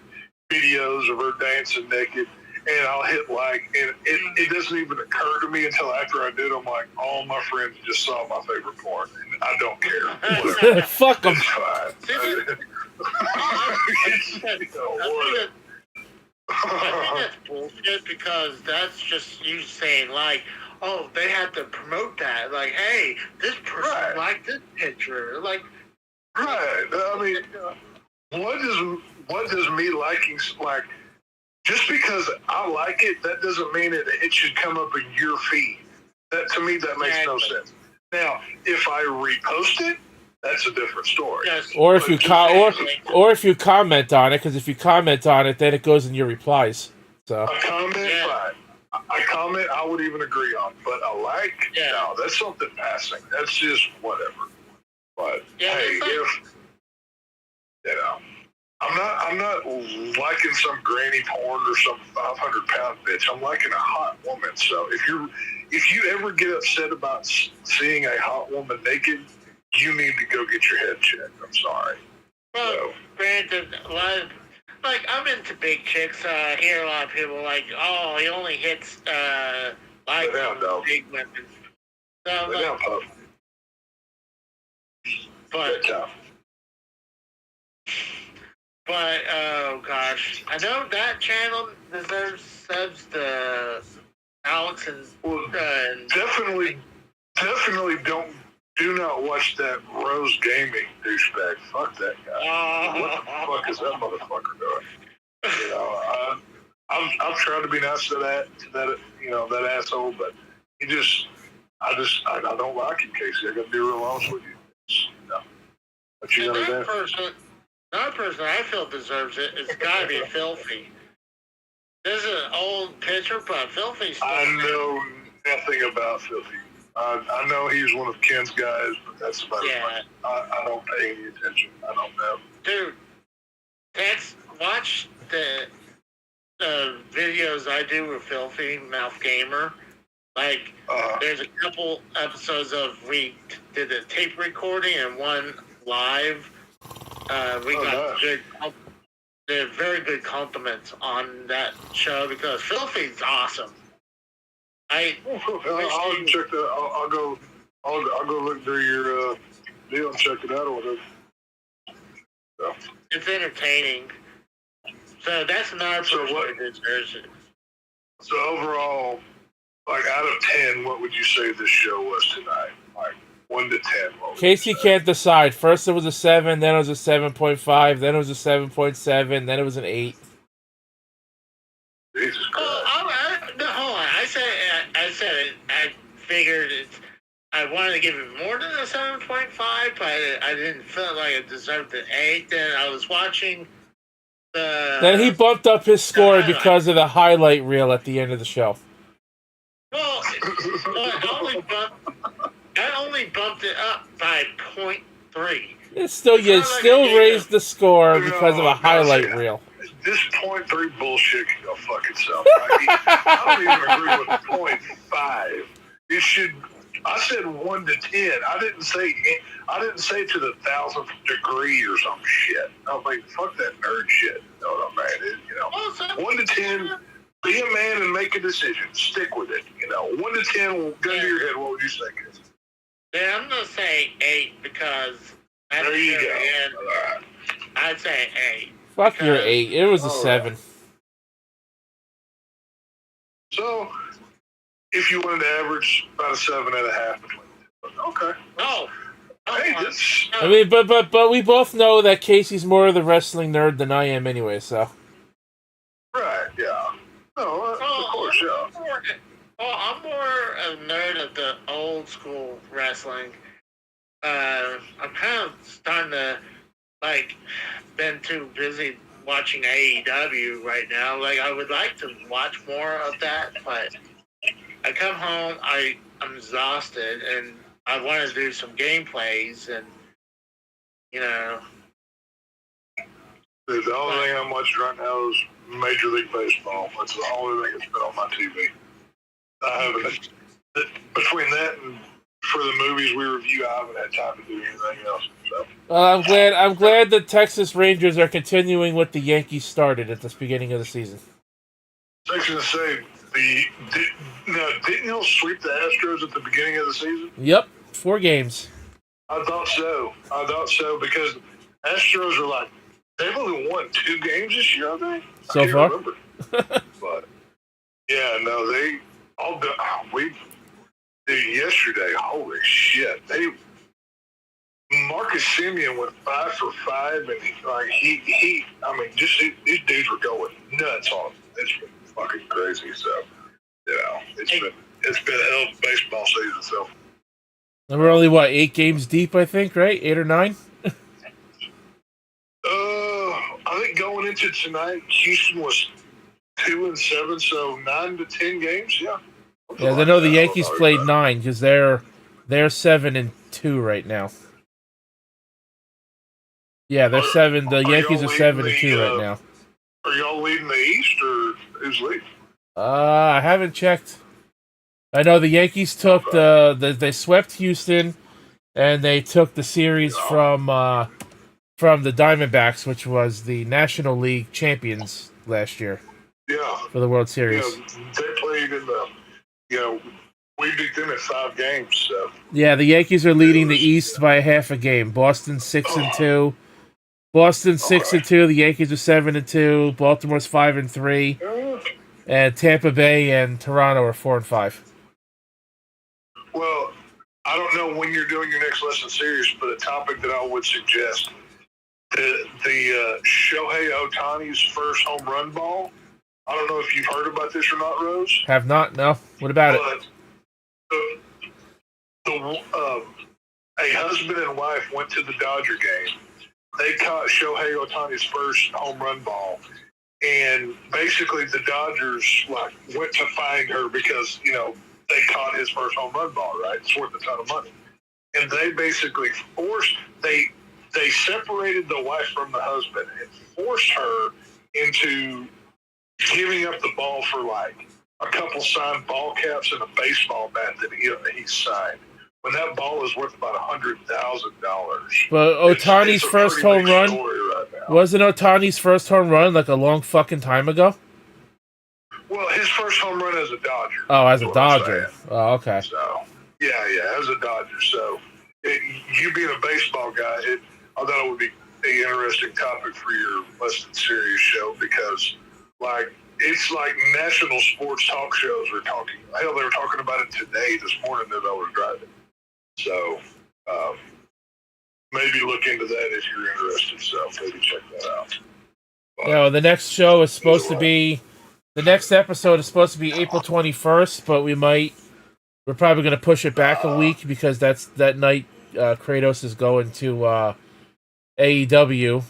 videos of her dancing naked. And I'll hit like, and it doesn't even occur to me until after I did. I'm like, all my friends just saw my favorite porn. And I don't care. Whatever. Fuck them. It's fine. I think that's bullshit because that's just you saying like, oh, they have to promote that. Like, hey, this person liked this picture. Like, right. I mean, what does me liking like? Just because I like it, that doesn't mean that it should come up in your feed. That to me, that makes no sense. Now, if I repost it, that's a different story. yes, Or if you or if you comment on it, because if you comment on it, then it goes in your replies. So a comment, fine. A comment, I would even agree on. But a like, no, that's something passing. That's just whatever. But hey, if you know. I'm not liking some granny porn or some 500-pound bitch. I'm liking a hot woman. So if you ever get upset about seeing a hot woman naked, you need to go get your head checked. I'm sorry. Well, granted, like I'm into big chicks. I hear a lot of people like, oh, he only hits like big women. So, Lay down, pup. But oh gosh, I know that channel deserves subs to Alex and definitely do not watch that Rose Gaming douchebag. Fuck that guy. What the fuck is that motherfucker doing? You know, I've tried to be nice to that asshole, but I don't like him, Casey. I got to be real honest with you. What you gonna do? Another person I feel deserves it is gotta be Filthy. This is an old picture, but Filthy's still I know nothing about Filthy. I know he's one of Ken's guys, but that's about it. I don't pay any attention. I don't know. Dude, watch the videos I do with Filthy Mouth Gamer. Like, there's a couple episodes of we did a tape recording and one live. We got very good compliments on that show because Filthy's awesome. I'll check that. I'll go look through your deal and check it out or whatever. So. It's entertaining. So that's another person that deserves it. So overall, like out of 10, what would you say this show was tonight? Like 1 to 10. Casey can't decide. First it was a 7, then it was a 7.5, then it was a 7.7, then it was an 8. Jesus Christ. Hold on. I said I figured I wanted to give it more than a 7.5, but I didn't feel like it deserved an 8. Then I was watching Then he bumped up his score because of the highlight reel at the end of the show. Well, I only bumped it up by 0.3. It's still raised the score because of a highlight reel. This 0.3 bullshit can go fuck itself. I don't even agree with 0.5. It should. I said 1 to 10. I didn't say to the 1,000th degree or some shit. I'm like, fuck that nerd shit. You know what I mean? You know, 1 to 10. Be a man and make a decision. Stick with it. You know, 1 to 10 will go to your head. What would you say, Chris? Yeah, I'm gonna say 8 because there you go. Right. I'd say 8. Fuck your 8. It was a 7. So, if you wanted to average about a 7.5 between Okay. Oh. Hey, this. I mean, but we both know that Casey's more of the wrestling nerd than I am anyway, so. Right, yeah. No, of course, yeah. I'm more a nerd of the old school wrestling. I'm kind of starting to, like, been too busy watching AEW right now. Like, I would like to watch more of that, but I come home, I'm exhausted, and I want to do some gameplays, and, you know. The only thing I'm watching right now is Major League Baseball. That's the only thing that's been on my TV. I haven't, between that and for the movies we review, I haven't had time to do anything else. So. I'm glad the Texas Rangers are continuing what the Yankees started at the beginning of the season. I was going to say, didn't y'all sweep the Astros at the beginning of the season? Yep, 4 games. I thought so because Astros are like, they've only won 2 games this year, I think. So far? Remember. But, yeah, no, they all done. Yesterday, holy shit. Marcus Semien went 5 for 5, and these dudes were going nuts on him. It's been fucking crazy. So, it's been a hell of a baseball season. So, And we're only 8 games deep, I think, right? 8 or 9. I think going into tonight, Houston was 2-7, so 9 to 10 games. Yeah. Yeah, I know the Yankees played 9 because they're 7-2 right now. Yeah, they're 7. The Yankees are 7-2 right now. Are y'all leading the East, or who's leading? I haven't checked. I know the Yankees took they swept Houston, and they took the series from the Diamondbacks, which was the National League champions last year. Yeah. For the World Series. Yeah, they played in the. We beat them in 5 games. So. Yeah, the Yankees are leading the East by half a game. Boston 6-2. Boston 6-2. The Yankees are 7-2. Baltimore's 5-3. And Tampa Bay and Toronto are 4-5. Well, I don't know when you're doing your next lesson series, but a topic that I would suggest the Shohei Ohtani's first home run ball. I don't know if you've heard about this or not, Rose. Have not? No. What about it? A husband and wife went to the Dodger game. They caught Shohei Ohtani's first home run ball, and basically the Dodgers went to find her because they caught his first home run ball. Right, it's worth a ton of money, and they basically they separated the wife from the husband and forced her into giving up the ball for a couple signed ball caps and a baseball bat that he signed. When that ball is worth about $100,000. But Ohtani's first home run wasn't Ohtani's first home run a long fucking time ago? Well, his first home run as a Dodger. Oh, as a Dodger. Oh, okay. So as a Dodger. So you being a baseball guy, I thought it would be an interesting topic for your Lesson Series show because it's like national sports talk shows are talking. Hell, they were talking about it today, this morning that I was driving. So maybe look into that if you're interested. So maybe check that out. But, the next show is supposed to be. The next episode is supposed to be April 21st, but we're probably going to push it back a week because that night Kratos is going to AEW. So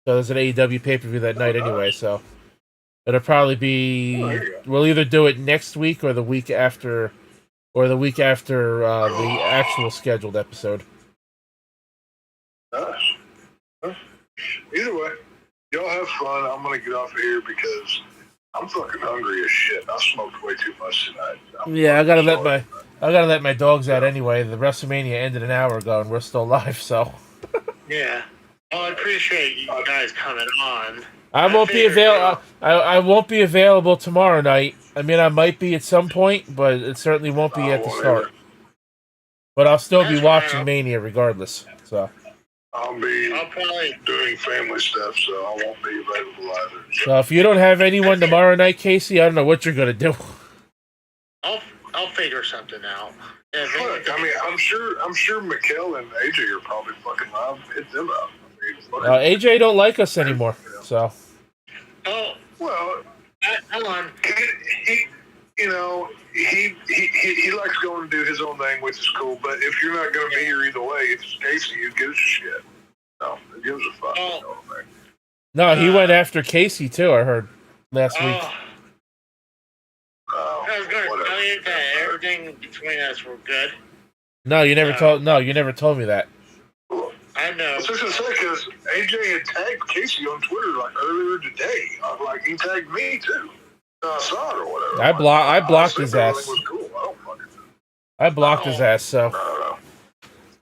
there's an AEW pay-per-view that night anyway, so it'll probably be we'll either do it next week or the week after the actual scheduled episode. Nice. Either way, y'all have fun. I'm going to get off of here because I'm fucking hungry as shit. I smoked way too much tonight. I gotta let my dogs out anyway. The WrestleMania ended an hour ago, and we're still live. So. Yeah. Well, I appreciate you guys coming on. I won't be available tomorrow night. I mean, I might be at some point, but it certainly won't be at the start. But I'll still be watching Mania regardless. So. I'll probably doing family stuff, so I won't be available either. So if you don't have anyone tomorrow night, Casey, I don't know what you're gonna do. I'll figure something out. Look, I mean, I'm sure Mikkel and AJ are probably fucking live. Hit them up. I mean, AJ don't like us anymore, so. Oh, well, hold on. He likes going to do his own thing, which is cool. But if you're not going to be here either way, it's Casey. Who gives a shit? No, who gives a fuck? No, he went after Casey too. I heard last week. I was going to tell you that everything between us were good. No, you never told. No, you never told me that. I know. I was just gonna say because AJ had tagged Casey on Twitter like earlier today. Like he tagged me too. I saw it or whatever. I blocked his ass. Was cool. I blocked his ass, so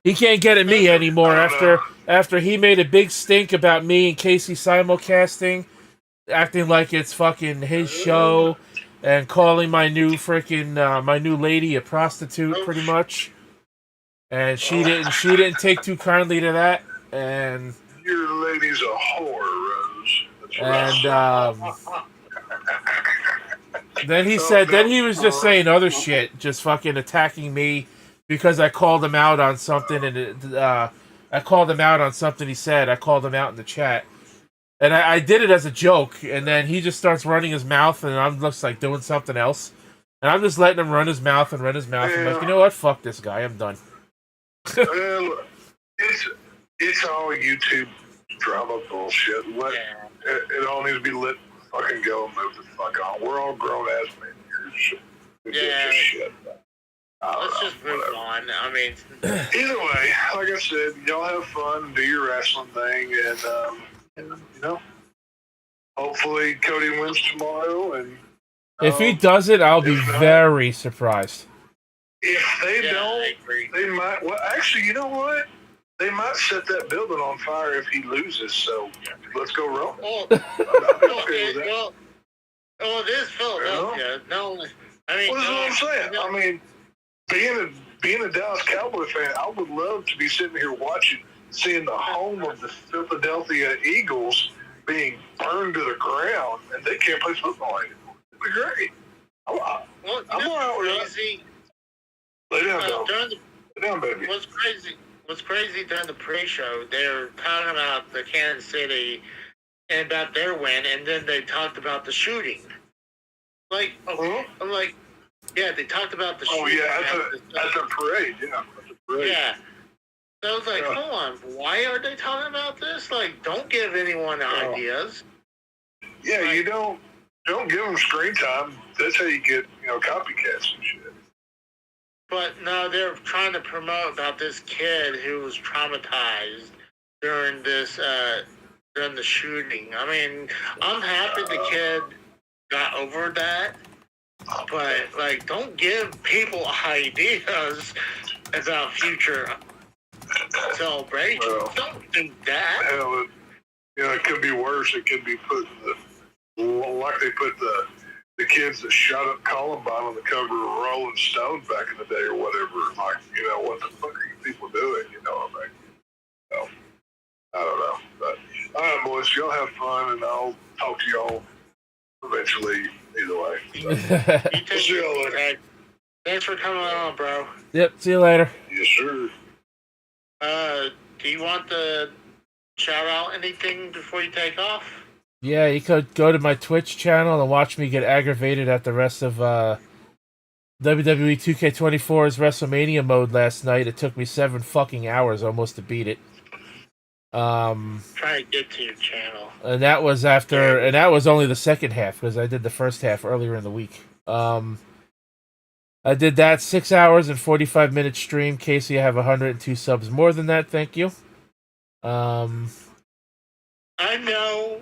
he can't get at me anymore after he made a big stink about me and Casey simulcasting, acting like it's fucking his show, and calling my new lady a prostitute, pretty much. And she didn't take too kindly to that, and your lady's a whore, Rose. And then he was just saying other shit, just fucking attacking me because I called him out on something, and I called him out on something he said. I called him out in the chat, and I did it as a joke, and then he just starts running his mouth, and I'm just like doing something else, and I'm just letting him run his mouth. I'm like, you know what? Fuck this guy. I'm done. Well, it's all YouTube drama bullshit. It all needs to be lit. Fucking go and move the fuck on. We're all grown ass men here. Yeah. Shit. Let's just move on. I mean, either way, like I said, y'all have fun, do your wrestling thing, and hopefully Cody wins tomorrow. And if he does it, I'll be very surprised. If they don't, they might. Well, actually, you know what? They might set that building on fire if he loses. So let's go Roman. Well, it is Philadelphia. No, I mean, what is what I'm saying? I mean, being a Dallas Cowboy fan, I would love to be sitting here seeing the home of the Philadelphia Eagles being burned to the ground, and they can't play football anymore. It'd be great. I'm all right with that. Lay down, lay down, baby. What's crazy during the pre-show, they're talking about the Kansas City and about their win, and then they talked about the shooting. Like, I'm like, yeah, they talked about the shooting. Oh, yeah, at the parade, yeah. Yeah. So I was like, hold on, why are they talking about this? Like, don't give anyone ideas. Yeah, like, you don't give them screen time. That's how you get, copycats and shit. But no, they're trying to promote about this kid who was traumatized during during the shooting. I mean, I'm happy the kid got over that, but like, don't give people ideas about future celebrations. Don't do that. Hell, it could be worse. It could be putting like they put the kids that shot up Columbine on the cover of Rolling Stone back in the day or whatever. Like, what the fuck are you people doing? You know what I mean? So, I don't know. But, all right, boys, y'all have fun, and I'll talk to y'all eventually either way. So, we'll see y'all later. Thanks for coming on, bro. Yep, see you later. Yes, sir. Do you want to shout out anything before you take off? Yeah, you could go to my Twitch channel and watch me get aggravated at the rest of WWE 2K24's WrestleMania mode last night. It took me 7 fucking hours almost to beat it. Try to get to your channel. And that was and that was only the second half because I did the first half earlier in the week. I did that 6 hours and 45-minute stream. Casey, I have 102 subs more than that. Thank you. I know.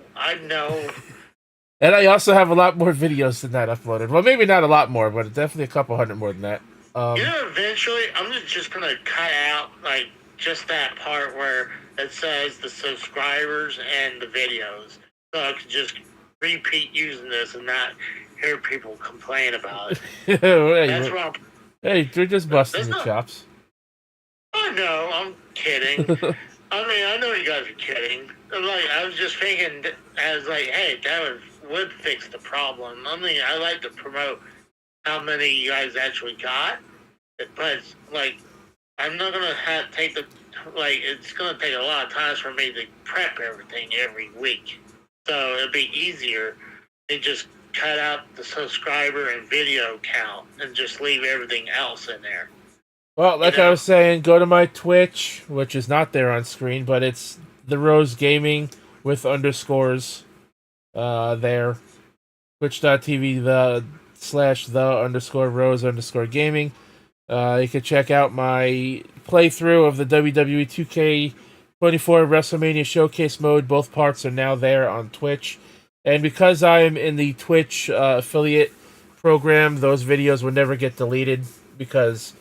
And I also have a lot more videos than that uploaded. Well, maybe not a lot more, but definitely a couple hundred more than that. Eventually, I'm just going to cut out, like, just that part where it says the subscribers and the videos. So I can just repeat using this and not hear people complain about it. That's what I'm... Hey, they're just busting your chops. I know, I'm kidding. I mean, I know you guys are kidding. Like, I was just thinking, I was like, hey, that would fix the problem. I mean, I like to promote how many you guys actually got. But like, I'm not gonna take the it's gonna take a lot of times for me to prep everything every week. So it'd be easier to just cut out the subscriber and video count and just leave everything else in there. Well, like I was saying, go to my Twitch, which is not there on screen, but it's the Rose Gaming with underscores there. Twitch.tv /the _Rose _gaming. You can check out my playthrough of the WWE 2K24 WrestleMania Showcase mode. Both parts are now there on Twitch. And because I am in the Twitch affiliate program, those videos will never get deleted because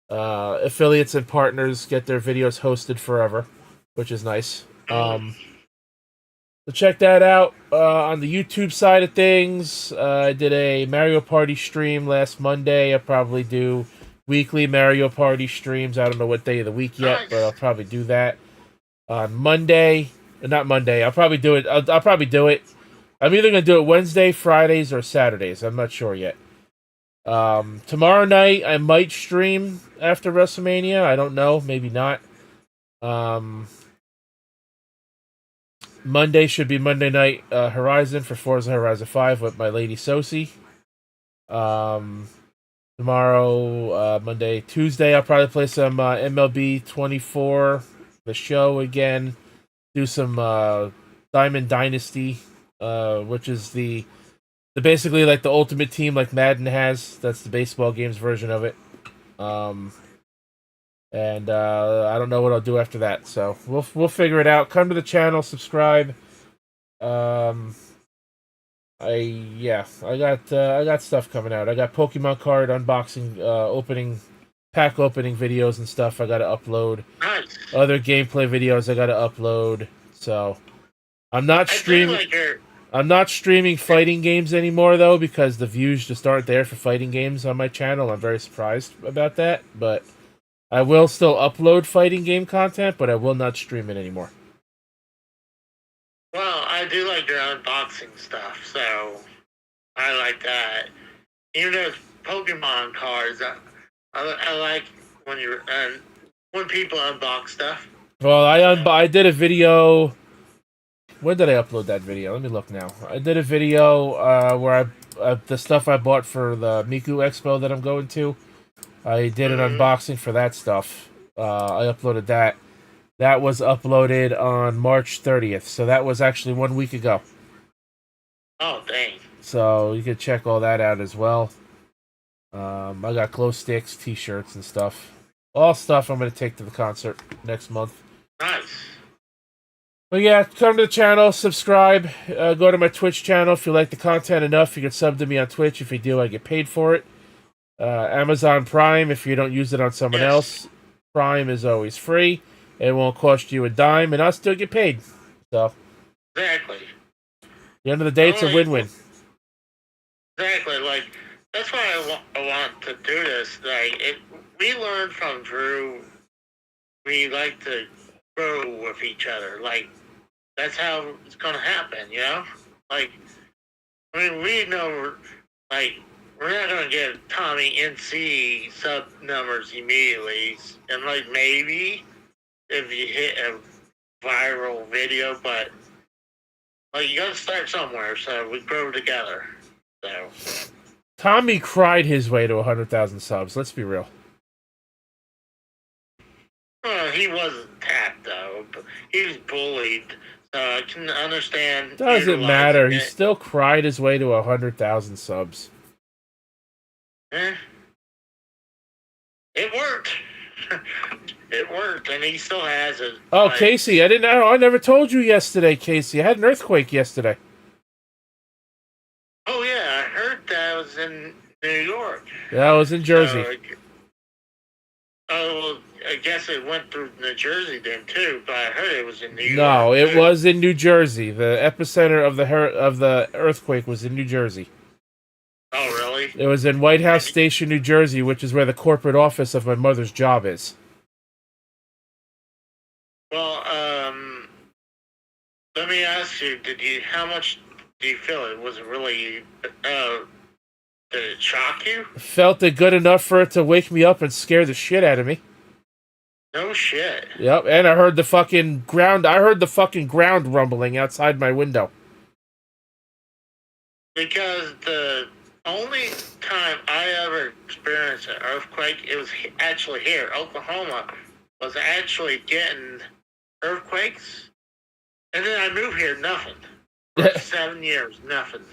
affiliates and partners get their videos hosted forever, which is nice. So check that out. On the YouTube side of things, I did a Mario Party stream last Monday. I'll probably do weekly Mario Party streams. I don't know what day of the week yet, but I'll probably do that on Monday. Not Monday. I'll probably do it. I'll probably do it. I'm either going to do it Wednesday, Fridays, or Saturdays. I'm not sure yet. Tomorrow night, I might stream after WrestleMania. I don't know. Maybe not. Monday should be Monday Night Horizon for Forza Horizon 5 with my lady Sosie. Tomorrow, Monday, Tuesday, I'll probably play some MLB 24, the show again. Do some Diamond Dynasty, which is the basically like the Ultimate Team like Madden has. That's the baseball games version of it. And I don't know what I'll do after that, so we'll figure it out. Come to the channel, subscribe. I got stuff coming out. I got Pokemon card unboxing, pack opening videos and stuff. I got to upload. Nice. Other gameplay videos I got to upload. So I'm not streaming. I'm not streaming fighting games anymore though because the views just aren't there for fighting games on my channel. I'm very surprised about that, but I will still upload fighting game content, but I will not stream it anymore. Well, I do like your unboxing stuff, so I like that. Even those Pokemon cards, I like when people unbox stuff. Well, I did a video. When did I upload that video? Let me look now. I did a video where the stuff I bought for the Miku Expo that I'm going to. I did an unboxing for that stuff. I uploaded that. That was uploaded on March 30th, so that was actually 1 week ago. Oh, dang. So you can check all that out as well. I got glow sticks, t-shirts, and stuff. All stuff I'm going to take to the concert next month. Nice. But yeah, come to the channel, subscribe, go to my Twitch channel. If you like the content enough, you can sub to me on Twitch. If you do, I get paid for it. Amazon Prime, if you don't use it on someone else, Prime is always free. It won't cost you a dime, and I'll still get paid. So, exactly. At the end of the day, it's a win-win. Exactly. Like, that's why I want to do this. Like, we learned from Drew. We like to grow with each other. Like, that's how it's going to happen, you know? Like, I mean, we know, like, we're not going to get Tommy NC sub numbers immediately. And, like, maybe if you hit a viral video, but, like, you got to start somewhere, so we grow together. So Tommy cried his way to 100,000 subs. Let's be real. Well, he wasn't tapped, though. He was bullied, so I can understand. Doesn't matter. He still cried his way to 100,000 subs. It worked. It worked, and he still has it. Oh, Casey, I didn't know. I never told you yesterday, Casey. I had an earthquake yesterday. Oh, yeah, I heard that was in New York. Yeah, I was in Jersey. Well, I guess it went through New Jersey then, too, but I heard it was in New York. No, it was in New Jersey. The epicenter of the earthquake was in New Jersey. Oh, really? It was in White House Station, New Jersey, which is where the corporate office of my mother's job is. Well, let me ask you, how much do you feel it? Was it really Did it shock you? Felt it good enough for it to wake me up and scare the shit out of me. No shit. Yep, and I heard the fucking ground. I heard the fucking ground rumbling outside my window. Because the only time I ever experienced an earthquake, it was actually here. Oklahoma was actually getting earthquakes. And then I moved here, nothing. For 7 years, nothing.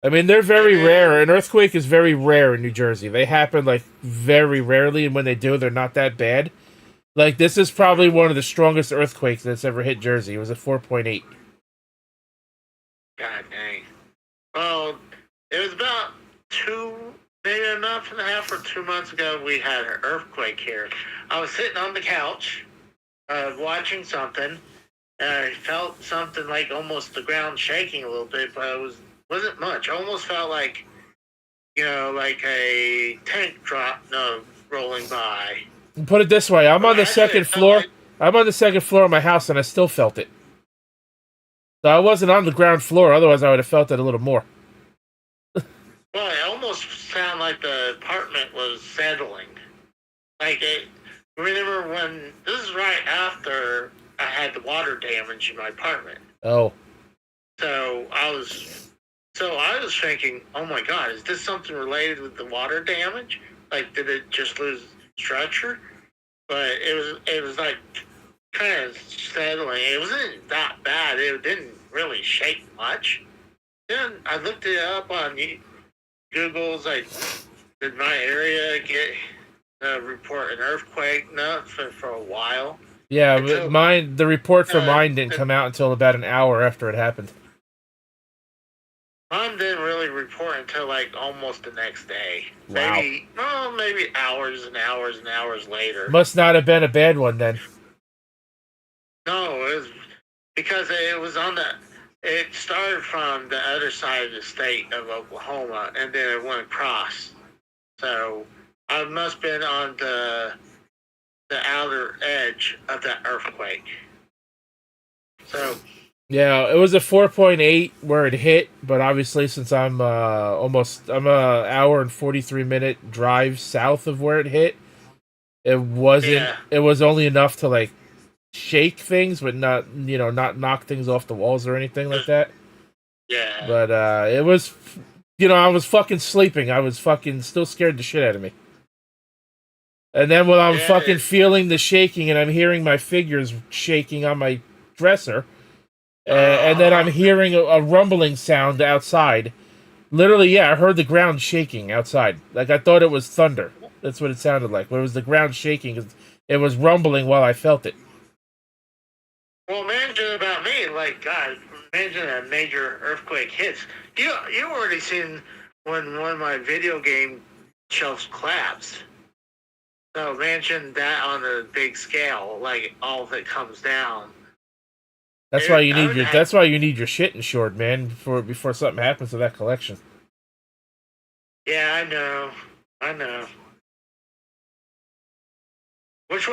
I mean, they're very rare. An earthquake is very rare in New Jersey. They happen, like, very rarely, and when they do, they're not that bad. Like, this is probably one of the strongest earthquakes that's ever hit Jersey. It was a 4.8. God dang. Well, it was about maybe a month and a half or 2 months ago, we had an earthquake here. I was sitting on the couch, watching something, and I felt something like almost the ground shaking a little bit, but it wasn't much. Almost felt like, like a tank rolling by. Put it this way, I'm on the second floor. I'm on the second floor of my house, and I still felt it. So I wasn't on the ground floor, otherwise I would have felt it a little more. Well, it almost sounded like the apartment was settling. Like remember when, this is right after I had the water damage in my apartment. Oh. So I was thinking, oh my God, is this something related with the water damage? Like, did it just lose structure? But it was like kind of settling. It wasn't that bad. It didn't really shake much. Then I looked it up on Google's, like, did my area get report an earthquake? Nothing for a while. Yeah, but the report for mine didn't come out until about an hour after it happened. Mine didn't really report until like almost the next day. Wow. Maybe hours and hours and hours later. Must not have been a bad one then. No, it was because it was it started from the other side of the state of Oklahoma, and then it went across. So I must have been on the outer edge of that earthquake. So. Yeah, it was a 4.8 where it hit, but obviously since I'm I'm a hour and 43-minute drive south of where it hit, it wasn't. Yeah. It was only enough to like shake things, but not not knock things off the walls or anything like that. Yeah. But it was, I was fucking sleeping. I was fucking still scared the shit out of me. And then when I'm fucking feeling the shaking and I'm hearing my figures shaking on my dresser. And then I'm hearing a rumbling sound outside. Literally, yeah, I heard the ground shaking outside. Like, I thought it was thunder. That's what it sounded like. But it was the ground shaking. It was rumbling while I felt it. Well, imagine about me. Like, God, imagine a major earthquake hits. You already seen when one of my video game shelves collapsed. So imagine that on a big scale. Like, all of it comes down. That's why you need your shit insured, man, before something happens to that collection. Yeah, I know. Which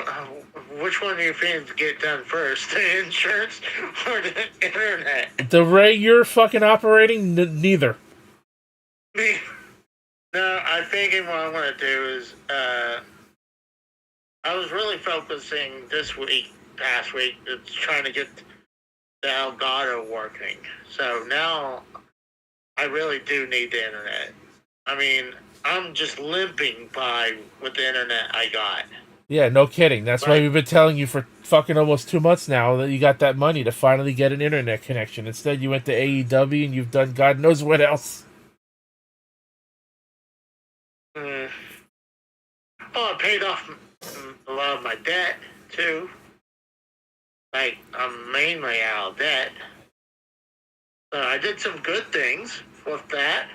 one do you think get done first, the insurance or the internet? The ray you're fucking operating, neither. Me? No, I'm thinking what I'm going to do is, I was really focusing past week, it's trying to get the Elgato working. So now I really do need the internet. I mean, I'm just limping by with the internet I got. Yeah, no kidding. That's why we've been telling you for fucking almost 2 months now that you got that money to finally get an internet connection. Instead, you went to AEW and you've done God knows what else. Well, I paid off a lot of my debt, too. Like, I'm mainly out of debt. So I did some good things with that.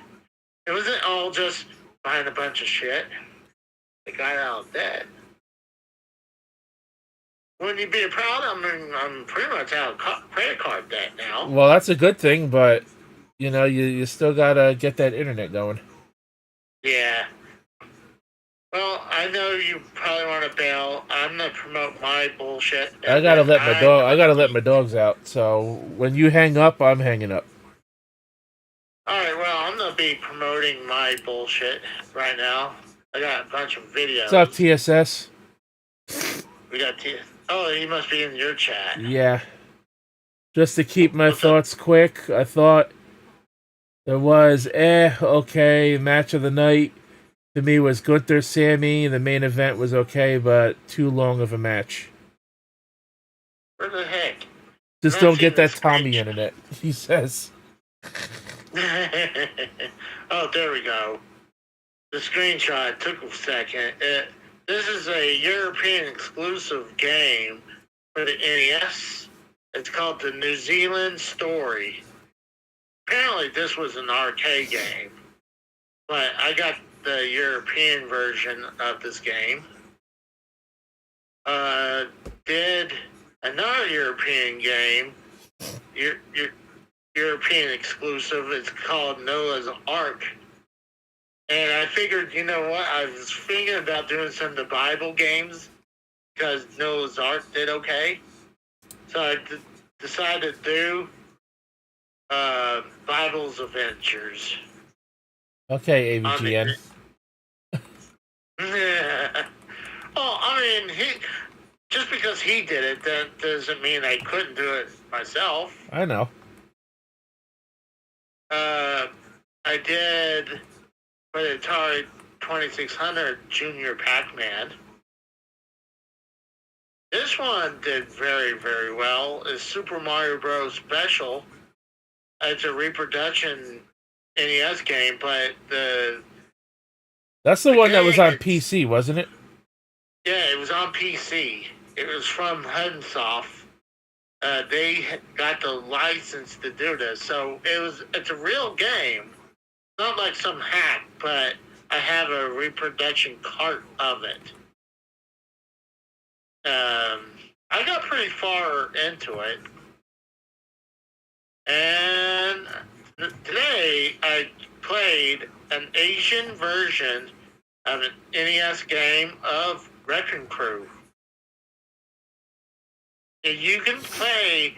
It wasn't all just buying a bunch of shit. I got out of debt. Wouldn't you be proud? I'm pretty much out of credit card debt now. Well, that's a good thing, but, you still gotta get that internet going. Yeah. Well, I know you probably want to bail. I'm gonna promote my bullshit. I gotta let my dogs out. So when you hang up, I'm hanging up. Alright, well, I'm gonna be promoting my bullshit right now. I got a bunch of videos. What's up, TSS? We got Oh, he must be in your chat. Yeah. Just to keep my What's up? thoughts quick, I thought there was, okay, match of the night. To me was Gunther, Sammy. The main event was okay, but too long of a match. Where the heck? Just Not don't get seeing the that Tommy screenshot. internet, he says. Oh, there we go. The screenshot took a second. This is a European exclusive game for the NES. It's called the New Zealand Story. Apparently, this was an arcade game, but I got the European version of this game. Did another European game, European exclusive. It's called Noah's Ark. And I figured, you know what? I was thinking about doing some of the Bible games because Noah's Ark did okay. So I decided to do Bible's Adventures. Okay, AVGN. Well, I mean, just because he did it, that doesn't mean I couldn't do it myself. I know. I did for the Atari 2600 Junior Pac-Man. This one did very, very well. It's Super Mario Bros. Special. It's a reproduction NES game, but That's the one that was on PC, wasn't it? Yeah, it was on PC. It was from Hudsoft. They got the license to do this, so it's a real game. Not like some hack, but I have a reproduction cart of it. I got pretty far into it. And today I played an Asian version of an NES game of Wrecking Crew. And you can play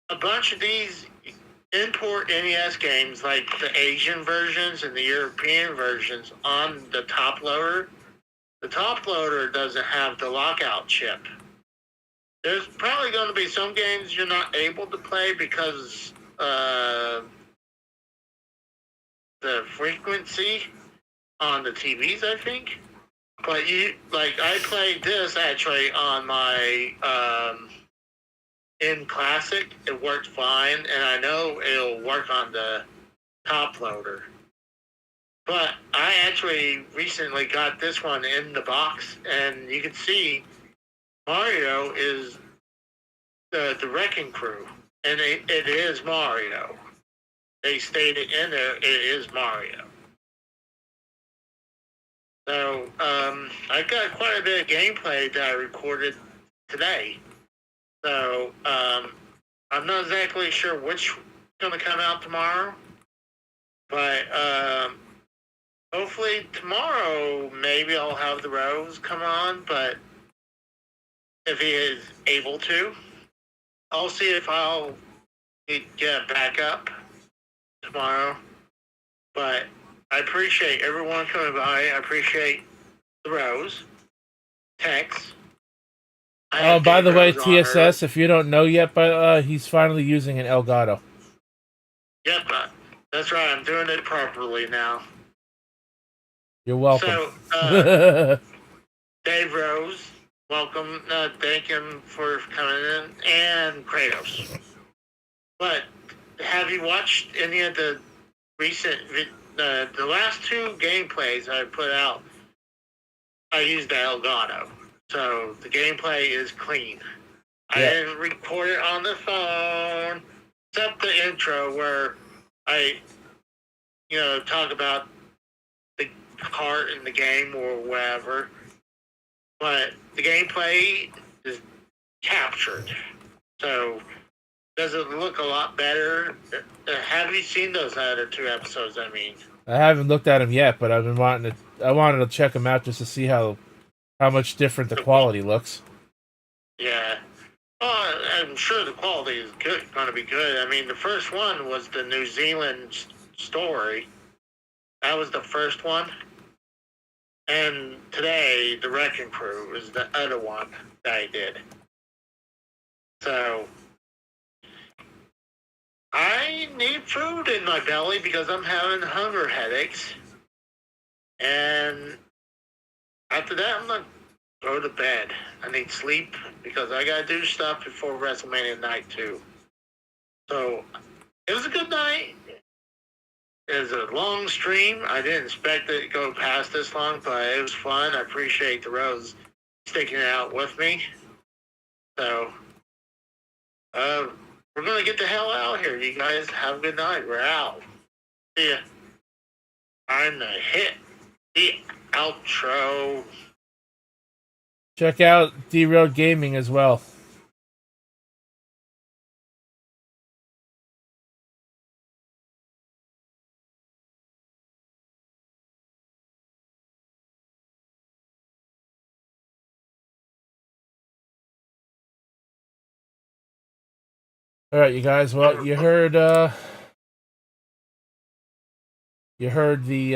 a bunch of these import NES games, like the Asian versions and the European versions, on the top loader. The top loader doesn't have the lockout chip. There's probably going to be some games you're not able to play because the frequency on the TVs, I think. But I played this actually on my in Classic. It worked fine, and I know it'll work on the top loader. But I actually recently got this one in the box, and you can see Mario is the Wrecking Crew, and it is Mario. They stated in there it is Mario. So I got quite a bit of gameplay that I recorded today. So I'm not exactly sure which is going to come out tomorrow, but hopefully tomorrow maybe I'll have the Rose come on, but if he is able to, I'll see if I'll get a backup tomorrow. But I appreciate everyone coming by. I appreciate the Rose. Tex. Oh, by the way, TSS, if you don't know yet, but he's finally using an Elgato. Yep, that's right. I'm doing it properly now. You're welcome. So, Dave Rose, welcome. Thank him for coming in, and Kratos. But have you watched any of the recent, the last two gameplays I put out? I used the Elgato, so the gameplay is clean. Yeah. I didn't record it on the phone, except the intro where I, talk about the cart in the game or whatever. But the gameplay is captured, so does it look a lot better? Have you seen those other two episodes? I mean, I haven't looked at them yet, but I wanted to check them out just to see how much different the quality looks. Yeah, I'm sure the quality is good, going to be good. I mean, the first one was the New Zealand story. That was the first one. And today, the Wrecking Crew is the other one that I did. So, I need food in my belly because I'm having hunger headaches. And after that, I'm going to go to bed. I need sleep because I got to do stuff before WrestleMania night, too. So, it was a good night. It was a long stream. I didn't expect it to go past this long, but it was fun. I appreciate the Rose sticking it out with me. So, we're going to get the hell out here. You guys have a good night. We're out. See ya. I'm going to hit the outro. Check out D-Road Gaming as well. All right, you guys. Well, you heard the you heard me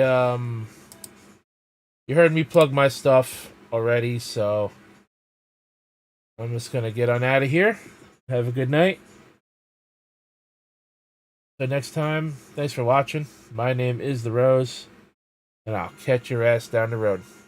plug my stuff already, so I'm just gonna get on out of here. Have a good night. Till next time, thanks for watching. My name is The Rose, and I'll catch your ass down the road.